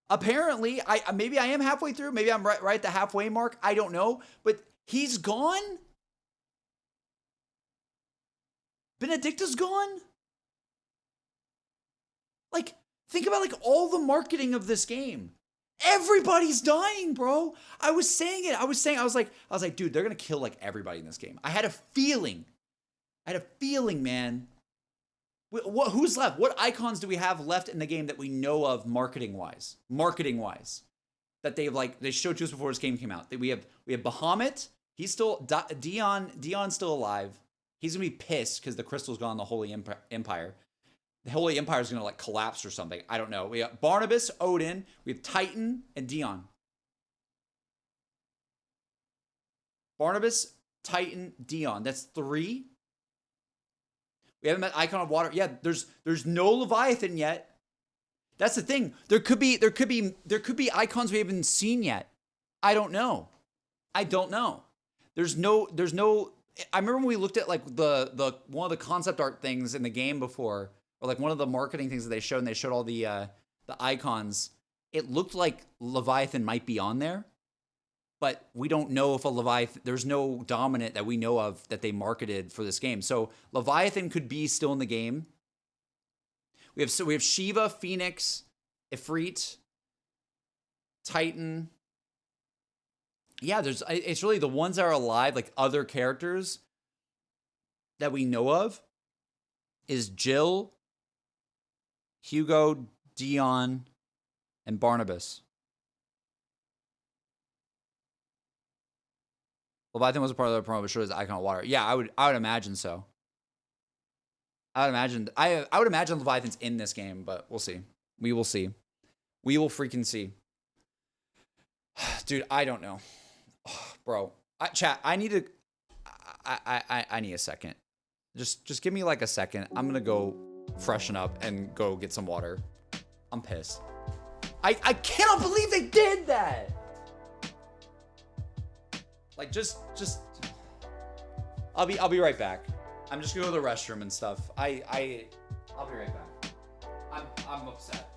Apparently, maybe I am halfway through. Maybe I'm right at the halfway mark. I don't know. But he's gone? Benedicta's gone? Like, think about like all the marketing of this game. Everybody's dying, bro. I was saying it. I was like, dude, they're gonna kill like everybody in this game. I had a feeling, man. Who's left? What icons do we have left in the game that we know of marketing wise? That they showed to us before this game came out. We have Bahamut. He's still Dion's still alive. He's gonna be pissed because the crystal's gone. The Holy Empire. The Holy Empire is gonna like collapse or something. I don't know. We got Barnabas, Odin. We have Titan and Dion. Barnabas, Titan, Dion. That's 3. We haven't met Icon of Water. Yeah, there's no Leviathan yet. That's the thing. There could be icons we haven't seen yet. I don't know. There's no. I remember when we looked at like the one of the concept art things in the game before, or like one of the marketing things that they showed, and they showed all the icons. It looked like Leviathan might be on there, but we don't know if a Leviathan. There's no dominant that we know of that they marketed for this game. So Leviathan could be still in the game. We have Shiva, Phoenix, Ifrit, Titan. Yeah, it's really the ones that are alive, like other characters that we know of, is Jill, Hugo, Dion, and Barnabas. Leviathan was a part of the promo, but sure as Icon of Water. Yeah, I would imagine so. I would imagine Leviathan's in this game, but we'll see. We will see. We will freaking see. Dude, I don't know. Bro, chat, I need to... I need a second. Just give me like a second. I'm gonna go freshen up and go get some water. I'm pissed. I cannot believe they did that! Like, just... I'll be right back. I'm just gonna go to the restroom and stuff. I'll be right back. I'm upset.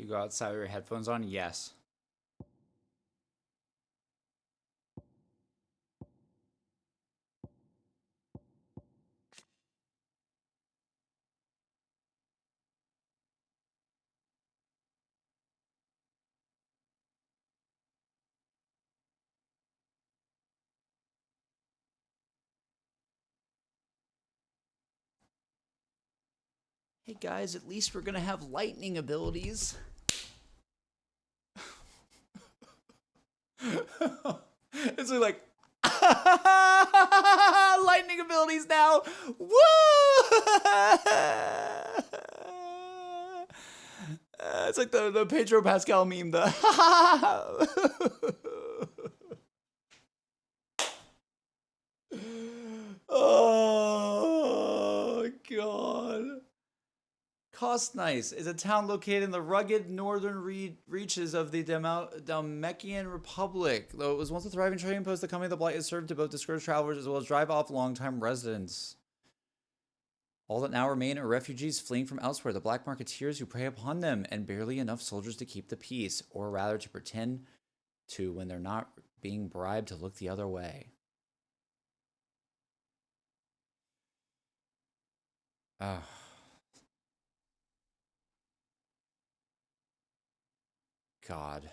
You go outside with your headphones on? Yes. Hey guys, at least we're gonna have lightning abilities. It's like lightning abilities now. Woo! It's like the Pedro Pascal meme. The oh god. Cost Nice is a town located in the rugged northern reaches of the Dalmatian Republic. Though it was once a thriving trading post, the company of the Blight has served to both discouraged travelers as well as drive off longtime residents. All that now remain are refugees fleeing from elsewhere, the black marketeers who prey upon them, and barely enough soldiers to keep the peace, or rather to pretend to when they're not being bribed to look the other way. God.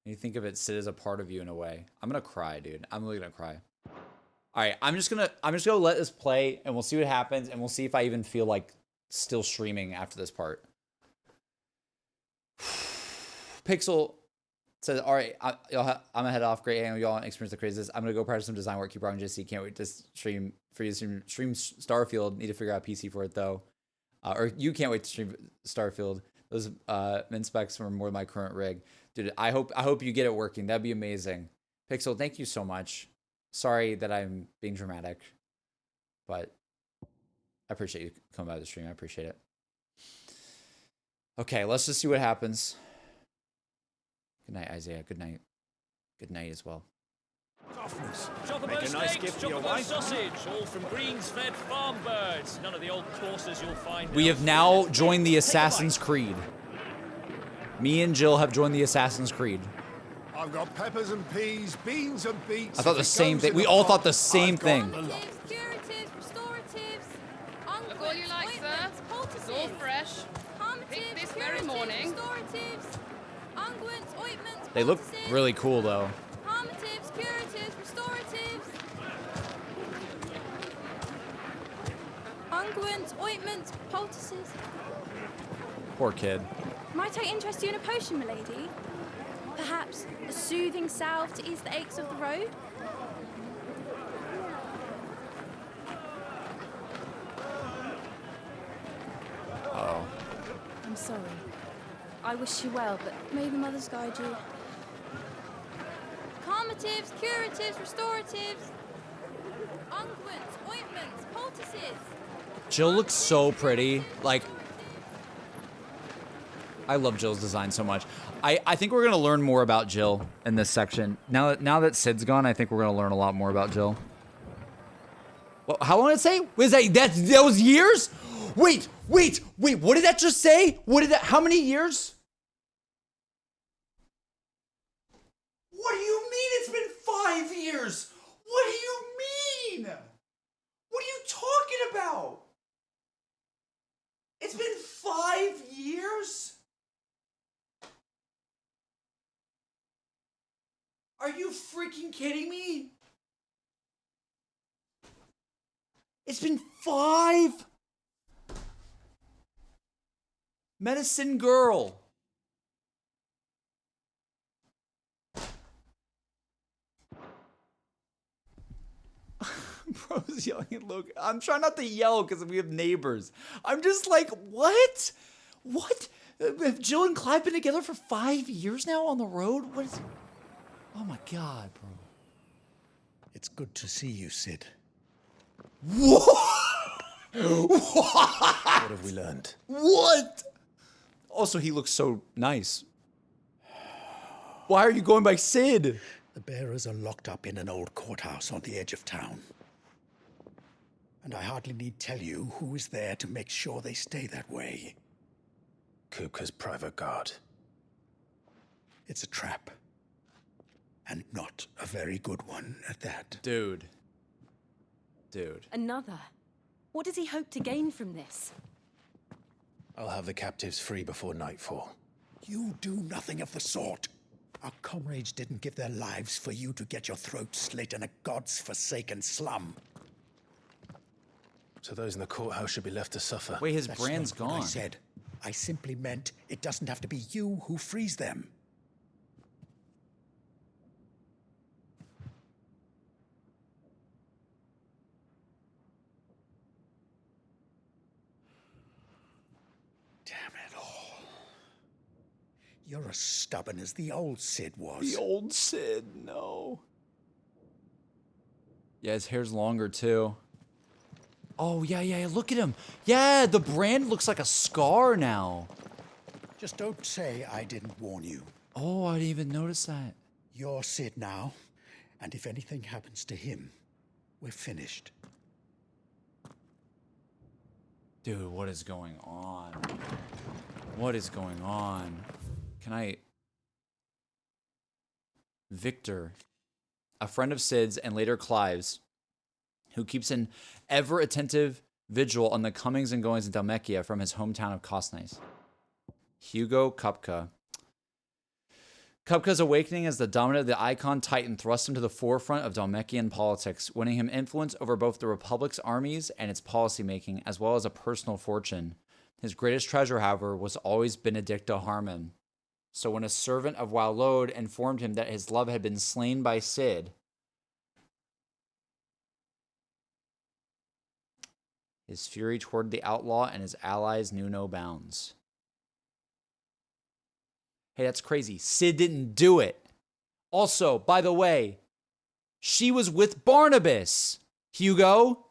You think of it, Sid, as a part of you in a way. I'm gonna cry, dude. I'm really gonna cry. All right, I'm just gonna let this play, and we'll see what happens, and we'll see if I even feel like still streaming after this part. Pixel says, "All right, I'm gonna head off. Great hanging with y'all and experience the craziest. I'm gonna go practice some design work. Keep rocking, JC. Can't wait to stream for you to stream Starfield. Need to figure out PC for it though, or you can't wait to stream Starfield. Those min specs were more my current rig, dude. I hope you get it working. That'd be amazing. Pixel, thank you so much. Sorry that I'm being dramatic, but I appreciate you coming by the stream. I appreciate it. Okay, let's just see what happens. Good night, Isaiah. Good night. Good night as well. Chocobo steaks, chocobo sausage, all from greens-fed farm birds. None of the old courses you'll find. We have now joined the Assassin's Creed. Me and Jill have joined the Assassin's Creed. I've got peppers and peas, beans and beets. I thought the same thing. We all thought the same thing. Curatives, restoratives, look all you like, sir. It's all fresh. Pick this very morning. Restoratives, unguents, ointments. They look really cool though. Harmatives, curatives, restoratives. Unguents, ointments, poultices. Poor kid. Might I interest you in a potion, milady? Perhaps a soothing salve to ease the aches of the road? Uh-oh. I'm sorry. I wish you well, but may the mothers guide you. Calmatives, curatives, restoratives, unguents, ointments, poultices. Jill looks so pretty. Like, I love Jill's design so much. I think we're gonna learn more about Jill in this section. Now that Sid's gone, I think we're gonna learn a lot more about Jill. Well, how long did it say? Was that was years? Wait, what did that just say? How many years? What do you mean it's been 5 years? What do you mean? What are you talking about? It's been 5 years? Are you freaking kidding me? It's been 5. Medicine Girl. Bro's yelling at Logan. I'm trying not to yell because we have neighbors. I'm just like, what? What? Have Jill and Clive been together for 5 years now on the road? What is... Oh my God, bro. It's good to see you, Sid. What? What have we learned? What? Also, he looks so nice. Why are you going by Sid? The bearers are locked up in an old courthouse on the edge of town. And I hardly need tell you who is there to make sure they stay that way. Kupka's private guard. It's a trap. And not a very good one at that. Dude. Another. What does he hope to gain from this? I'll have the captives free before nightfall. You do nothing of the sort. Our comrades didn't give their lives for you to get your throat slit in a god's forsaken slum. So those in the courthouse should be left to suffer. Wait, his That's brand's not what gone. I said. I simply meant it doesn't have to be you who frees them. Damn it all. You're as stubborn as the old Sid was. The old Sid, no. Yeah, his hair's longer too. Oh, yeah, look at him. Yeah, the brand looks like a scar now. Just don't say I didn't warn you. Oh, I didn't even notice that. You're Sid now, and if anything happens to him, we're finished. Dude, what is going on? What is going on? Can I... Victor, a friend of Sid's and later Clive's, who keeps an ever-attentive vigil on the comings and goings of Dhalmekia from his hometown of Kosnais. Hugo Kupka. Kupka's awakening as the dominant of the Icon Titan thrust him to the forefront of Dhalmekian politics, winning him influence over both the Republic's armies and its policymaking, as well as a personal fortune. His greatest treasure, however, was always Benedicta Harmon. So when a servant of Walode informed him that his love had been slain by Sid, his fury toward the outlaw and his allies knew no bounds. Hey, that's crazy. Sid didn't do it. Also, by the way, she was with Barnabas, Hugo.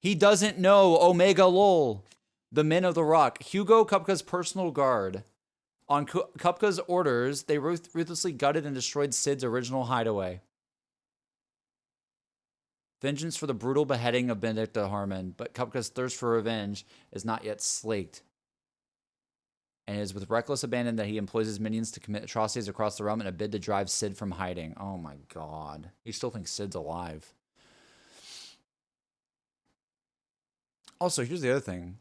He doesn't know Omega Lol, the men of the rock. Hugo, Kupka's personal guard. On Kupka's orders, they ruthlessly gutted and destroyed Sid's original hideaway. Vengeance for the brutal beheading of Benedicta Harmon, but Kupka's thirst for revenge is not yet slaked. And it is with reckless abandon that he employs his minions to commit atrocities across the realm in a bid to drive Sid from hiding. Oh my god. He still thinks Sid's alive. Also, here's the other thing.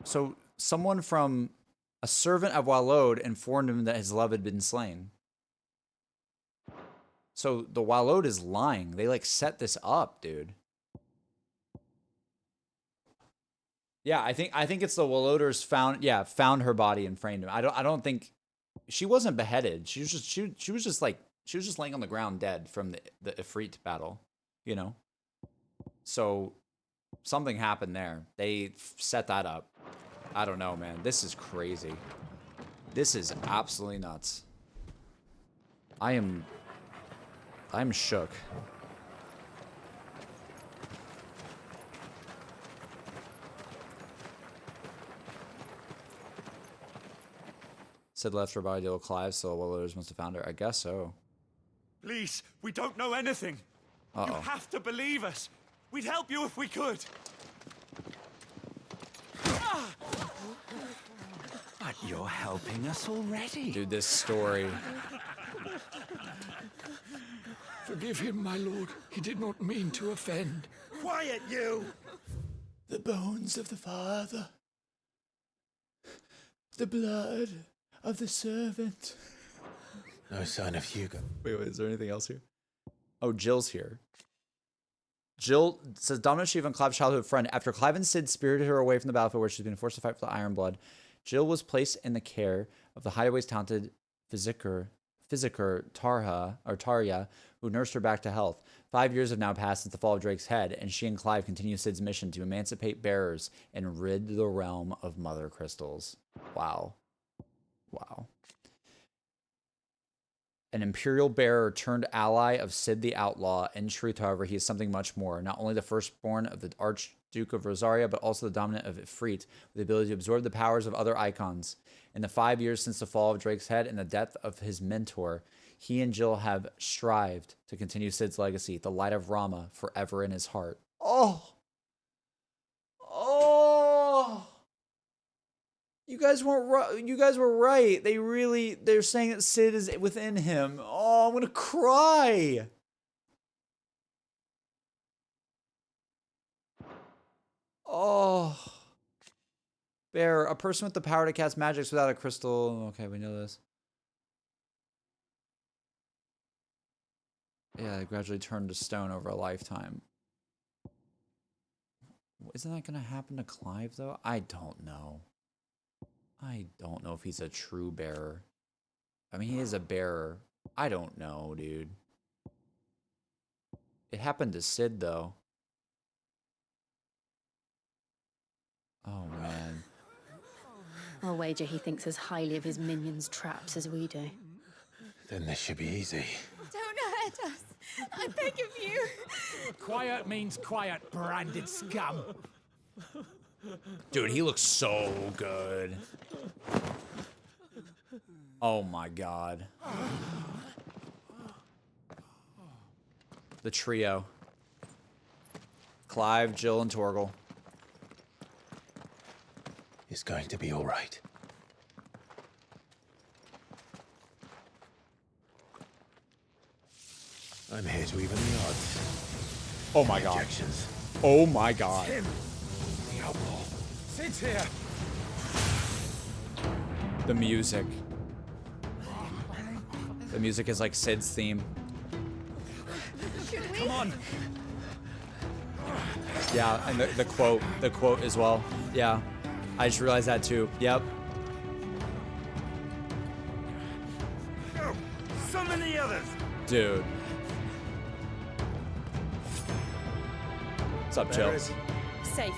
So someone from a servant of Walode informed him that his love had been slain. So the Walode is lying. They like set this up, dude. Yeah, I think it's the Waloders found her body and framed him. I don't think she wasn't beheaded. She was just laying on the ground dead from the Ifrit battle, you know. So something happened there. They set that up. I don't know, man. This is crazy. This is absolutely nuts. I'm shook. Sid left her body to Clive, so Waloders must have found her. I guess so. Please, we don't know anything. You have to believe us. We'd help you if we could. But you're helping us already. Dude, this story. Forgive him, my lord. He did not mean to offend. Quiet, you! The bones of the father. The blood of the servant. No sign of Hugo. Wait, is there anything else here? Oh, Jill's here. Jill says, Domino Shiva and Clive's childhood friend. After Clive and Sid spirited her away from the battlefield where she's been forced to fight for the Iron Blood, Jill was placed in the care of the Hideaway's talented physiker Tarya, who nursed her back to health. 5 years have now passed since the fall of Drake's head, and she and Clive continue Sid's mission to emancipate bearers and rid the realm of mother crystals. Wow. Wow. An imperial bearer turned ally of Sid the Outlaw. In truth, however, he is something much more. Not only the firstborn of the Archduke of Rosaria, but also the dominant of Ifrit, with the ability to absorb the powers of other icons. In the 5 years since the fall of Drake's head and the death of his mentor, he and Jill have strived to continue Sid's legacy, the light of Rama, forever in his heart. Oh! Oh! You guys weren't right. You guys were right. They're saying that Sid is within him. Oh, I'm gonna cry. Oh. Bear, a person with the power to cast magics without a crystal. Okay, we know this. Yeah, they gradually turn to stone over a lifetime. Isn't that gonna happen to Clive, though? I don't know. I don't know if he's a true bearer. I mean, he is a bearer. I don't know, dude. It happened to Sid, though. Oh, man. I'll wager he thinks as highly of his minions' traps as we do. Then this should be easy. Don't hurt us. I beg of you. Quiet means quiet, branded scum. Dude, he looks so good. Oh my god. The trio. Clive, Jill, and Torgal. It's going to be all right. I'm here to even the odds. Oh my god. Objections. Oh my god. Him, the outlaw. Sid's here. The music. The music is like Sid's theme. Come on. Yeah, and the quote as well. Yeah, I just realized that too. Yep. Go. Summon the others. Dude. What's up, Jill? Safe.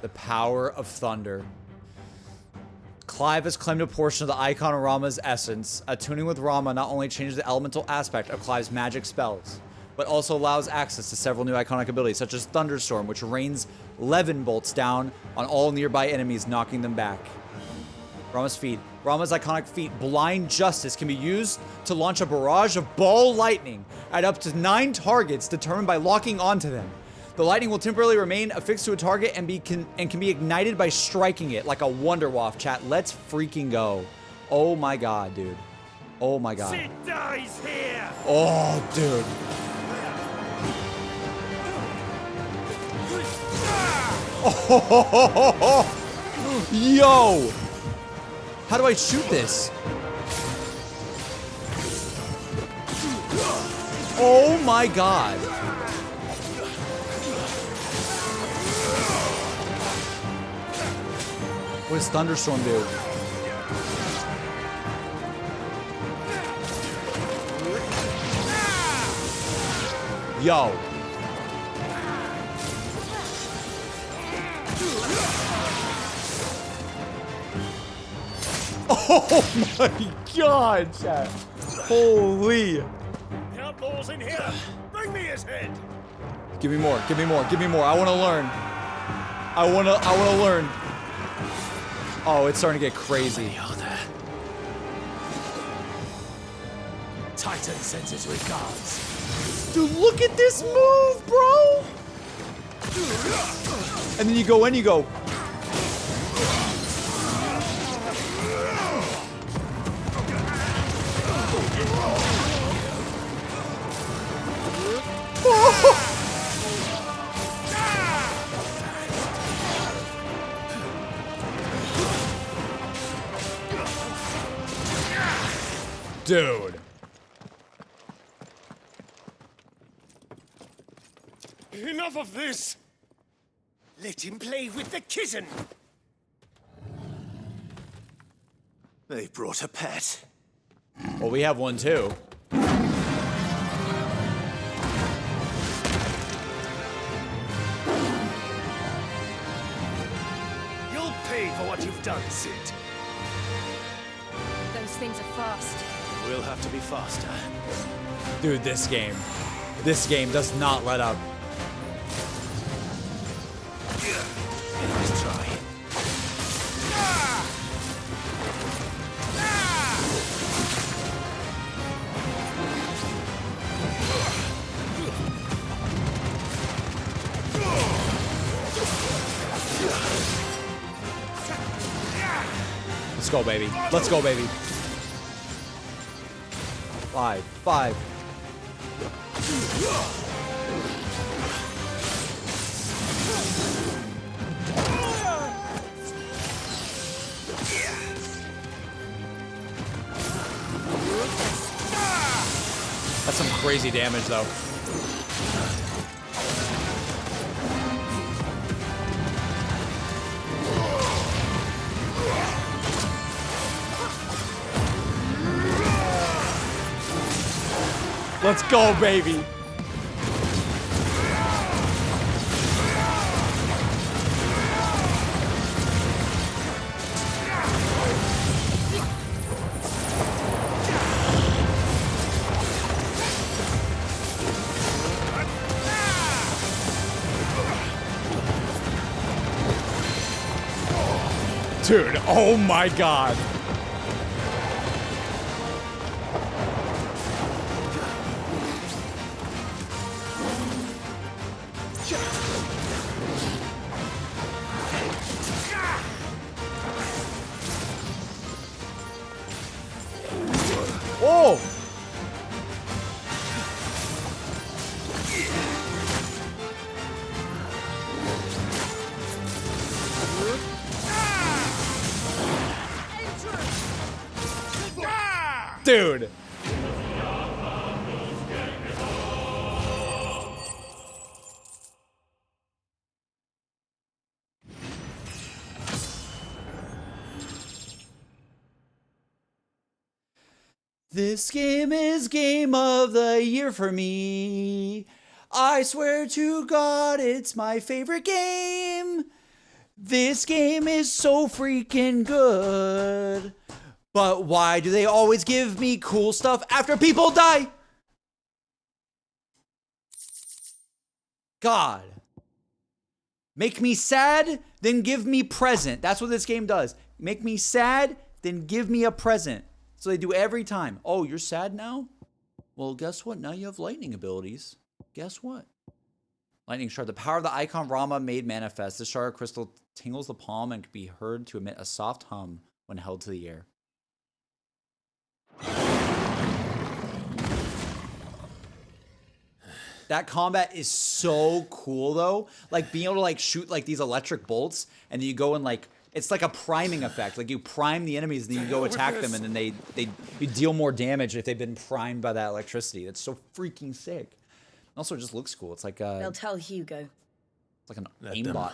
The power of thunder. Clive has claimed a portion of the icon of Rama's essence. Attuning with Rama not only changes the elemental aspect of Clive's magic spells, but also allows access to several new iconic abilities, such as Thunderstorm, which rains Levin bolts down on all nearby enemies, knocking them back. Rama's feat. Rama's iconic feat, Blind Justice, can be used to launch a barrage of ball lightning at up to 9 targets determined by locking onto them. The lightning will temporarily remain affixed to a target and can be ignited by striking it like a Wonder Waff, chat. Let's freaking go. Oh my god, dude. Oh my god. Sid dies here. Oh, dude. Oh, yo. How do I shoot this? Oh my god. What does Thunderstorm do? Yo. Oh my god, chat. Holy. The outlaw's in here. Bring me his head. Give me more, give me more, give me more. I wanna learn. I wanna learn. Oh, it's starting to get crazy. Titan sends his regards. Dude, look at this move, bro! And then you go in, you go. Dude. Enough of this! Let him play with the kitten! They brought a pet. Well, we have one too. You'll pay for what you've done, Sid. These things are fast. We'll have to be faster. Dude, this game does not let up. Let's try. Let's go, baby. Let's go, baby. 5, 5. That's some crazy damage, though. Let's go, baby. Dude, oh my god. Oh! Dude. This game is game of the year for me. I swear to God, it's my favorite game. This game is so freaking good. But why do they always give me cool stuff after people die? God. Make me sad, then give me present. That's what this game does. Make me sad, then give me a present. So they do every time. Oh, you're sad now? Well, guess what? Now you have lightning abilities. Guess what? Lightning shard. The power of the icon Rama made manifest. This shard crystal tingles the palm and can be heard to emit a soft hum when held to the air. That combat is so cool though. Like being able to like shoot like these electric bolts and then you go and like it's like a priming effect. Like you prime the enemies and then you go attack them and then you deal more damage if they've been primed by that electricity. That's so freaking sick. Also, it just looks cool. It's like They'll tell Hugo. It's like an aimbot.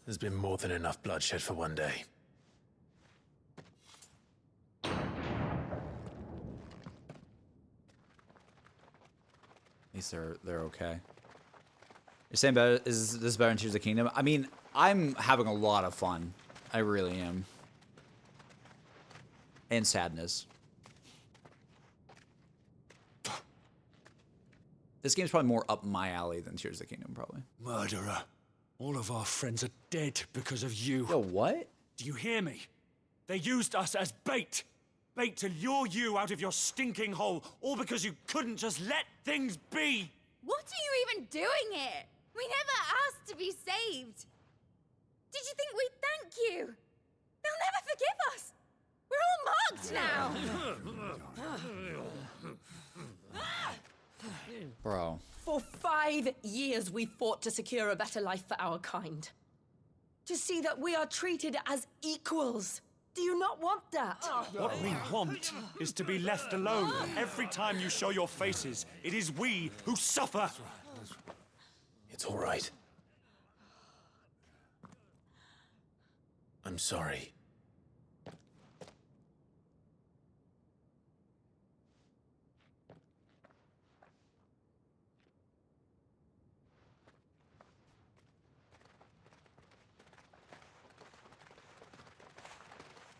There's been more than enough bloodshed for one day. At least they're okay. You're saying better, is this better than Tears of the Kingdom? I mean, I'm having a lot of fun. I really am. And sadness. This game's probably more up my alley than Tears of the Kingdom, probably. Murderer. All of our friends are dead because of you. Yo, what? Do you hear me? They used us as bait. Bait to lure you out of your stinking hole, all because you couldn't just let things be. What are you even doing here? We never asked to be saved. Did you think we'd thank you? They'll never forgive us. We're all marked now. Bro. For 5 years we fought to secure a better life for our kind. To see that we are treated as equals. Do you not want that? What we want is to be left alone. Every time you show your faces, it is we who suffer. It's all right. I'm sorry.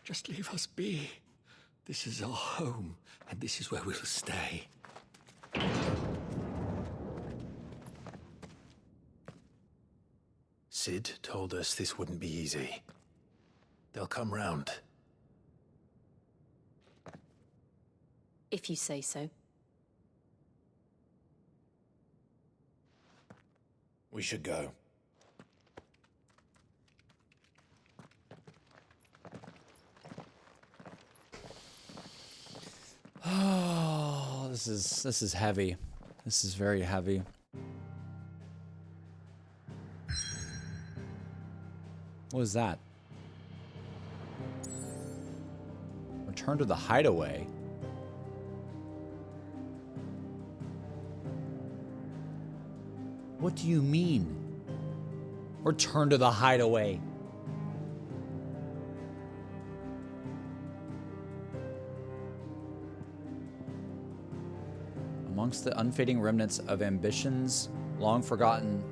Just leave us be. This is our home, and this is where we'll stay. Sid told us this wouldn't be easy. They'll come round. If you say so. We should go. Oh, this is heavy. This is very heavy. What was that? Return to the Hideaway. What do you mean? Return to the Hideaway. Amongst the unfading remnants of ambitions long forgotten,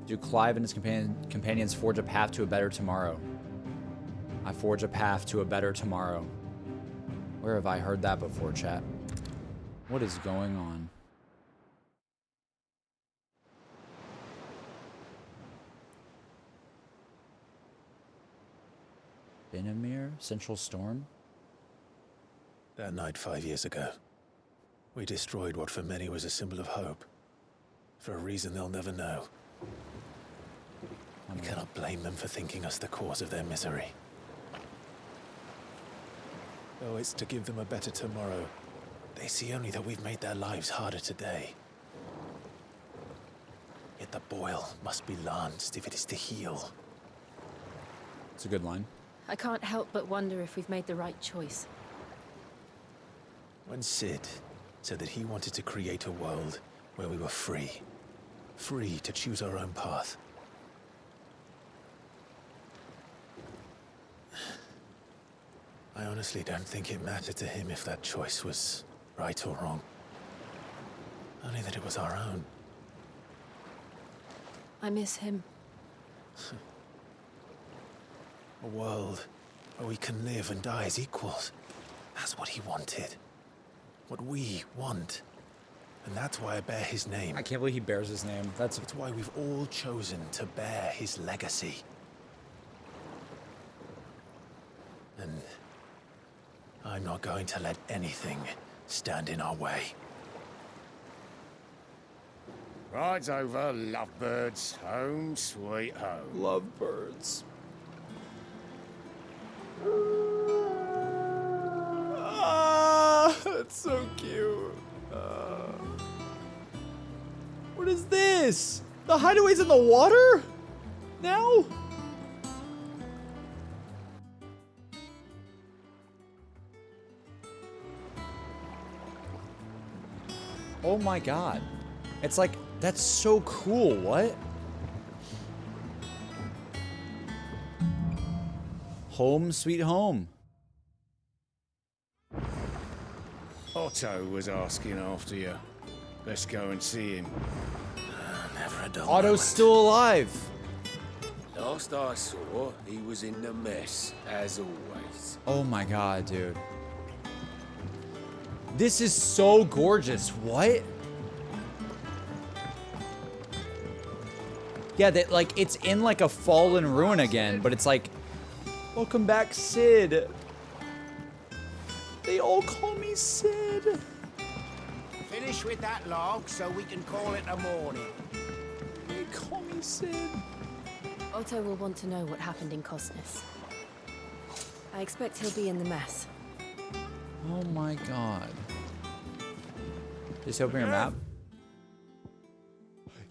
do Clive and his companions forge a path to a better tomorrow. I forge a path to a better tomorrow. Where have I heard that before, chat? What is going on? Benamir? Central Storm? That night 5 years ago, we destroyed what for many was a symbol of hope. For a reason they'll never know. We cannot blame them for thinking us the cause of their misery. Though it's to give them a better tomorrow, they see only that we've made their lives harder today. Yet the boil must be lanced if it is to heal. It's a good line. I can't help but wonder if we've made the right choice. When Sid said that he wanted to create a world where we were free. Free to choose our own path. I honestly don't think it mattered to him if that choice was right or wrong. Only that it was our own. I miss him. A world where we can live and die as equals. That's what he wanted. What we want. And that's why I bear his name. I can't believe he bears his name. It's why we've all chosen to bear his legacy. And I'm not going to let anything stand in our way. Rides over, lovebirds. Home, sweet home. Lovebirds. Ah, that's so cute. What is this? The Hideaway's in the water? Now? Oh my god. It's like, that's so cool. What? Home sweet home. Otto was asking after you. Let's go and see him. Never a dull Otto's moment. still alive. Last I saw, he was in the mess, as always. Oh my god, dude. This is so gorgeous. What? Yeah, that like it's in like a fallen ruin again, but it's like, welcome back, Sid. They all call me Sid. Finish with that log so we can call it a morning. They call me Sid. Otto will want to know what happened in Cosnus. I expect he'll be in the mess. Oh my god. Just open your map.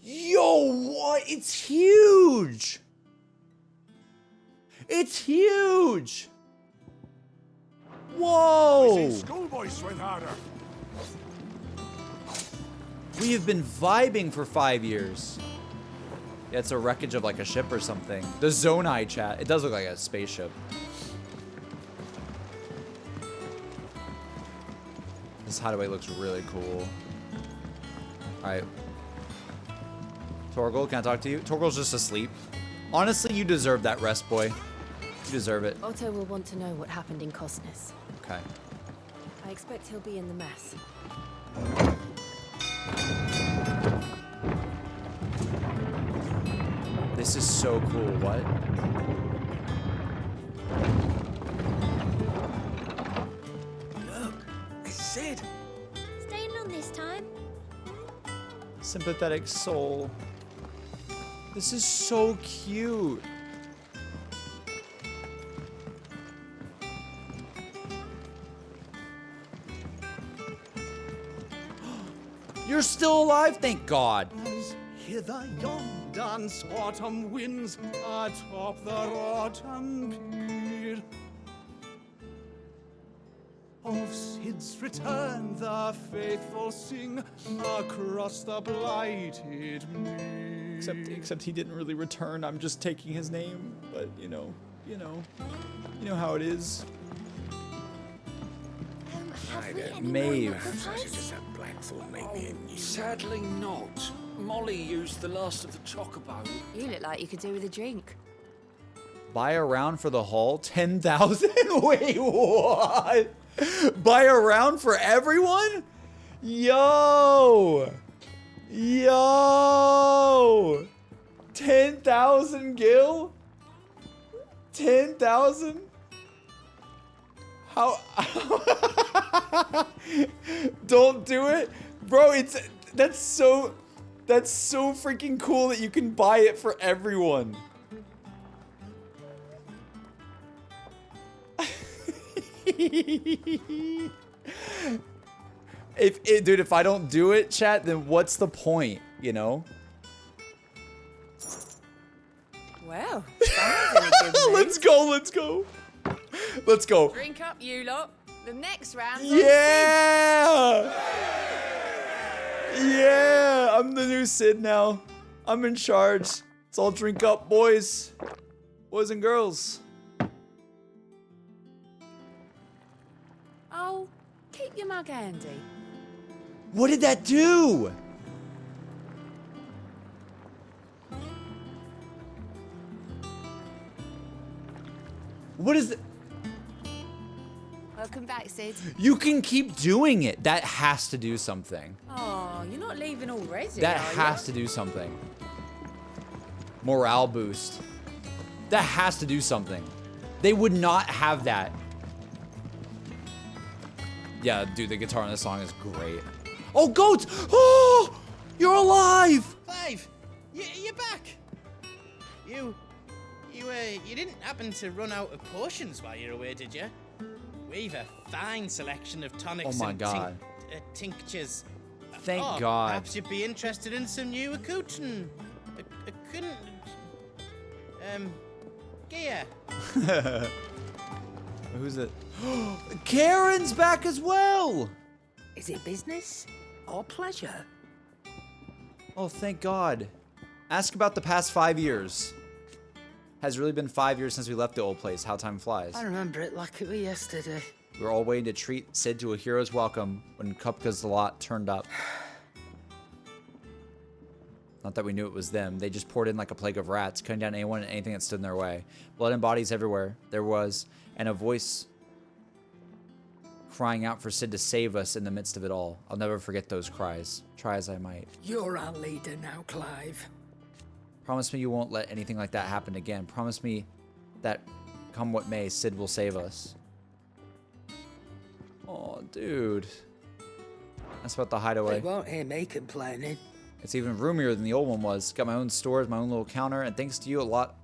Yo, what? It's huge! It's huge! Whoa! Schoolboy swing harder. We have been vibing for 5 years. Yeah, it's a wreckage of like a ship or something. The Zonai chat. It does look like a spaceship. This Hideaway looks really cool. Alright. Torgal, can I talk to you? Torgal's just asleep. Honestly, you deserve that rest, boy. You deserve it. Otto will want to know what happened in Cosnus. Okay. I expect he'll be in the mess. This is so cool. What? Look, it's Sid. Staying on this time? Sympathetic soul. This is so cute. You're still alive, thank God. Hither yon dance autumn winds atop the rotten pier. Of Sid's return the faithful sing across the blighted mere. Except he didn't really return. I'm just taking his name, but you know how it is. Maeve. Sadly not. Molly used the last of the chocobo. You look like you could do with a drink. Buy a round for the haul? 10,000? Wait, what? Buy a round for everyone? Yo! 10,000 gil? 10,000? How? Don't do it, bro. That's so freaking cool that you can buy it for everyone. Dude, if I don't do it, chat, then what's the point, you know? Well, let's go. Let's go. Drink up, you lot. The next round. Yeah! Yeah! I'm the new Sid now. I'm in charge. Let's all drink up, boys. Boys and girls. Oh, keep your mug handy. What did that do? What is it? Welcome back, Sid. You can keep doing it. That has to do something. Oh, you're not leaving already, That are has to do something. Morale boost. That has to do something. They would not have that. Yeah, dude, the guitar on this song is great. Oh, goats! Oh, you're alive! Clive, you're back. You didn't happen to run out of potions while you're away, did you? We've a fine selection of tonics Oh my and God. tinctures. Thank Oh, God. Perhaps you'd be interested in some new accoutrement. Gear. Who's it? Karen's back as well! Is it business or pleasure? Oh, thank God. Ask about the past 5 years. Has really been 5 years since we left the old place. How time flies. I remember it like it was yesterday. We were all waiting to treat Sid to a hero's welcome when Kupka's lot turned up. Not that we knew it was them. They just poured in like a plague of rats, cutting down anyone and anything that stood in their way. Blood and bodies everywhere. There was, and a voice crying out for Sid to save us in the midst of it all. I'll never forget those cries. Try as I might. You're our leader now, Clive. Promise me you won't let anything like that happen again. Promise me that, come what may, Sid will save us. Oh, dude. That's about the Hideaway. They won't hear me complaining. It's even roomier than the old one was. Got my own stores, my own little counter, and thanks to you lot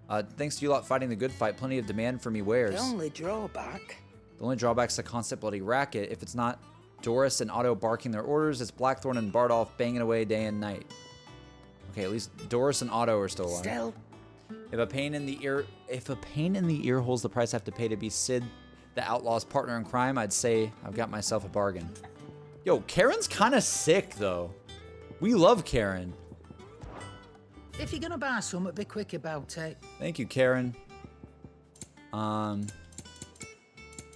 fighting the good fight, plenty of demand for me wares. The only drawback. The only drawback's the constant bloody racket. If it's not Doris and Otto barking their orders, it's Blackthorn and Bardolph banging away day and night. Okay, at least Doris and Otto are still alive. Still. If a pain in the ear hole's the price I have to pay to be Sid, the outlaw's partner in crime, I'd say I've got myself a bargain. Yo, Karen's kind of sick though. We love Karen. If you're gonna buy something, be quick about it. Thank you, Karen. What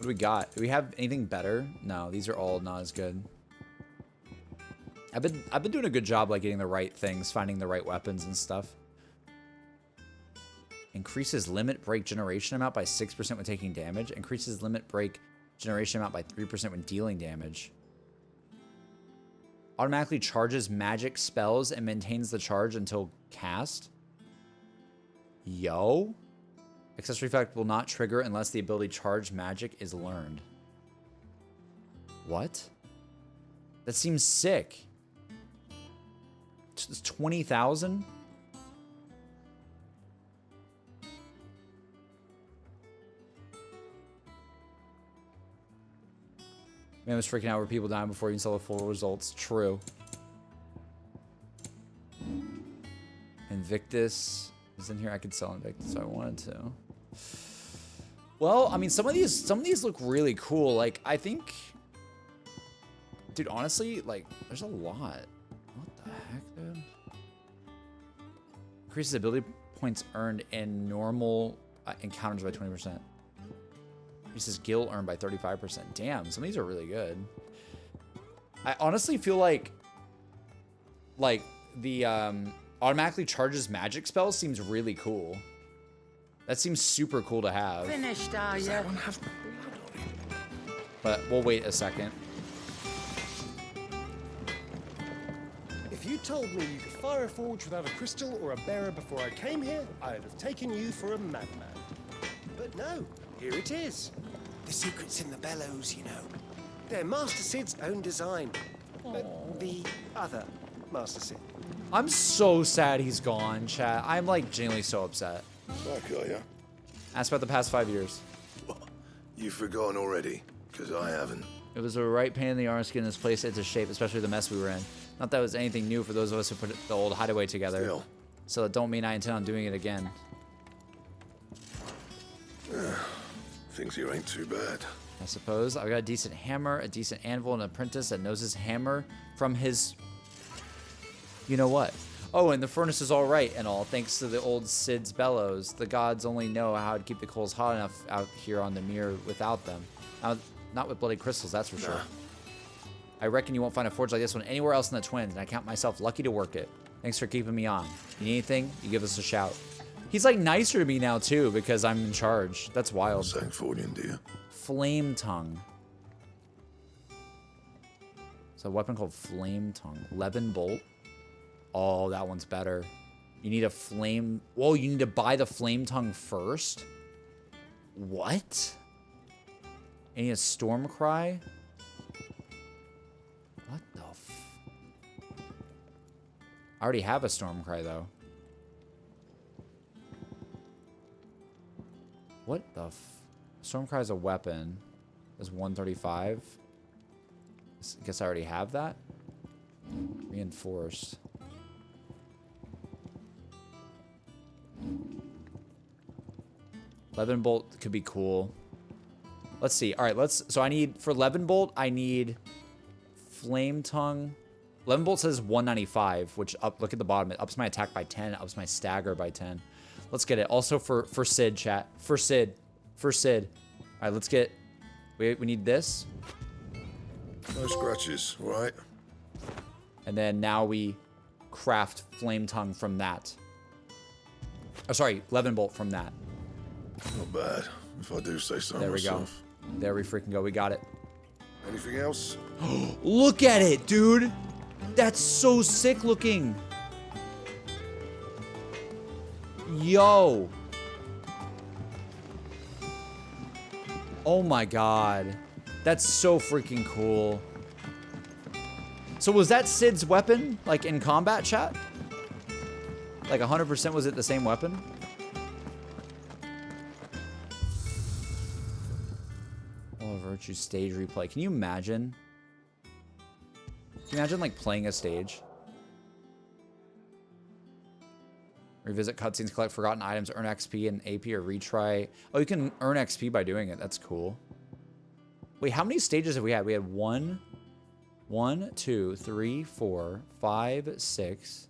do we got? Do we have anything better? No, these are all not as good. I've been doing a good job like getting the right things, finding the right weapons and stuff. Increases limit break generation amount by 6% when taking damage. Increases limit break Generation amount by 3% when dealing damage. Automatically charges magic spells and maintains the charge until cast. Yo. Accessory effect will not trigger unless the ability charge magic is learned. What? That seems sick. It's 20,000? Man was freaking out where people dying before you can saw the full results. True. Invictus is in here. I could sell Invictus if I wanted to. Well, I mean, some of these look really cool. Like, I think, dude, honestly, like, there's a lot. What the heck, dude? Increases ability points earned in normal encounters by 20%. Increases gil earned by 35%. Damn, some of these are really good. I honestly feel like the automatically charges magic spells seems really cool. That seems super cool to have. Finished, are you? But we'll wait a second. If you told me you could fire a forge without a crystal or a bearer before I came here, I'd have taken you for a madman. But no, here it is. The secret's in the bellows, you know. They're Master Sid's own design. The other Master Sid. I'm so sad he's gone, chat. I'm like genuinely so upset. Back, are ya? Ask about the past 5 years. You've forgotten already, because I haven't. It was a right pain in the arse getting this place into shape, especially the mess we were in. Not that it was anything new for those of us who put the old Hideaway together. Still. So it don't mean I intend on doing it again. Things here ain't too bad. I suppose. I got a decent hammer, a decent anvil, and an apprentice that knows his hammer from his... You know what? Oh, and the furnace is all right and all, thanks to the old Sid's bellows. The gods only know how to keep the coals hot enough out here on the mirror without them. Not with bloody crystals, that's for sure. I reckon you won't find a forge like this one anywhere else in the Twins, and I count myself lucky to work it. Thanks for keeping me on. You need anything, you give us a shout. He's like nicer to me now too, because I'm in charge. That's wild. Sancfordian, dear. Flame Tongue. It's a weapon called Flame Tongue. Levin Bolt. Oh, that one's better. You need a flame... Whoa, you need to buy the Flame Tongue first? What? And you need a Storm Cry? What the f... I already have a Storm Cry, though. What the f... Storm Cry is a weapon. It's 135. I guess I already have that. Reinforced. Levin Bolt could be cool. Let's see. All right, so I need, for Levin Bolt, I need Flame Tongue. Levin Bolt says 195, which look at the bottom. It ups my attack by 10, ups my stagger by 10. Let's get it. Also for Sid, chat. For Sid. All right, let's get, we need this. No scratches, right? And then now we craft Flame Tongue from that. Oh, sorry, Levin Bolt from that. Not bad, if I do say so There we myself. go. There we freaking go. We got it. Anything else? Look at it, dude. That's so sick looking. Yo. Oh my god. That's so freaking cool. So was that Sid's weapon, like in combat, chat? Like 100% was it the same weapon? Oh, Virtue stage replay. Can you imagine? Can you imagine like playing a stage? Revisit cutscenes, collect forgotten items, earn XP and AP or retry. Oh, you can earn XP by doing it. That's cool. Wait, how many stages have we had? We had 1, 2, 3, 4, 5, 6,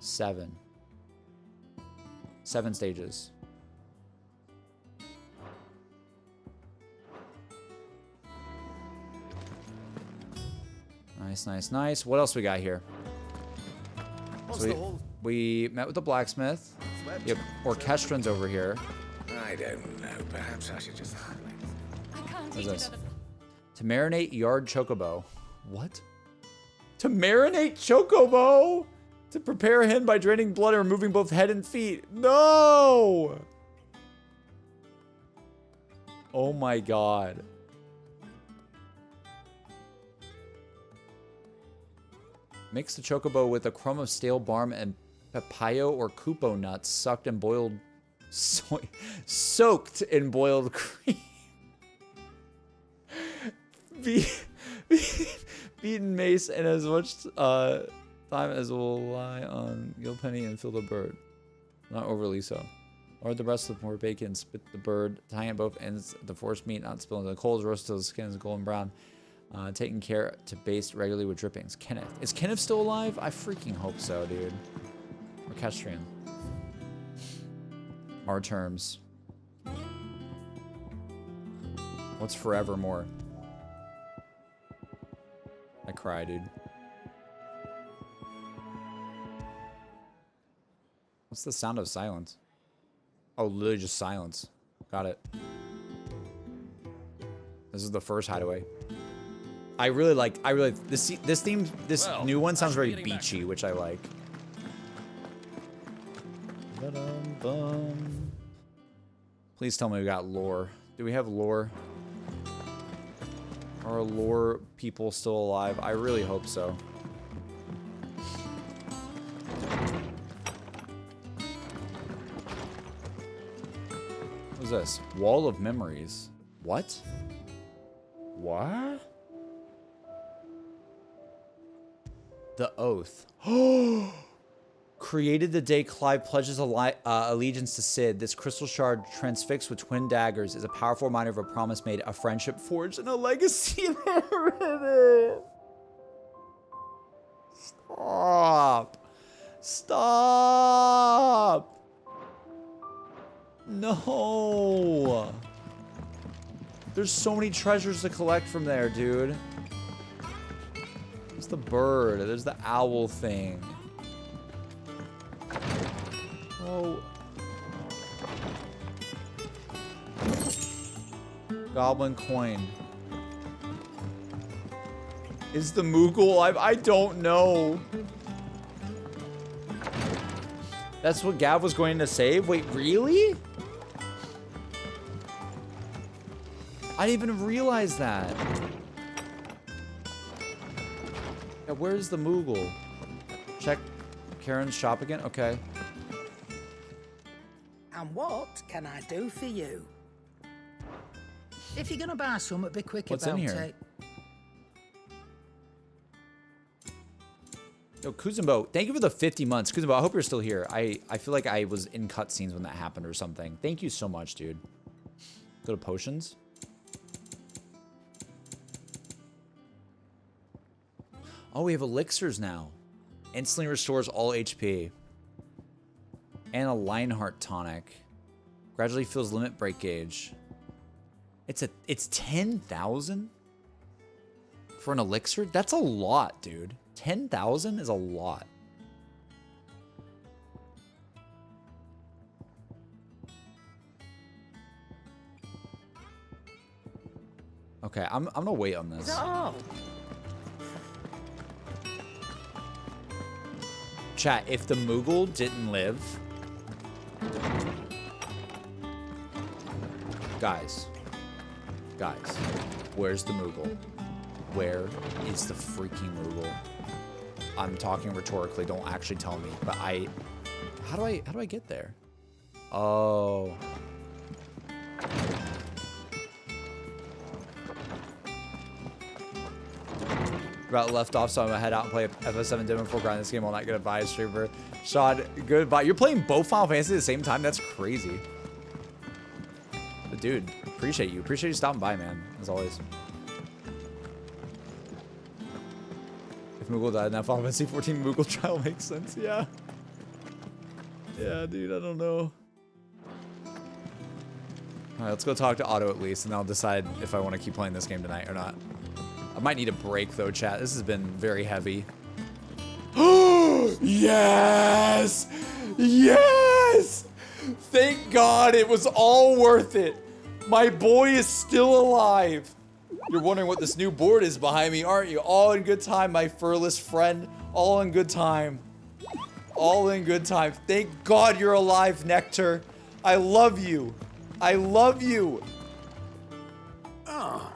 7. 7 stages. Nice, nice, nice. What else we got here? So we met with the blacksmith. Yep, orchestran's over here. I don't know. Perhaps I should just... What is this? To marinate yard chocobo. What? To marinate chocobo? To prepare him by draining blood and removing both head and feet. No! Oh my god. Mix the chocobo with a crumb of stale barm and papaya or kupo nuts soaked in boiled soaked in boiled cream. Beaten mace and as much time as will lie on Gilpenny and fill the bird. Not overly so. Or the rest of the more bacon, spit the bird, tying at both ends of the forced meat, not spilling the coals, roast till the skin is golden brown. Taking care to baste regularly with drippings. Kenneth. Is Kenneth still alive? I freaking hope so, dude. Or Castrian. Our terms. What's forevermore? I cry, dude. What's the sound of silence? Oh, literally just silence. Got it. This is the first Hideaway. I really like this theme. This new one sounds very beachy, which I like. Please tell me we got lore. Do we have lore? Are lore people still alive? I really hope so. What's this? Wall of Memories. What? What? The Oath. Created the day Clive pledges allegiance to Cid, this crystal shard transfixed with twin daggers is a powerful reminder of a promise made, a friendship forged, and a legacy inherited. Stop. Stop. No. There's so many treasures to collect from there, dude. There's the bird. There's the owl thing. Oh. Goblin coin. Is the Moogle? I don't know. That's what Gav was going to save? Wait, really? I didn't even realize that. Yeah, where's the Moogle? Check Karen's shop again? Okay. And what can I do for you? If you're gonna buy something, be quick What's about in here? it. Yo, Kuzumbo, thank you for the 50 months. Kuzumbo, I hope you're still here. I feel like I was in cutscenes when that happened or something. Thank you so much, dude. Go to potions. Oh, we have elixirs now. Instantly restores all HP. And a Lionheart tonic. Gradually fills limit break gauge. It's 10,000 for an elixir? That's a lot, dude. 10,000 is a lot. Okay, I'm gonna wait on this. Oh. Chat, if the Moogle didn't live... Guys, where's the Moogle? Where is the freaking Moogle? I'm talking rhetorically, don't actually tell me, but how do I get there? Oh. About left off, so I'm gonna head out and play FS7 demo before grinding this game all night. Goodbye, streamer. Sean, goodbye. You're playing both Final Fantasy at the same time? That's crazy. But dude, appreciate you. Appreciate you stopping by, man, as always. If Moogle died, now Final Fantasy 14 Moogle trial makes sense, yeah. Yeah, dude, I don't know. Alright, let's go talk to Otto at least, and I'll decide if I want to keep playing this game tonight or not. I might need a break, though, chat. This has been very heavy. Yes! Yes! Thank God it was all worth it. My boy is still alive. You're wondering what this new board is behind me, aren't you? All in good time, my furless friend. All in good time. All in good time. Thank God you're alive, Nectar. I love you. I love you. Ah,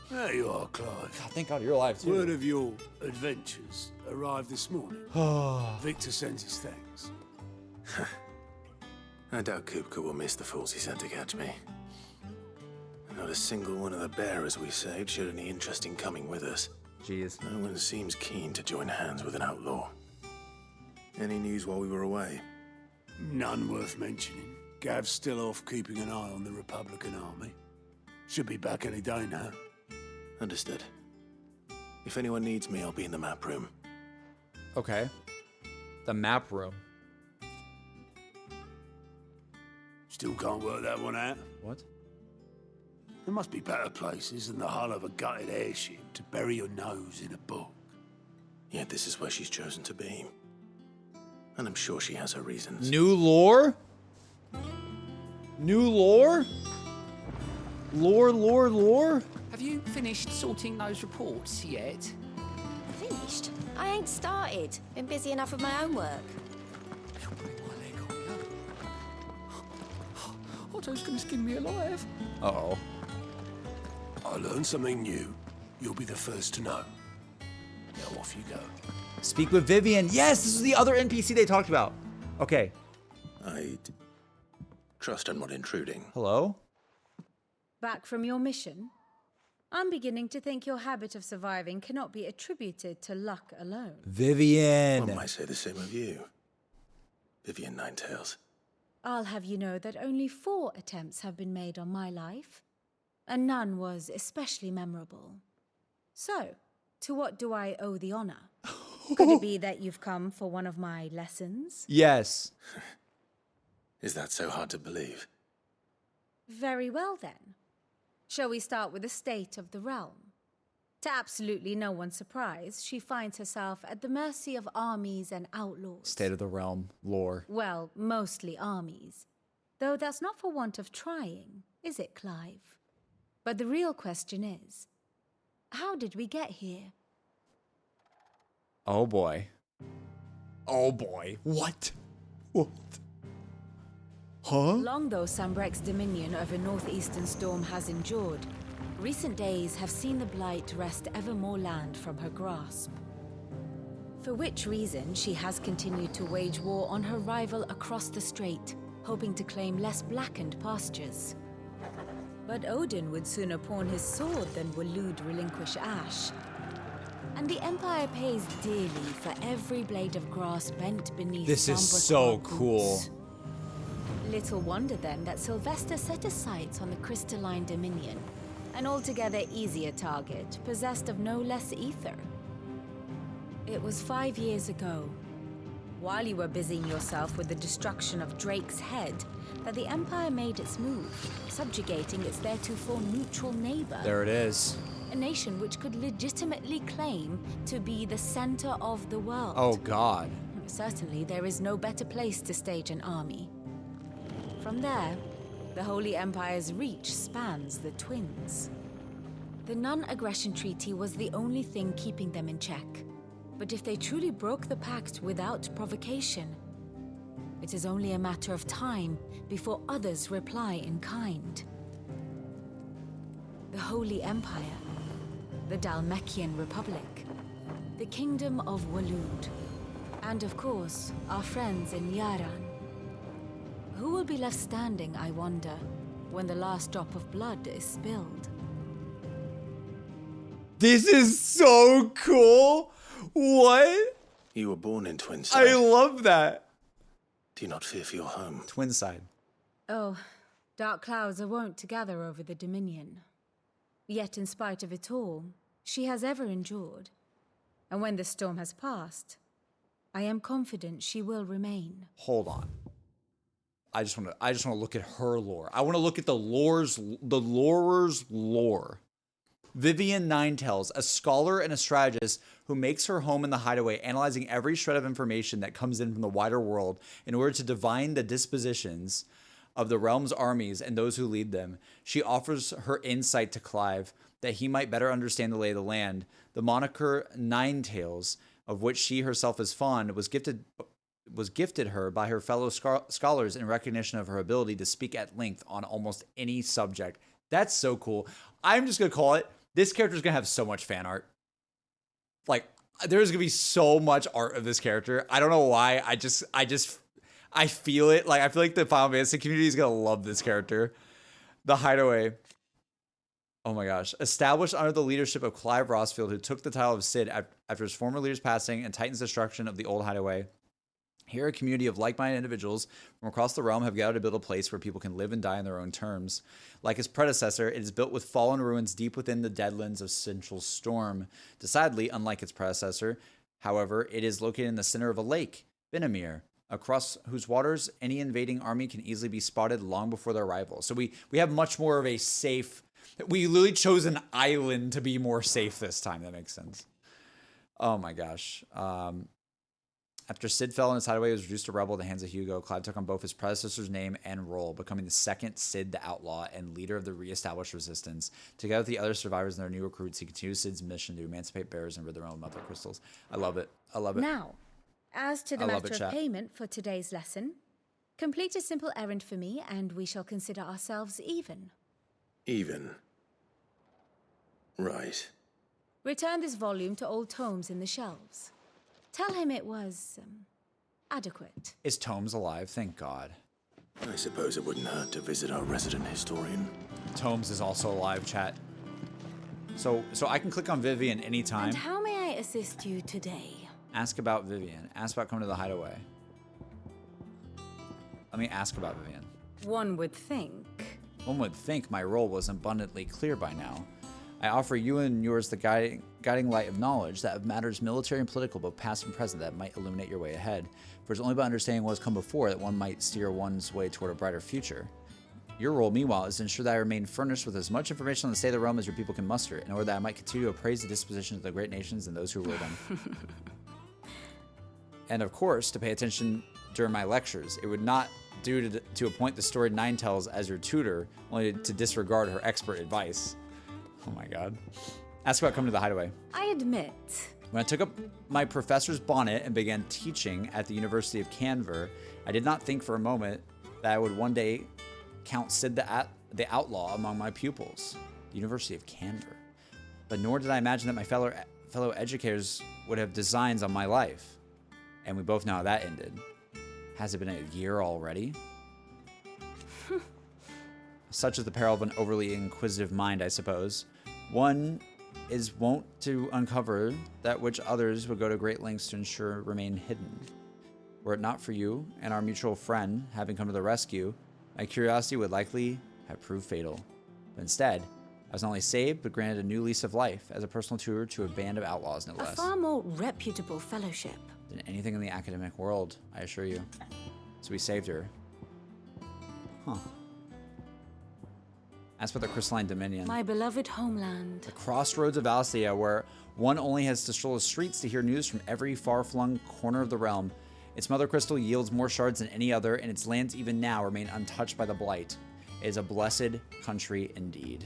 there you are, Clive. God, thank God you're alive, too. Word of your adventures arrived this morning. Victor sends his thanks. I doubt Kupka will miss the fools he sent to catch me. Not a single one of the bearers we saved showed any interest in coming with us. Jeez. No one seems keen to join hands with an outlaw. Any news while we were away? None worth mentioning. Gav's still off keeping an eye on the Republican army. Should be back any day now. Understood. If anyone needs me, I'll be in the map room. Okay. The map room. Still can't work that one out. What? There must be better places than the hull of a gutted airship to bury your nose in a book. Yet this is where she's chosen to be. And I'm sure she has her reasons. New lore? New lore? Lore? Have you finished sorting those reports yet? Finished? I ain't started. Been busy enough with my own work. Otto's gonna skin me alive. Uh-oh. I learned something new. You'll be the first to know. Now off you go. Speak with Vivian. Yes, this is the other NPC they talked about. Okay. I trust I'm not intruding. Hello? Back from your mission? I'm beginning to think your habit of surviving cannot be attributed to luck alone. Vivian. One might say the same of you. Vivian Ninetails. I'll have you know that only 4 attempts have been made on my life, and none was especially memorable. So, to what do I owe the honor? Could it be that you've come for one of my lessons? Yes. Is that so hard to believe? Very well then. Shall we start with the state of the realm? To absolutely no one's surprise, she finds herself at the mercy of armies and outlaws. State of the realm. Lore. Well, mostly armies. Though that's not for want of trying, is it, Clive? But the real question is, how did we get here? Oh boy. Oh boy. What? What? Huh? Long though Sambrek's dominion over northeastern storm has endured, recent days have seen the blight wrest ever more land from her grasp. For which reason she has continued to wage war on her rival across the strait, hoping to claim less blackened pastures. But Odin would sooner pawn his sword than Waloed relinquish Ash. And the Empire pays dearly for every blade of grass bent beneath This is Sombra's so hard cool. boots. Little wonder then that Sylvester set his sights on the crystalline dominion, an altogether easier target, possessed of no less ether. It was 5 years ago, while you were busying yourself with the destruction of Drake's head, that the Empire made its move, subjugating its theretofore neutral neighbor. There it is. A nation which could legitimately claim to be the center of the world. Oh God. Certainly, there is no better place to stage an army. From there, the Holy Empire's reach spans the Twins. The non-aggression treaty was the only thing keeping them in check. But if they truly broke the pact without provocation, it is only a matter of time before others reply in kind. The Holy Empire, the Dalmekian Republic, the Kingdom of Waloed, and of course, our friends in Yaran. Who will be left standing, I wonder, when the last drop of blood is spilled? This is so cool. What? You were born in Twinside. I love that. Do you not fear for your home? Twinside. Oh, dark clouds are wont to gather over the Dominion. Yet in spite of it all, she has ever endured. And when the storm has passed, I am confident she will remain. Hold on. I just want to look at her lore. I want to look at the lorer's lore. Vivian Ninetails, a scholar and a strategist who makes her home in the Hideaway, analyzing every shred of information that comes in from the wider world in order to divine the dispositions of the realm's armies and those who lead them. She offers her insight to Clive that he might better understand the lay of the land. The moniker Nine Tails, of which she herself is fond, was gifted her by her fellow scholars in recognition of her ability to speak at length on almost any subject. That's so cool. I'm just going to call it, this character's going to have so much fan art. Like, there's going to be so much art of this character. I don't know why. I feel it. Like, I feel like the Final Fantasy community is going to love this character. The Hideaway. Oh my gosh. Established under the leadership of Clive Rossfield, who took the title of Cid after his former leader's passing and Titan's destruction of the old Hideaway. Here, a community of like-minded individuals from across the realm have gathered to build a place where people can live and die on their own terms. Like its predecessor, it is built with fallen ruins deep within the deadlands of Central Storm. Decidedly, unlike its predecessor, however, it is located in the center of a lake, Benamir, across whose waters any invading army can easily be spotted long before their arrival. So we have much more of a safe... We literally chose an island to be more safe this time. That makes sense. Oh my gosh. After Cid fell and his hideaway was reduced to rebel at the hands of Hugo, Clive took on both his predecessor's name and role, becoming the second Cid the Outlaw and leader of the re-established resistance. Together with the other survivors and their new recruits, he continued Cid's mission to emancipate bearers and rid the realm of mother crystals. I love it. I love it. Now, as to the matter of payment for today's lesson, complete a simple errand for me and we shall consider ourselves even. Even. Right. Return this volume to old tomes in the shelves. Tell him it was adequate. Is Tomes alive? Thank God. I suppose it wouldn't hurt to visit our resident historian. Tomes is also alive, chat. So I can click on Vivian anytime. And how may I assist you today? Ask about Vivian. Ask about coming to the hideaway. Let me ask about Vivian. One would think. One would think my role was abundantly clear by now. I offer you and yours the guiding light of knowledge that of matters military and political, both past and present, that might illuminate your way ahead. For it's only by understanding what has come before that one might steer one's way toward a brighter future. Your role, meanwhile, is to ensure that I remain furnished with as much information on the state of the realm as your people can muster, in order that I might continue to appraise the dispositions of the great nations and those who rule them. And of course, to pay attention during my lectures. It would not do to appoint the storied Nine Tails as your tutor, only to disregard her expert advice. Oh my God. Ask about coming to the hideaway. I admit. When I took up my professor's bonnet and began teaching at the University of Canver, I did not think for a moment that I would one day count Cid the Outlaw among my pupils. The University of Canver. But nor did I imagine that my fellow educators would have designs on my life. And we both know how that ended. Has it been a year already? Such is the peril of an overly inquisitive mind, I suppose. One is wont to uncover that which others would go to great lengths to ensure remain hidden. Were it not for you and our mutual friend having come to the rescue, my curiosity would likely have proved fatal. But instead, I was not only saved, but granted a new lease of life as a personal tutor to a band of outlaws, no less. A far more reputable fellowship than anything in the academic world, I assure you. So we saved her. Huh. As for the Crystalline Dominion, my beloved homeland, the crossroads of Alestia, where one only has to stroll the streets to hear news from every far-flung corner of the realm. Its mother crystal yields more shards than any other, and its lands even now remain untouched by the blight. It is a blessed country indeed.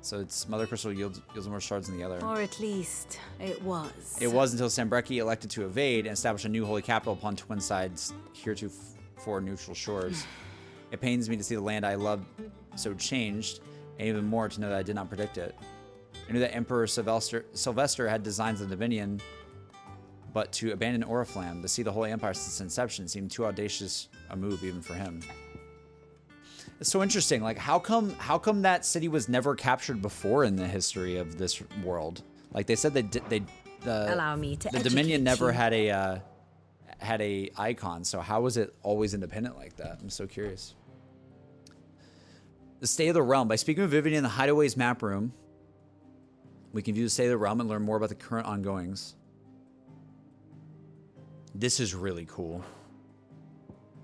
So its mother crystal yields more shards than the other. Or at least it was. It was until Sambrecki elected to evade and establish a new holy capital upon twin sides heretofore neutral shores. It pains me to see the land I loved so changed, and even more to know that I did not predict it. I knew that Emperor Sylvester had designs of the Dominion, but to abandon Oriflamme, to see the Holy Empire since its inception, seemed too audacious a move even for him. It's so interesting. Like, how come that city was never captured before in the history of this world? Like they said, allow me to the Dominion never had a icon. So how was it always independent like that? I'm so curious. The state of the realm. By speaking with Vivian in the Hideaway's map room, we can view the state of the realm and learn more about the current ongoings. This is really cool.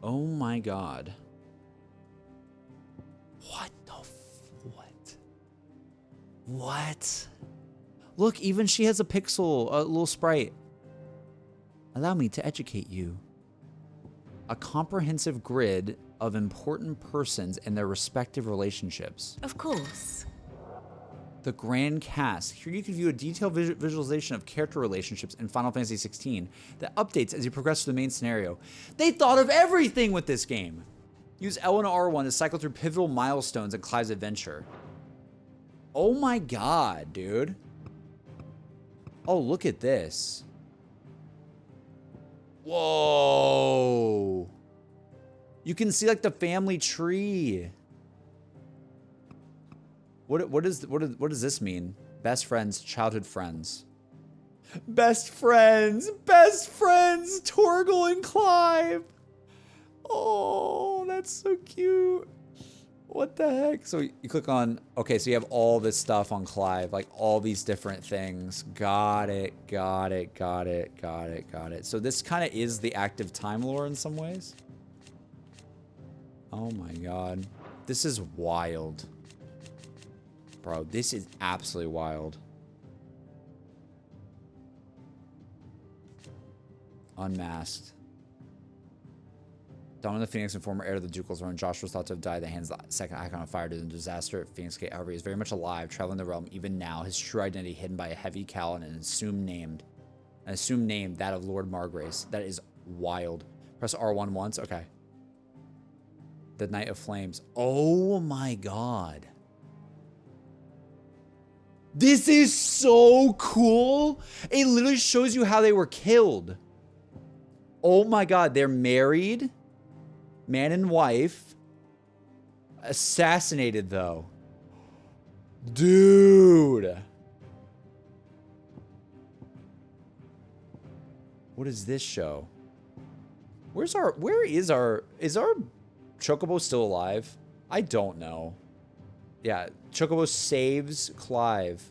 Oh my God. What? Look, even she has a pixel, a little sprite. Allow me to educate you. a comprehensive grid of important persons and their respective relationships. Of course. The Grand Cast. Here you can view a detailed visualization of character relationships in Final Fantasy XVI that updates as you progress through the main scenario. They thought of everything with this game. Use L and R1 to cycle through pivotal milestones in Clive's adventure. Oh my god, dude. Oh, look at this. Whoa. You can see like the family tree. What does this mean? Best friends, childhood friends. Best friends, Torgal and Clive. Oh, that's so cute. What the heck? So you click on, okay, so you have all this stuff on Clive, like all these different things. Got it. So this kind of is the active time lore in some ways. Oh my god. This is wild. Bro, this is absolutely wild. Unmasked. Domin the Phoenix and former heir to the ducal throne, Joshua was thought to have died at the hands of the second icon of fire due to the disaster at Phoenix Gate. However, he is very much alive, traveling the realm even now, his true identity hidden by a heavy cowl and an assumed name, that of Lord Margrace. That is wild. Press R1 once. Okay. The Knight of Flames. Oh my god. This is so cool. It literally shows you how they were killed. Oh my god, they're married. Man and wife. Assassinated though. Dude. What is this show? Where is our Chocobo still alive? I don't know. Yeah, Chocobo saves Clive.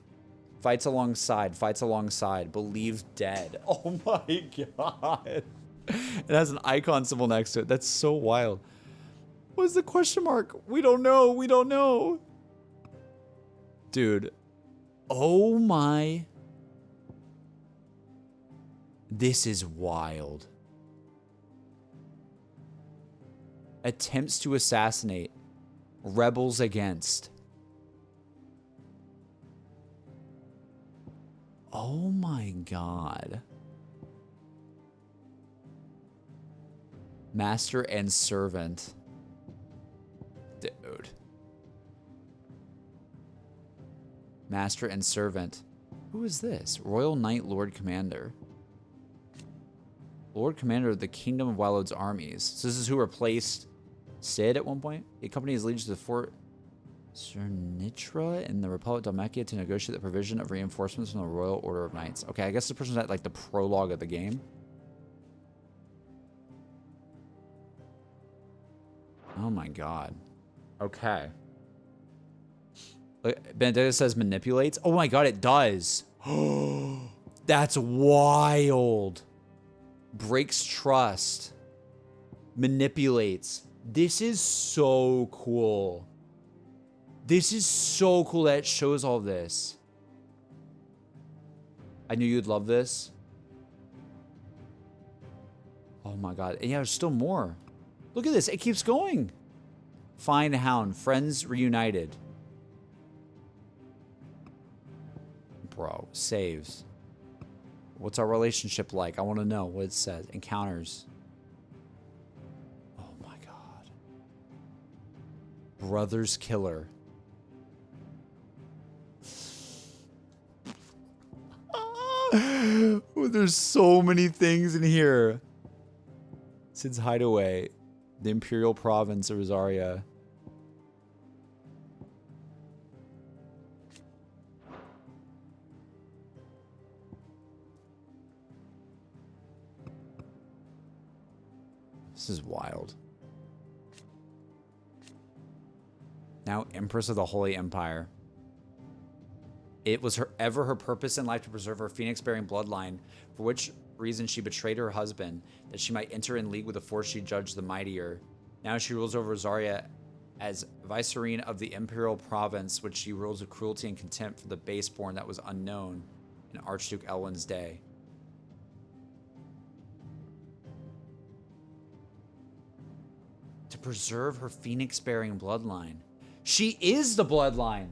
Fights alongside. Believed dead. Oh my god. It has an icon symbol next to it. That's so wild. What is the question mark? We don't know. Dude. Oh my. This is wild. Attempts to assassinate. Rebels against. Oh my god. Master and servant. Dude. Master and servant. Who is this? Royal Knight Lord Commander. Lord Commander of the Kingdom of Wildwood's armies. So this is who replaced Cid at one point. He accompanied his legions to Fort Cernitra in the Republic of Dalmatia to negotiate the provision of reinforcements from the Royal Order of Knights. Okay, I guess the person's at like the prologue of the game. Oh my god. Okay. Benedetta says manipulates. Oh my god, it does. That's wild. Breaks trust. Manipulates. This is so cool. This is so cool that it shows all this. I knew you'd love this. Oh my god. And yeah, there's still more. Look at this. It keeps going. Find Hound. Friends reunited. Bro, saves. What's our relationship like? I want to know what it says. Encounters. Oh my god. Brother's killer. Oh, there's so many things in here. Sid's Hideaway. The Imperial Province of Rosaria. This is wild. Now Empress of the Holy Empire. It was ever her purpose in life to preserve her phoenix-bearing bloodline, for which reason she betrayed her husband, that she might enter in league with the force she judged the mightier. Now she rules over Rosaria as vicereine of the imperial province, which she rules with cruelty and contempt for the baseborn that was unknown in Archduke Elwin's day. To preserve her phoenix-bearing bloodline. She is the bloodline.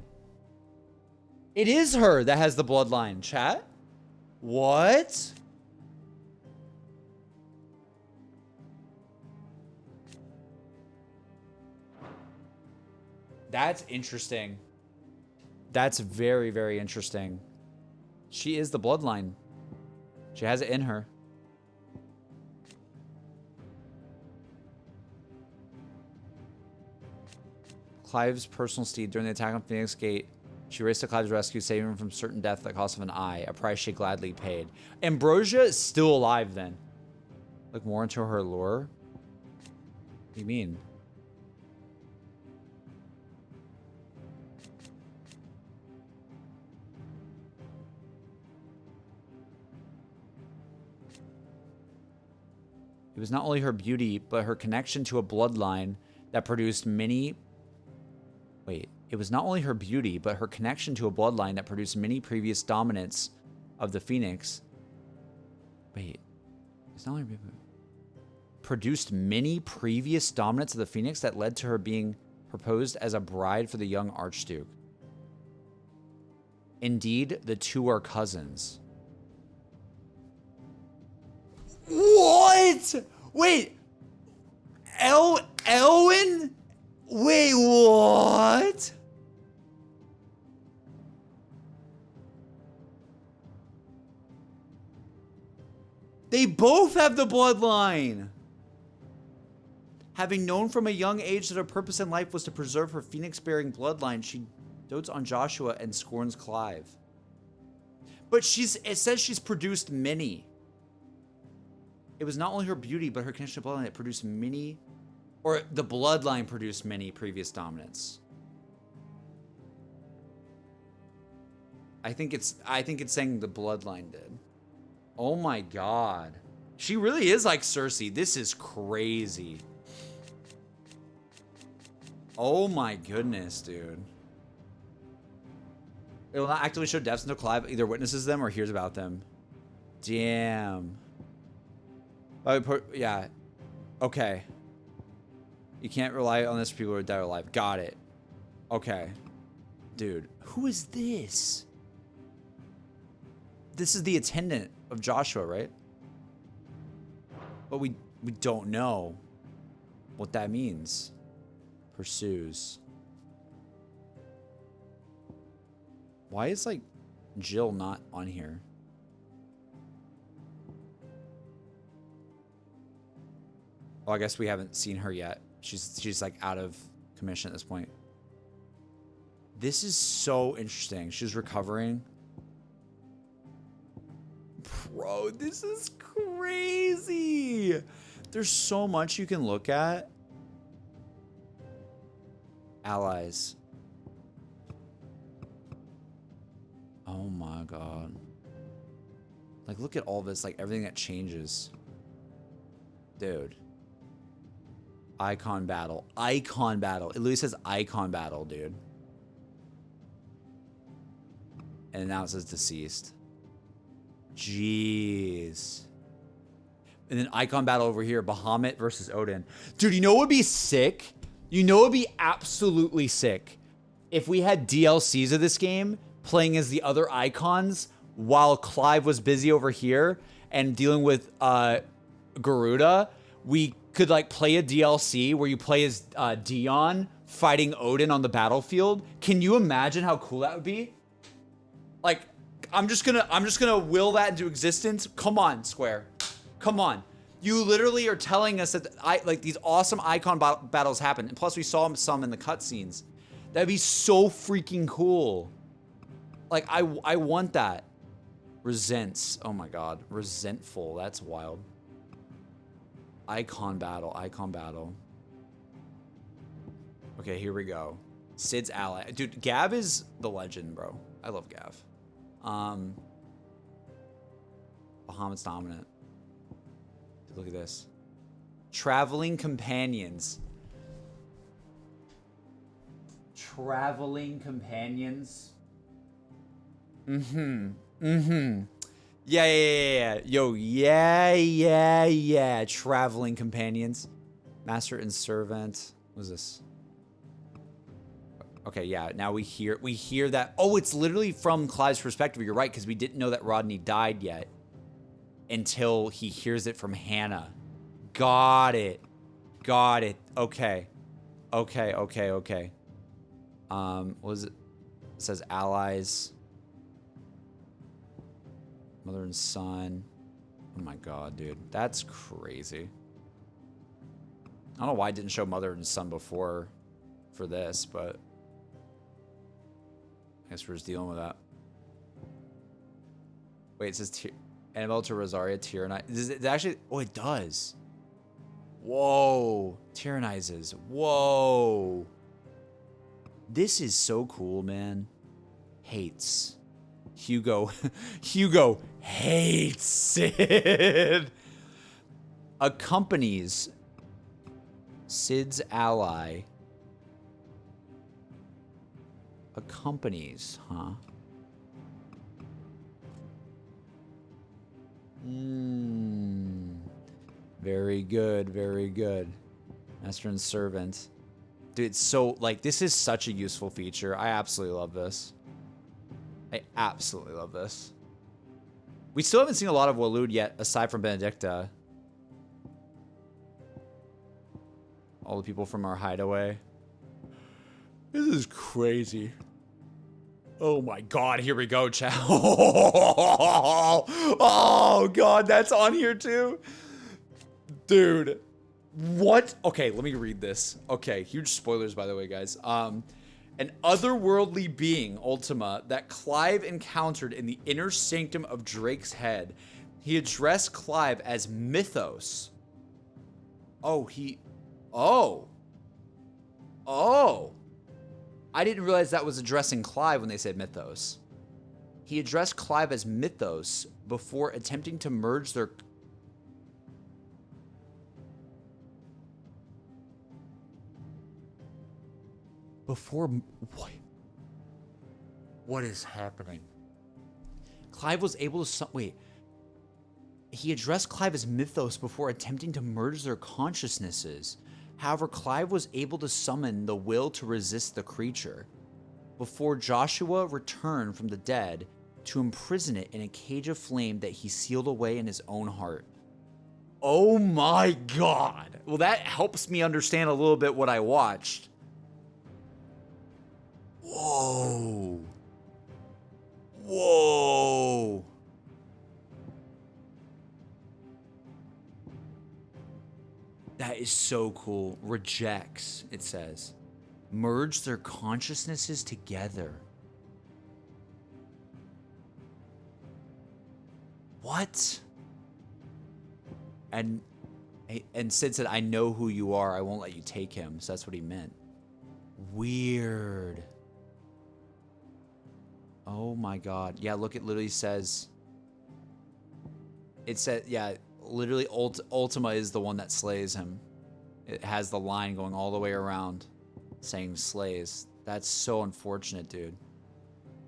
It is her that has the bloodline, chat. What? That's interesting. That's very, very interesting. She is the bloodline. She has it in her. Clive's personal steed during the attack on Phoenix Gate. She raced to Clive's rescue, saving him from certain death at the cost of an eye, a price she gladly paid. Ambrosia is still alive then. Look more into her lore? What do you mean? It was not only her beauty, but her connection to a bloodline that produced many... Wait. It was not only her beauty, but her connection to a bloodline that produced many previous dominants of the Phoenix. Wait. It's not only... Produced many previous dominants of the Phoenix that led to her being proposed as a bride for the young Archduke. Indeed, the two are cousins. What? Wait. Elwyn? Wait, what? They both have the bloodline. Having known from a young age that her purpose in life was to preserve her phoenix-bearing bloodline, she dotes on Joshua and scorns Clive. But it says she's produced many. It was not only her beauty, but her connection to bloodline that produced many, or the bloodline produced many previous dominants. I think it's saying the bloodline did. Oh my god. She really is like Cersei. This is crazy. Oh my goodness, dude. It will not actively show deaths until Clive either witnesses them or hears about them. Damn. Yeah. Okay. You can't rely on this for people who are dead or alive. Got it. Okay. Dude, who is this? This is the attendant of Joshua, right? But we don't know what that means. Pursues. Why is, like, Jill not on here? Oh, I guess we haven't seen her yet. She's like out of commission at this point. This is so interesting. She's recovering. Bro, this is crazy. There's so much you can look at. Allies. Oh my god. Like, look at all this, like everything that changes. Dude. Icon battle. Icon battle. It literally says icon battle, dude. And now it says deceased. Jeez. And then icon battle over here. Bahamut versus Odin. Dude, you know what would be sick? You know what would be absolutely sick? If we had DLCs of this game playing as the other icons while Clive was busy over here and dealing with Garuda. We could like play a DLC where you play as Dion fighting Odin on the battlefield. Can you imagine how cool that would be? Like, I'm just gonna will that into existence. Come on, Square. Come on. You literally are telling us that like these awesome icon battles happen, and plus we saw some in the cutscenes. That'd be so freaking cool. Like I want that. Resents. Oh my god. Resentful. That's wild. Icon battle. Icon battle. Okay, here we go. Sid's ally. Dude, Gav is the legend, bro. I love Gav. Bahamut's dominant. Dude, look at this. Traveling companions. Traveling companions. Yeah. Yo, yeah. Traveling companions. Master and servant. What is this? Okay, yeah, now we hear that. Oh, it's literally from Clive's perspective. You're right, because we didn't know that Rodney died yet until he hears it from Hannah. Got it. Got it. Okay. Okay, okay, okay. What was it? It says allies. Mother and son. Oh my god, dude. That's crazy. I don't know why I didn't show mother and son before for this, but I guess we're just dealing with that. Wait, it says Annabelle to Rosaria tyrannize. Does it actually? Oh, it does. Whoa. Tyrannizes. Whoa. This is so cool, man. Hates. Hugo. Hugo hates Sid. Accompanies Sid's ally. Accompanies, huh? Very good, very good. Master and servant. Dude, it's so, like, this is such a useful feature. I absolutely love this. I absolutely love this. We still haven't seen a lot of Waloed yet, aside from Benedicta. All the people from our hideaway. This is crazy. Oh my god, here we go, chat. Oh god, that's on here too. Dude. What? Okay, let me read this. Okay, huge spoilers, by the way, guys. An otherworldly being, Ultima, that Clive encountered in the inner sanctum of Drake's head. He addressed Clive as Mythos. Oh, Oh. I didn't realize that was addressing Clive when they said Mythos. He addressed Clive as Mythos before attempting to merge their... What is happening? Clive was able to... Wait. He addressed Clive as Mythos before attempting to merge their consciousnesses. However, Clive was able to summon the will to resist the creature before Joshua returned from the dead to imprison it in a cage of flame that he sealed away in his own heart. Oh my god. Well, that helps me understand a little bit what I watched. Whoa. Whoa. That is so cool. Rejects, it says. Merge their consciousnesses together. What? And Sid said, I know who you are. I won't let you take him. So that's what he meant. Weird. Oh my god. Yeah, look, it literally says... It said, yeah... Literally, Ultima is the one that slays him. It has the line going all the way around saying slays. That's so unfortunate, dude.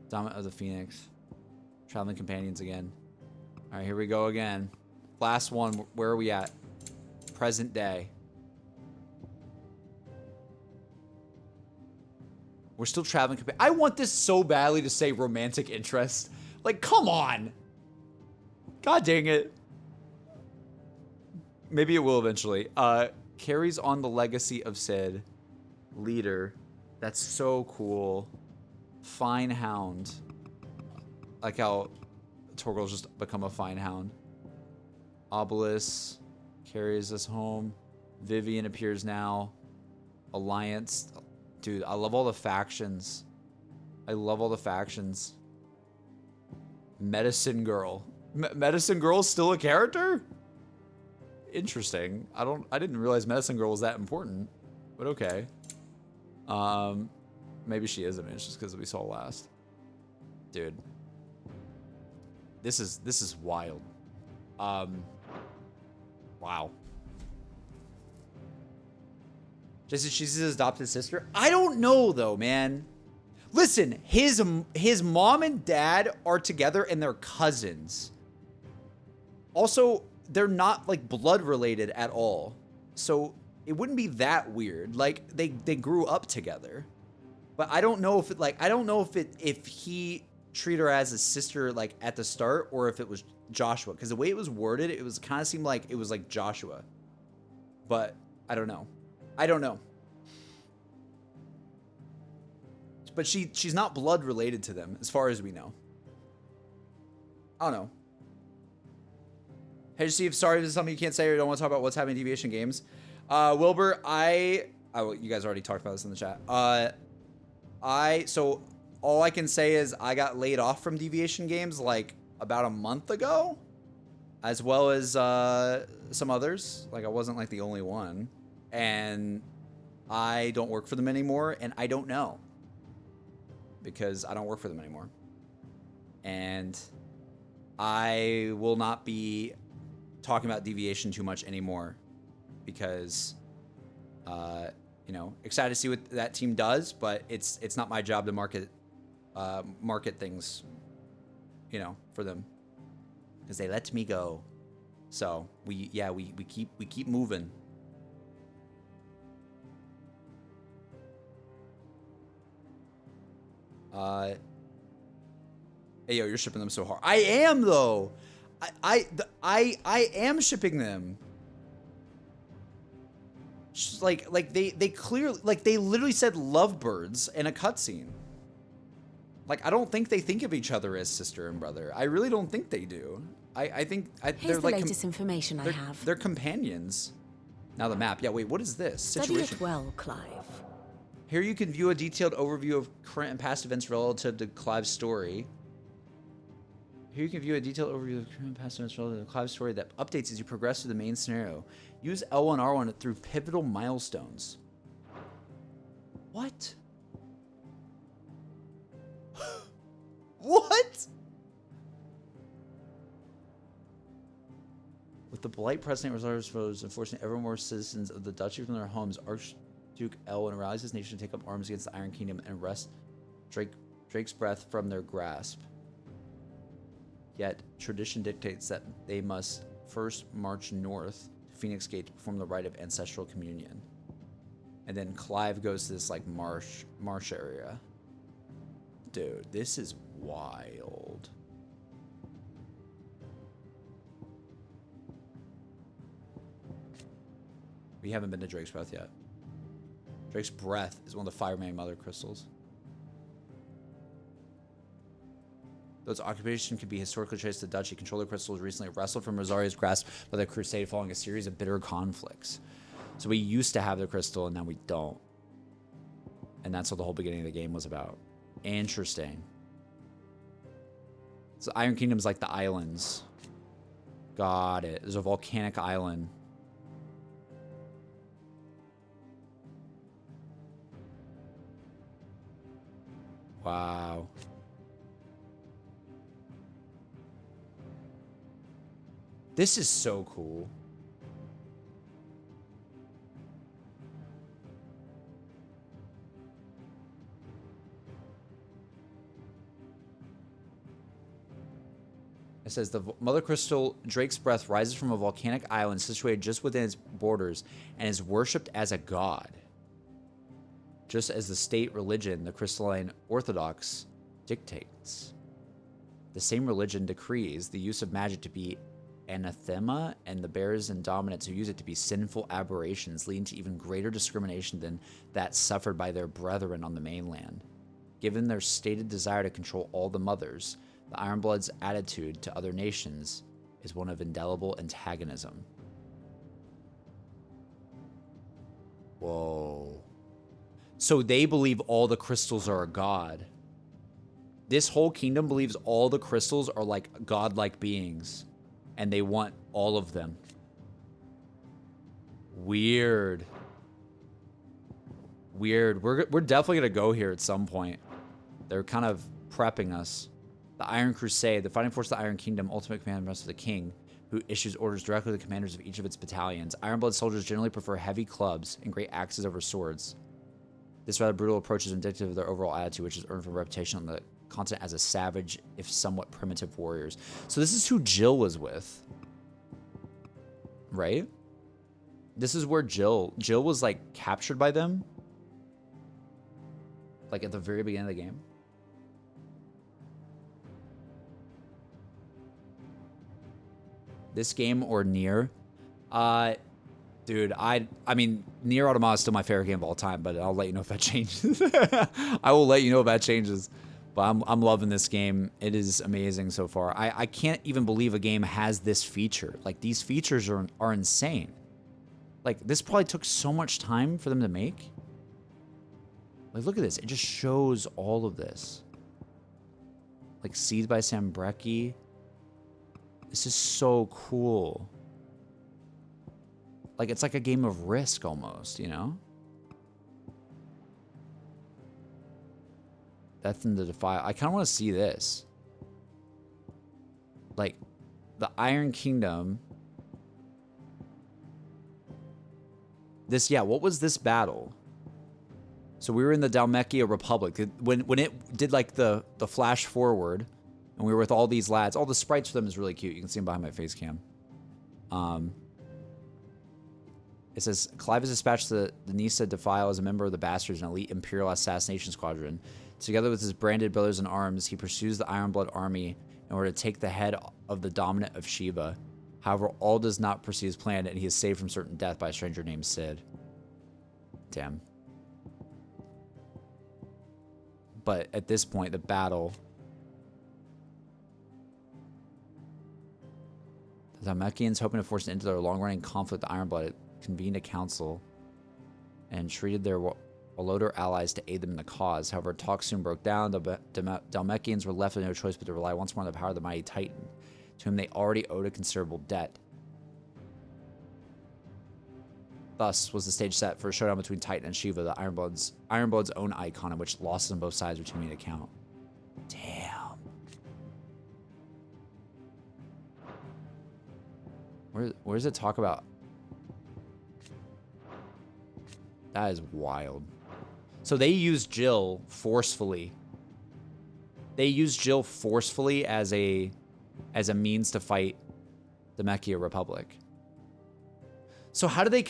Dominant of the Phoenix. Traveling companions again. All right, here we go again. Last one. Where are we at? Present day. We're still traveling companions. I want this so badly to say romantic interest. Like, come on. God dang it. Maybe it will eventually. Carries on the legacy of Sid. Leader. That's so cool. Fine hound. Like how Torgal's just become a fine hound. Obelisk. Carries us home. Vivian appears now. Alliance. Dude, I love all the factions. I love all the factions. Medicine Girl. Medicine Girl's still a character? Interesting. I didn't realize Medicine Girl was that important, but okay. Maybe she is. I mean, it's just because we saw last. Dude, this is wild. Wow. She's his adopted sister. I don't know though, man. Listen, his mom and dad are together and they're cousins. Also, they're not like blood related at all. So it wouldn't be that weird. Like they grew up together. But I don't know if if he treated her as a sister like at the start or if it was Joshua, because the way it was worded, it was kind of seemed like it was like Joshua. But I don't know. But she's not blood related to them as far as we know. I don't know. Hey Steve, sorry if this is something you can't say or you don't want to talk about what's happening in Deviation Games. Wilbur, you guys already talked about this in the chat. So all I can say is I got laid off from Deviation Games like about a month ago, as well as some others. Like I wasn't like the only one, and I don't work for them anymore, and I don't know because I don't work for them anymore, and I will not be talking about Deviation too much anymore because you know, excited to see what that team does, but it's not my job to market things, you know, for them, because they let me go. So we keep moving. Hey yo, you're shipping them so hard. I am though. I am shipping them. Like they clearly, like they literally said lovebirds in a cutscene. Like I don't think they think of each other as sister and brother. I really don't think they do. I think Here's they're the like latest information I have. They're companions. Now the map. Yeah, wait, what is this? Study Situation. it well, Clive. Here you can view a detailed overview of current and past events relative to Clive's story. Here you can view a detailed overview of current and past events relative to Clive's story that updates as you progress through the main scenario. Use L1, R1 through pivotal milestones. What? What? With the Blight President reserves foes enforcing ever more citizens of the duchy from their homes, Archduke Elwin rallies his nation to take up arms against the Iron Kingdom and wrest Drake's breath from their grasp. Yet, tradition dictates that they must first march north to Phoenix Gate to perform the rite of ancestral communion. And then Clive goes to this like marsh area. Dude, this is wild. We haven't been to Drake's Breath yet. Drake's Breath is one of the Fire-Made Mother crystals. Though its occupation could be historically traced to the Duchy, controller crystal was recently wrestled from Rosario's grasp by the Crusade following a series of bitter conflicts. So we used to have the crystal, and now we don't. And that's what the whole beginning of the game was about. Interesting. So Iron Kingdom's like the islands. Got it. There's a volcanic island. Wow. This is so cool. It says the Mother Crystal Drake's Breath rises from a volcanic island situated just within its borders and is worshipped as a god. Just as the state religion, the Crystalline Orthodox, dictates. The same religion decrees the use of magic to be anathema, and the bearers and dominants who use it to be sinful aberrations, leading to even greater discrimination than that suffered by their brethren on the mainland. Given their stated desire to control all the mothers, the Ironbloods' attitude to other nations is one of indelible antagonism. Whoa. So they believe all the crystals are a god. This whole kingdom believes all the crystals are like godlike beings, and they want all of them. Weird. Weird. We're definitely gonna go here at some point. They're kind of prepping us. The Iron Crusade, the fighting force of the Iron Kingdom, ultimate command rests with the king, who issues orders directly to the commanders of each of its battalions. Ironblood soldiers generally prefer heavy clubs and great axes over swords. This rather brutal approach is indicative of their overall attitude, which is earned from reputation on the continent as a savage, if somewhat primitive warriors. So this is who Jill was with, right? This is where Jill was like captured by them. Like at the very beginning of the game. This game or Nier? Dude, I mean, Nier Automata is still my favorite game of all time, but I'll let you know if that changes. I will let you know if that changes. But I'm loving this game. It is amazing so far. I can't even believe a game has this feature. Like, these features are insane. Like, this probably took so much time for them to make. Like, look at this. It just shows all of this. Like, Seeds by Sam Brecky. This is so cool. Like, it's like a game of Risk almost, you know? Death in the Defile. I kind of want to see this. Like, the Iron Kingdom. This, yeah, what was this battle? So we were in the Dalmekia Republic. When it did, like, the flash forward, and we were with all these lads. All the sprites for them is really cute. You can see them behind my face cam. It says, Clive is dispatched to the Nisa Defile as a member of the Bastards, an elite Imperial assassination squadron. Together with his branded brothers in arms, he pursues the Ironblood army in order to take the head of the dominant of Shiva. However, all does not proceed as planned, and he is saved from certain death by a stranger named Sid. Damn. But at this point, the battle... The Dalmekians, hoping to force an end to their long-running conflict, the Ironblood convened a council and treated their Oloder allies to aid them in the cause. However, talks soon broke down. The Dalmekians were left with no choice but to rely once more on the power of the mighty Titan, to whom they already owed a considerable debt. Thus was the stage set for a showdown between Titan and Shiva, the Ironblood's own icon, in which losses on both sides were taken into account. Damn. Where does it talk about? That is wild. So they used Jill forcefully. They used Jill forcefully as a means to fight the Mekia Republic. So how do they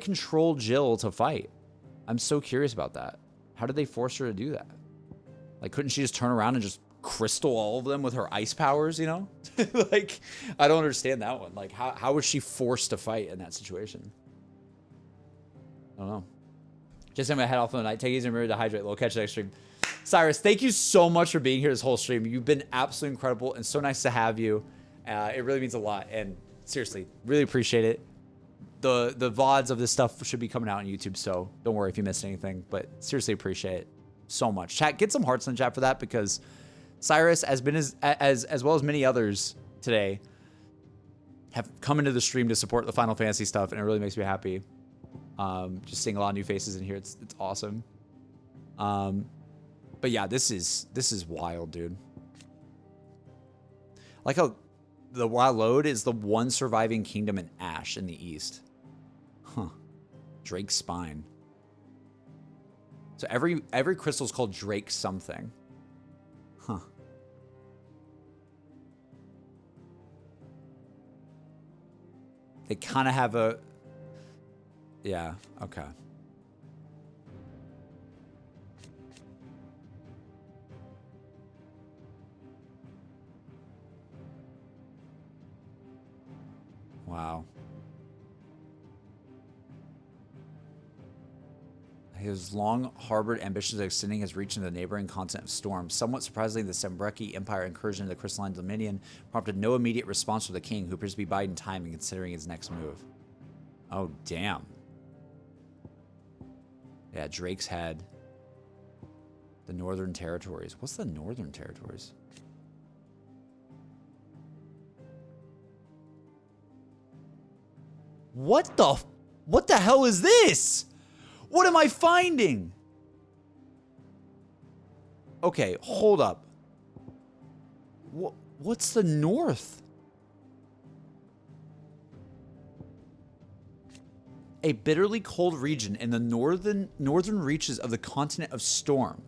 control Jill to fight? I'm so curious about that. How did they force her to do that? Like, couldn't she just turn around and just crystal all of them with her ice powers, you know? Like, I don't understand that one. Like, how was she forced to fight in that situation? I don't know. Just I'm gonna head off for the night. Take it easy, remember to hydrate. We'll catch you next stream. Cyrus, thank you so much for being here this whole stream. You've been absolutely incredible and so nice to have you. It really means a lot, and seriously, really appreciate it. The VODs of this stuff should be coming out on YouTube, so don't worry if you missed anything, but seriously appreciate it so much. Chat, get some hearts in the chat for that, because Cyrus, as well as many others today, have come into the stream to support the Final Fantasy stuff, and it really makes me happy. Just seeing a lot of new faces in here, it's awesome. But yeah, this is wild, dude. Like how the Walode is the one surviving kingdom in Ash in the east. Huh. Drake's Spine. So every crystal is called Drake something. Huh. They kind of have a... Yeah, okay. Wow. His long-harbored ambitions of extending his reach into the neighboring continent of Storm. Somewhat surprisingly, the Sembreki Empire incursion into the Crystalline Dominion prompted no immediate response from the king, who appears to be biding time and considering his next move. Oh, damn. Yeah, Drake's had the Northern Territories. What's the Northern Territories? What the hell is this? What am I finding? Okay, hold up. What's the north? A bitterly cold region in the northern reaches of the continent of Storm.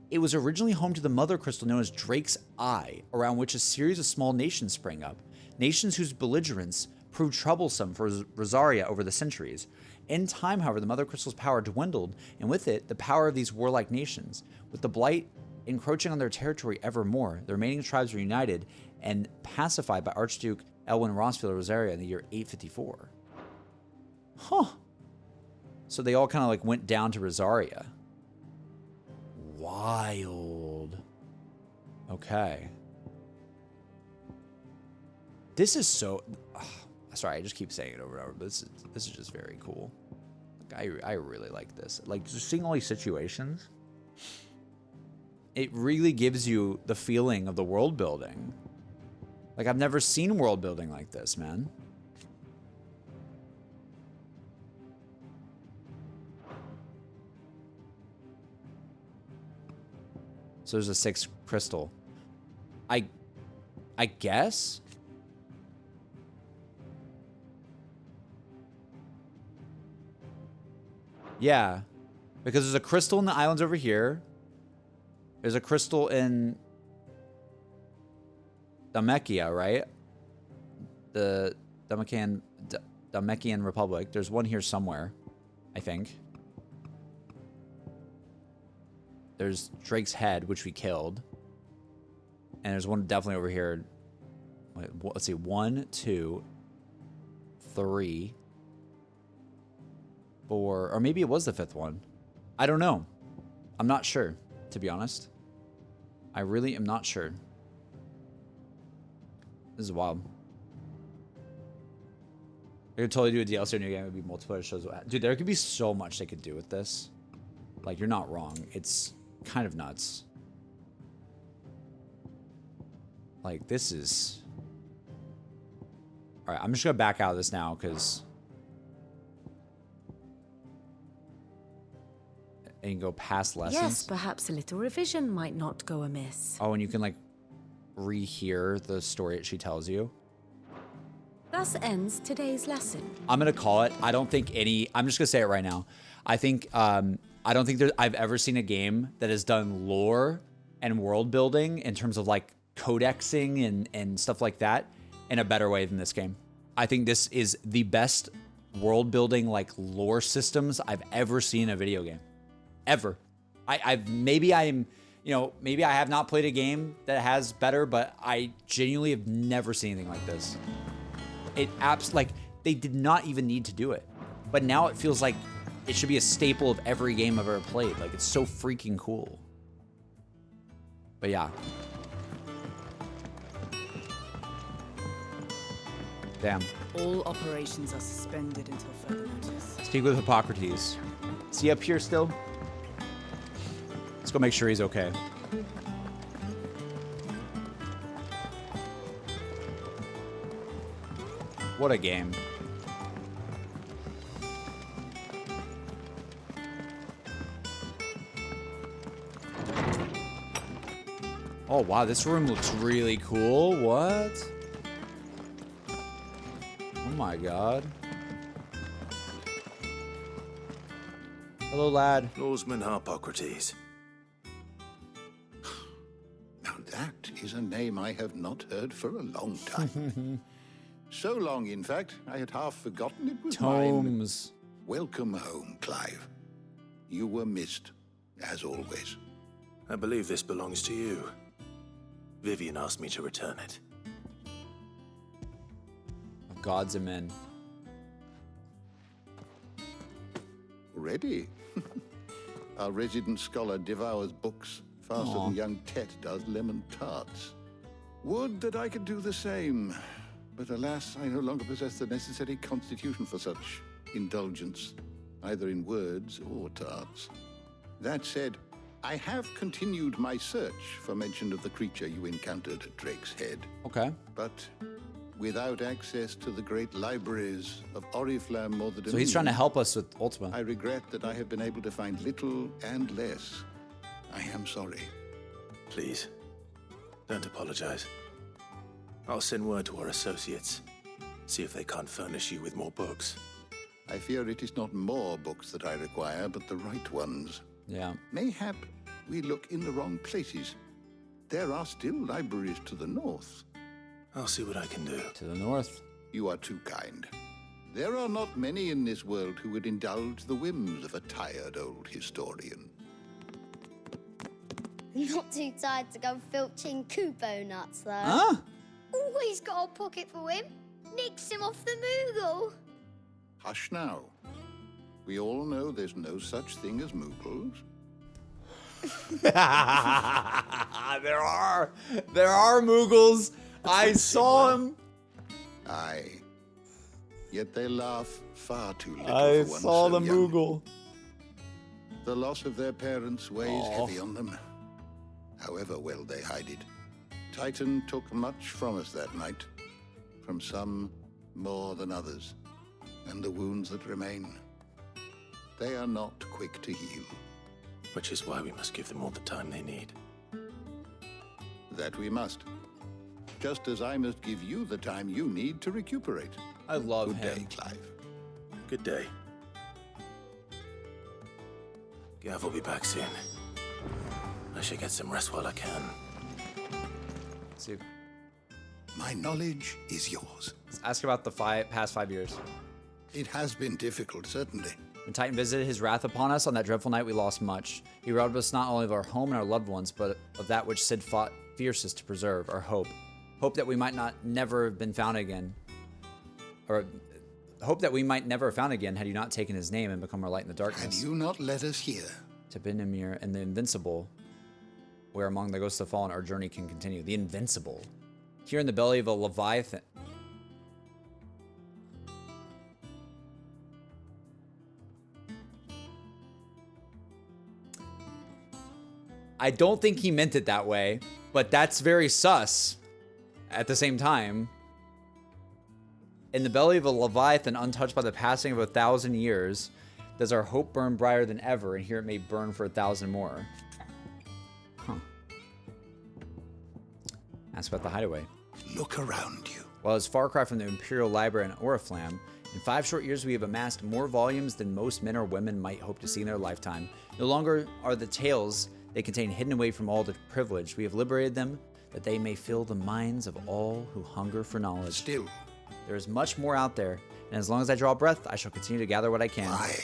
It was originally home to the mother crystal known as Drake's Eye, around which a series of small nations sprang up. Nations whose belligerence proved troublesome for Rosaria over the centuries. In time, however, the Mother Crystal's power dwindled, and with it, the power of these warlike nations. With the Blight encroaching on their territory ever more, the remaining tribes were united and pacified by Archduke Elwin Rossfield of Rosaria in the year 854. Huh. So they all kind of like went down to Rosaria. Wild. Okay. This is so... sorry, I just keep saying it over and over, but this is just very cool. Like, I really like this. Like, just seeing all these situations, it really gives you the feeling of the world building. Like, I've never seen world building like this, man. So there's a 6th crystal. I guess? Yeah. Because there's a crystal in the islands over here. There's a crystal in Damekia, right? The Damekian Republic. There's one here somewhere, I think. There's Drake's head, which we killed. And there's one definitely over here. Wait, let's see. 1, 2, 3, 4. Or maybe it was the 5th one. I don't know. I'm not sure, to be honest. I really am not sure. This is wild. They could totally do a DLC new game. It would be multiplayer shows. Dude, there could be so much they could do with this. Like, you're not wrong. It's kind of nuts. Like, this is... Alright, I'm just gonna back out of this now, because... And you can go past lessons. Yes, perhaps a little revision might not go amiss. Oh, and you can, like, rehear the story that she tells you. Thus ends today's lesson. I'm gonna call it. I don't think any... I'm just gonna say it right now. I think... I don't think I've ever seen a game that has done lore and world building in terms of like codexing and stuff like that in a better way than this game. I think this is the best world building like lore systems I've ever seen in a video game. Ever. Maybe I have not played a game that has better, but I genuinely have never seen anything like this. Like they did not even need to do it. But now it feels like it should be a staple of every game I've ever played. Like, it's so freaking cool. But yeah. Damn. All operations are suspended until further notice. Speak with Hippocrates. Is he up here still? Let's go make sure he's okay. What a game. Oh, wow, this room looks really cool. What? Oh my god. Hello, lad. Lawsman Hippocrates. Now that is a name I have not heard for a long time. So long, in fact, I had half forgotten it was Tomes. mine. Welcome home, Clive. You were missed, as always. I believe this belongs to you. Vivian asked me to return it. Of gods and men. Ready? Our resident scholar devours books faster than young Tet does lemon tarts. Would that I could do the same. But alas, I no longer possess the necessary constitution for such indulgence, either in words or tarts. That said, I have continued my search for mention of the creature you encountered at Drake's Head. Okay. But without access to the great libraries of Oriflamme or the Dominion, So he's trying to help us with Ultima. I regret that I have been able to find little and less. I am sorry. Please, don't apologize. I'll send word to our associates. See if they can't furnish you with more books. I fear it is not more books that I require, but the right ones. Yeah. Mayhap we look in the wrong places. There are still libraries to the north. I'll see what I can do. To the north. You are too kind. There are not many in this world who would indulge the whims of a tired old historian. Not too tired to go filching Kubo nuts, though. Huh? Always got a pocket for him. Nicks him off the Moogle. Hush now. We all know there's no such thing as Moogles. There are Moogles. I saw them. Aye. Yet they laugh far too little I for one saw so the young. Moogle. The loss of their parents weighs heavy on them, however well they hide it. Titan took much from us that night, from some more than others, and the wounds that remain, they are not quick to heal. Which is why we must give them all the time they need. That we must. Just as I must give you the time you need to recuperate. I love Good him. day, Clive. Good day. Gav will be back soon. I should get some rest while I can. See. My knowledge is yours. Let's ask about the past 5 years. It has been difficult, certainly. When Titan visited his wrath upon us on that dreadful night, we lost much. He robbed us not only of our home and our loved ones, but of that which Sid fought fiercest to preserve, our hope. Hope that we might never have been found again. Or hope that we might never have found again had you not taken his name and become our light in the darkness. Had you not let us hear. To Benamir and the Invincible, where among the ghosts of fallen our journey can continue. The Invincible. Here in the belly of a Leviathan. I don't think he meant it that way, but that's very sus at the same time. In the belly of a Leviathan, untouched by the passing of 1,000 years, does our hope burn brighter than ever, and here it may burn for 1,000 more. Huh. Ask about the Hideaway. Look around you. Well, as far cry from the Imperial Library and Oriflamme, in 5 short years we have amassed more volumes than most men or women might hope to see in their lifetime. No longer are the tales they contain hidden away from all the privileged. We have liberated them, that they may fill the minds of all who hunger for knowledge. Still, there is much more out there, and as long as I draw breath, I shall continue to gather what I can. Why?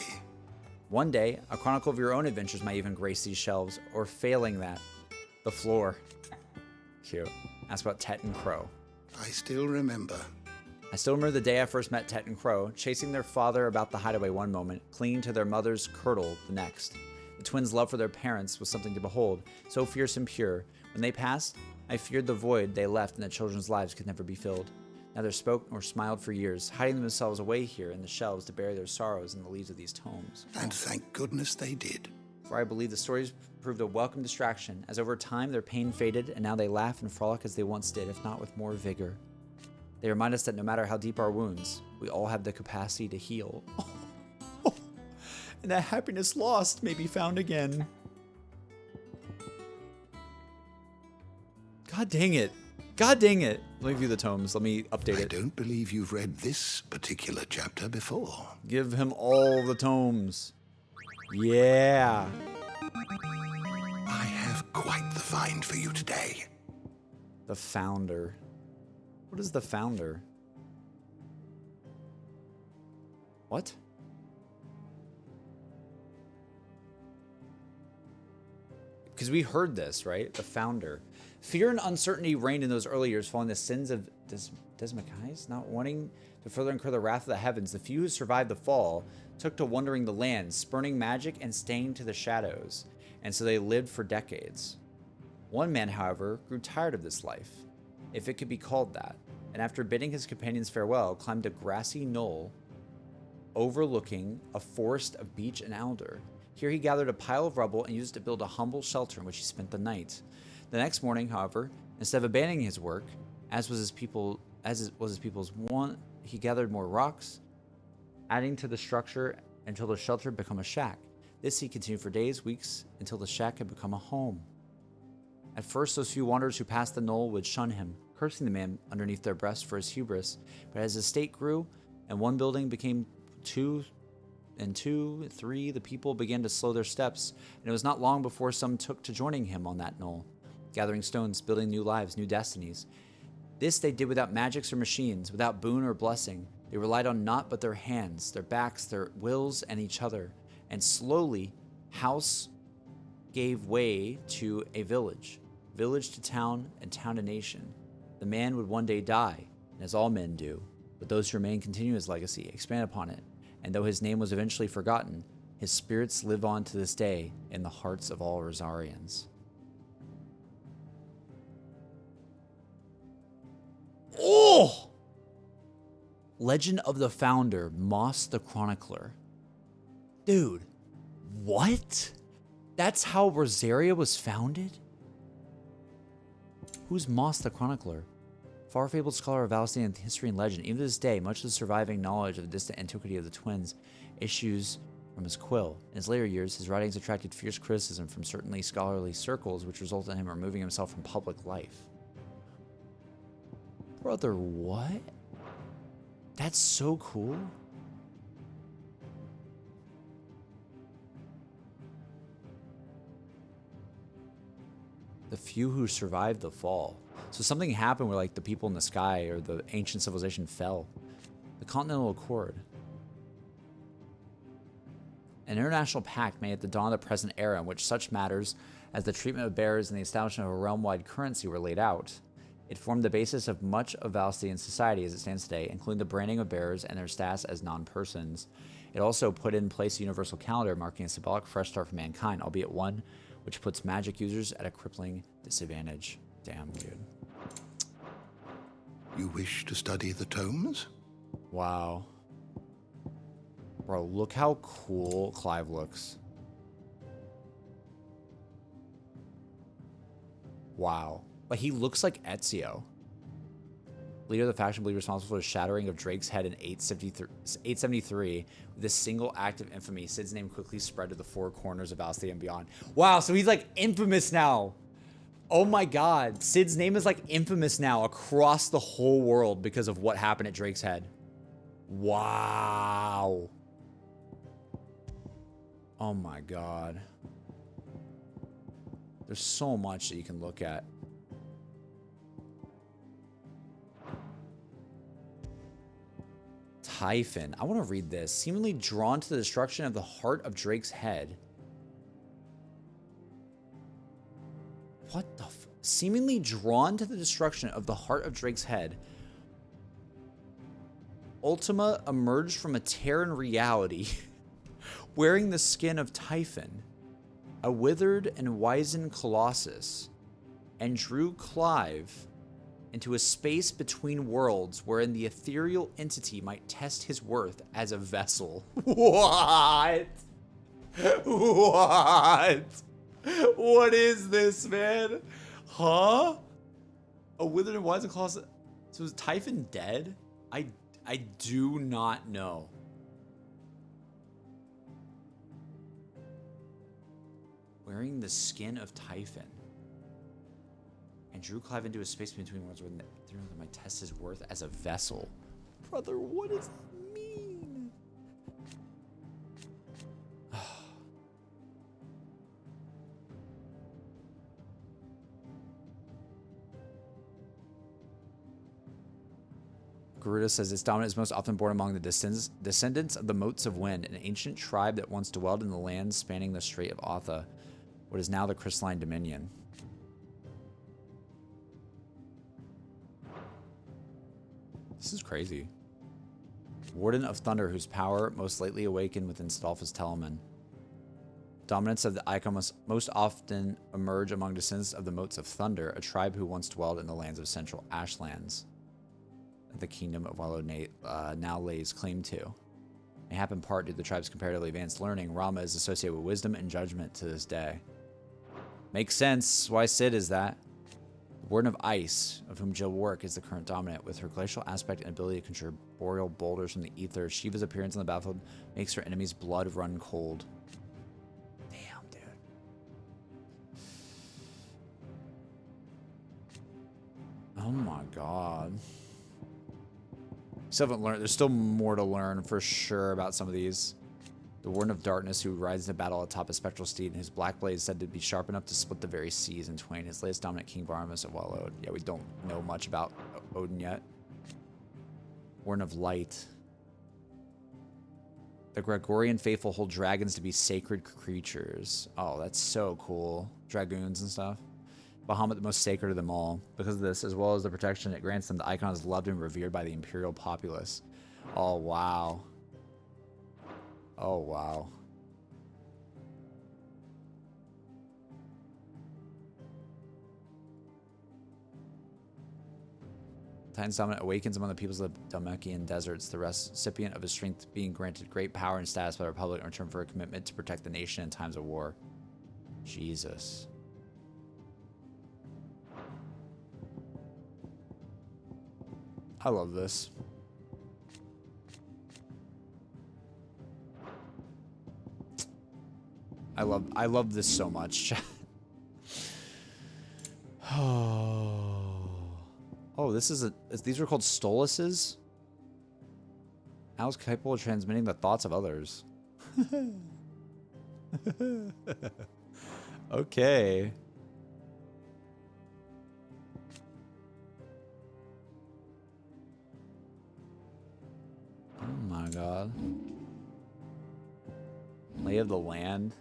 One day, a chronicle of your own adventures might even grace these shelves, or failing that, the floor. Cute. Ask about Tet and Crow. I still remember. I still remember the day I first met Tet and Crow, chasing their father about the Hideaway one moment, clinging to their mother's kirtle the next. The twins' love for their parents was something to behold, so fierce and pure. When they passed, I feared the void they left and that children's lives could never be filled. Neither spoke nor smiled for years, hiding themselves away here in the shelves to bury their sorrows in the leaves of these tomes. And thank goodness they did. For I believe the stories proved a welcome distraction, as over time their pain faded, and now they laugh and frolic as they once did, if not with more vigor. They remind us that no matter how deep our wounds, we all have the capacity to heal. And that happiness lost may be found again. God dang it. God dang it. Let me view the tomes. Let me update it. I don't believe you've read this particular chapter before. Give him all the tomes. Yeah. I have quite the find for you today. The Founder. What is the Founder? What? Because we heard this, right? The Founder. Fear and uncertainty reigned in those early years following the sins of Desmachais, not wanting to further incur the wrath of the heavens. The few who survived the fall took to wandering the lands, spurning magic and staying to the shadows, and so they lived for decades. One man, however, grew tired of this life, if it could be called that, and after bidding his companions farewell, climbed a grassy knoll overlooking a forest of beech and alder. Here he gathered a pile of rubble and used it to build a humble shelter in which he spent the night. The next morning, however, instead of abandoning his work, as was his people's wont, he gathered more rocks, adding to the structure until the shelter had become a shack. This he continued for days, weeks, until the shack had become a home. At first, those few wanderers who passed the knoll would shun him, cursing the man underneath their breasts for his hubris. But as his estate grew, and one building became two, three, the people began to slow their steps, and it was not long before some took to joining him on that knoll, gathering stones, building new lives, new destinies. This they did without magics or machines, without boon or blessing. They relied on naught but their hands, their backs, their wills, and each other. And slowly, house gave way to a village, village to town, and town to nation. The man would one day die, and as all men do, but those who remain continue his legacy, expand upon it, and though his name was eventually forgotten, his spirits live on to this day in the hearts of all Rosarians. Oh! Legend of the Founder, Moss the Chronicler. Dude, what? That's how Rosaria was founded? Who's Moss the Chronicler? Far-fabled scholar of Valestian history and legend. Even to this day, much of the surviving knowledge of the distant antiquity of the twins issues from his quill. In his later years, his writings attracted fierce criticism from certainly scholarly circles, which resulted in him removing himself from public life. Brother, what? That's so cool. The few who survived the fall. So something happened where like the people in the sky or the ancient civilization fell. The Continental Accord. An international pact made at the dawn of the present era in which such matters as the treatment of bearers and the establishment of a realm-wide currency were laid out. It formed the basis of much of Valestian society as it stands today, including the branding of bearers and their status as non-persons. It also put in place a universal calendar marking a symbolic fresh start for mankind, albeit one which puts magic users at a crippling disadvantage. Damn, dude. You wish to study the tomes? Wow. Bro, look how cool Clive looks. Wow. Like, he looks like Ezio. Leader of the faction believed responsible for the shattering of Drake's head in 873. With this single act of infamy, Sid's name quickly spread to the four corners of Valestia and beyond. Wow, so he's like infamous now. Oh my god. Sid's name is like infamous now across the whole world because of what happened at Drake's head. Wow. Oh my god. There's so much that you can look at. Typhon. I want to read this. Seemingly drawn to the destruction of the heart of Drake's head. What the f... Seemingly drawn to the destruction of the heart of Drake's head. Ultima emerged from a tear in reality, wearing the skin of Typhon, a withered and wizened colossus, and drew Clive into a space between worlds wherein the ethereal entity might test his worth as a vessel. What? What? What is this, man? Huh? A withered and wizened colossus. So is Typhon dead? I do not know. Wearing the skin of Typhon. And drew Clive into a space between worlds where they might test his worth as a vessel. Brother, what does that mean? Garuda says its dominant is most often born among the descendants of the Motes of Wind, an ancient tribe that once dwelled in the lands spanning the Strait of Otha, what is now the Crystalline Dominion. This is crazy. Warden of Thunder, whose power most lately awakened within Stolfus Telemann. Dominants of the icon must most often emerge among descendants of the Motes of Thunder, a tribe who once dwelled in the lands of Central Ashlands. The kingdom of Wallow now lays claim to. May happen part due to the tribe's comparatively advanced learning. Rama is associated with wisdom and judgment to this day. Makes sense why Sid is that. The Warden of Ice, of whom Jill Warwick is the current dominant, with her glacial aspect and ability to conjure boreal boulders from the ether, Shiva's appearance on the battlefield makes her enemy's blood run cold. Damn, dude. Oh my god. Still haven't learned. There's still more to learn for sure about some of these. The Warden of Darkness, who rides into battle atop a spectral steed, and his black blade is said to be sharp enough to split the very seas in twain. His latest dominant, King Barnabas of Wallowed. Yeah, we don't know much about Odin yet. Warden of Light. The Gregorian faithful hold dragons to be sacred creatures. Oh, that's so cool. Dragoons and stuff. Bahamut, the most sacred of them all. Because of this, as well as the protection it grants them, the icon is loved and revered by the imperial populace. Oh, wow. Oh, wow. Titan's dominant awakens among the peoples of the Dalmatian deserts, the recipient of his strength being granted great power and status by the Republic in return for a commitment to protect the nation in times of war. Jesus. I love this. I love this so much. Oh, this is these are called stoluses? Owls capable of transmitting the thoughts of others. Okay. Oh my god. Lay of the land.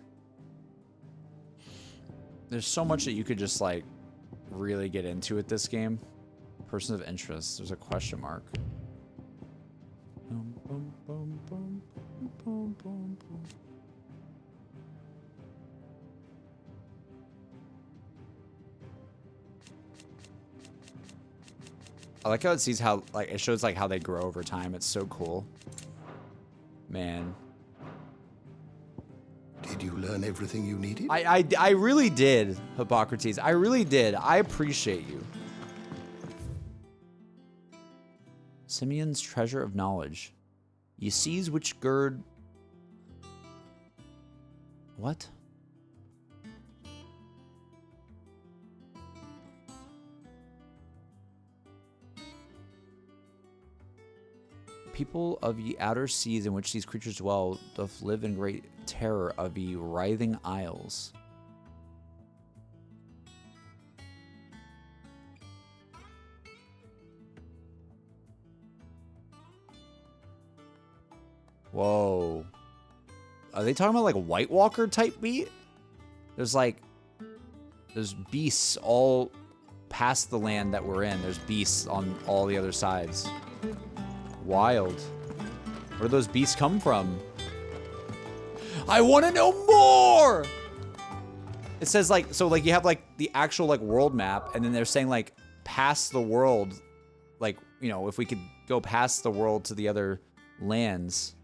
There's so much that you could just like really get into with this game. Person of interest. There's a question mark. I like how it sees how like it shows like how they grow over time. It's so cool. Man. Did you learn everything you needed? I really did, Hippocrates. I really did. I appreciate you. Simeon's treasure of knowledge. Ye seas which gird... What? People of ye outer seas in which these creatures dwell doth live in great terror of ye writhing isles. Whoa. Are they talking about like a White Walker type beat? There's beasts all past the land that we're in. There's beasts on all the other sides. Wild. Where do those beasts come from? I want to know more! It says like, so like you have like the actual like world map, and then they're saying like past the world, like, you know, if we could go past the world to the other lands,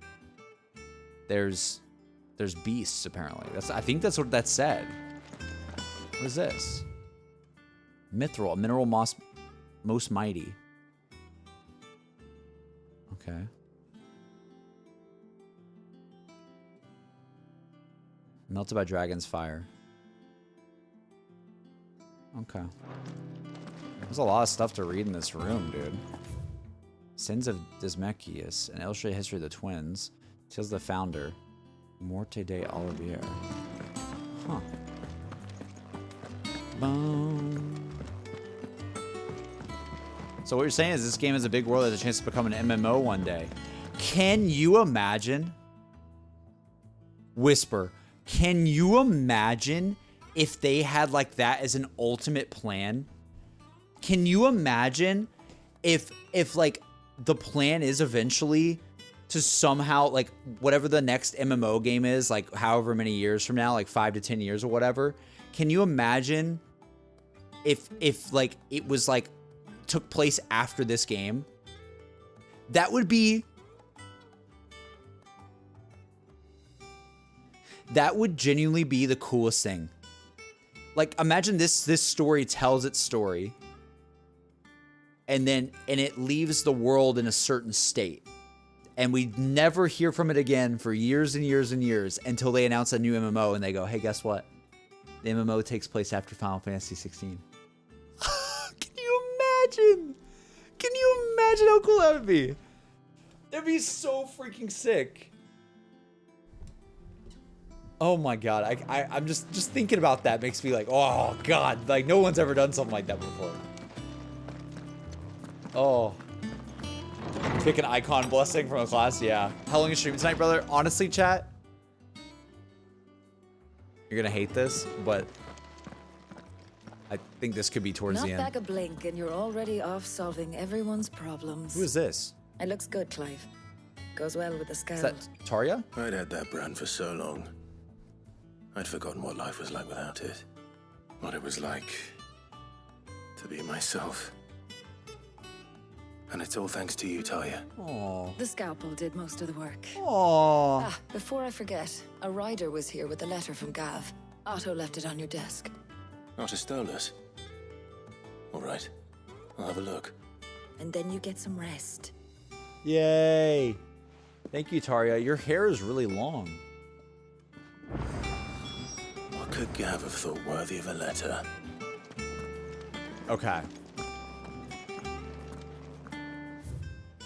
there's beasts apparently. I think that's what that said. What is this? Mithril, a mineral most mighty. Okay. Melted by dragon's fire. Okay. There's a lot of stuff to read in this room, dude. Sins of Dismechius, an illustrated history of the twins. Tales of the founder. Morte de Olivier. Huh. Boom. So what you're saying is this game is a big world that has a chance to become an MMO one day. Can you imagine? Whisper. Can you imagine if they had like that as an ultimate plan? Can you imagine if like the plan is eventually to somehow like whatever the next MMO game is, like however many years from now, like 5 to 10 years or whatever. Can you imagine if like it was like took place after this game? That would genuinely be the coolest thing. Like imagine this story tells its story and it leaves the world in a certain state. And we never hear from it again for years and years and years until they announce a new MMO and they go, hey, guess what? The MMO takes place after Final Fantasy 16. Can you imagine? Can you imagine how cool that would be? That'd be so freaking sick. Oh my god, I'm just thinking about that makes me like, oh god, like no one's ever done something like that before. Oh. Pick an icon blessing from a class. Yeah. How long is stream tonight, brother? Honestly, chat. You're gonna hate this, but I think this could be towards Not the end. back a blink and you're already off solving everyone's problems. Who is this? It looks good, Clive. Goes well with the scout. Is that Taria? I'd had that brand for so long. I'd forgotten what life was like without it. What it was like to be myself. And it's all thanks to you, Talia. Aww. The scalpel did most of the work. Aww. Ah, before I forget, a rider was here with a letter from Gav. Otto left it on your desk. Otter stole us. All right. I'll have a look. And then you get some rest. Yay. Thank you, Taria. Your hair is really long. What could Gav have thought worthy of a letter? Okay.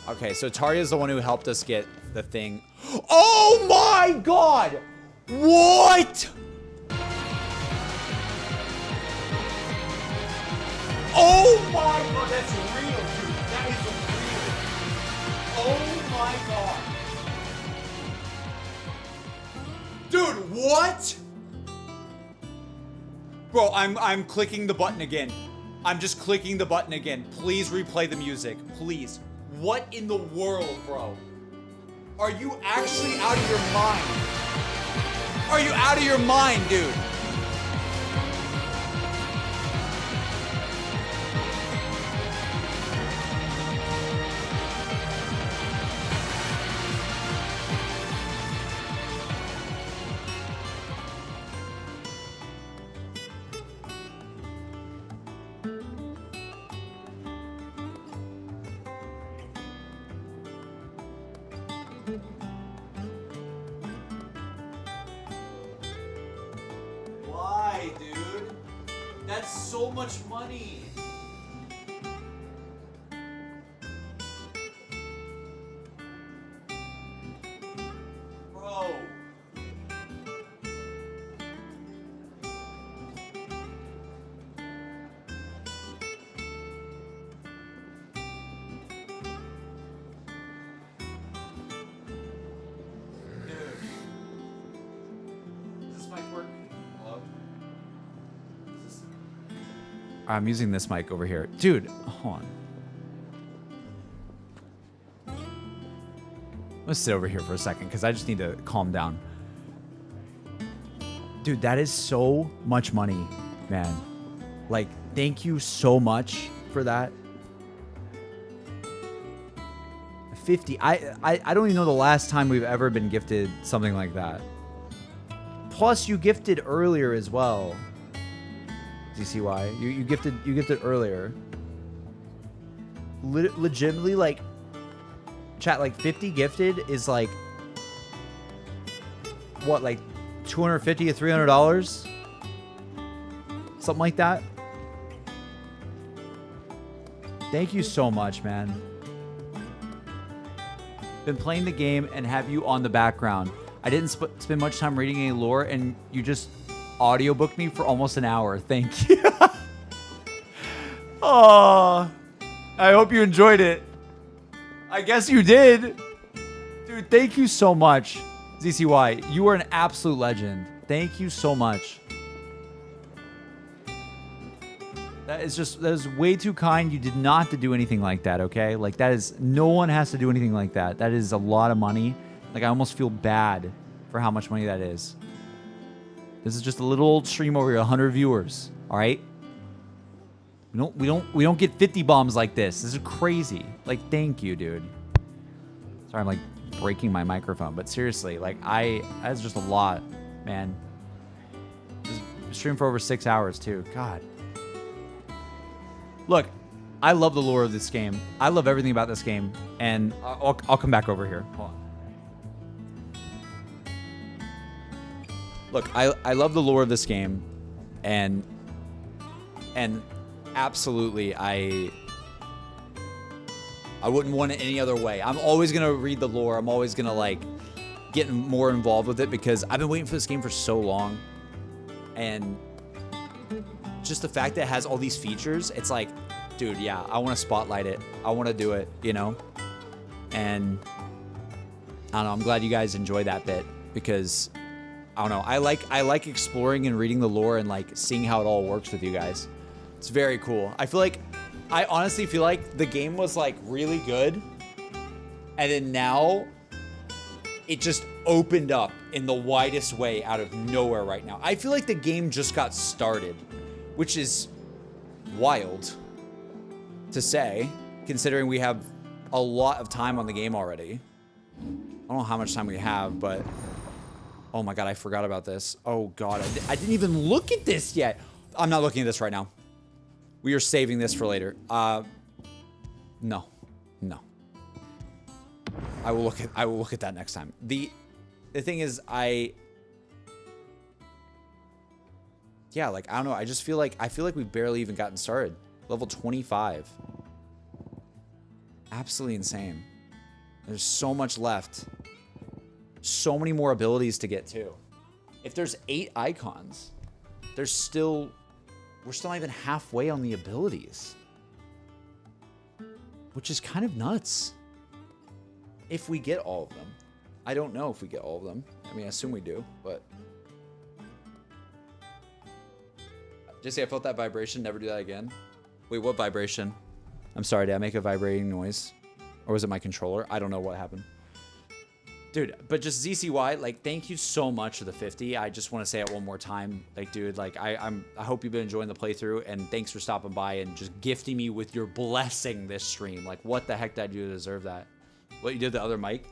Okay, so Taria's the one who helped us get the thing. Oh my god! What? Oh my god, that's real, dude. That is real. Oh my god. Dude, what? Bro, I'm clicking the button again. I'm just clicking the button again. Please replay the music, please. What in the world, bro? Are you actually out of your mind? Are you out of your mind, dude? Why, dude? That's so much money. Bro. I'm using this mic over here. Dude, hold on. Let's sit over here for a second because I just need to calm down. Dude, that is so much money, man. Like, thank you so much for that. 50. I don't even know the last time we've ever been gifted something like that. Plus, you gifted earlier as well. Do you see why? You gifted earlier. Legitimately, like, chat, like 50 gifted is like what, like $250 to $300? Something like that. Thank you so much, man. Been playing the game and have you on the background. I didn't spend much time reading any lore, and you just audiobooked me for almost an hour. Thank you. Oh, I hope you enjoyed it. I guess you did. Dude, thank you so much. ZCY, you are an absolute legend. Thank you so much. That is way too kind. You did not have to do anything like that, okay? Like, that is, no one has to do anything like that. That is a lot of money. Like, I almost feel bad for how much money that is. This is just a little old stream over here, 100 viewers, all right? We don't get 50 bombs like this. This is crazy. Like, thank you, dude. Sorry, I'm like breaking my microphone, but seriously, like, that's just a lot, man. Just stream for over 6 hours too. God. Look, I love the lore of this game. I love everything about this game, and I'll come back over here. Hold on. Look, I love the lore of this game, and absolutely, I wouldn't want it any other way. I'm always gonna read the lore. I'm always gonna like get more involved with it because I've been waiting for this game for so long, and just the fact that it has all these features, it's like dude, yeah, I want to spotlight it. I want to do it, you know? And I don't know, I'm glad you guys enjoy that bit because I don't know, I like exploring and reading the lore and like seeing how it all works with you guys. It's very cool. I honestly feel like the game was like really good and then now it just opened up in the widest way out of nowhere right now. I feel like the game just got started, which is wild to say, considering we have a lot of time on the game already. I don't know how much time we have, but oh my God, I forgot about this. Oh God, I didn't even look at this yet. I'm not looking at this right now. We are saving this for later. No. I will look at that next time. The thing is, yeah, like, I don't know. I feel like we've barely even gotten started. Level 25. Absolutely insane. There's so much left. So many more abilities to get to. If there's 8 icons, we're still not even halfway on the abilities. Which is kind of nuts. If we get all of them. I don't know if we get all of them. I mean, I assume we do, but... Jesse, I felt that vibration. Never do that again. Wait, what vibration? I'm sorry, did I make a vibrating noise? Or was it my controller? I don't know what happened. Dude, but just ZCY, like, thank you so much for the 50. I just want to say it one more time. Like, dude, like, I hope you've been enjoying the playthrough, and thanks for stopping by and just gifting me with your blessing this stream. Like, what the heck did I do to deserve that? What, you did the other mic?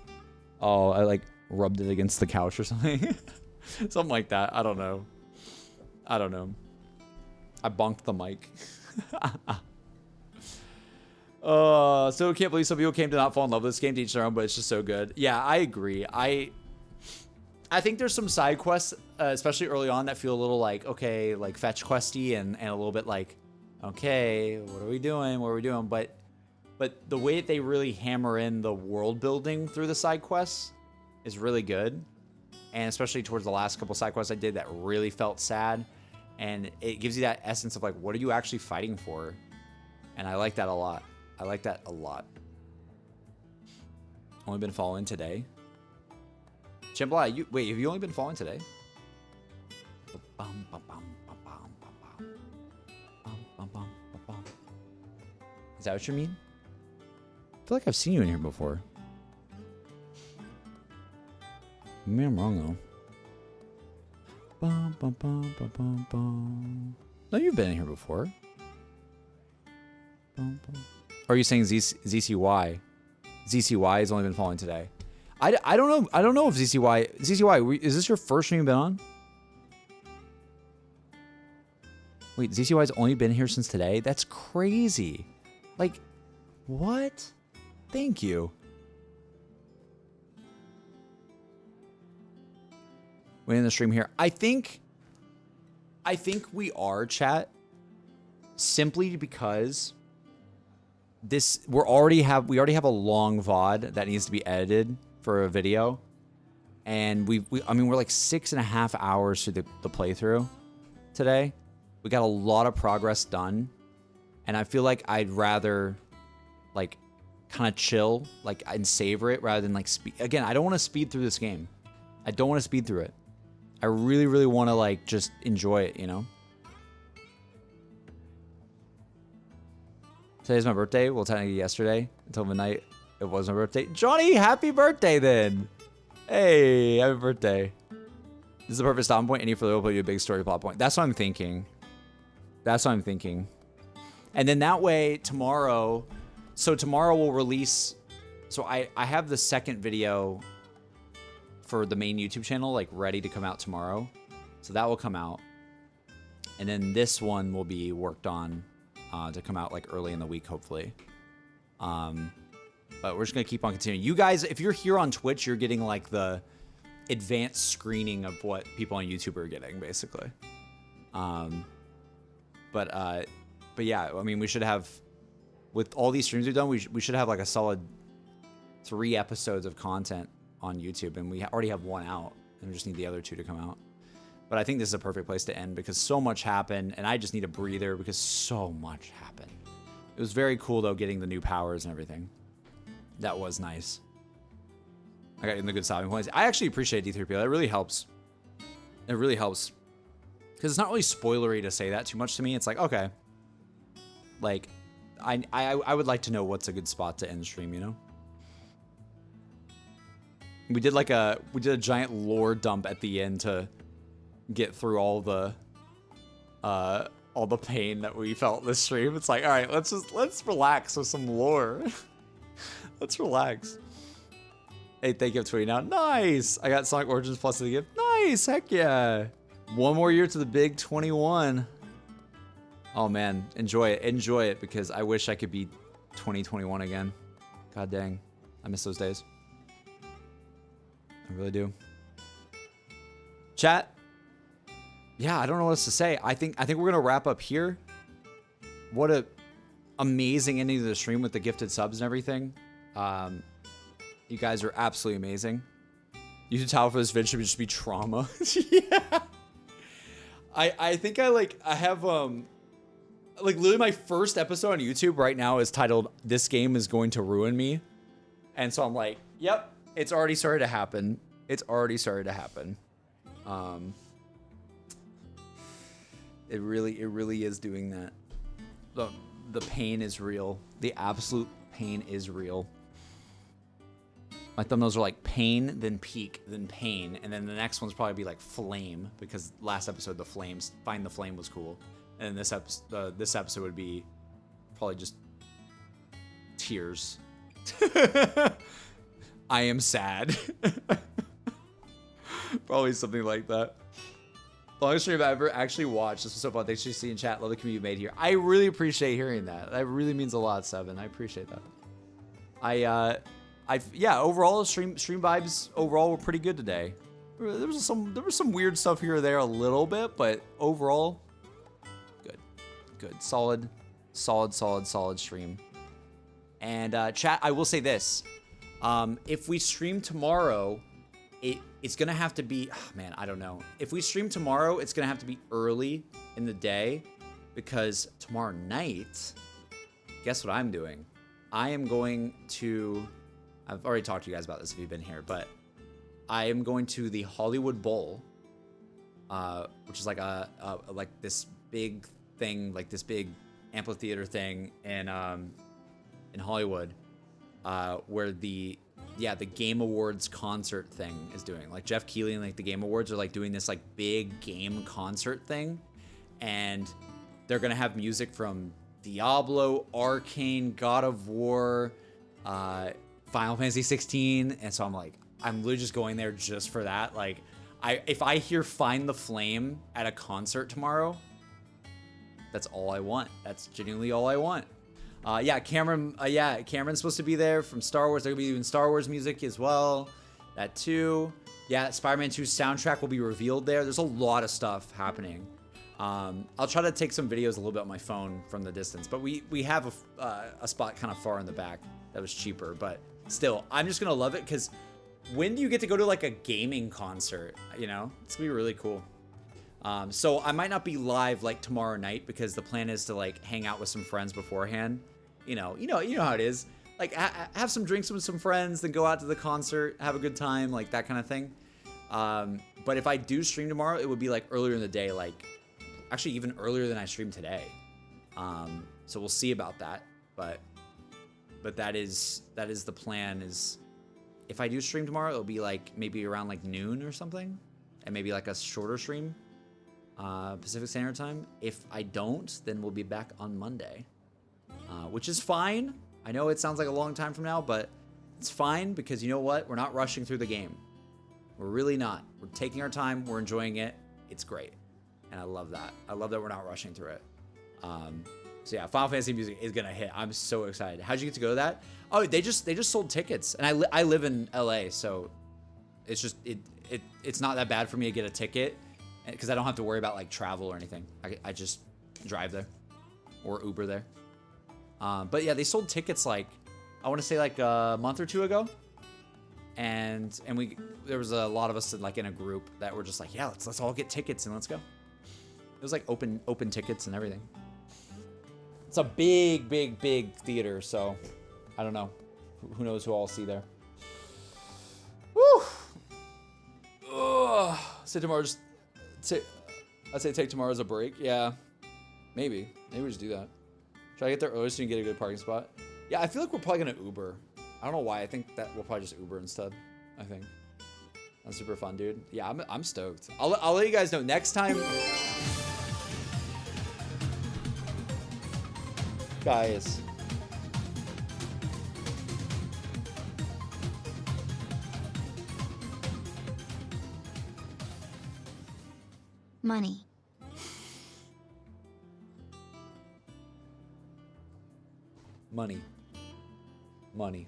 Oh, I, like, rubbed it against the couch or something. Something like that. I don't know. I bonked the mic. So can't believe some people came to not fall in love with this game, to each their own, but it's just so good. Yeah, I agree. I think there's some side quests, especially early on, that feel a little like, okay, like fetch questy and a little bit like, okay, what are we doing? But the way that they really hammer in the world building through the side quests is really good. And especially towards the last couple side quests I did that really felt sad. And it gives you that essence of like, what are you actually fighting for? And I like that a lot. Only been following today. Chimbla, wait, have you only been following today? Is that what you mean? I feel like I've seen you in here before. Maybe I'm wrong though. No, you've been in here before. Or are you saying ZCY? ZCY has only been following today. I don't know. I don't know if ZCY, is this your first stream you've been on? Wait, ZCY's only been here since today? That's crazy. Like, what? Thank you. Waiting the stream here. I think we are, chat. Simply because we already have a long VOD that needs to be edited for a video, and we're like 6.5 hours through the playthrough today. We got a lot of progress done, and I feel like I'd rather like kind of chill, like, and savor it rather than like speed. Again, I don't want to speed through this game. I don't want to speed through it. I really, really want to like just enjoy it, you know? Today's my birthday. Well, technically yesterday until midnight, it was my birthday. Johnny, happy birthday then. Hey, happy birthday. This is the perfect stopping point. Any further will put you a big story plot point. That's what I'm thinking. And then that way tomorrow, we'll release, so I have the second video for the main YouTube channel like ready to come out tomorrow. So that will come out. And then this one will be worked on to come out like early in the week, hopefully. But we're just gonna keep on continuing. You guys, if you're here on Twitch, you're getting like the advanced screening of what people on YouTube are getting, basically. But yeah, I mean, we should have, with all these streams we've done, we should have like a solid 3 episodes of content on YouTube, and we already have 1 out, and we just need the other 2 to come out. But I think this is a perfect place to end because so much happened, and I just need a breather because so much happened. It was very cool though, getting the new powers and everything. That was nice. I got in the good stopping points. I actually appreciate D3PO. That really helps. It really helps. Because it's not really spoilery to say that too much to me. It's like, okay. Like, I would like to know what's a good spot to end stream, you know? We did a giant lore dump at the end to get through all the pain that we felt this stream. It's like, all right, let's relax with some lore. Let's relax. Hey, thank you for tweeting out. Nice. I got Sonic Origins Plus as a gift. Nice. Heck yeah. One more year to the big 21. Oh man, enjoy it. Enjoy it, because I wish I could be 2021 again. God dang. I miss those days. I really do. Chat. Yeah, I don't know what else to say. I think we're gonna wrap up here. What a amazing ending to the stream with the gifted subs and everything. You guys are absolutely amazing. YouTube title for this video should just be trauma. Yeah. I think I have like literally my first episode on YouTube right now is titled "This Game is Going to Ruin Me," and so I'm like, yep, it's already started to happen. It's already started to happen. It really is doing that. The pain is real. The absolute pain is real. My thumbnails are like pain, then peak, then pain, and then the next one's probably be like flame, because last episode the flames, find the flame was cool, and this episode would be probably just tears. I am sad. Probably something like that. Longest stream I've ever actually watched. This was so fun. Thanks for seeing chat. Love the community you made here. I really appreciate hearing that. That really means a lot, Seven. I appreciate that. Yeah, overall stream vibes overall were pretty good today. There was some weird stuff here or there a little bit, but overall, good, solid stream. And chat, I will say this: if we stream tomorrow, it's gonna have to be. Oh, man, I don't know. If we stream tomorrow, it's gonna have to be early in the day, because tomorrow night, guess what I'm doing? I am going to. I've already talked to you guys about this if you've been here, but I am going to the Hollywood Bowl, which is like like this big thing, like this big amphitheater thing in Hollywood, where the Game Awards concert thing is doing. Like Jeff Keighley and like the Game Awards are like doing this like big game concert thing, and they're gonna have music from Diablo, Arcane, God of War, Final Fantasy 16, and so I'm literally just going there just for that. Like, if I hear Find the Flame at a concert tomorrow, that's all I want. That's genuinely all I want. Cameron's supposed to be there from Star Wars. They're gonna be doing Star Wars music as well. That too. Yeah, Spider-Man 2 soundtrack will be revealed there. There's a lot of stuff happening. I'll try to take some videos a little bit on my phone from the distance, but we have a spot kind of far in the back that was cheaper, but still, I'm just gonna love it, because when do you get to go to like a gaming concert? You know, it's gonna be really cool. So I might not be live like tomorrow night, because the plan is to like hang out with some friends beforehand. You know how it is. Like have some drinks with some friends, then go out to the concert, have a good time, like that kind of thing. But if I do stream tomorrow, it would be like earlier in the day, like actually even earlier than I streamed today. So we'll see about that. But that is the plan. Is if I do stream tomorrow, it'll be like maybe around like noon or something, and maybe like a shorter stream, Pacific Standard Time. If I don't, then we'll be back on Monday, which is fine. I know it sounds like a long time from now, but it's fine, because you know what? We're not rushing through the game. We're really not. We're taking our time. We're enjoying it. It's great. And I love that. I love that we're not rushing through it. So yeah, Final Fantasy music is gonna hit. I'm so excited. How'd you get to go to that? Oh, they just sold tickets, and I live in LA, so it's just it's not that bad for me to get a ticket, because I don't have to worry about like travel or anything. I just drive there or Uber there. But yeah, they sold tickets like I want to say like a month or two ago, and there was a lot of us like in a group that were just like, yeah, let's all get tickets and let's go. It was like open tickets and everything. It's a big, big, big theater, so I don't know. Who knows who I'll see there. Woo! Ugh. Say tomorrow, I'd say take tomorrow as a break. Yeah, maybe we just do that. Should I get there early so you can get a good parking spot? Yeah, I feel like we're probably gonna Uber. I don't know why. I think that we'll probably just Uber instead. I think that's super fun, dude. Yeah, I'm stoked. I'll let you guys know next time. Guys. Money. Money. Money.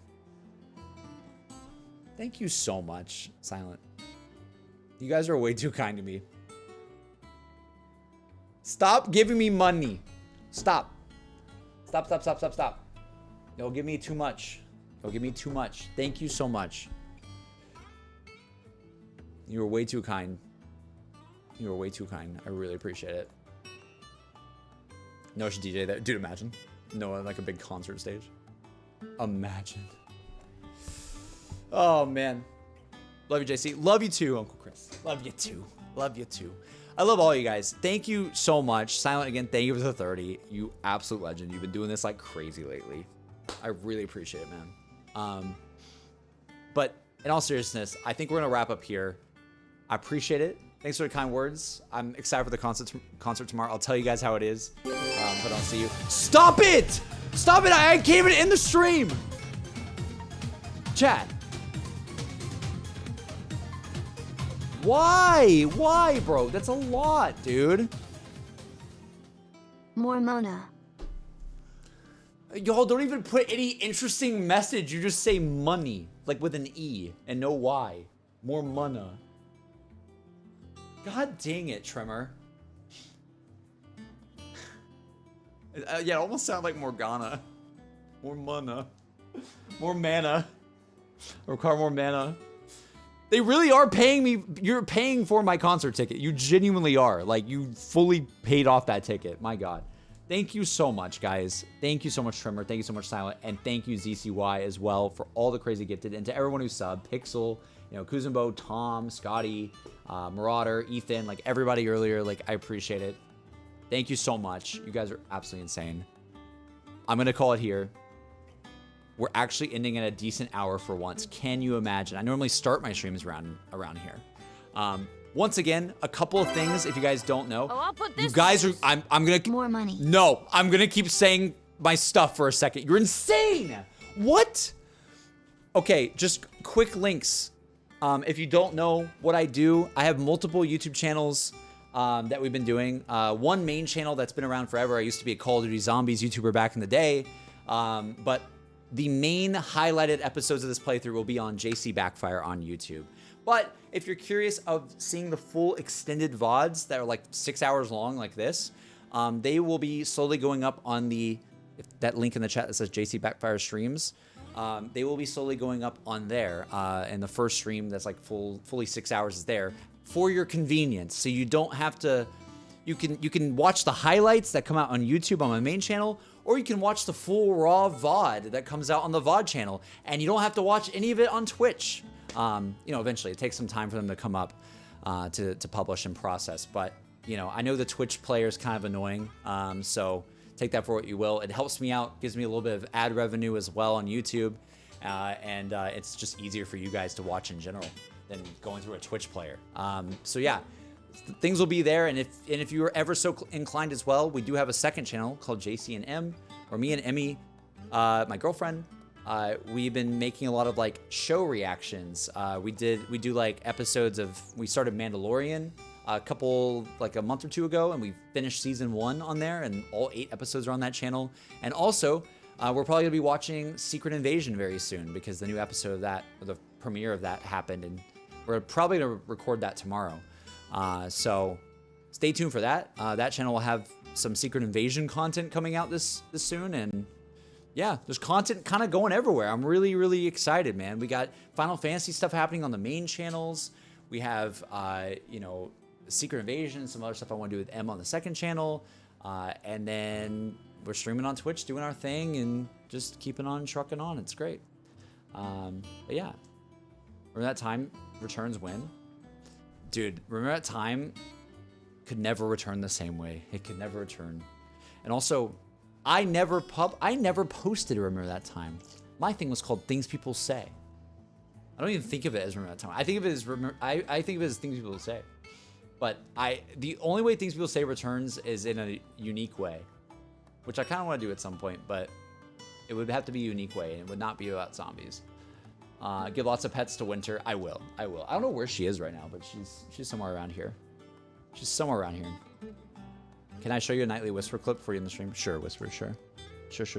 Thank you so much, Silent. You guys are way too kind to me. Stop giving me money. Stop. Stop, stop, stop, stop, stop. You'll give me too much. You'll give me too much. Thank you so much. You were way too kind. You were way too kind. I really appreciate it. Noah should DJ that. Dude, imagine. Noah, like a big concert stage. Imagine. Oh, man. Love you, JC. Love you too, Uncle Chris. Love you too. Love you too. I love all you guys. Thank you so much. Silent, again, thank you for the 30. You absolute legend. You've been doing this like crazy lately. I really appreciate it, man. But in all seriousness, I think we're going to wrap up here. I appreciate it. Thanks for the kind words. I'm excited for the concert tomorrow. I'll tell you guys how it is. But I'll see you. Stop it! Stop it! I can't even end the stream! Chat. Why? Why, bro? That's a lot, dude. More Mona. Y'all don't even put any interesting message. You just say money, like with an E and no Y. More Mona. God dang it, Tremor. Yeah, it almost sounds like Morgana. More mana. More mana. Require more mana. They really are paying me. You're paying for my concert ticket. You genuinely are. Like, you fully paid off that ticket. My God. Thank you so much, guys. Thank you so much, Tremor. Thank you so much, Silent. And thank you, ZCY, as well, for all the crazy gifted. And to everyone who subbed, Pixel, Kuzumbo, Tom, Scotty, Marauder, Ethan, like everybody earlier, like, I appreciate it. Thank you so much. You guys are absolutely insane. I'm going to call it here. We're actually ending at a decent hour for once. Can you imagine? I normally start my streams around here. Once again, a couple of things if you guys don't know. Oh, I'll put this. You guys are, I'm going to. More money. No, I'm going to keep saying my stuff for a second. You're insane. What? Okay, just quick links. If you don't know what I do, I have multiple YouTube channels that we've been doing. One main channel that's been around forever. I used to be a Call of Duty Zombies YouTuber back in the day. But the main highlighted episodes of this playthrough will be on JC Backfire on YouTube. But if you're curious of seeing the full extended VODs that are like 6 hours long like this, they will be slowly going up on that link in the chat that says JC Backfire streams. They will be slowly going up on there. And the first stream that's like fully 6 hours is there for your convenience. So you don't have to, you can watch the highlights that come out on YouTube on my main channel, or you can watch the full raw VOD that comes out on the VOD channel, and you don't have to watch any of it on Twitch. Eventually it takes some time for them to come up to publish and process. But, I know the Twitch player is kind of annoying. So take that for what you will. It helps me out, gives me a little bit of ad revenue as well on YouTube. And it's just easier for you guys to watch in general than going through a Twitch player. So yeah, things will be there. And if you are ever so inclined as well, we do have a second channel called JC and M, where me and Emmy, my girlfriend, we've been making a lot of like show reactions. We do like episodes of, we started Mandalorian a month or two ago, and we finished season 1 on there, and all 8 episodes are on that channel. And also, we're probably gonna be watching Secret Invasion very soon, because the new episode of that, or the premiere of that happened, and we're probably gonna record that tomorrow. So stay tuned for that. That channel will have some Secret Invasion content coming out this soon, and yeah, there's content kind of going everywhere. I'm really, really excited, man. We got Final Fantasy stuff happening on the main channels. We have, Secret Invasion, some other stuff I want to do with M on the second channel. And then we're streaming on Twitch, doing our thing, and just keeping on trucking on. It's great. But yeah, remember that time returns when? Dude, remember that time could never return the same way. It could never return. And also, I never posted Remember That Time. My thing was called Things People Say. I don't even think of it as Remember That Time. I think of it as I think of it as Things People Say. But the only way Things People Say returns is in a unique way, which I kind of want to do at some point, but it would have to be a unique way, and it would not be about zombies. Give lots of pets to Winter. I will. I don't know where she is right now, but she's somewhere around here. She's somewhere around here. Can I show you a nightly Whisper clip for you in the stream? Sure, Whisper, sure. Sure.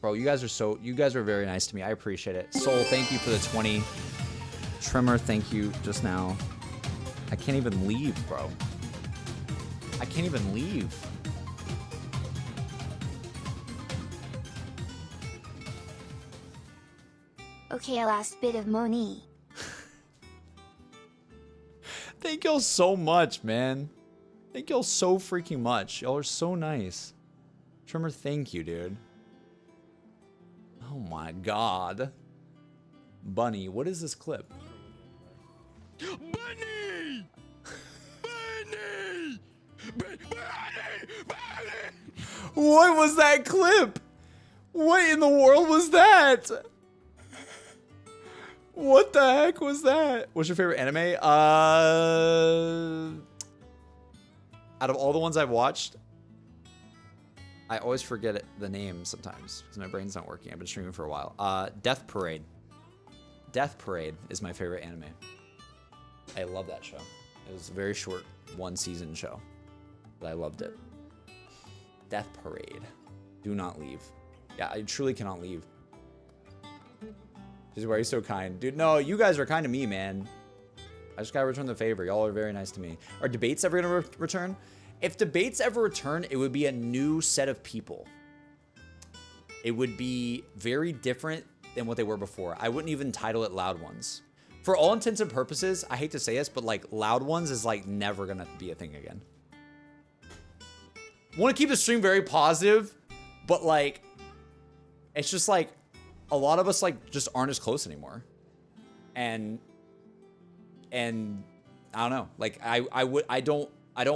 Bro, you guys are very nice to me. I appreciate it. Soul, thank you for the 20. Trimmer, thank you just now. I can't even leave, bro. I can't even leave. Okay, last bit of money. Thank y'all so much, man. Thank y'all so freaking much. Y'all are so nice. Trimmer, thank you, dude. Oh my god. Bunny, what is this clip? Bunny! Bunny! What was that clip? What in the world was that? What the heck was that? What's your favorite anime? Out of all the ones I've watched, I always forget the name sometimes because my brain's not working. I've been streaming for a while. Death Parade. Death Parade is my favorite anime. I love that show. It was a very short one-season show, but I loved it. Death Parade. Do not leave. Yeah, I truly cannot leave. Just why are you so kind? Dude, no, you guys are kind to me, man. I just gotta return the favor. Y'all are very nice to me. Are debates ever gonna return? If debates ever return, it would be a new set of people. It would be very different than what they were before. I wouldn't even title it Loud Ones. For all intents and purposes, I hate to say this, but like Loud Ones is like never gonna be a thing again. Want to keep the stream very positive, but like, it's just like, a lot of us like just aren't as close anymore. And I don't know, like I don't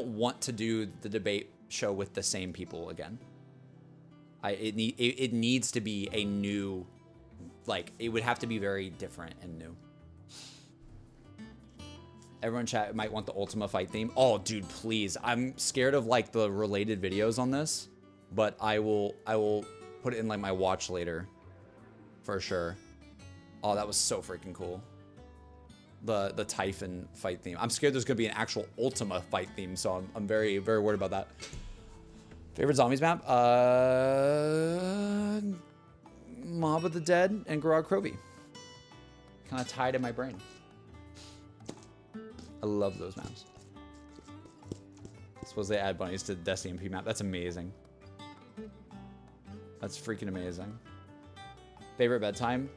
want to do the debate show with the same people again. It needs to be a new, like it would have to be very different and new. Everyone chat might want the Ultima fight theme. Oh dude, please. I'm scared of like the related videos on this, but I will put it in like my watch later. For sure. Oh, that was so freaking cool. The Typhon fight theme. I'm scared there's gonna be an actual Ultima fight theme, so I'm very, very worried about that. Favorite zombies map? Mob of the Dead and Garage Krovi. Kind of tied in my brain. I love those maps. I suppose they add bunnies to the Destiny MP map. That's amazing. That's freaking amazing. Favorite bedtime?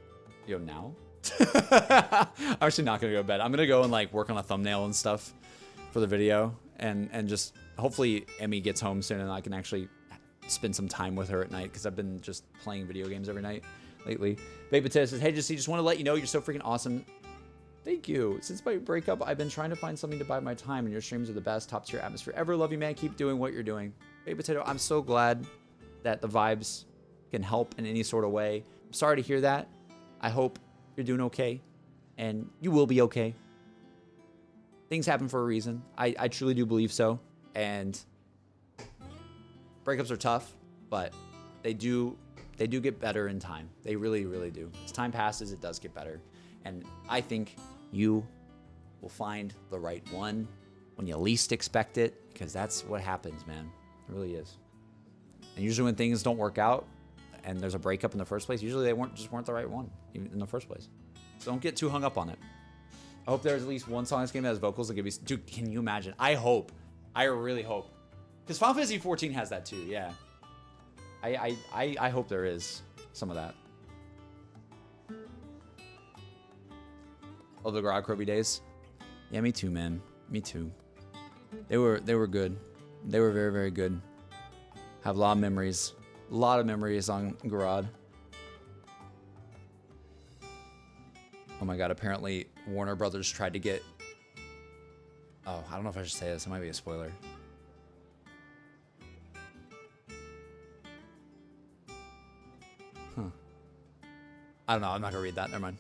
Yo, now? I'm actually not gonna go to bed. I'm gonna go and like work on a thumbnail and stuff for the video, and just hopefully Emmy gets home soon and I can actually spend some time with her at night because I've been just playing video games every night lately. Baby Potato says, "Hey, just want to let you know you're so freaking awesome." Thank you. Since my breakup, I've been trying to find something to buy my time, and your streams are the best. Top tier atmosphere ever. Love you, man. Keep doing what you're doing. Baby Potato, I'm so glad that the vibes can help in any sort of way. I'm sorry to hear that. I hope you're doing okay, and you will be okay. Things happen for a reason. I truly do believe so, and breakups are tough, but they do get better in time. They really, really do. As time passes, it does get better, and I think you will find the right one when you least expect it, because that's what happens, man. It really is. And usually when things don't work out and there's a breakup in the first place, usually they weren't the right one even in the first place. So don't get too hung up on it. I hope there's at least one song in this game that has vocals that give you... Dude, can you imagine? I hope. I really hope. Because Final Fantasy XIV has that too, yeah. I hope there is some of that. Oh, the Garage Krovi days? Yeah, me too, man. Me too. They were good. They were very, very good. Have a lot of memories. A lot of memories on Garad. Oh my god, apparently Warner Brothers tried to get... Oh, I don't know if I should say this. It might be a spoiler. Huh. I don't know. I'm not gonna read that. Never mind.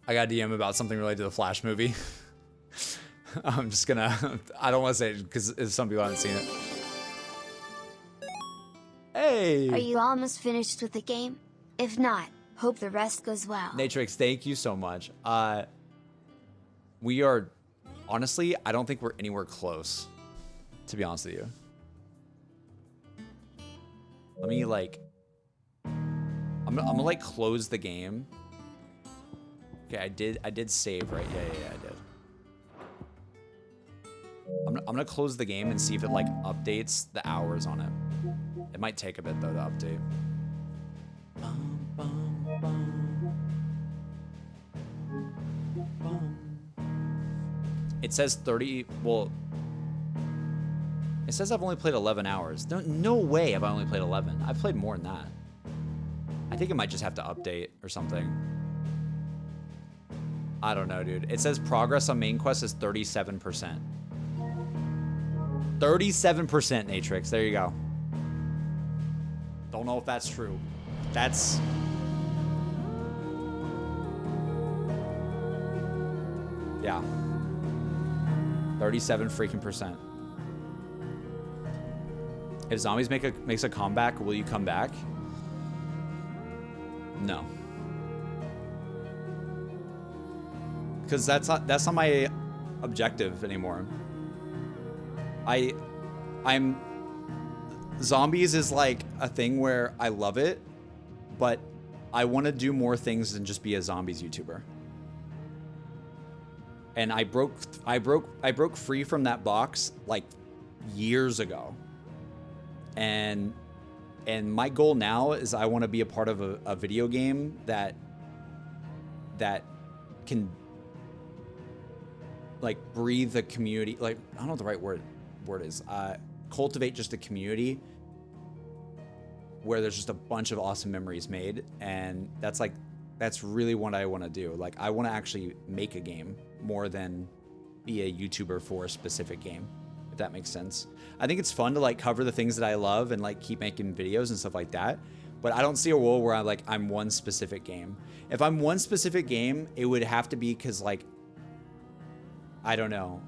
I got a DM about something related to the Flash movie. I'm just gonna... I don't want to say it because some people haven't seen it. Hey! Are you almost finished with the game? If not, hope the rest goes well. Natrix, thank you so much. We are... Honestly, I don't think we're anywhere close, to be honest with you. Let me, like... I'm gonna like, close the game. Okay, I did save, right? Yeah, I did. I'm gonna close the game and see if it, like, updates the hours on it. It might take a bit, though, to update. It says 30, well, it says I've only played 11 hours. No way have I only played 11. I've played more than that. I think it might just have to update or something. I don't know, dude. It says progress on main quest is 37%. 37%, Natrix. There you go. Don't know if that's true. That's... Yeah. 37 freaking %. If zombies makes a comeback, will you come back? No. Because that's not my objective anymore. Zombies is like a thing where I love it, but I want to do more things than just be a zombies YouTuber. And I broke free from that box like years ago. And my goal now is I want to be a part of a video game that can like breathe the community, like I don't know what the right word is. Cultivate just a community where there's just a bunch of awesome memories made, and that's really what I want to do. Like I want to actually make a game more than be a YouTuber for a specific game, if that makes sense. I think it's fun to like cover the things that I love and like keep making videos and stuff like that, but I don't see a world where I'm one specific game. If I'm one specific game, it would have to be because like I don't know.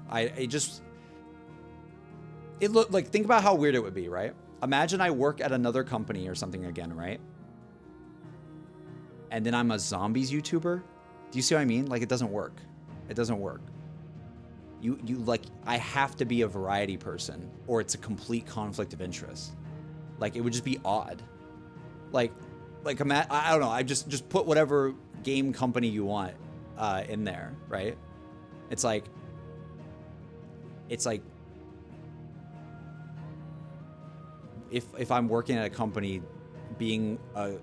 It looked like, think about how weird it would be, right? Imagine I work at another company or something again, right? And then I'm a zombies YouTuber. Do you see what I mean? Like, it doesn't work. It doesn't work. You like, I have to be a variety person or it's a complete conflict of interest. Like, it would just be odd. Like I don't know. I just put whatever game company you want in there, right? It's like if I'm working at a company, being a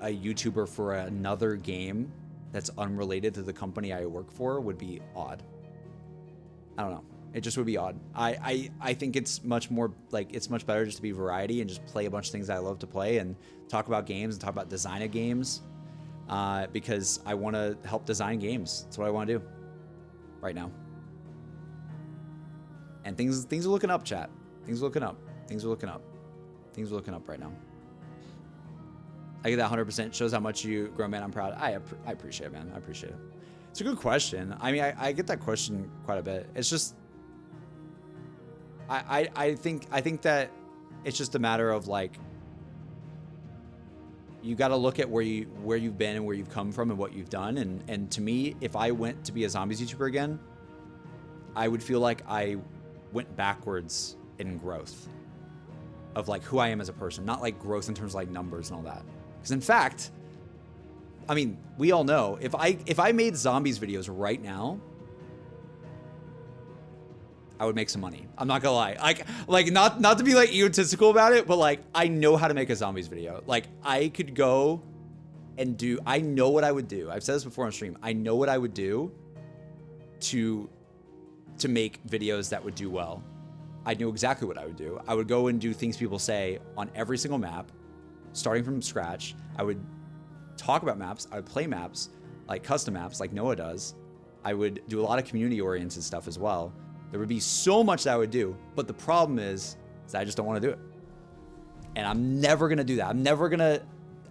YouTuber for another game that's unrelated to the company I work for would be odd. I don't know. It just would be odd. I think it's much more like, it's much better just to be variety and just play a bunch of things I love to play and talk about games and talk about design of games, because I want to help design games. That's what I want to do right now. And things are looking up, chat. Things are looking up. Things are looking up. Things are looking up right now. I get that 100%. Shows how much you grow, man. I'm proud. I appreciate it, man. I appreciate it. It's a good question. I mean, I get that question quite a bit. It's just, I think that it's just a matter of like, you got to look at where you've been and where you've come from and what you've done. And to me, if I went to be a zombies YouTuber again, I would feel like I went backwards in growth of like who I am as a person, not like growth in terms of like numbers and all that. Because in fact, I mean, we all know if I made zombies videos right now, I would make some money. I'm not gonna lie. Like not to be like egotistical about it, but like I know how to make a zombies video. Like I could go and I know what I would do. I've said this before on stream. I know what I would do to to make videos that would do well, I knew exactly what I would do. I would go and do things people say on every single map, starting from scratch. I would talk about maps. I would play maps, like custom maps, like Noah does. I would do a lot of community-oriented stuff as well. There would be so much that I would do, but the problem is that I just don't want to do it. And I'm never going to do that.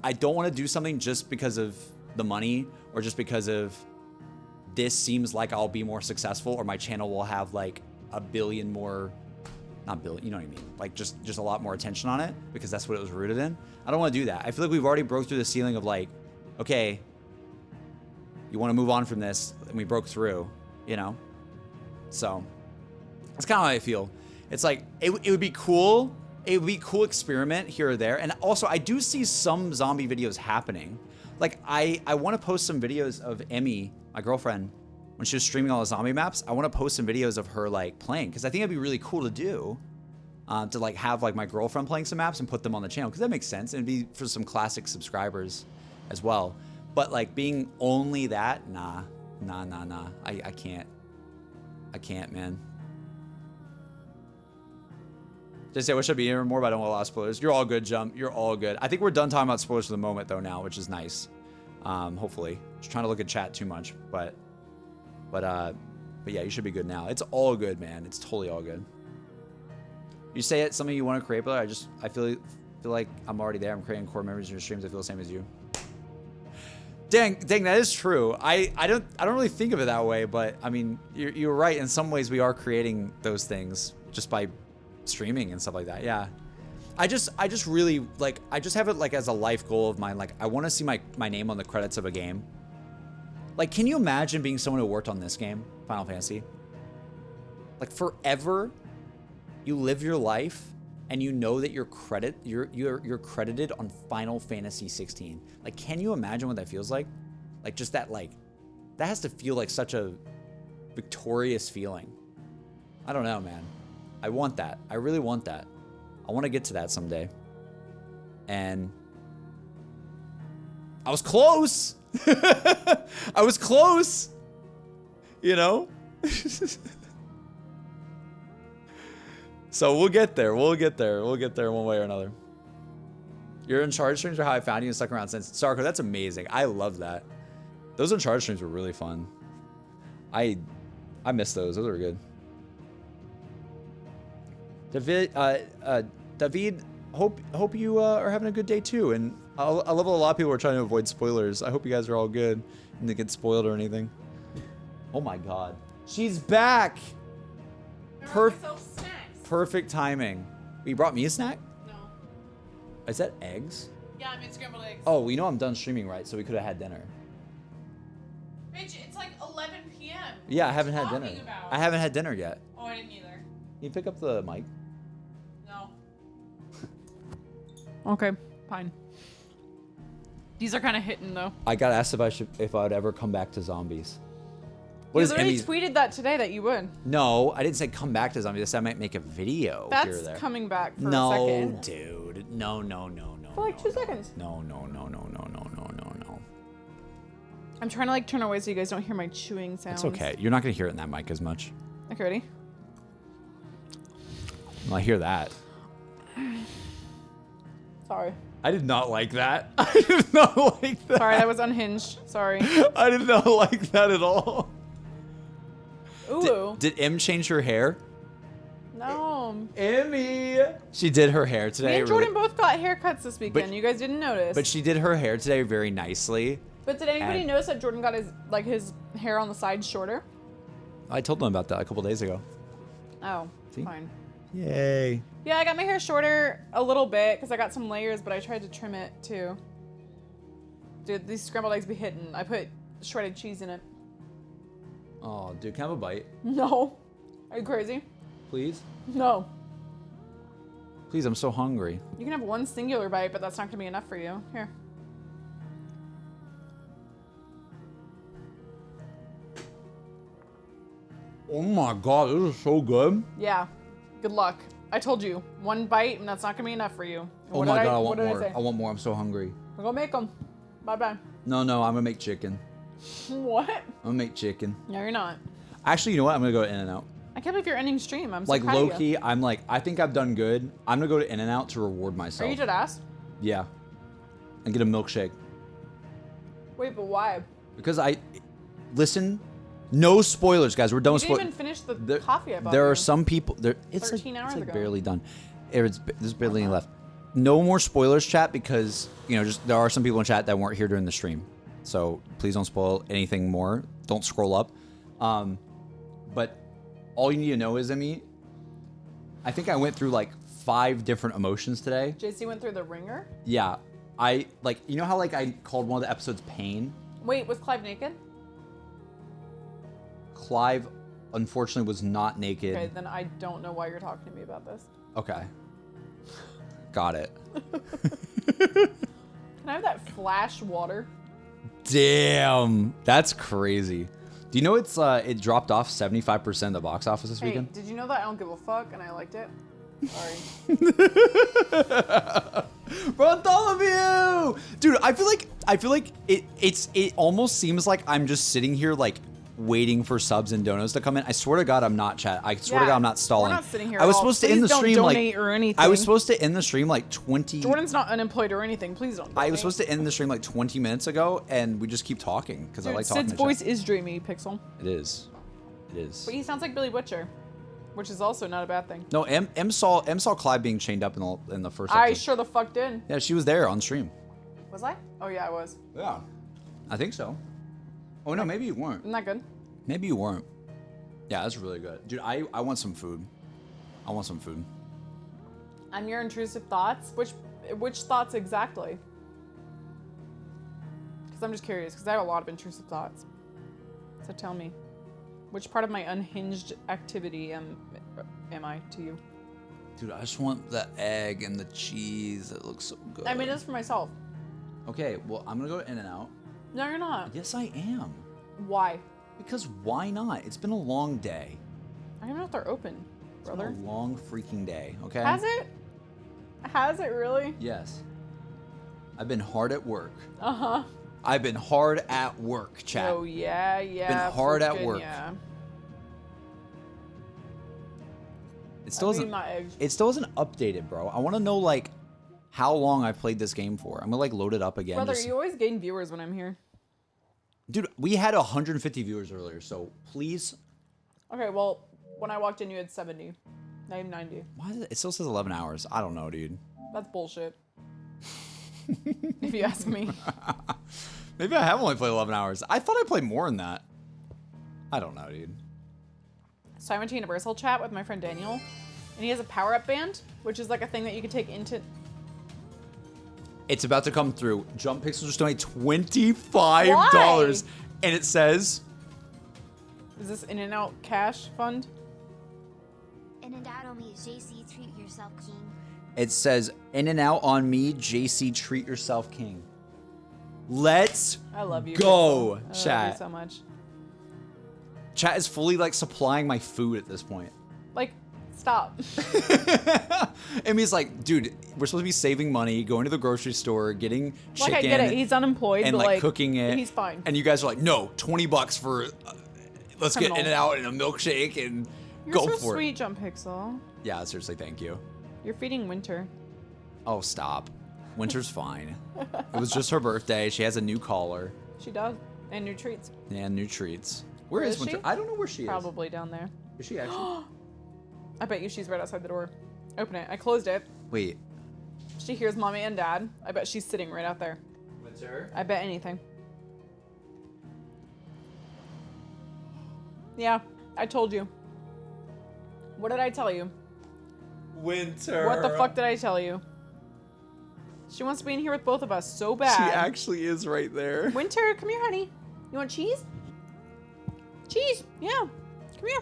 I don't want to do something just because of the money or just because of this seems like I'll be more successful or my channel will have like a billion more, not billion, you know what I mean? Like just a lot more attention on it because that's what it was rooted in. I don't want to do that. I feel like we've already broke through the ceiling of like, okay, you want to move on from this, and we broke through, you know? So that's kind of how I feel. It's like, it would be cool. It would be a cool experiment here or there. And also, I do see some zombie videos happening. Like, I want to post some videos of Emmy, my girlfriend, when she was streaming all the zombie maps. I want to post some videos of her, like, playing. Because I think it'd be really cool to do. To, like, have, like, my girlfriend playing some maps and put them on the channel. Because that makes sense. And it'd be for some classic subscribers as well. But, like, being only that, nah. I can't. I can't, man. Just say, what should I be hearing more about? I don't want a lot of spoilers. You're all good, Jump. You're all good. I think we're done talking about spoilers for the moment, though, now, which is nice. Hopefully. Just trying to look at chat too much. But yeah, you should be good now. It's all good, man. It's totally all good. You say it's something you want to create, but I feel like I'm already there. I'm creating core memories in your streams. I feel the same as you. Dang, that is true. I don't really think of it that way, but I mean, you're right. In some ways, we are creating those things just by streaming and stuff like that. Yeah. I just really like, I just have it like as a life goal of mine. Like, I want to see my name on the credits of a game. Like, can you imagine being someone who worked on this game, Final Fantasy? Like, forever, you live your life and you know that you're credited on Final Fantasy 16. Like, can you imagine what that feels like? Like, just that, like, that has to feel like such a victorious feeling. I don't know, man. I want that. I really want that. I want to get to that someday. And I was close. I was close. You know? So we'll get there. We'll get there one way or another. Your Uncharted streams are how I found you and stuck around since. Sarko, that's amazing. I love that. Those Uncharted streams were really fun. I miss those. Those were good. David, hope you are having a good day too. And I love a lot of people are trying to avoid spoilers. I hope you guys are all good and didn't get spoiled or anything. Oh my God, she's back! Perfect timing. You brought me a snack? No. Is that eggs? Yeah, I made scrambled eggs. Oh, you know I'm done streaming, right? So we could have had dinner. Bitch, it's like 11 p.m. Yeah, I haven't had dinner. About? I haven't had dinner yet. Oh, I didn't either. Can you pick up the mic? No. Okay, fine. These are kind of hitting though. I got asked if I would ever come back to zombies. What is literally Emmy's? tweeted that today that you would. No, I didn't say come back to zombies. I said I might make a video here or That's there. coming back for a No, second. dude. No. For like 2 seconds. No. I'm trying to like turn away so you guys don't hear my chewing sounds. It's okay. You're not gonna hear it in that mic as much. Okay, ready? Well, I hear that. Sorry. I did not like that. I did not like that. Sorry, that was unhinged. Sorry. I did not like that at all. Ooh. Did Em change her hair? No. Emmy. She did her hair today. Me and Jordan both got haircuts this weekend. You guys didn't notice. But she did her hair today very nicely. But did anybody And- notice that Jordan got his hair on the side shorter? I told them about that a couple days ago. Oh, See? fine. Yay. Yeah, I got my hair shorter a little bit because I got some layers, but I tried to trim it too. Dude, these scrambled eggs be hitting. I put shredded cheese in it. Oh, dude, can I have a bite? No. Are you crazy? Please? No. Please, I'm so hungry. You can have one singular bite, but that's not gonna be enough for you. Here. Oh my God, this is so good. Yeah. Good luck. I told you, one bite and that's not gonna be enough for you. And Oh what my did God, I what want did more. say? I want more. I'm so hungry. We're gonna make them. Bye-bye. No, I'm gonna make chicken. What? I'm gonna make chicken. No, you're not. Actually, you know what? I'm gonna go In-N-Out. I can't believe you're ending stream. I'm so Like, proud of you. low-key, I'm like, I think I've done good. I'm gonna go to In-N-Out to reward Are myself. you dead ass? Yeah. And get a milkshake. Wait, but why? Because listen, no spoilers, guys. We're done You with didn't spoilers. even finish the coffee I bought There you. are some people. It's 13 hours like ago. barely done. There's barely any left. No more spoilers, chat, because just there are some people in chat that weren't here during the stream. So please don't spoil anything more. Don't scroll up. But all you need to know is, I think I went through like 5 different emotions today. JC went through the ringer. Yeah, I you know how like I called one of the episodes Pain. Wait, was Clive naked? Clive, unfortunately, was not naked. Okay, then I don't know why you're talking to me about this. Okay. Got it. Can I have that flash water? Damn, that's crazy. Do you know it dropped off 75% of the box office this Hey, weekend? did you know that I don't give a fuck and I liked it? Sorry. Bartholomew! Dude, I feel like it almost seems like I'm just sitting here like waiting for subs and donos to come in. I swear to God, I'm not, chat. I swear to God, I'm not stalling. We're not sitting here I was at all. supposed to end Please the don't stream donate like or anything. I was supposed to end the stream like 20. Jordan's not unemployed or anything. Please don't. I was supposed to end the stream like 20 minutes ago, and we just keep talking because I like talking. Sid's to voice chat. is dreamy, Pixel. It is. It is. But he sounds like Billy Butcher, which is also not a bad thing. No, M saw Clive being chained up in the first I episode. sure the fuck did. Yeah, she was there on stream. Was I? Oh yeah, I was. Yeah. I think so. Oh no, maybe you weren't. Isn't that good? Maybe you weren't. Yeah, that's really good. Dude, I want some food. I want some food. I'm your intrusive thoughts. Which thoughts exactly? Because I'm just curious. Because I have a lot of intrusive thoughts. So tell me, which part of my unhinged activity am I to you? Dude, I just want the egg and the cheese. It looks so good. I made this for myself. Okay, well, I'm gonna go to In-N-Out. No, you're not. Yes, I am. Why? Because why not? It's been a long day. I don't know if they're open, brother. It's been a long freaking day, okay? Has it? Has it really? Yes. I've been hard at work. Uh-huh. I've been hard at work, chat. Oh, yeah. Been hard at work. Yeah. It still I'm eating isn't. my eggs. It still isn't updated, bro. I want to know like how long I've played this game for. I'm gonna like load it up again. Brother, just- you always gain viewers when I'm here. Dude, we had 150 viewers earlier, so please. Okay, well, when I walked in, you had 70. Now you have 90. Why is it still says 11 hours? I don't know, dude. That's bullshit. If you ask me. Maybe I have only played 11 hours. I thought I played more than that. I don't know, dude. So I went to Universal Chat with my friend Daniel, and he has a power-up band, which is like a thing that you can take into... It's about to come through. Jump Pixels just donate $25, and it says, Is this In-N-Out Cash Fund? In and out on me, JC, treat yourself, king. it says, In-N-Out on me, JC, treat yourself, king. Let's I love you. go, Pixel. I chat. love you so much. Chat is fully like supplying my food at this point. Like, stop. Emmy's like, dude, we're supposed to be saving money, going to the grocery store, getting chicken. Like, I get it. He's unemployed, and but like like cooking it. He's fine. And you guys are like, no, $20 for, let's Criminal. get In-N-Out and a milkshake and You're go so for sweet, it. Jump Pixel. Yeah, seriously, thank you. You're feeding Winter. Oh, stop. Winter's fine. It was just her birthday. She has a new collar She does. And new treats. and new treats. Where is Winter? she? I don't know where she is. Probably down there. Is she actually? I bet you she's right outside the door. Open it. I closed it. Wait. She hears mommy and dad. I bet she's sitting right out there. Winter? I bet anything. Yeah, I told you. What did I tell you? Winter. What the fuck did I tell you? She wants to be in here with both of us so bad. She actually is right there. Winter, come here, honey. You want cheese? Cheese, yeah. Come here.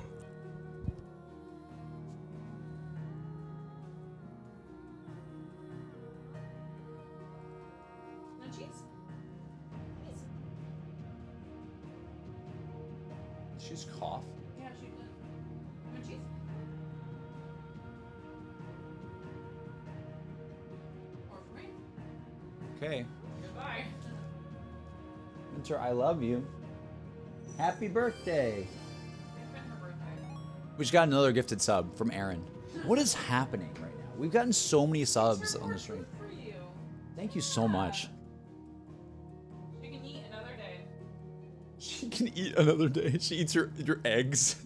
No cheese? Yes. She's cough. Yeah, she did. You want cheese? Or for me? Okay. Goodbye. Winter, I love you. Happy birthday. It's been her birthday. We just got another gifted sub from Aaron. What is happening right now? We've gotten so many subs on the stream. Thank you so much. She can eat another day. She can eat another day. She eats your eggs.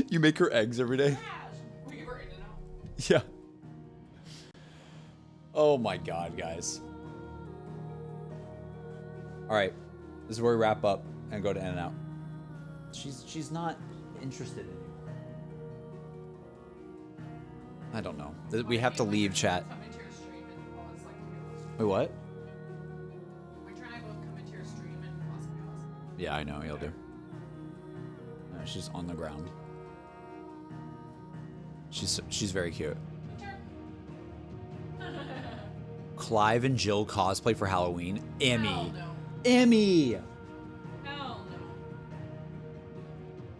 You make her eggs every day. Yeah. Oh my god, guys. All right, this is where we wrap up and go to In-N-Out. She's not interested in you. I don't know. We have to leave chat. Wait, what? Yeah, I know. You'll do. No, she's on the ground. She's very cute. Clive and Jill cosplay for Halloween. Emmy. Hell no. Emmy. Hell no.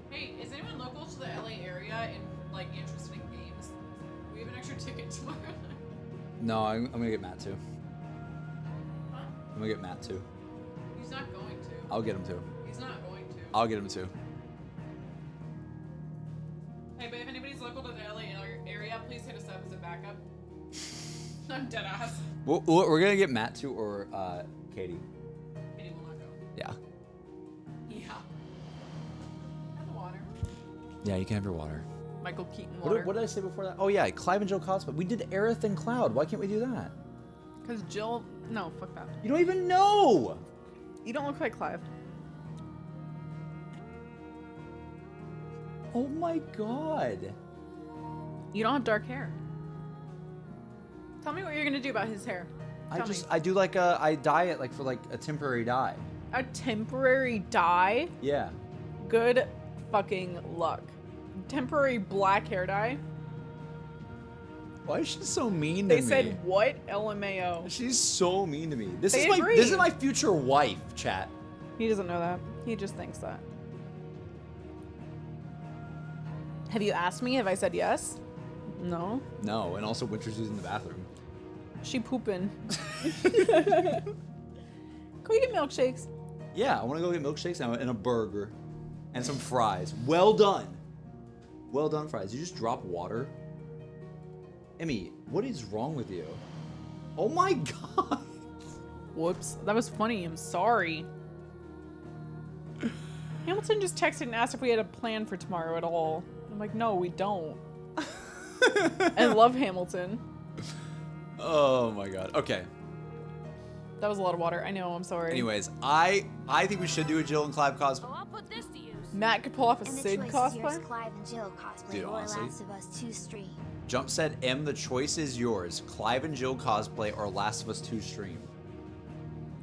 Hey, is anyone local to the LA area and like interested in games? We have an extra ticket tomorrow. No, I'm gonna get Matt too. I'm gonna get Matt too. He's not going to. I'll get him too. He's not going to. I'll get him too. Hey, but if anybody's local to the LA area, please hit us up as a backup. I'm dead ass. We're gonna get Matt too or Katie. Katie will not go. Yeah. Yeah. Have the water. Yeah, you can have your water. Michael Keaton water. What did I say before that? Oh yeah, Clive and Jill cosplay. We did Aerith and Cloud. Why can't we do that? Because Jill... No, fuck that. You don't even know! You don't look like Clive. Oh my god. You don't have dark hair. Tell me what you're gonna do about his hair. Tell me. I do like I dye it like for like a temporary dye. A temporary dye? Yeah. Good fucking luck. Temporary black hair dye? Why is she so mean to me? They said what? LMAO. She's so mean to me. This They is agree. this is my future wife, chat. He doesn't know that. He just thinks that. Have you asked me? Have I said yes? No. No, and also Winter's using the bathroom. She pooping. Can we get milkshakes? Yeah, I want to go get milkshakes now and a burger and some fries. Well done. Well done, fries. You just drop water. Emmy, what is wrong with you? Oh my god. Whoops. That was funny. I'm sorry. Hamilton just texted and asked if we had a plan for tomorrow at all. I'm like, no, we don't. I love Hamilton. Oh my god. Okay. That was a lot of water. I know. I'm sorry. Anyways, I think we should do a Jill and Clive cosplay. I'll put this to use. Matt could pull off a And the Sid choice is cosplay. yours, Clive and Jill cosplay, Dude, or honestly. Last of Us 2 stream. Jump said, M, the choice is yours. Clive and Jill cosplay or Last of Us 2 stream.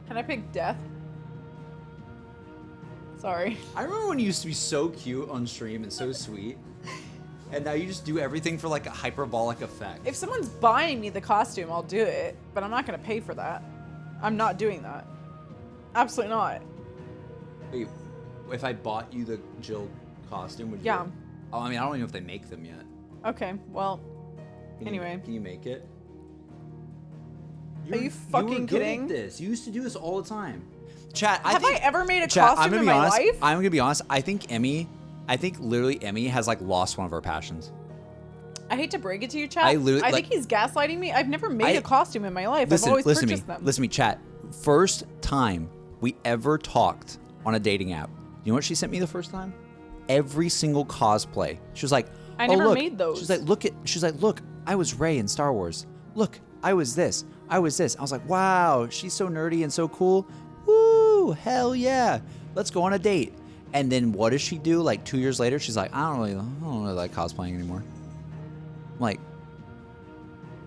Can I pick death? Sorry. I remember when you used to be so cute on stream and so sweet. And now you just do everything for like a hyperbolic effect. If someone's buying me the costume, I'll do it. But I'm not going to pay for that. I'm not doing that. Absolutely not. Wait, if I bought you the Jill costume, would you? Yeah. Oh, I mean, I don't even know if they make them yet. Okay, well, Can you- anyway. can you make it? Are you fucking you were good kidding? At this. You used to do this all the time. Chat, Have I ever made a Chat, I'm costume gonna in be my honest, life? I'm gonna be honest. I think literally Emmy has like lost one of her passions. I hate to break it to you, Chad. I literally- think he's gaslighting me. I've never made I- a costume in my life. Listen, I've always listen to me. purchased them. Listen to me, chat. First time we ever talked on a dating app. You know what she sent me the first time? Every single cosplay. She was like, I "Oh, never look." made those. She's like, look, I was Rey in Star Wars. Look, I was this. I was this. I was like, wow, she's so nerdy and so cool. Woo, hell yeah. Let's go on a date. And then what does she do? Like 2 years later, she's like, I don't really like cosplaying anymore. I'm like,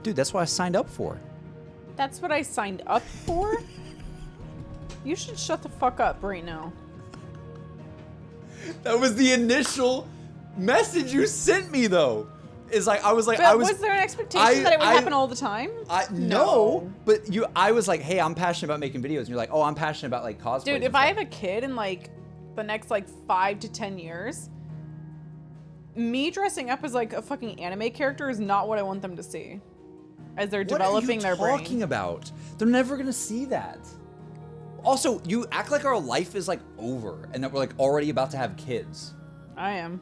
dude, that's what I signed up for. That's what I signed up for? You should shut the fuck up right now. That was the initial message you sent me, though. Is like I was like, But was there an expectation that it would happen all the time? No, but I was like, hey, I'm passionate about making videos. And you're like, oh, I'm passionate about like cosplay. Dude, if I have a kid in like the next like 5 to 10 years, me dressing up as like a fucking anime character is not what I want them to see. As they're developing their brain. What are you talking about? They're never gonna see that. Also, you act like our life is like over and that we're like already about to have kids. I am.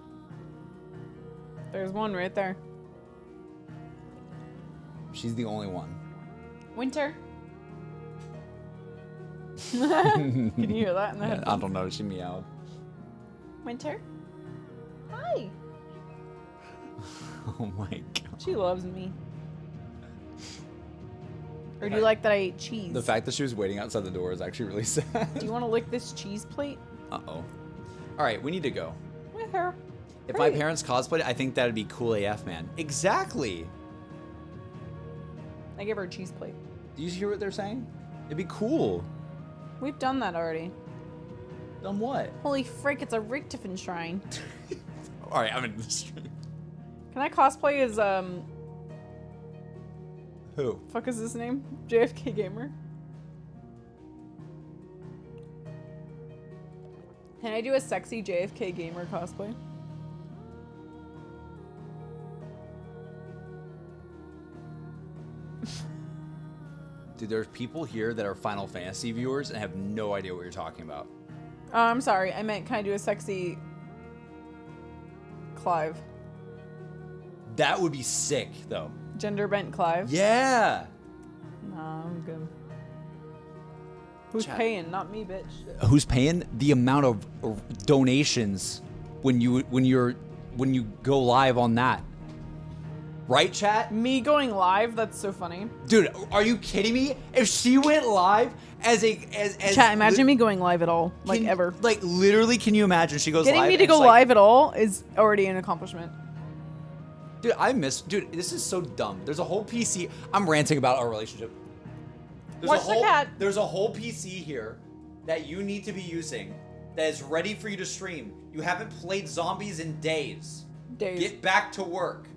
There's one right there. She's the only one. Winter. Can you hear that in the head? I don't know. She meowed. Winter. Hi. Oh my god. She loves me. Or do you like that I ate cheese? The fact that she was waiting outside the door is actually really sad. Do you want to lick this cheese plate? Uh-oh. All right, we need to go. With her. If my parents cosplayed, I think that'd be cool AF, man. Exactly. I gave her a cheese plate. Do you hear what they're saying? It'd be cool. We've done that already. Done what? Holy frick, it's a Richtofen shrine. All right, I'm in the stream. Can I cosplay as, Who? fuck is his name? JFK Gamer? Can I do a sexy JFK Gamer cosplay? Dude, there's people here that are Final Fantasy viewers and have no idea what you're talking about. Oh, I'm sorry. I meant, can I do a sexy Clive? That would be sick, though. Gender bent Clive? Yeah. Nah, I'm good. Who's Chat. paying? Not me, bitch. Who's paying? The amount of donations when you go live on that. Right, chat? Me going live? That's so funny. Dude, are you kidding me? If she went live as Chat, imagine me going live at all. Like, ever. Like, literally, can you imagine? She goes Getting live. me to and go it's like, live at all is already an accomplishment. Dude, dude, this is so dumb. There's a whole PC. I'm ranting about our relationship. Watch the cat. There's a whole PC here that you need to be using that is ready for you to stream. You haven't played zombies in days. Get back to work.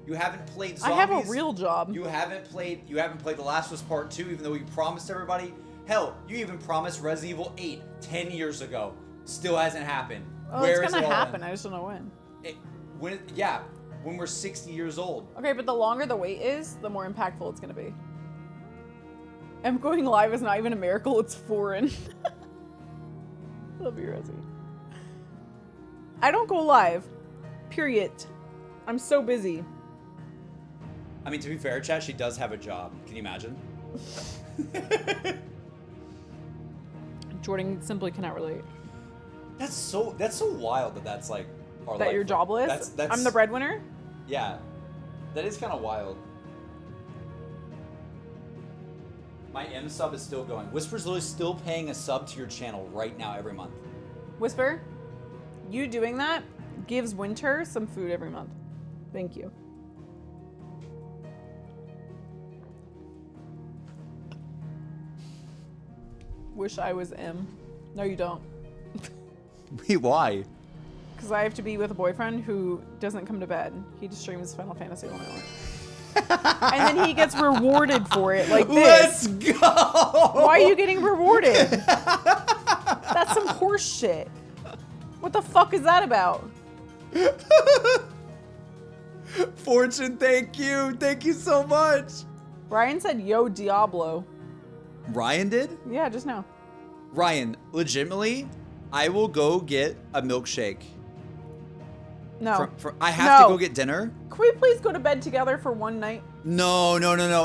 You haven't played zombies. I have a real job. You haven't played The Last of Us Part 2, even though you promised everybody. Hell, you even promised Resident Evil 8 10 years ago. Still hasn't happened. Oh, Where it's is it gonna all happen. in? I just don't know when. When we're 60 years old. Okay, but the longer the wait is, the more impactful it's gonna be. And going live is not even a miracle, it's foreign. Love you, Rosie. I don't go live. Period. I'm so busy. I mean, to be fair, chat, she does have a job. Can you imagine? Jordan simply cannot relate. That's so wild that that's like our That life. you're jobless? That's I'm the breadwinner? Yeah. That is kind of wild. My M sub is still going. Whisper's literally still paying a sub to your channel right now every month. Whisper, you doing that gives Winter some food every month. Thank you. Wish I was M. No, you don't. Wait, why? Because I have to be with a boyfriend who doesn't come to bed. He just streams Final Fantasy all night long. And then he gets rewarded for it, like this. Let's go! Why are you getting rewarded? That's some horse shit. What the fuck is that about? Fortune, thank you. Thank you so much. Ryan said, yo, Diablo. Ryan did? Yeah, just now. Ryan, legitimately, I will go get a milkshake. No. I have to go get dinner. Can we please go to bed together for one night? No.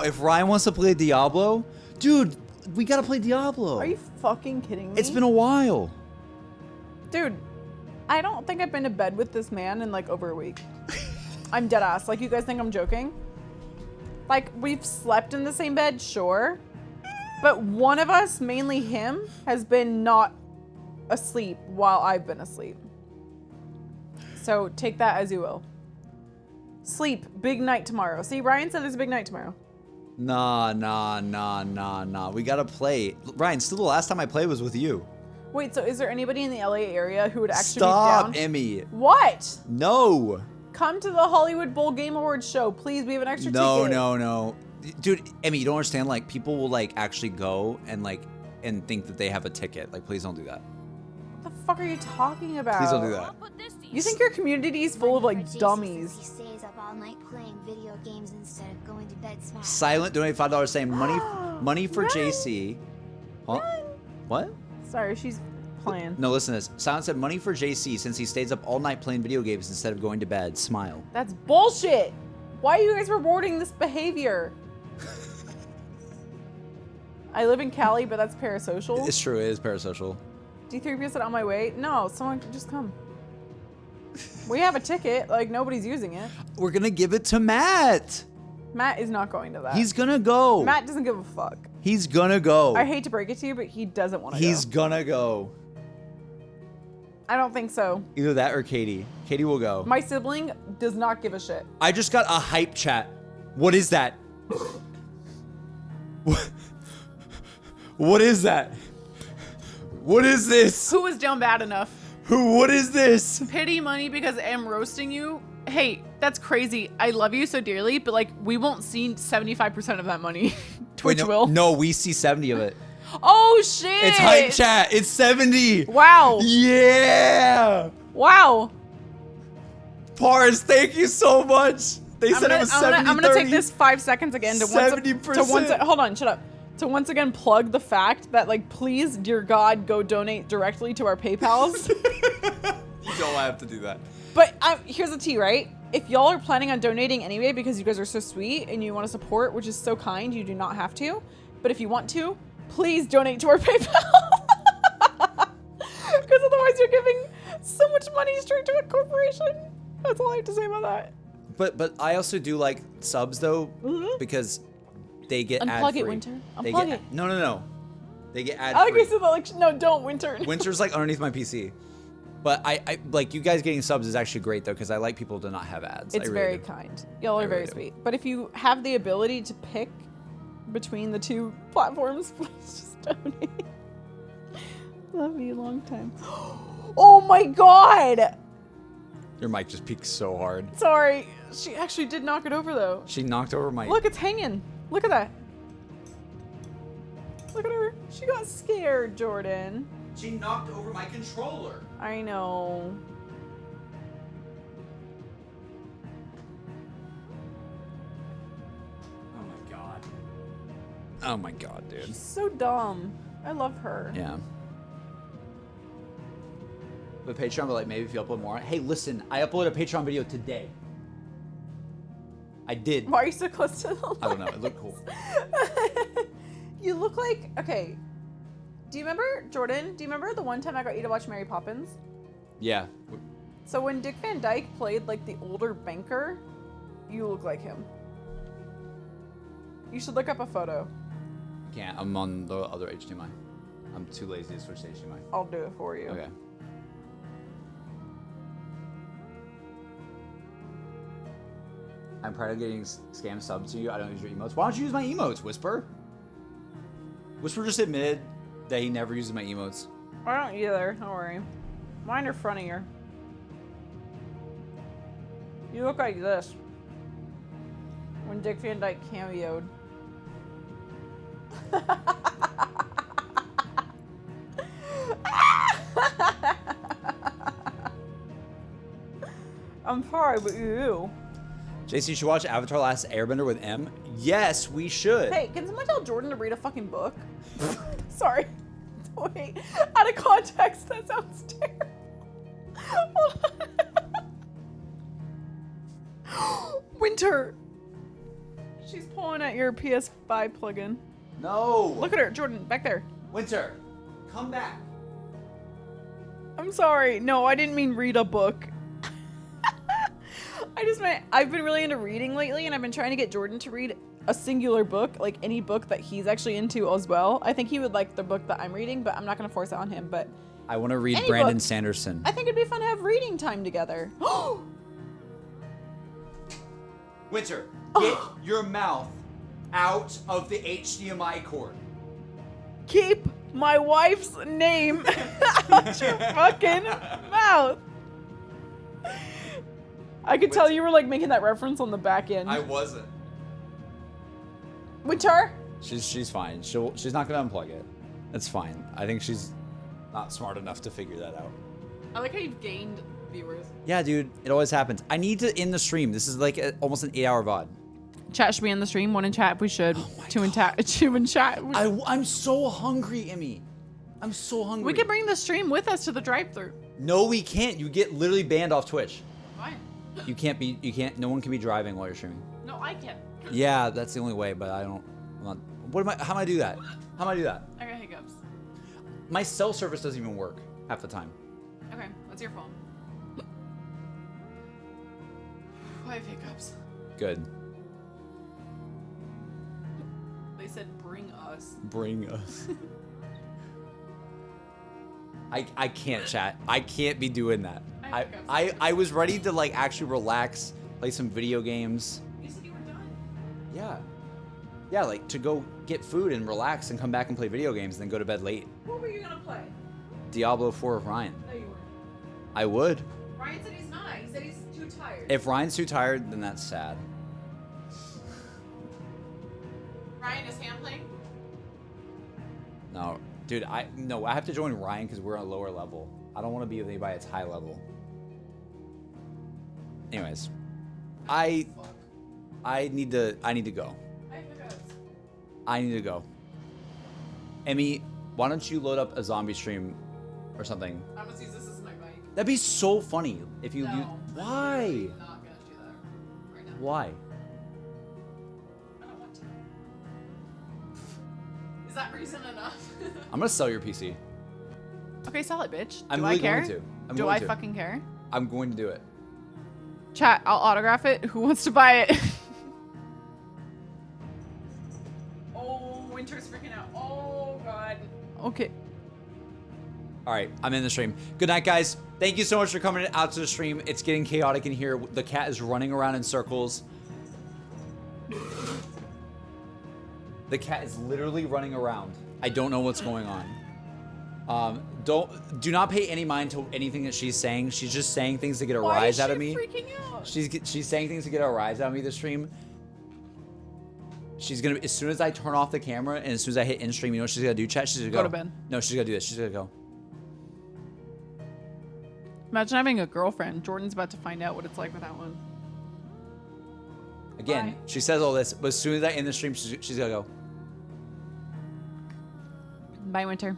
If Ryan wants to play Diablo, dude, we gotta play Diablo. Are you fucking kidding me? It's been a while. Dude, I don't think I've been to bed with this man in like over a week. I'm dead ass. Like, you guys think I'm joking? Like, we've slept in the same bed, sure. But one of us, mainly him, has been not asleep while I've been asleep. So take that as you will. Sleep. Big night tomorrow. See, Ryan said there's a big night tomorrow. Nah. We gotta play. Ryan, still the last time I played was with you. Wait, so is there anybody in the LA area who would actually Stop, be down? Emmy. What? No. Come to the Hollywood Bowl Game Awards show, please. We have an extra ticket. No. Dude, Emmy, you don't understand. Like, people will like actually go and think that they have a ticket. Like, please don't do that. What the fuck are you talking about? Please don't do that. You think your community is full of like dummies? He stays up all night playing video games instead of going to bed smashed. Silent donate $5 saying money for JC. Huh? What? Sorry, she's playing. No, listen to this. Silence said money for JC since he stays up all night playing video games instead of going to bed. Smile. That's bullshit. Why are you guys rewarding this behavior? I live in Cali, but that's parasocial. It's true. It is parasocial. D3P said on my way. No, someone can just come. We have a ticket. Like, nobody's using it. We're going to give it to Matt. Matt is not going to that. He's going to go. Matt doesn't give a fuck. He's going to go. I hate to break it to you, but he doesn't want to go. He's going to go. I don't think so. Either that or Katie. Katie will go. My sibling does not give a shit. I just got a hype chat. What is that? What is that? What is this? Who was down bad enough? What is this? Pity money because I'm roasting you? Hey, that's crazy. I love you so dearly, but like, we won't see 75% of that money. Twitch Wait, no, will. No, we see 70 of it. Oh, shit. It's hype chat. It's 70. Wow. Yeah. Wow. Pars, thank you so much. They said it was 70. I'm gonna take this 5 seconds again to 70%. Hold on, shut up. To once again plug the fact that, like, please, dear God, go donate directly to our PayPals. You don't have to do that. But here's the tea, right? If y'all are planning on donating anyway because you guys are so sweet and you want to support, which is so kind, you do not have to. But if you want to, please donate to our PayPal. Because otherwise you're giving so much money straight to a corporation. That's all I have to say about that. But I also do like subs though, because they get ad Unplug free. it, Winter. They Unplug get, it. No. They get ad I like free. you said that, like, no, don't, Winter. Winter's like underneath my PC. But I like you guys getting subs is actually great though, because I like people to not have ads. It's I really very do. kind. Y'all are I very really do. sweet. But if you have the ability to pick between the two platforms, please just donate. Love you, long time. Oh my God! Your mic just peaked so hard. Sorry, she actually did knock it over though. She knocked over my. Look, it's hanging. Look at that. Look at her. She got scared, Jordan. She knocked over my controller. I know. Oh my god. Oh my god, dude. She's so dumb. I love her. Yeah. But Patreon, but like maybe if you upload more. Hey, listen, I uploaded a Patreon video today. I did. Why are you so close to the light? I don't know. It looked cool. You look like, okay. Do you remember, Jordan, do you remember the one time I got you to watch Mary Poppins? Yeah. So when Dick Van Dyke played like the older banker, you look like him. You should look up a photo. Can't. I'm on the other HDMI. I'm too lazy to switch to HDMI. I'll do it for you. Okay. I'm proud of getting scam subs to you. I don't use your emotes. Why don't you use my emotes, Whisper? Whisper just admitted that he never uses my emotes. I don't either. Don't worry. Mine are funnier. You look like this. When Dick Van Dyke cameoed. I'm sorry, but you. JC, should watch Avatar Last Airbender with M? Yes, we should. Hey, can someone tell Jordan to read a fucking book? Sorry. Wait. Out of context, that sounds terrible. Hold on. Winter. She's pulling at your PS5 plug-in. No. Look at her, Jordan, back there. Winter, come back. I'm sorry. No, I didn't mean read a book. I just meant I've been really into reading lately, and I've been trying to get Jordan to read a singular book, like any book that he's actually into as well. I think he would like the book that I'm reading, but I'm not going to force it on him. But I want to read Any Brandon book. Sanderson. I think it'd be fun to have reading time together. Winter, get your mouth out of the HDMI cord. Keep my wife's name out your fucking mouth. I could tell you were like making that reference on the back end. I wasn't. Winter? She's fine. She's not gonna unplug it. That's fine. I think she's not smart enough to figure that out. I like how you've gained viewers. Yeah, dude, it always happens. I need to end the stream. This is like almost an 8-hour VOD. Chat should be in the stream. One in chat if we should. Two in chat. I'm so hungry, Emmy. I'm so hungry. We can bring the stream with us to the drive-thru. No, we can't. You get literally banned off Twitch. Fine. You can't, no one can be driving while you're streaming. No, I can. Yeah, that's the only way, but I'm not, how am I do that? How am I do that? I got hiccups. My cell service doesn't even work half the time. Okay, what's your phone? I have hiccups. Good. They said bring us. Bring us. I can't chat. I can't be doing that. I was ready to like actually relax, play some video games. You said you were done. Yeah. Yeah, like to go get food and relax and come back and play video games and then go to bed late. What were you gonna play? Diablo 4 with Ryan. No, you weren't. I would. Ryan said he's not. He said he's too tired. If Ryan's too tired, then that's sad. Ryan, is Ham playing? No, dude, I have to join Ryan because we're on a lower level. I don't want to be with anybody that's high level. Anyways, I need to go. I need to go. Emmy, why don't you load up a zombie stream or something? I'm gonna use this as my mic. That'd be so funny if you. No, Why? I'm not gonna do that right now. Why? I don't want to. Is that reason enough? I'm gonna sell your PC. Okay, sell it, bitch. I'm Do really I care? going to. I'm Do going I to. fucking care? I'm going to do it. Chat, I'll autograph it. Who wants to buy it? Oh, Winter's freaking out. Oh, God. Okay. All right, I'm in the stream. Good night, guys. Thank you so much for coming out to the stream. It's getting chaotic in here. The cat is running around in circles. The cat is literally running around. I don't know what's going on. Do not pay any mind to anything that she's saying. She's just saying things to get a rise out of me. Freaking out? She's saying things to get a rise out of me this stream. She's gonna, as soon as I turn off the camera and as soon as I hit in stream, you know what she's gonna do, chat? She's gonna Go to bed. No, she's gonna do this. She's gonna go. Imagine having a girlfriend. Jordan's about to find out what it's like without one. Again, Bye. she says all this, but as soon as I end the stream, she's gonna go. Bye, Winter.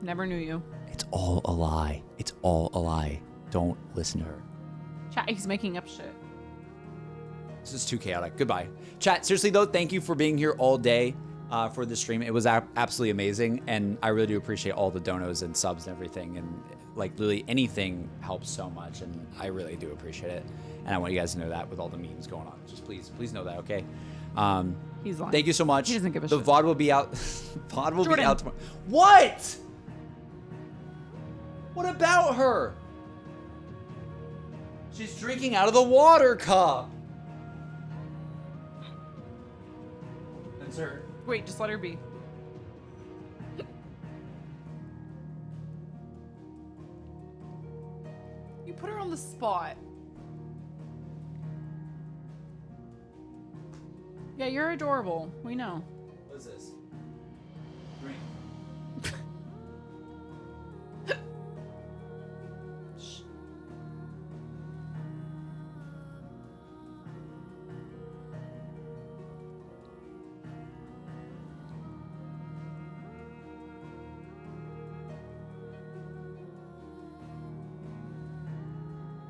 Never knew you. It's all a lie. It's all a lie. Don't listen to her. Chat, he's making up shit. This is too chaotic. Goodbye. Chat, seriously though, thank you for being here all day for the stream. It was absolutely amazing, and I really do appreciate all the donos and subs and everything, and like literally anything helps so much, and I really do appreciate it. And I want you guys to know that with all the memes going on. Just please know that, okay? He's lying. Thank you so much. He doesn't give a the shit. VOD will be out. VOD will be Jordan. out tomorrow. What? What about her? She's drinking out of the water cup. That's her. Wait, just let her be. You put her on the spot. Yeah, you're adorable. We know. What is this? Drink.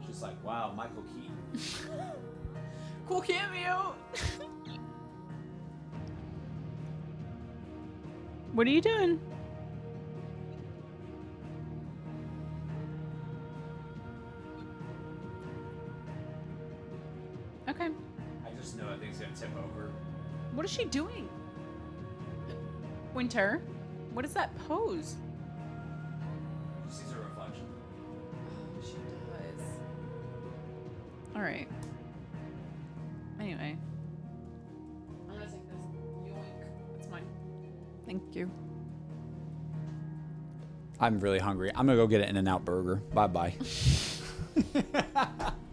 Just like, wow, Michael Keaton. Cool cameo. What are you doing? Okay. I just know that thing's gonna tip over. What is she doing? Winter, what is that pose? She sees her reflection. Oh, she does. All right. Anyway. I'm gonna take this. Yoink. That's mine. Thank you. I'm really hungry. I'm gonna go get an In-N-Out burger. Bye-bye.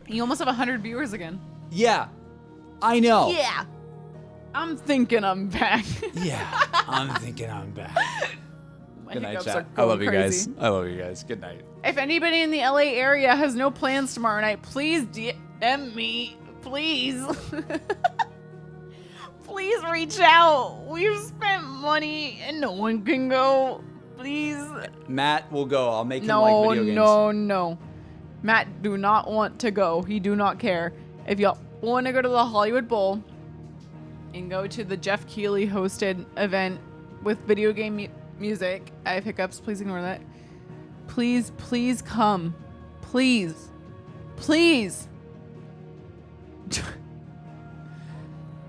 You almost have 100 viewers again. Yeah, I know. Yeah. I'm thinking I'm back. Yeah, I'm thinking I'm back. My Good night, hiccups chat. are I love going you crazy. guys. I love you guys. Good night. If anybody in the LA area has no plans tomorrow night, please DM me. Please. Please reach out. We've spent money and no one can go. Please. Matt will go. I'll make him like video games. No. Matt do not want to go. He do not care. If y'all want to go to the Hollywood Bowl and go to the Jeff Keighley hosted event with video game music, I have hiccups. Please ignore that. Please come. Please.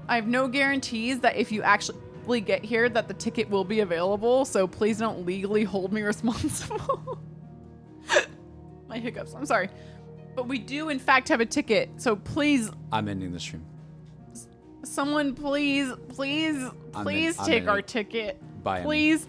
I have no guarantees that if you actually get here that the ticket will be available, so please don't legally hold me responsible. My hiccups, I'm sorry. But we do in fact have a ticket, so please. I'm ending the stream. Someone please take our ticket. Bye, please.